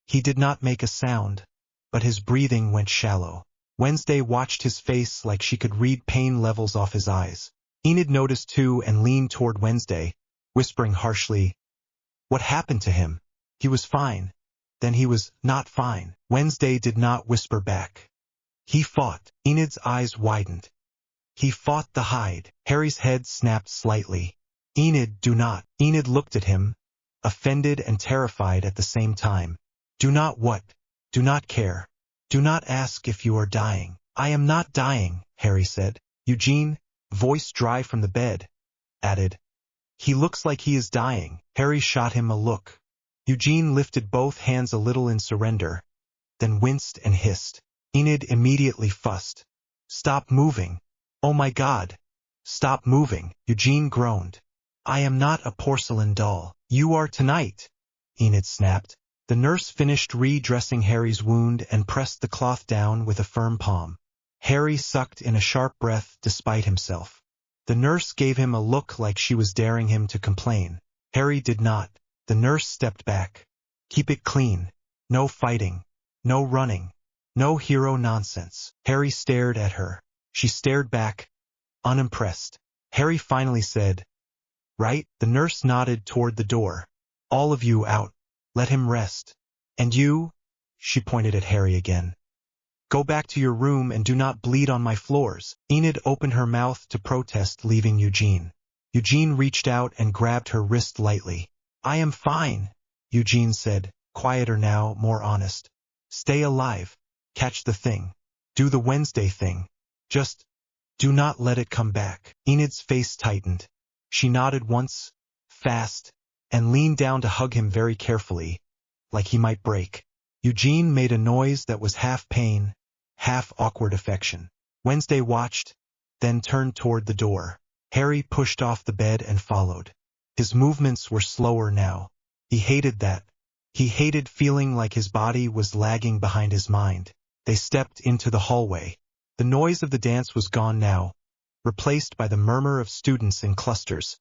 He did not make a sound, but his breathing went shallow. Wednesday watched his face like she could read pain levels off his eyes. Enid noticed too and leaned toward Wednesday, whispering harshly, "What happened to him? He was fine. Then he was not fine." Wednesday did not whisper back. "He fought." Enid's eyes widened. "He fought the hide." Harry's head snapped slightly. "Enid, do not." Enid looked at him, offended and terrified at the same time. "Do not what?" "Do not care. Do not ask if you are dying." "I am not dying," Harry said. Eugene, voice dry from the bed, added, "He looks like he is dying." Harry shot him a look. Eugene lifted both hands a little in surrender, then winced and hissed. Enid immediately fussed. "Stop moving. Oh my God. Stop moving." Eugene groaned. "I am not a porcelain doll." "You are tonight," Enid snapped. The nurse finished re-dressing Harry's wound and pressed the cloth down with a firm palm. Harry sucked in a sharp breath despite himself. The nurse gave him a look like she was daring him to complain. Harry did not. The nurse stepped back. "Keep it clean. No fighting. No running. No hero nonsense." Harry stared at her. She stared back, unimpressed. Harry finally said, "Right?" The nurse nodded toward the door. "All of you out. Let him rest. And you," she pointed at Harry again, "go back to your room and do not bleed on my floors." Enid opened her mouth to protest, leaving Eugene. Eugene reached out and grabbed her wrist lightly. I am fine, Eugene said, quieter now, more honest. Stay alive. Catch the thing. Do the Wednesday thing. Just do not let it come back. Enid's face tightened. She nodded once, fast, and leaned down to hug him very carefully, like he might break. Eugene made a noise that was half pain, half awkward affection. Wednesday watched, then turned toward the door. Harry pushed off the bed and followed. His movements were slower now. He hated that. He hated feeling like his body was lagging behind his mind. They stepped into the hallway. The noise of the dance was gone now, replaced by the murmur of students in clusters,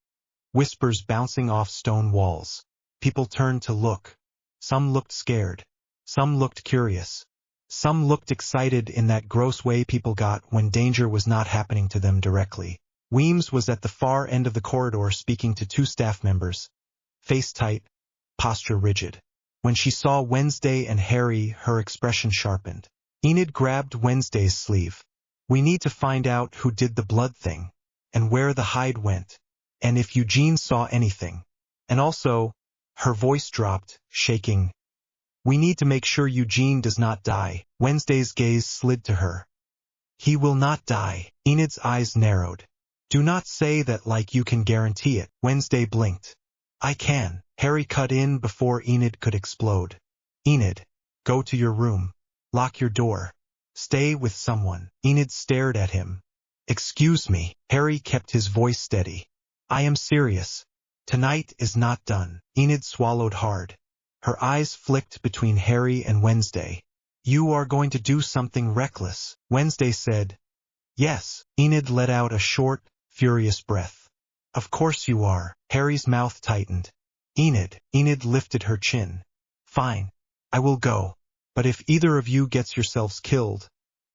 whispers bouncing off stone walls. People turned to look. Some looked scared. Some looked curious. Some looked excited in that gross way people got when danger was not happening to them directly. Weems was at the far end of the corridor speaking to two staff members, face tight, posture rigid. When she saw Wednesday and Harry, her expression sharpened. Enid grabbed Wednesday's sleeve. We need to find out who did the blood thing, and where the hide went, and if Eugene saw anything. And also, her voice dropped, shaking. We need to make sure Eugene does not die. Wednesday's gaze slid to her. He will not die. Enid's eyes narrowed. Do not say that like you can guarantee it. Wednesday blinked. I can. Harry cut in before Enid could explode. Enid, go to your room. Lock your door. Stay with someone. Enid stared at him. Excuse me. Harry kept his voice steady. I am serious. Tonight is not done. Enid swallowed hard. Her eyes flicked between Harry and Wednesday. You are going to do something reckless. Wednesday said. Yes. Enid let out a short, furious breath. Of course you are. Harry's mouth tightened. Enid lifted her chin. Fine. I will go. But if either of you gets yourselves killed,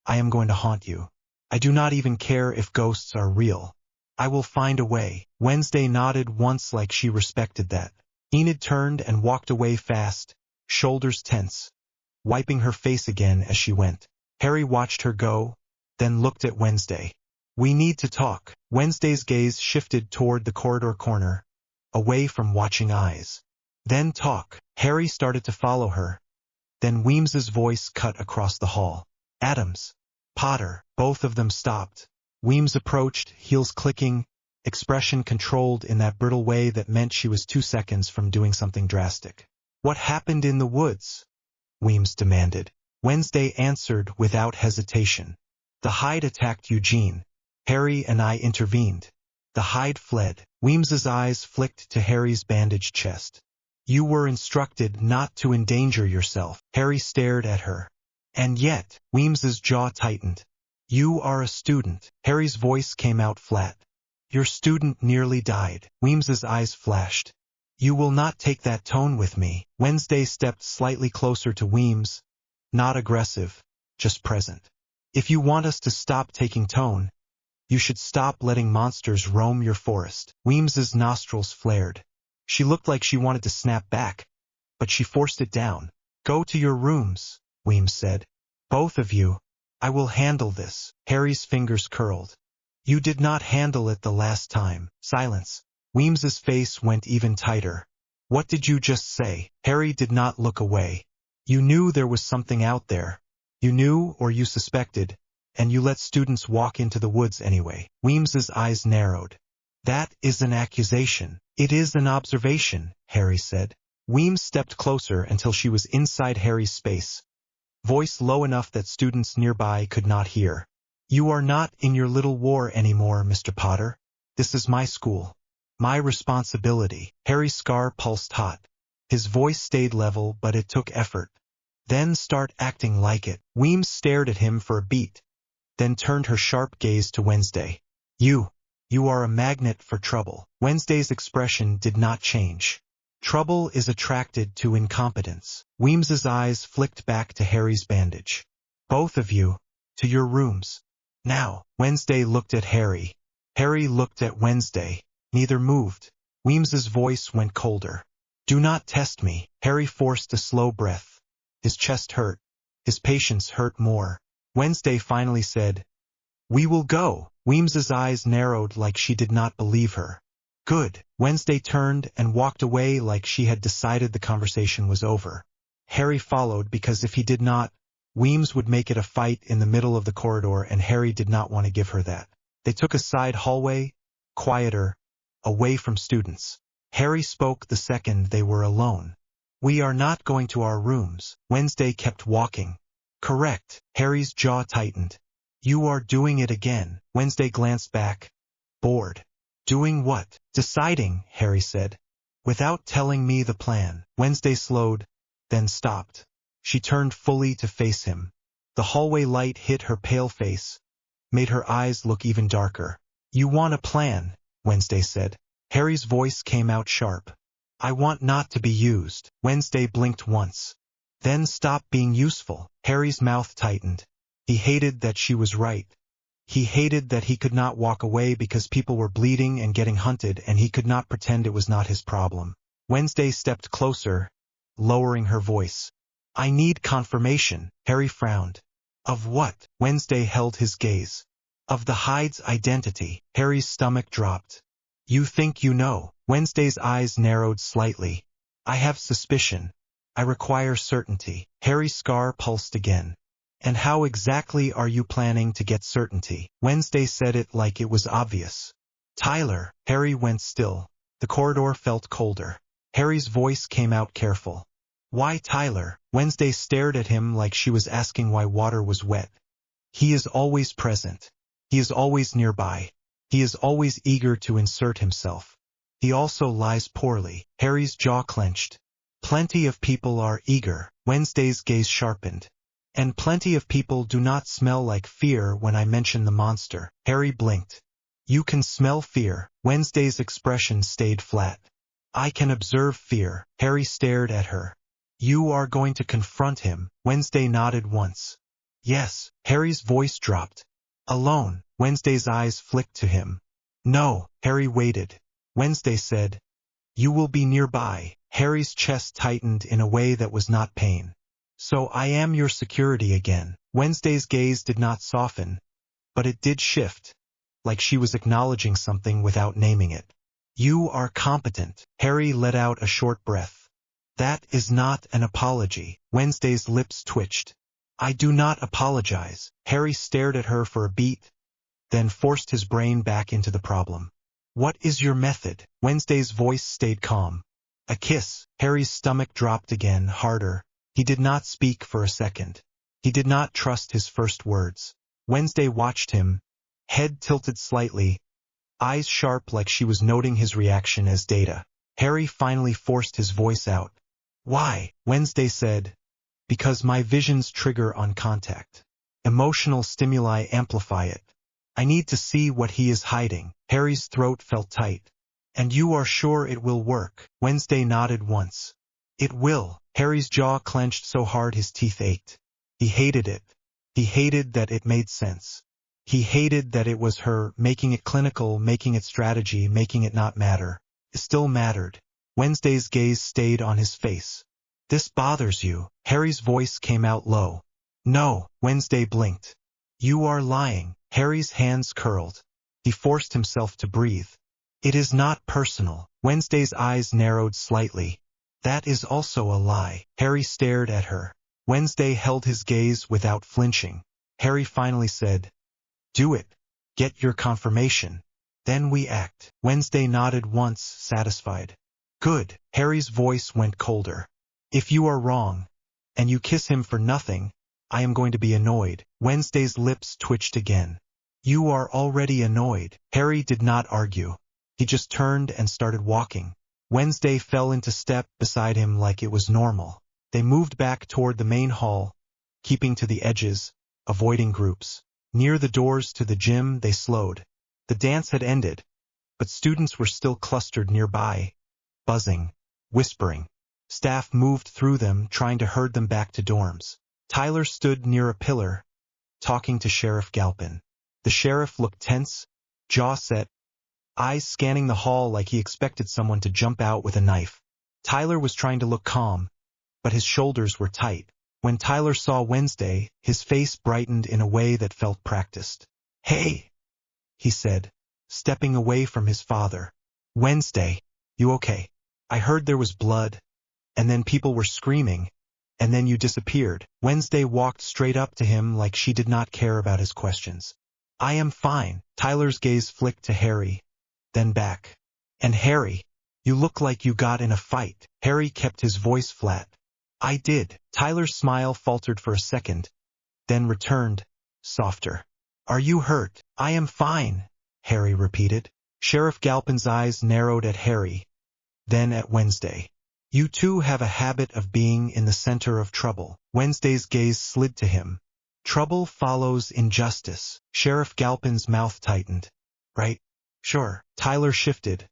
I am going to haunt you. I do not even care if ghosts are real. I will find a way. Wednesday nodded once like she respected that. Enid turned and walked away fast, shoulders tense, wiping her face again as she went. Harry watched her go, then looked at Wednesday. We need to talk. Wednesday's gaze shifted toward the corridor corner, away from watching eyes. Then talk. Harry started to follow her. Then Weems's voice cut across the hall. Adams, Potter. Both of them stopped. Weems approached, heels clicking, expression controlled in that brittle way that meant she was 2 seconds from doing something drastic. What happened in the woods? Weems demanded. Wednesday answered without hesitation. The hide attacked Eugene. Harry and I intervened. The hide fled. Weems's eyes flicked to Harry's bandaged chest. You were instructed not to endanger yourself. Harry stared at her. And yet, Weems's jaw tightened. You are a student. Harry's voice came out flat. Your student nearly died. Weems's eyes flashed. You will not take that tone with me. Wednesday stepped slightly closer to Weems. Not aggressive, just present. If you want us to stop taking tone, you should stop letting monsters roam your forest. Weems's nostrils flared. She looked like she wanted to snap back, but she forced it down. Go to your rooms, Weems said. Both of you. I will handle this. Harry's fingers curled. You did not handle it the last time. Silence. Weems's face went even tighter. What did you just say? Harry did not look away. You knew there was something out there. You knew or you suspected, and you let students walk into the woods anyway. Weems's eyes narrowed. That is an accusation. It is an observation, Harry said. Weems stepped closer until she was inside Harry's space, voice low enough that students nearby could not hear. You are not in your little war anymore, Mr. Potter. This is my school. My responsibility. Harry's scar pulsed hot. His voice stayed level, but it took effort. Then start acting like it. Weems stared at him for a beat, then turned her sharp gaze to Wednesday. You are a magnet for trouble. Wednesday's expression did not change. Trouble is attracted to incompetence. Weems's eyes flicked back to Harry's bandage. Both of you, to your rooms. Now. Wednesday looked at Harry. Harry looked at Wednesday. Neither moved. Weems's voice went colder. Do not test me. Harry forced a slow breath. His chest hurt. His patience hurt more. Wednesday finally said, We will go. Weems's eyes narrowed like she did not believe her. Good. Wednesday turned and walked away like she had decided the conversation was over. Harry followed because if he did not, Weems would make it a fight in the middle of the corridor, and Harry did not want to give her that. They took a side hallway, quieter, away from students. Harry spoke the second they were alone. We are not going to our rooms. Wednesday kept walking. Correct. Harry's jaw tightened. You are doing it again. Wednesday glanced back. Bored. Doing what? Deciding, Harry said. Without telling me the plan. Wednesday slowed, then stopped. She turned fully to face him. The hallway light hit her pale face, made her eyes look even darker. You want a plan, Wednesday said. Harry's voice came out sharp. I want not to be used. Wednesday blinked once. Then stop being useful. Harry's mouth tightened. He hated that she was right. He hated that he could not walk away because people were bleeding and getting hunted, and he could not pretend it was not his problem. Wednesday stepped closer, lowering her voice. I need confirmation. Harry frowned. Of what? Wednesday held his gaze. Of the Hyde's identity. Harry's stomach dropped. You think you know. Wednesday's eyes narrowed slightly. I have suspicion. I require certainty. Harry's scar pulsed again. And how exactly are you planning to get certainty? Wednesday said it like it was obvious. Tyler. Harry went still. The corridor felt colder. Harry's voice came out careful. Why Tyler? Wednesday stared at him like she was asking why water was wet. He is always present. He is always nearby. He is always eager to insert himself. He also lies poorly. Harry's jaw clenched. Plenty of people are eager. Wednesday's gaze sharpened. And plenty of people do not smell like fear when I mention the monster. Harry blinked. You can smell fear. Wednesday's expression stayed flat. I can observe fear. Harry stared at her. You are going to confront him. Wednesday nodded once. Yes. Harry's voice dropped. Alone. Wednesday's eyes flicked to him. No. Harry waited. Wednesday said, you will be nearby. Harry's chest tightened in a way that was not pain. So I am your security again. Wednesday's gaze did not soften, but it did shift, like she was acknowledging something without naming it. You are competent. Harry let out a short breath. That is not an apology. Wednesday's lips twitched. I do not apologize. Harry stared at her for a beat, then forced his brain back into the problem. What is your method? Wednesday's voice stayed calm. A kiss. Harry's stomach dropped again, harder. He did not speak for a second. He did not trust his first words. Wednesday watched him, head tilted slightly, eyes sharp like she was noting his reaction as data. Harry finally forced his voice out. Why? Wednesday said, because my visions trigger on contact. Emotional stimuli amplify it. I need to see what he is hiding. Harry's throat felt tight. And you are sure it will work? Wednesday nodded once. It will. Harry's jaw clenched so hard his teeth ached. He hated it. He hated that it made sense. He hated that it was her, making it clinical, making it strategy, making it not matter. It still mattered. Wednesday's gaze stayed on his face. This bothers you. Harry's voice came out low. No. Wednesday blinked. You are lying. Harry's hands curled. He forced himself to breathe. It is not personal. Wednesday's eyes narrowed slightly. That is also a lie. Harry stared at her. Wednesday held his gaze without flinching. Harry finally said, do it. Get your confirmation. Then we act. Wednesday nodded once, satisfied. Good. Harry's voice went colder. If you are wrong, and you kiss him for nothing, I am going to be annoyed. Wednesday's lips twitched again. You are already annoyed. Harry did not argue. He just turned and started walking. Wednesday fell into step beside him like it was normal. They moved back toward the main hall, keeping to the edges, avoiding groups. Near the doors to the gym, they slowed. The dance had ended, but students were still clustered nearby, buzzing, whispering. Staff moved through them, trying to herd them back to dorms. Tyler stood near a pillar, talking to Sheriff Galpin. The sheriff looked tense, jaw set, eyes scanning the hall like he expected someone to jump out with a knife. Tyler was trying to look calm, but his shoulders were tight. When Tyler saw Wednesday, his face brightened in a way that felt practiced. Hey, he said, stepping away from his father. Wednesday, you okay? I heard there was blood, and then people were screaming, and then you disappeared. Wednesday walked straight up to him like she did not care about his questions. I am fine. Tyler's gaze flicked to Harry, then back. And Harry, you look like you got in a fight. Harry kept his voice flat. I did. Tyler's smile faltered for a second, then returned, softer. Are you hurt? I am fine, Harry repeated. Sheriff Galpin's eyes narrowed at Harry, then at Wednesday. You two have a habit of being in the center of trouble. Wednesday's gaze slid to him. Trouble follows injustice. Sheriff Galpin's mouth tightened. Right? Sure. Tyler shifted,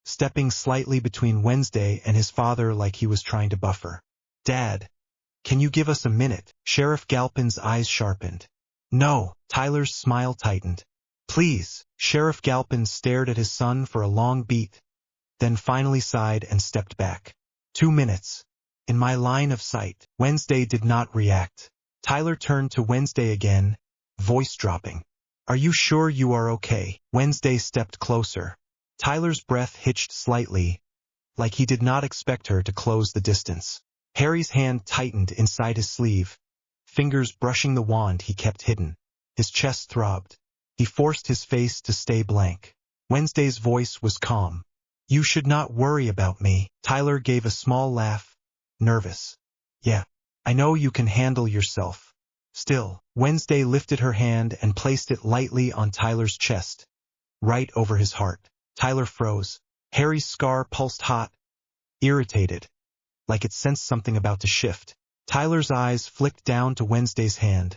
stepping slightly between Wednesday and his father like he was trying to buffer. Dad, can you give us a minute? Sheriff Galpin's eyes sharpened. No. Tyler's smile tightened. Please. Sheriff Galpin stared at his son for a long beat, then finally sighed and stepped back. 2 minutes. In my line of sight. Wednesday did not react. Tyler turned to Wednesday again, voice dropping. Are you sure you are okay? Wednesday stepped closer. Tyler's breath hitched slightly, like he did not expect her to close the distance. Harry's hand tightened inside his sleeve, fingers brushing the wand he kept hidden. His chest throbbed. He forced his face to stay blank. Wednesday's voice was calm. You should not worry about me. Tyler gave a small laugh, nervous. Yeah, I know you can handle yourself. Still, Wednesday lifted her hand and placed it lightly on Tyler's chest, right over his heart. Tyler froze. Harry's scar pulsed hot, irritated, like it sensed something about to shift. Tyler's eyes flicked down to Wednesday's hand,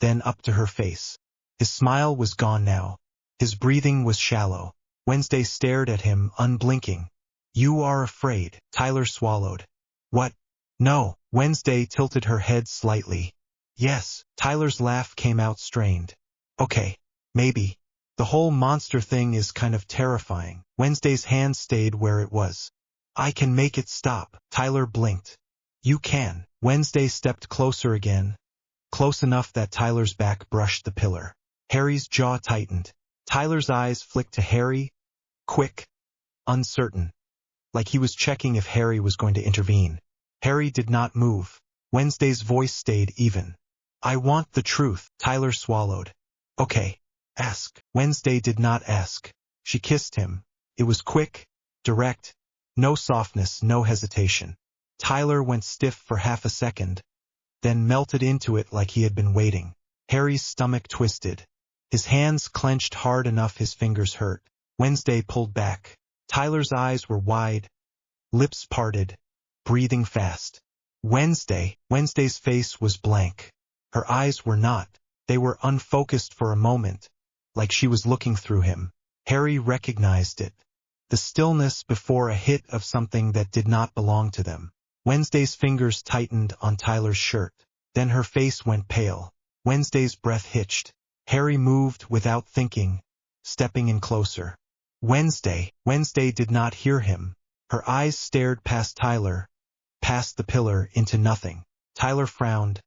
then up to her face. His smile was gone now. His breathing was shallow. Wednesday stared at him, unblinking. You are afraid. Tyler swallowed. What? No. Wednesday tilted her head slightly. Yes. Tyler's laugh came out strained. Okay. Maybe. The whole monster thing is kind of terrifying. Wednesday's hand stayed where it was. I can make it stop. Tyler blinked. You can. Wednesday stepped closer again, close enough that Tyler's back brushed the pillar. Harry's jaw tightened. Tyler's eyes flicked to Harry, quick, uncertain, like he was checking if Harry was going to intervene. Harry did not move. Wednesday's voice stayed even. I want the truth. Tyler swallowed. Okay, ask. Wednesday did not ask. She kissed him. It was quick, direct, no softness, no hesitation. Tyler went stiff for half a second, then melted into it like he had been waiting. Harry's stomach twisted. His hands clenched hard enough his fingers hurt. Wednesday pulled back. Tyler's eyes were wide, lips parted, breathing fast. Wednesday's face was blank. Her eyes were not. They were unfocused for a moment, like she was looking through him. Harry recognized it. The stillness before a hit of something that did not belong to them. Wednesday's fingers tightened on Tyler's shirt. Then her face went pale. Wednesday's breath hitched. Harry moved without thinking, stepping in closer. Wednesday did not hear him. Her eyes stared past Tyler, past the pillar into nothing. Tyler frowned,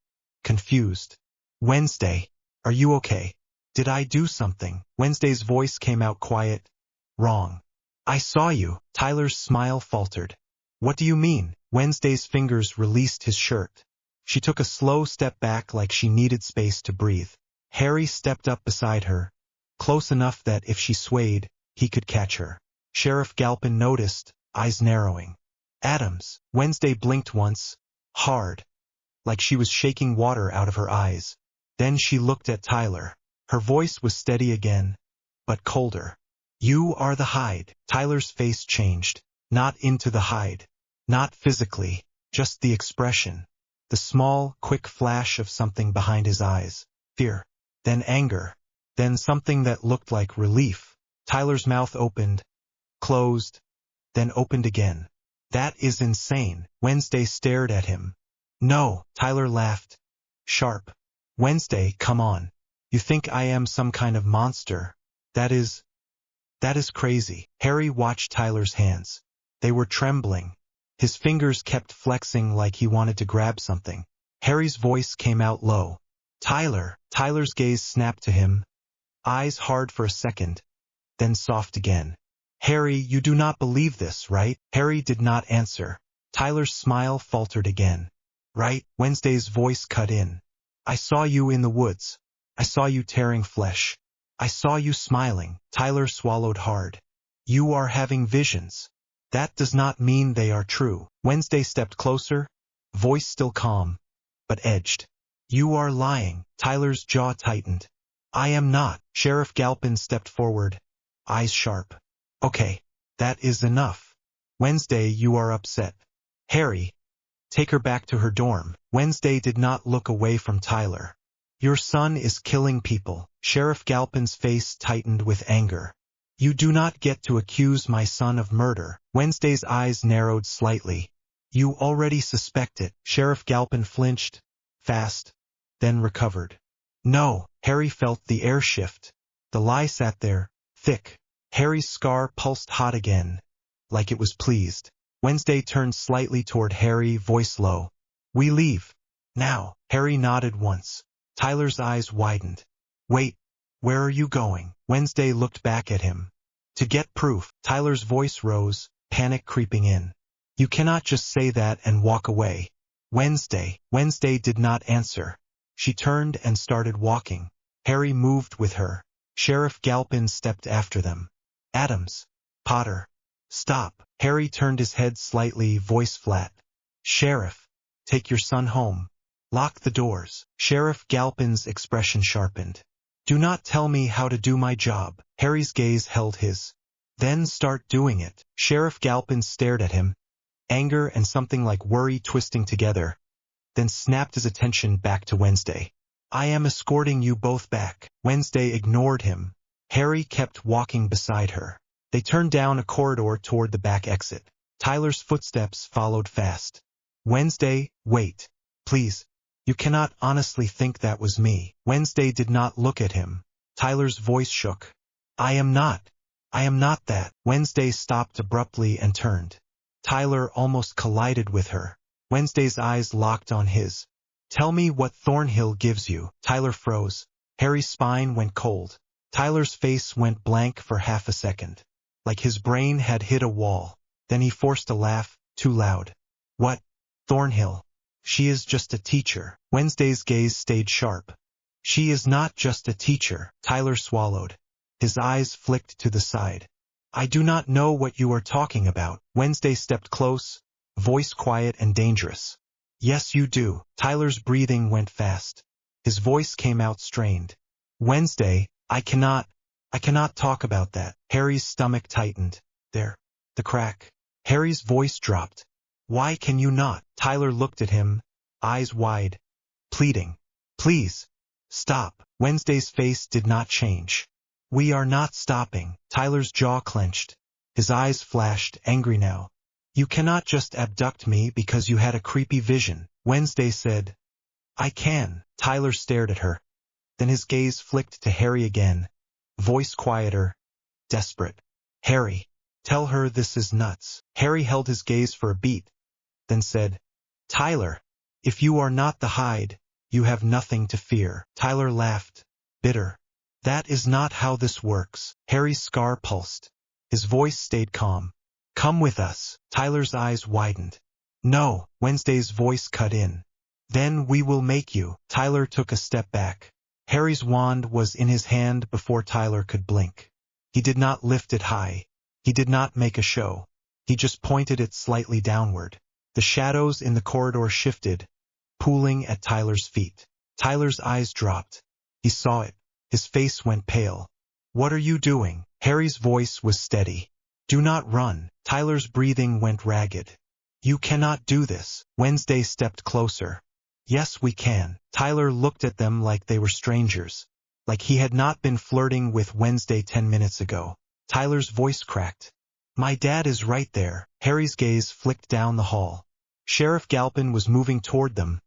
confused. Wednesday, are you okay? Did I do something? Wednesday's voice came out quiet. Wrong. I saw you. Tyler's smile faltered. What do you mean? Wednesday's fingers released his shirt. She took a slow step back like she needed space to breathe. Harry stepped up beside her, close enough that if she swayed, he could catch her. Sheriff Galpin noticed, eyes narrowing. Adams. Wednesday blinked once, hard, like she was shaking water out of her eyes. Then she looked at Tyler. Her voice was steady again, but colder. You are the hide. Tyler's face changed. Not into the hide. Not physically, just the expression. The small, quick flash of something behind his eyes. Fear. Then anger. Then something that looked like relief. Tyler's mouth opened, closed, then opened again. That is insane. Wednesday stared at him. No. Tyler laughed. Sharp. Wednesday, come on. You think I am some kind of monster? That is crazy. Harry watched Tyler's hands. They were trembling. His fingers kept flexing like he wanted to grab something. Harry's voice came out low. Tyler. Tyler's gaze snapped to him, eyes hard for a second, then soft again. Harry, you do not believe this, right? Harry did not answer. Tyler's smile faltered again. Right? Wednesday's voice cut in. I saw you in the woods. I saw you tearing flesh. I saw you smiling. Tyler swallowed hard. You are having visions. That does not mean they are true. Wednesday stepped closer, voice still calm, but edged. You are lying. Tyler's jaw tightened. I am not. Sheriff Galpin stepped forward, eyes sharp. Okay, that is enough. Wednesday, you are upset. Harry, take her back to her dorm. Wednesday did not look away from Tyler. Your son is killing people. Sheriff Galpin's face tightened with anger. You do not get to accuse my son of murder. Wednesday's eyes narrowed slightly. You already suspect it. Sheriff Galpin flinched, fast, then recovered. No, Harry felt the air shift. The lie sat there, thick. Harry's scar pulsed hot again, like it was pleased. Wednesday turned slightly toward Harry, voice low. We leave. Now. Harry nodded once. Tyler's eyes widened. Wait, where are you going? Wednesday looked back at him. To get proof. Tyler's voice rose, panic creeping in. You cannot just say that and walk away. Wednesday. Wednesday did not answer. She turned and started walking. Harry moved with her. Sheriff Galpin stepped after them. Adams. Potter. Stop. Harry turned his head slightly, voice flat. Sheriff. Take your son home. Lock the doors. Sheriff Galpin's expression sharpened. Do not tell me how to do my job. Harry's gaze held his. Then start doing it. Sheriff Galpin stared at him, anger and something like worry twisting together, then snapped his attention back to Wednesday. I am escorting you both back. Wednesday ignored him. Harry kept walking beside her. They turned down a corridor toward the back exit. Tyler's footsteps followed fast. Wednesday, wait. Please. You cannot honestly think that was me. Wednesday did not look at him. Tyler's voice shook. I am not that. Wednesday stopped abruptly and turned. Tyler almost collided with her. Wednesday's eyes locked on his. Tell me what Thornhill gives you. Tyler froze. Harry's spine went cold. Tyler's face went blank for half a second, like his brain had hit a wall. Then he forced a laugh, too loud. What? Thornhill. She is just a teacher. Wednesday's gaze stayed sharp. She is not just a teacher. Tyler swallowed. His eyes flicked to the side. I do not know what you are talking about. Wednesday stepped close, voice quiet and dangerous. Yes, you do. Tyler's breathing went fast. His voice came out strained. Wednesday, I cannot talk about that. Harry's stomach tightened. There. The crack. Harry's voice dropped. Why can you not? Tyler looked at him, eyes wide, pleading. Please. Stop. Wednesday's face did not change. We are not stopping. Tyler's jaw clenched. His eyes flashed, angry now. You cannot just abduct me because you had a creepy vision. Wednesday said. I can. Tyler stared at her. Then his gaze flicked to Harry again, voice quieter, desperate. Harry. Tell her this is nuts. Harry held his gaze for a beat, then said, Tyler, if you are not the Hyde, you have nothing to fear. Tyler laughed, bitter. That is not how this works. Harry's scar pulsed. His voice stayed calm. Come with us. Tyler's eyes widened. No. Wednesday's voice cut in. Then we will make you. Tyler took a step back. Harry's wand was in his hand before Tyler could blink. He did not lift it high. He did not make a show. He just pointed it slightly downward. The shadows in the corridor shifted, pooling at Tyler's feet. Tyler's eyes dropped. He saw it. His face went pale. What are you doing? Harry's voice was steady. Do not run. Tyler's breathing went ragged. You cannot do this. Wednesday stepped closer. Yes, we can. Tyler looked at them like they were strangers, like he had not been flirting with Wednesday 10 minutes ago. Tyler's voice cracked. My dad is right there. Harry's gaze flicked down the hall. Sheriff Galpin was moving toward them,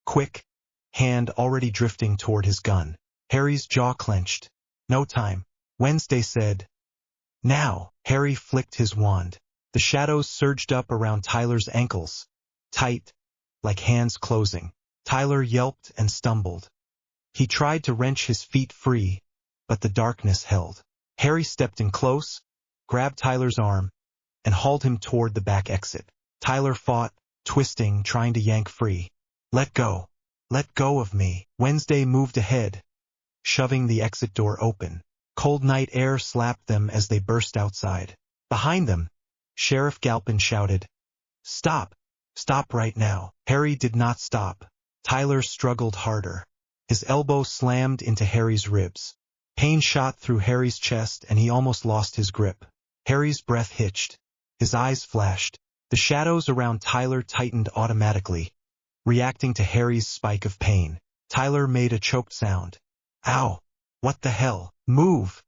quick, hand already drifting toward his gun. Harry's jaw clenched. No time. Wednesday said. Now. Harry flicked his wand. The shadows surged up around Tyler's ankles, tight, like hands closing. Tyler yelped and stumbled. He tried to wrench his feet free, but the darkness held. Harry stepped in close, grabbed Tyler's arm, and hauled him toward the back exit. Tyler fought, twisting, trying to yank free. Let go. Let go of me. Wednesday moved ahead, shoving the exit door open. Cold night air slapped them as they burst outside. Behind them, Sheriff Galpin shouted, "Stop! Stop right now." Harry did not stop. Tyler struggled harder. His elbow slammed into Harry's ribs. Pain shot through Harry's chest and he almost lost his grip. Harry's breath hitched. His eyes flashed. The shadows around Tyler tightened automatically, reacting to Harry's spike of pain. Tyler made a choked sound. Ow! What the hell? Move!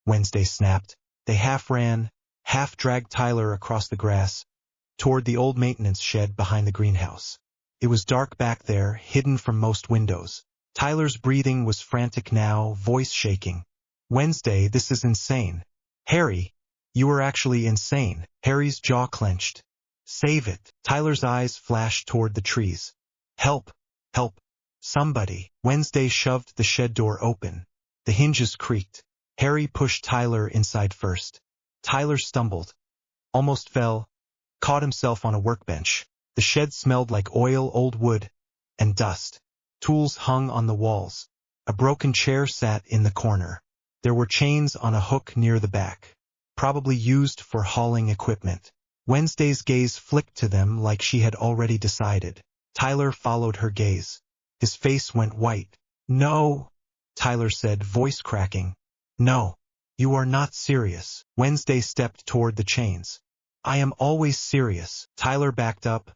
Wednesday snapped. They half ran, half dragged Tyler across the grass, toward the old maintenance shed behind the greenhouse. It was dark back there, hidden from most windows. Tyler's breathing was frantic now, voice shaking. Wednesday, this is insane. Harry, you are actually insane. Harry's jaw clenched. Save it. Tyler's eyes flashed toward the trees. Help! Help! Somebody. Wednesday shoved the shed door open. The hinges creaked. Harry pushed Tyler inside first. Tyler stumbled, almost fell, caught himself on a workbench. The shed smelled like oil, old wood, and dust. Tools hung on the walls. A broken chair sat in the corner. There were chains on a hook near the back, probably used for hauling equipment. Wednesday's gaze flicked to them like she had already decided. Tyler followed her gaze. His face went white. No, Tyler said, voice cracking. No, you are not serious. Wednesday stepped toward the chains. I am always serious. Tyler backed up,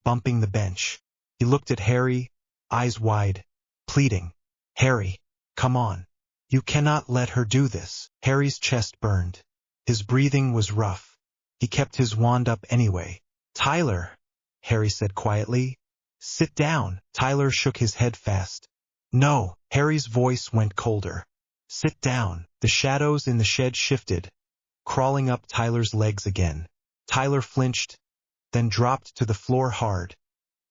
bumping the bench. He looked at Harry, eyes wide, pleading. Harry, come on. You cannot let her do this. Harry's chest burned. His breathing was rough. He kept his wand up anyway. Tyler, Harry said quietly. Sit down. Tyler shook his head fast. No. Harry's voice went colder. Sit down. The shadows in the shed shifted, crawling up Tyler's legs again. Tyler flinched, then dropped to the floor hard,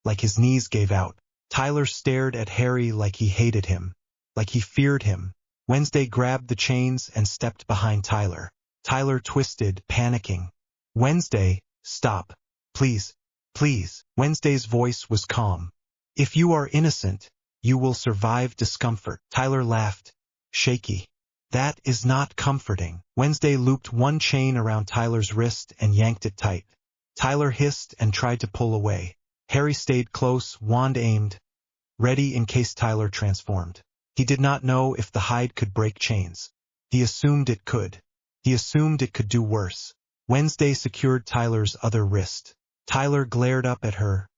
like his knees gave out. Tyler stared at Harry like he hated him, like he feared him. Wednesday grabbed the chains and stepped behind Tyler. Tyler twisted, panicking. Wednesday, stop. Please, please. Wednesday's voice was calm. If you are innocent, you will survive discomfort. Tyler laughed, shaky. That is not comforting. Wednesday looped one chain around Tyler's wrist and yanked it tight. Tyler hissed and tried to pull away. Harry stayed close, wand aimed, ready in case Tyler transformed. He did not know if the hide could break chains. He assumed it could. He assumed it could do worse. Wednesday secured Tyler's other wrist. Tyler glared up at her,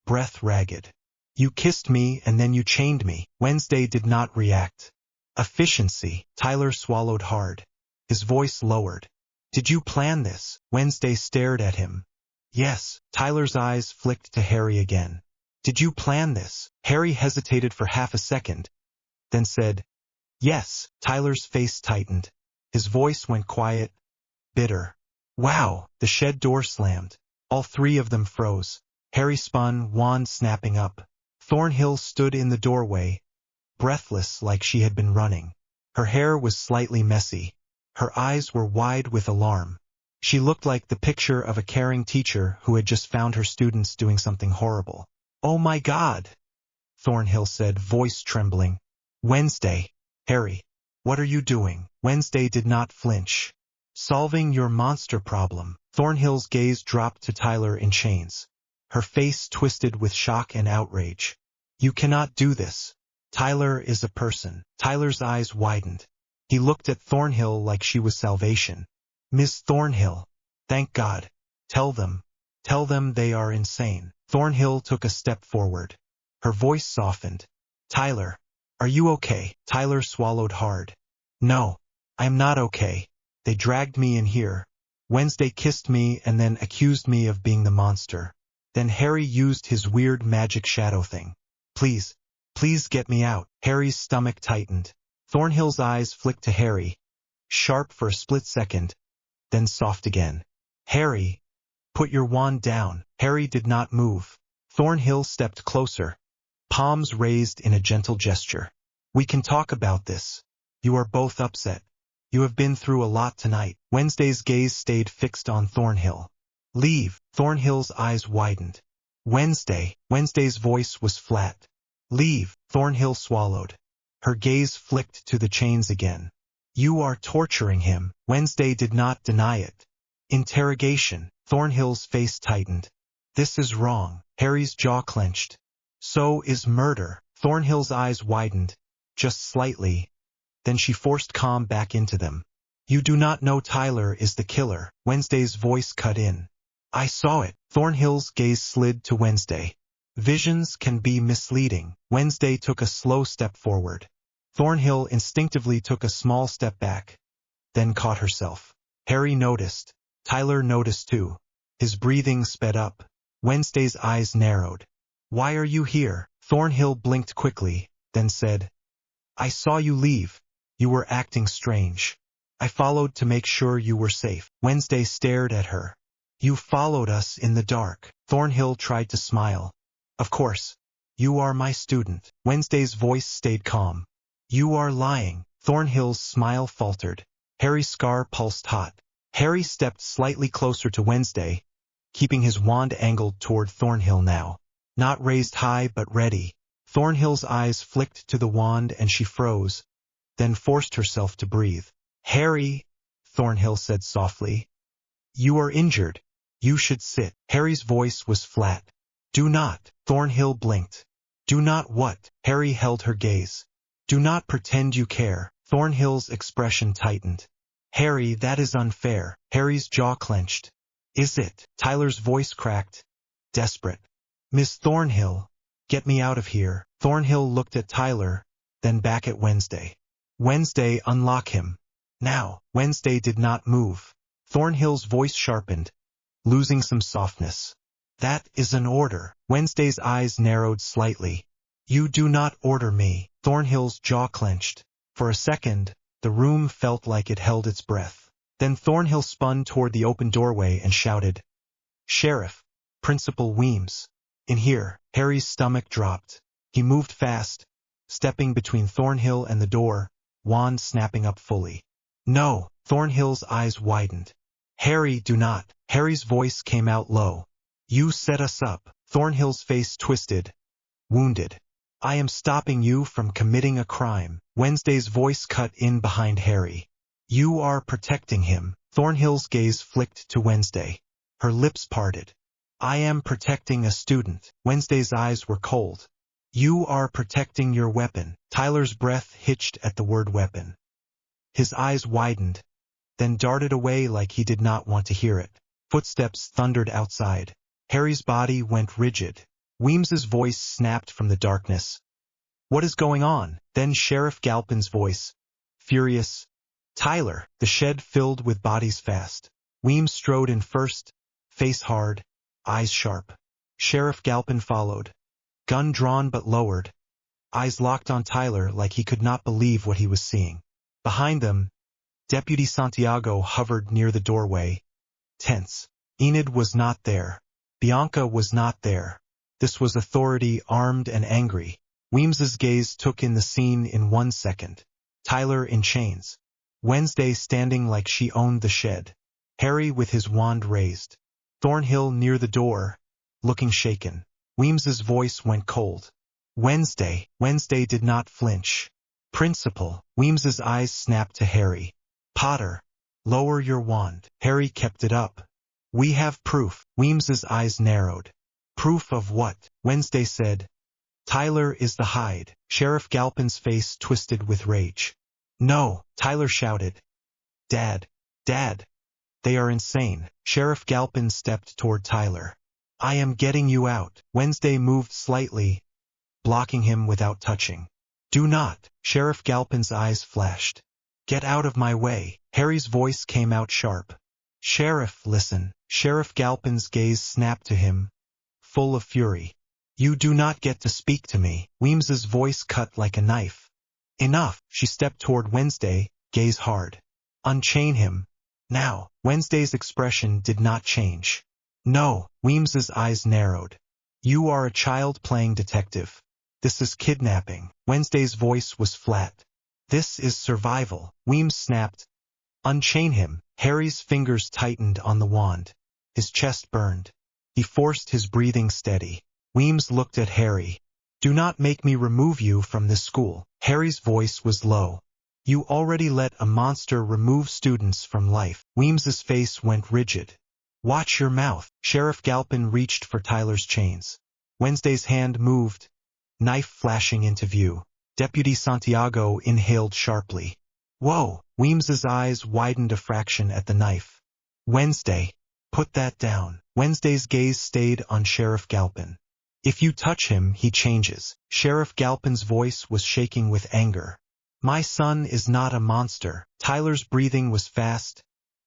breath ragged. You kissed me and then you chained me. Wednesday did not react. Efficiency. Tyler swallowed hard. His voice lowered. Did you plan this? Wednesday stared at him. Yes. Tyler's eyes flicked to Harry again. Did you plan this? Harry hesitated for half a second, then said, yes. Tyler's face tightened. His voice went quiet, bitter. Wow. The shed door slammed. All three of them froze. Harry spun, wand snapping up. Thornhill stood in the doorway, breathless like she had been running. Her hair was slightly messy. Her eyes were wide with alarm. She looked like the picture of a caring teacher who had just found her students doing something horrible. Oh my God, Thornhill said, voice trembling. Wednesday. Harry, what are you doing? Wednesday did not flinch. Solving your monster problem. Thornhill's gaze dropped to Tyler in chains. Her face twisted with shock and outrage. You cannot do this. Tyler is a person. Tyler's eyes widened. He looked at Thornhill like she was salvation. Miss Thornhill, thank God. Tell them they are insane. Thornhill took a step forward. Her voice softened. Tyler, are you okay? Tyler swallowed hard. No, I am not okay. They dragged me in here. Wednesday kissed me and then accused me of being the monster. Then Harry used his weird magic shadow thing. Please, please get me out. Harry's stomach tightened. Thornhill's eyes flicked to Harry, sharp for a split second, then soft again. Harry, put your wand down. Harry did not move. Thornhill stepped closer, palms raised in a gentle gesture. We can talk about this. You are both upset. You have been through a lot tonight. Wednesday's gaze stayed fixed on Thornhill. Leave. Thornhill's eyes widened. Wednesday. Wednesday's voice was flat. Leave. Thornhill swallowed. Her gaze flicked to the chains again. You are torturing him. Wednesday did not deny it. Interrogation. Thornhill's face tightened. This is wrong. Harry's jaw clenched. So is murder. Thornhill's eyes widened, just slightly. Then she forced calm back into them. You do not know Tyler is the killer. Wednesday's voice cut in. I saw it. Thornhill's gaze slid to Wednesday. Visions can be misleading. Wednesday took a slow step forward. Thornhill instinctively took a small step back, then caught herself. Harry noticed. Tyler noticed too. His breathing sped up. Wednesday's eyes narrowed. Why are you here? Thornhill blinked quickly, then said, I saw you leave. You were acting strange. I followed to make sure you were safe. Wednesday stared at her. You followed us in the dark. Thornhill tried to smile. Of course. You are my student. Wednesday's voice stayed calm. You are lying. Thornhill's smile faltered. Harry's scar pulsed hot. Harry stepped slightly closer to Wednesday, keeping his wand angled toward Thornhill now. Not raised high but ready. Thornhill's eyes flicked to the wand and she froze, then forced herself to breathe. Harry, Thornhill said softly. You are injured. You should sit. Harry's voice was flat. Do not. Thornhill blinked. Do not what? Harry held her gaze. Do not pretend you care. Thornhill's expression tightened. Harry, that is unfair. Harry's jaw clenched. Is it? Tyler's voice cracked. Desperate. Miss Thornhill, get me out of here. Thornhill looked at Tyler, then back at Wednesday. Wednesday, unlock him. Now. Wednesday did not move. Thornhill's voice sharpened, losing some softness. That is an order. Wednesday's eyes narrowed slightly. You do not order me. Thornhill's jaw clenched. For a second, the room felt like it held its breath. Then Thornhill spun toward the open doorway and shouted, Sheriff, Principal Weems. In here. Harry's stomach dropped. He moved fast, stepping between Thornhill and the door, wand snapping up fully. No. Thornhill's eyes widened. Harry, do not. Harry's voice came out low. You set us up. Thornhill's face twisted, wounded. I am stopping you from committing a crime. Wednesday's voice cut in behind Harry. You are protecting him. Thornhill's gaze flicked to Wednesday. Her lips parted. I am protecting a student. Wednesday's eyes were cold. You are protecting your weapon. Tyler's breath hitched at the word weapon. His eyes widened, then darted away like he did not want to hear it. Footsteps thundered outside. Harry's body went rigid. Weems's voice snapped from the darkness. What is going on? Then Sheriff Galpin's voice, furious. Tyler. The shed filled with bodies fast. Weems strode in first, face hard, eyes sharp. Sheriff Galpin followed, gun drawn but lowered, eyes locked on Tyler like he could not believe what he was seeing. Behind them, Deputy Santiago hovered near the doorway, tense. Enid was not there. Bianca was not there. This was authority armed and angry. Weems's gaze took in the scene in 1 second. Tyler in chains. Wednesday standing like she owned the shed. Harry with his wand raised. Thornhill near the door, looking shaken. Weems's voice went cold. Wednesday. Wednesday did not flinch. Principal. Weems's eyes snapped to Harry. Potter. Lower your wand. Harry kept it up. We have proof. Weems's eyes narrowed. Proof of what? Wednesday said. Tyler is the hide. Sheriff Galpin's face twisted with rage. No, Tyler shouted. Dad. Dad. They are insane. Sheriff Galpin stepped toward Tyler. I am getting you out. Wednesday moved slightly, blocking him without touching. Do not. Sheriff Galpin's eyes flashed. Get out of my way. Harry's voice came out sharp. Sheriff, listen. Sheriff Galpin's gaze snapped to him, full of fury. You do not get to speak to me. Weems's voice cut like a knife. Enough. She stepped toward Wednesday, gaze hard. Unchain him. Now. Wednesday's expression did not change. No. Weems's eyes narrowed. You are a child playing detective. This is kidnapping. Wednesday's voice was flat. This is survival. Weems snapped, Unchain him. Harry's fingers tightened on the wand. His chest burned. He forced his breathing steady. Weems looked at Harry. Do not make me remove you from this school. Harry's voice was low. You already let a monster remove students from life. Weems's face went rigid. Watch your mouth. Sheriff Galpin reached for Tyler's chains. Wednesday's hand moved, knife flashing into view. Deputy Santiago inhaled sharply. Whoa! Weems's eyes widened a fraction at the knife. Wednesday, put that down. Wednesday's gaze stayed on Sheriff Galpin. If you touch him, he changes. Sheriff Galpin's voice was shaking with anger. My son is not a monster. Tyler's breathing was fast,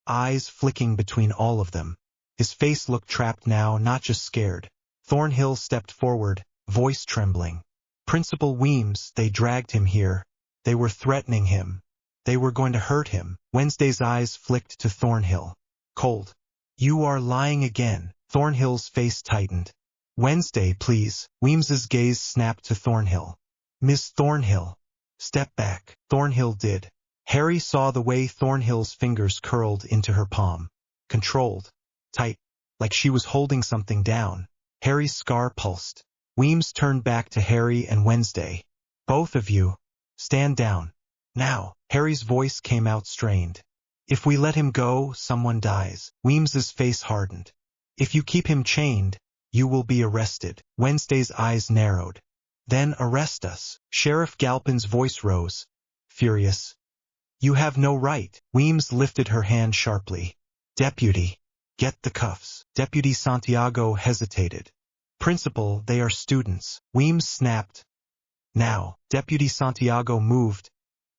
eyes flicking between all of them. His face looked trapped now, not just scared. Thornhill stepped forward, voice trembling. Principal Weems, they dragged him here. They were threatening him. They were going to hurt him. Wednesday's eyes flicked to Thornhill. Cold. You are lying again. Thornhill's face tightened. Wednesday, please. Weems's gaze snapped to Thornhill. Miss Thornhill. Step back. Thornhill did. Harry saw the way Thornhill's fingers curled into her palm. Controlled. Tight. Like she was holding something down. Harry's scar pulsed. Weems turned back to Harry and Wednesday. Both of you. Stand down. Now. Harry's voice came out strained. If we let him go, someone dies. Weems's face hardened. If you keep him chained, you will be arrested. Wednesday's eyes narrowed. Then arrest us. Sheriff Galpin's voice rose, furious. You have no right. Weems lifted her hand sharply. Deputy, get the cuffs. Deputy Santiago hesitated. Principal, they are students. Weems snapped. Now. Deputy Santiago moved,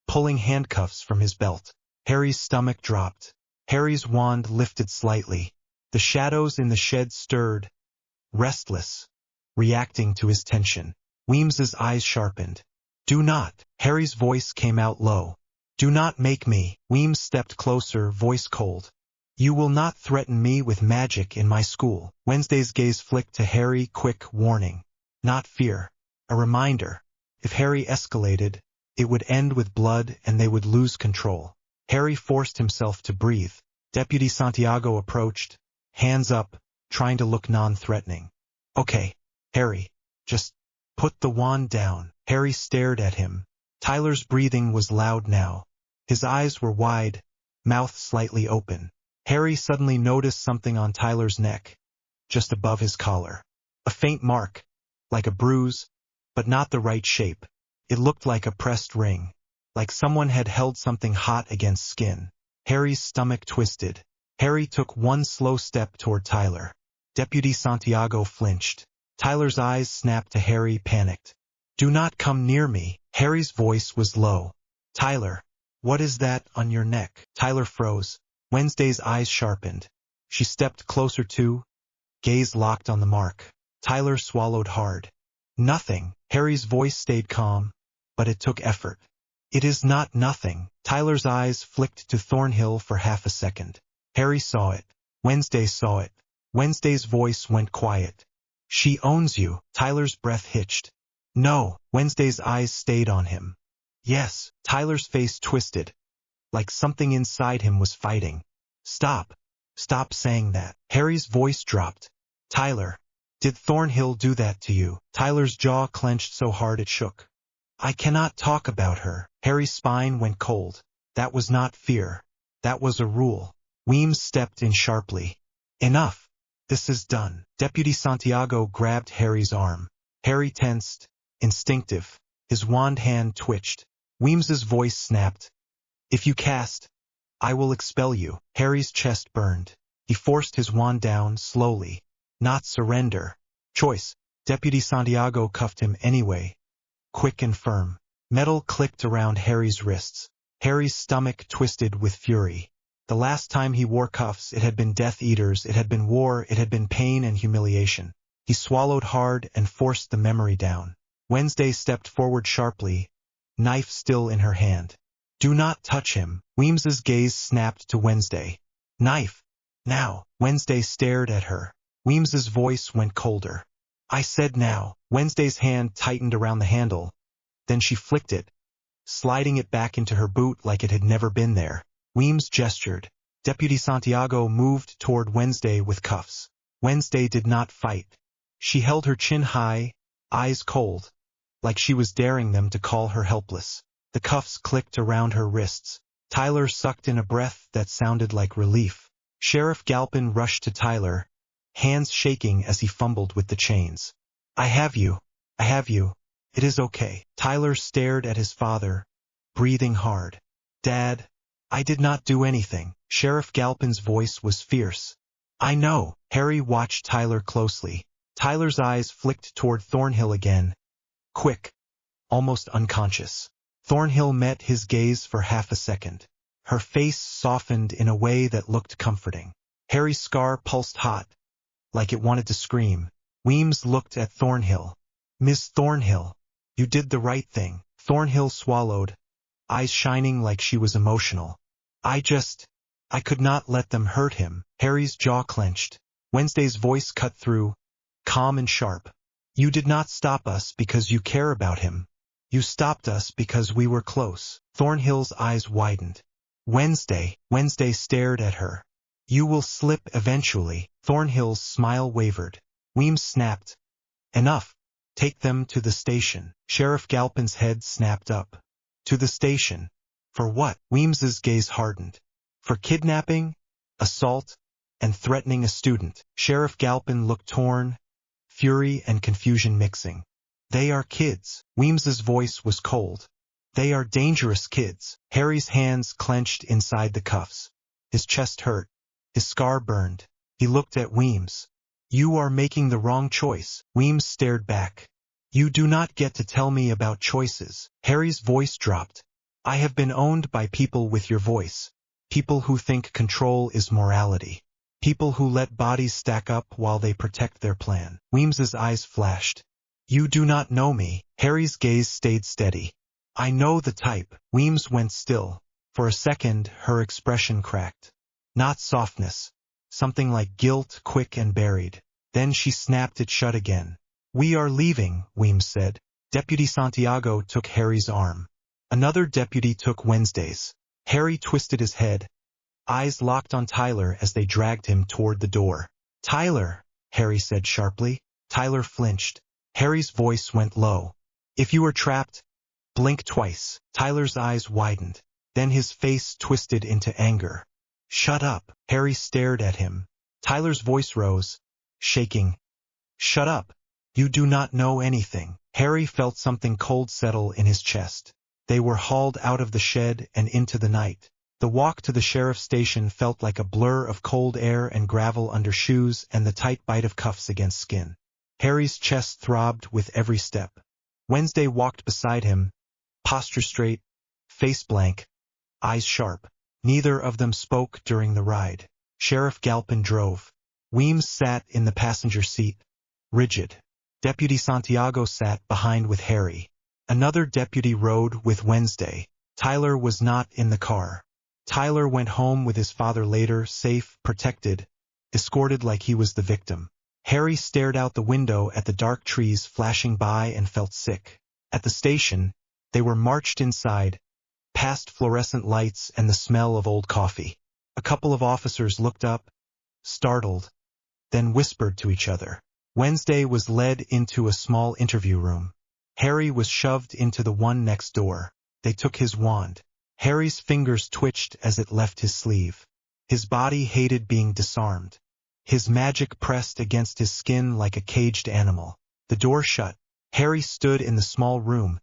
pulling handcuffs from his belt. Harry's stomach dropped. Harry's wand lifted slightly. The shadows in the shed stirred, restless, reacting to his tension. Weems's eyes sharpened. Do not. Harry's voice came out low. Do not make me. Weems stepped closer, voice cold. You will not threaten me with magic in my school. Wednesday's gaze flicked to Harry, quick warning. Not fear. A reminder. If Harry escalated, it would end with blood and they would lose control. Harry forced himself to breathe. Deputy Santiago approached, hands up, trying to look non-threatening. Okay, Harry, just put the wand down. Harry stared at him. Tyler's breathing was loud now. His eyes were wide, mouth slightly open. Harry suddenly noticed something on Tyler's neck, just above his collar. A faint mark, like a bruise, but not the right shape. It looked like a pressed ring, like someone had held something hot against skin. Harry's stomach twisted. Harry took one slow step toward Tyler. Deputy Santiago flinched. Tyler's eyes snapped to Harry, panicked. Do not come near me. Harry's voice was low. Tyler, what is that on your neck? Tyler froze. Wednesday's eyes sharpened. She stepped closer too, gaze locked on the mark. Tyler swallowed hard. Nothing. Harry's voice stayed calm, but it took effort. It is not nothing. Tyler's eyes flicked to Thornhill for half a second. Harry saw it. Wednesday saw it. Wednesday's voice went quiet. She owns you. Tyler's breath hitched. No. Wednesday's eyes stayed on him. Yes. Tyler's face twisted, like something inside him was fighting. Stop. Stop saying that. Harry's voice dropped. Tyler, did Thornhill do that to you? Tyler's jaw clenched so hard it shook. I cannot talk about her. Harry's spine went cold. That was not fear. That was a rule. Weems stepped in sharply. Enough. This is done. Deputy Santiago grabbed Harry's arm. Harry tensed, instinctive. His wand hand twitched. Weems's voice snapped. If you cast, I will expel you. Harry's chest burned. He forced his wand down slowly. Not surrender. Choice. Deputy Santiago cuffed him anyway. Quick and firm. Metal clicked around Harry's wrists. Harry's stomach twisted with fury. The last time he wore cuffs, it had been Death Eaters, it had been war, it had been pain and humiliation. He swallowed hard and forced the memory down. Wednesday stepped forward sharply, knife still in her hand. Do not touch him. Weems's gaze snapped to Wednesday. Knife. Now. Wednesday stared at her. Weems's voice went colder. I said now. Wednesday's hand tightened around the handle. Then she flicked it, sliding it back into her boot like it had never been there. Weems gestured. Deputy Santiago moved toward Wednesday with cuffs. Wednesday did not fight. She held her chin high, eyes cold, like she was daring them to call her helpless. The cuffs clicked around her wrists. Tyler sucked in a breath that sounded like relief. Sheriff Galpin rushed to Tyler, hands shaking as he fumbled with the chains. I have you. I have you. It is okay. Tyler stared at his father, breathing hard. Dad, I did not do anything. Sheriff Galpin's voice was fierce. I know. Harry watched Tyler closely. Tyler's eyes flicked toward Thornhill again. Quick. Almost unconscious. Thornhill met his gaze for half a second. Her face softened in a way that looked comforting. Harry's scar pulsed hot, like it wanted to scream. Weems looked at Thornhill. Miss Thornhill, you did the right thing. Thornhill swallowed, eyes shining like she was emotional. I could not let them hurt him. Harry's jaw clenched. Wednesday's voice cut through, calm and sharp. You did not stop us because you care about him. You stopped us because we were close. Thornhill's eyes widened. Wednesday stared at her. You will slip eventually. Thornhill's smile wavered. Weems snapped. Enough. Take them to the station. Sheriff Galpin's head snapped up. To the station. For what? Weems's gaze hardened. For kidnapping, assault, and threatening a student. Sheriff Galpin looked torn, fury and confusion mixing. They are kids. Weems's voice was cold. They are dangerous kids. Harry's hands clenched inside the cuffs. His chest hurt. His scar burned. He looked at Weems. You are making the wrong choice. Weems stared back. You do not get to tell me about choices. Harry's voice dropped. I have been owned by people with your voice. People who think control is morality. People who let bodies stack up while they protect their plan. Weems's eyes flashed. You do not know me. Harry's gaze stayed steady. I know the type. Weems went still. For a second, her expression cracked. Not softness. Something like guilt, quick and buried. Then she snapped it shut again. We are leaving, Weems said. Deputy Santiago took Harry's arm. Another deputy took Wednesday's. Harry twisted his head. Eyes locked on Tyler as they dragged him toward the door. Tyler, Harry said sharply. Tyler flinched. Harry's voice went low. If you are trapped, blink twice. Tyler's eyes widened. Then his face twisted into anger. Shut up. Harry stared at him. Tyler's voice rose, shaking. Shut up. You do not know anything. Harry felt something cold settle in his chest. They were hauled out of the shed and into the night. The walk to the sheriff's station felt like a blur of cold air and gravel under shoes and the tight bite of cuffs against skin. Harry's chest throbbed with every step. Wednesday walked beside him, posture straight, face blank, eyes sharp. Neither of them spoke during the ride. Sheriff Galpin drove. Weems sat in the passenger seat, rigid. Deputy Santiago sat behind with Harry. Another deputy rode with Wednesday. Tyler was not in the car. Tyler went home with his father later, safe, protected, escorted like he was the victim. Harry stared out the window at the dark trees flashing by and felt sick. At the station, they were marched inside, past fluorescent lights and the smell of old coffee. A couple of officers looked up, startled, then whispered to each other. Wednesday was led into a small interview room. Harry was shoved into the one next door. They took his wand. Harry's fingers twitched as it left his sleeve. His body hated being disarmed. His magic pressed against his skin like a caged animal. The door shut. Harry stood in the small room,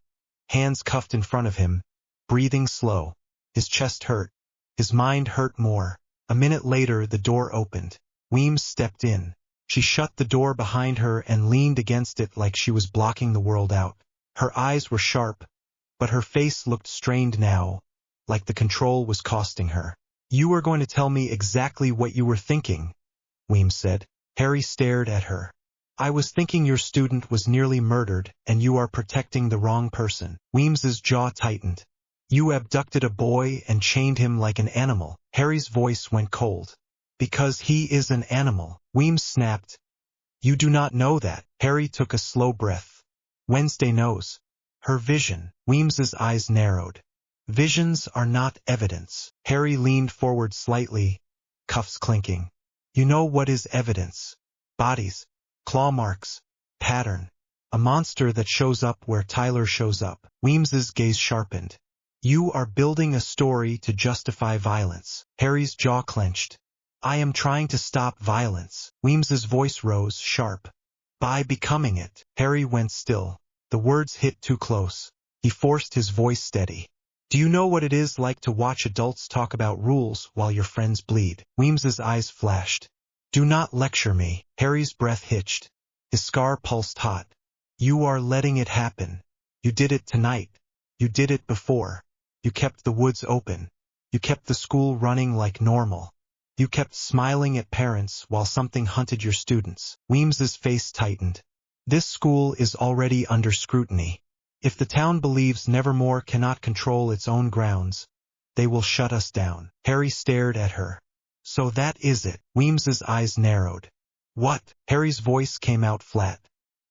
hands cuffed in front of him, breathing slow. His chest hurt. His mind hurt more. A minute later, the door opened. Weems stepped in. She shut the door behind her and leaned against it like she was blocking the world out. Her eyes were sharp, but her face looked strained now, like the control was costing her. You are going to tell me exactly what you were thinking, Weems said. Harry stared at her. I was thinking your student was nearly murdered, and you are protecting the wrong person. Weems's jaw tightened. You abducted a boy and chained him like an animal. Harry's voice went cold. Because he is an animal. Weems snapped. You do not know that. Harry took a slow breath. Wednesday knows. Her vision. Weems's eyes narrowed. Visions are not evidence. Harry leaned forward slightly, cuffs clinking. You know what is evidence? Bodies, claw marks, pattern. A monster that shows up where Tyler shows up. Weems's gaze sharpened. You are building a story to justify violence. Harry's jaw clenched. I am trying to stop violence. Weems's voice rose, sharp. By becoming it. Harry went still. The words hit too close. He forced his voice steady. Do you know what it is like to watch adults talk about rules while your friends bleed? Weems's eyes flashed. Do not lecture me. Harry's breath hitched. His scar pulsed hot. You are letting it happen. You did it tonight. You did it before. You kept the woods open. You kept the school running like normal. You kept smiling at parents while something hunted your students. Weems's face tightened. This school is already under scrutiny. If the town believes Nevermore cannot control its own grounds, they will shut us down. Harry stared at her. So that is it. Weems's eyes narrowed. What? Harry's voice came out flat.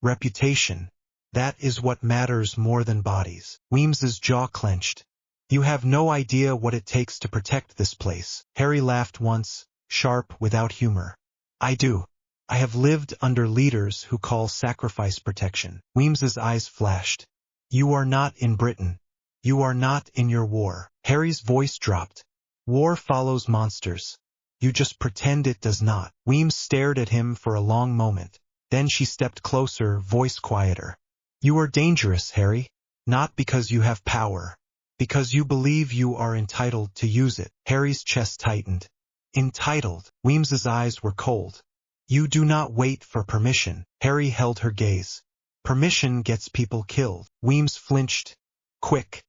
Reputation. That is what matters more than bodies. Weems's jaw clenched. You have no idea what it takes to protect this place. Harry laughed once, sharp, without humor. I do. I have lived under leaders who call sacrifice protection. Weems's eyes flashed. You are not in Britain. You are not in your war. Harry's voice dropped. War follows monsters. You just pretend it does not. Weems stared at him for a long moment. Then she stepped closer, voice quieter. You are dangerous, Harry. Not because you have power. Because you believe you are entitled to use it. Harry's chest tightened. Entitled. Weems's eyes were cold. You do not wait for permission. Harry held her gaze. Permission gets people killed. Weems flinched. Quick.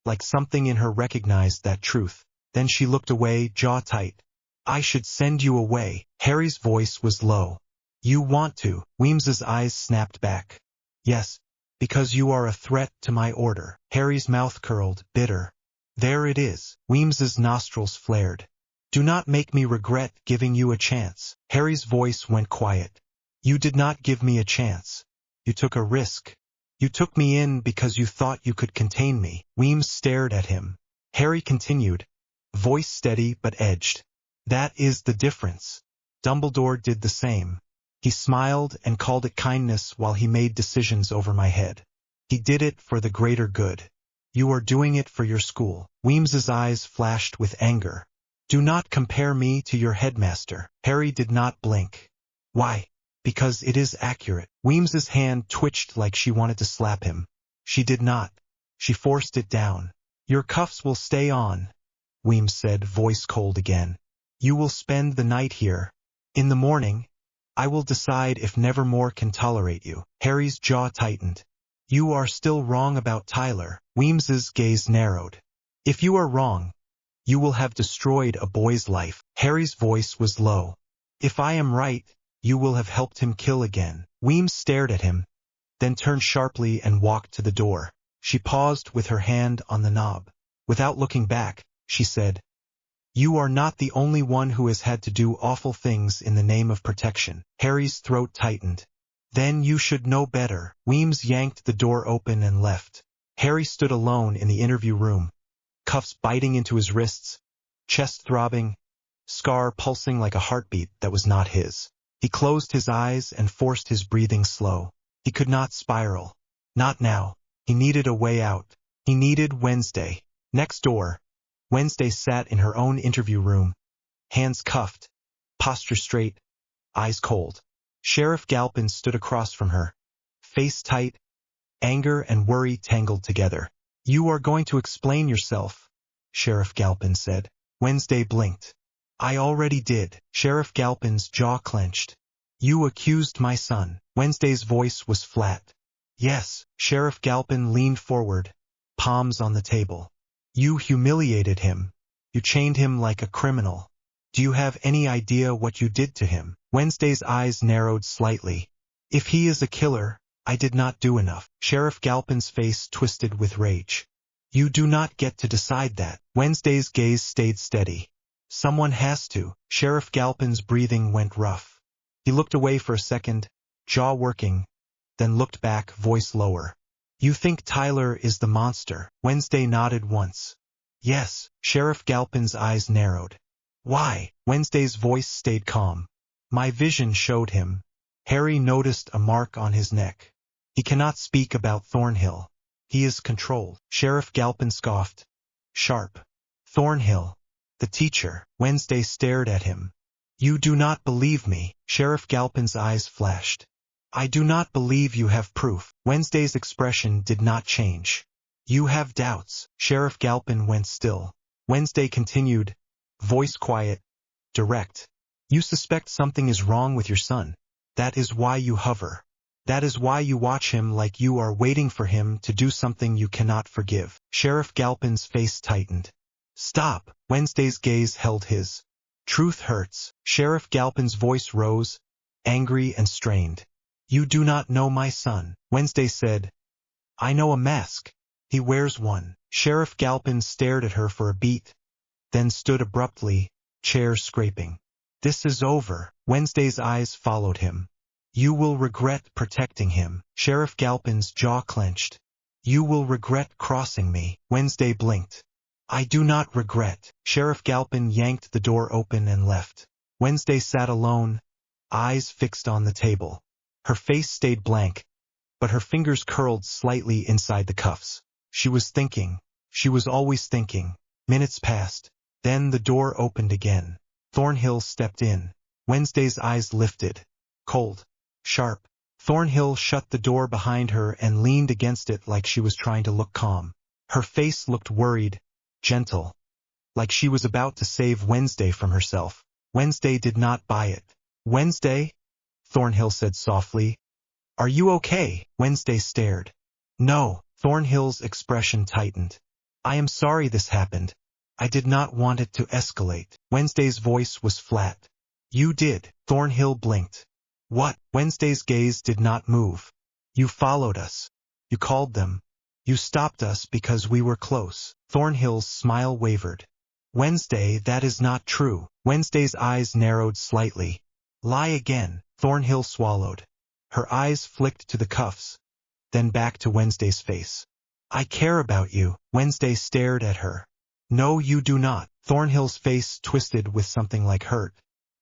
Like something in her recognized that truth. Then she looked away, jaw tight. I should send you away. Harry's voice was low. You want to. Weems's eyes snapped back. Yes, because you are a threat to my order. Harry's mouth curled, bitter. There it is. Weems's nostrils flared. Do not make me regret giving you a chance. Harry's voice went quiet. You did not give me a chance. You took a risk. You took me in because you thought you could contain me. Weems stared at him. Harry continued, voice steady but edged. That is the difference. Dumbledore did the same. He smiled and called it kindness while he made decisions over my head. He did it for the greater good. You are doing it for your school. Weems's eyes flashed with anger. Do not compare me to your headmaster. Harry did not blink. Why? Because it is accurate. Weems's hand twitched like she wanted to slap him. She did not. She forced it down. Your cuffs will stay on, Weems said, voice cold again. You will spend the night here. In the morning, I will decide if Nevermore can tolerate you. Harry's jaw tightened. You are still wrong about Tyler. Weems's gaze narrowed. If you are wrong, you will have destroyed a boy's life. Harry's voice was low. If I am right, you will have helped him kill again. Weems stared at him, then turned sharply and walked to the door. She paused with her hand on the knob. Without looking back, she said, You are not the only one who has had to do awful things in the name of protection. Harry's throat tightened. Then you should know better. Weems yanked the door open and left. Harry stood alone in the interview room, cuffs biting into his wrists, chest throbbing, scar pulsing like a heartbeat that was not his. He closed his eyes and forced his breathing slow. He could not spiral. Not now. He needed a way out. He needed Wednesday. Next door, Wednesday sat in her own interview room, hands cuffed, posture straight, eyes cold. Sheriff Galpin stood across from her, face tight, anger and worry tangled together. You are going to explain yourself, Sheriff Galpin said. Wednesday blinked. I already did. Sheriff Galpin's jaw clenched. You accused my son. Wednesday's voice was flat. Yes. Sheriff Galpin leaned forward, palms on the table. You humiliated him. You chained him like a criminal. Do you have any idea what you did to him? Wednesday's eyes narrowed slightly. If he is a killer, I did not do enough. Sheriff Galpin's face twisted with rage. You do not get to decide that. Wednesday's gaze stayed steady. Someone has to. Sheriff Galpin's breathing went rough. He looked away for a second, jaw working, then looked back, voice lower. You think Tyler is the monster? Wednesday nodded once. Yes, Sheriff Galpin's eyes narrowed. Why? Wednesday's voice stayed calm. My vision showed him. Harry noticed a mark on his neck. He cannot speak about Thornhill. He is controlled. Sheriff Galpin scoffed. Sharp. Thornhill. The teacher. Wednesday stared at him. You do not believe me. Sheriff Galpin's eyes flashed. I do not believe you have proof. Wednesday's expression did not change. You have doubts. Sheriff Galpin went still. Wednesday continued, voice quiet, direct. You suspect something is wrong with your son. That is why you hover. That is why you watch him like you are waiting for him to do something you cannot forgive. Sheriff Galpin's face tightened. Stop. Wednesday's gaze held his. Truth hurts. Sheriff Galpin's voice rose, angry and strained. You do not know my son. Wednesday said. I know a mask. He wears one. Sheriff Galpin stared at her for a beat, then stood abruptly, chair scraping. This is over. Wednesday's eyes followed him. You will regret protecting him. Sheriff Galpin's jaw clenched. You will regret crossing me. Wednesday blinked. I do not regret. Sheriff Galpin yanked the door open and left. Wednesday sat alone, eyes fixed on the table. Her face stayed blank, but her fingers curled slightly inside the cuffs. She was thinking. She was always thinking. Minutes passed. Then the door opened again. Thornhill stepped in. Wednesday's eyes lifted. Cold. Sharp. Thornhill shut the door behind her and leaned against it like she was trying to look calm. Her face looked worried, gentle, like she was about to save Wednesday from herself. Wednesday did not buy it. Wednesday? Thornhill said softly. Are you okay? Wednesday stared. No. Thornhill's expression tightened. I am sorry this happened. I did not want it to escalate. Wednesday's voice was flat. You did. Thornhill blinked. What? Wednesday's gaze did not move. You followed us. You called them. You stopped us because we were close. Thornhill's smile wavered. Wednesday, that is not true. Wednesday's eyes narrowed slightly. Lie again. Thornhill swallowed. Her eyes flicked to the cuffs, then back to Wednesday's face. I care about you. Wednesday stared at her. No, you do not. Thornhill's face twisted with something like hurt.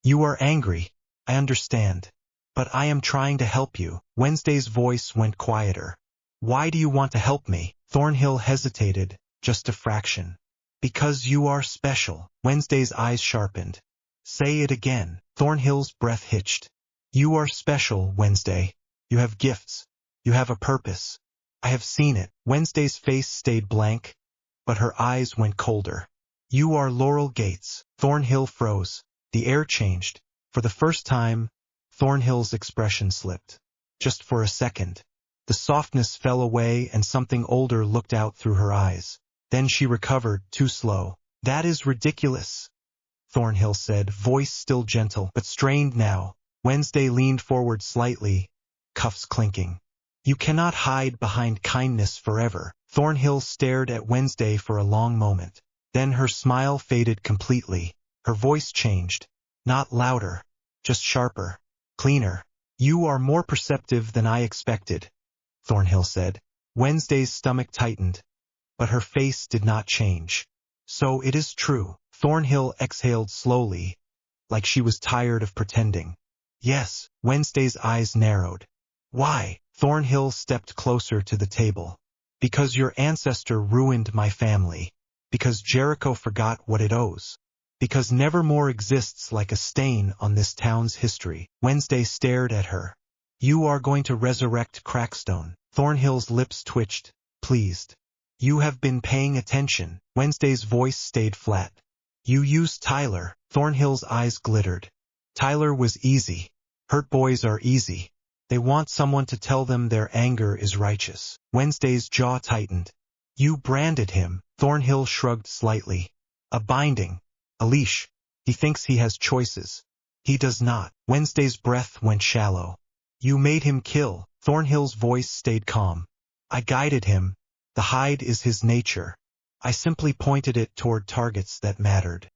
You are angry. I understand. But I am trying to help you. Wednesday's voice went quieter. Why do you want to help me? Thornhill hesitated, just a fraction. Because you are special. Wednesday's eyes sharpened. Say it again. Thornhill's breath hitched. You are special, Wednesday. You have gifts. You have a purpose. I have seen it. Wednesday's face stayed blank, but her eyes went colder. You are Laurel Gates. Thornhill froze. The air changed. For the first time, Thornhill's expression slipped. Just for a second. The softness fell away and something older looked out through her eyes. Then she recovered, too slow. That is ridiculous, Thornhill said, voice still gentle, but strained now. Wednesday leaned forward slightly, cuffs clinking. You cannot hide behind kindness forever. Thornhill stared at Wednesday for a long moment. Then her smile faded completely. Her voice changed. Not louder, just sharper, cleaner. You are more perceptive than I expected, Thornhill said. Wednesday's stomach tightened, but her face did not change. So it is true. Thornhill exhaled slowly, like she was tired of pretending. Yes. Wednesday's eyes narrowed. Why? Thornhill stepped closer to the table. Because your ancestor ruined my family. Because Jericho forgot what it owes. Because Nevermore exists like a stain on this town's history. Wednesday stared at her. You are going to resurrect Crackstone. Thornhill's lips twitched, pleased. You have been paying attention. Wednesday's voice stayed flat. You used Tyler. Thornhill's eyes glittered. Tyler was easy. Hurt boys are easy. They want someone to tell them their anger is righteous. Wednesday's jaw tightened. You branded him. Thornhill shrugged slightly. A binding. A leash. He thinks he has choices. He does not. Wednesday's breath went shallow. You made him kill. Thornhill's voice stayed calm. I guided him. The hide is his nature. I simply pointed it toward targets that mattered.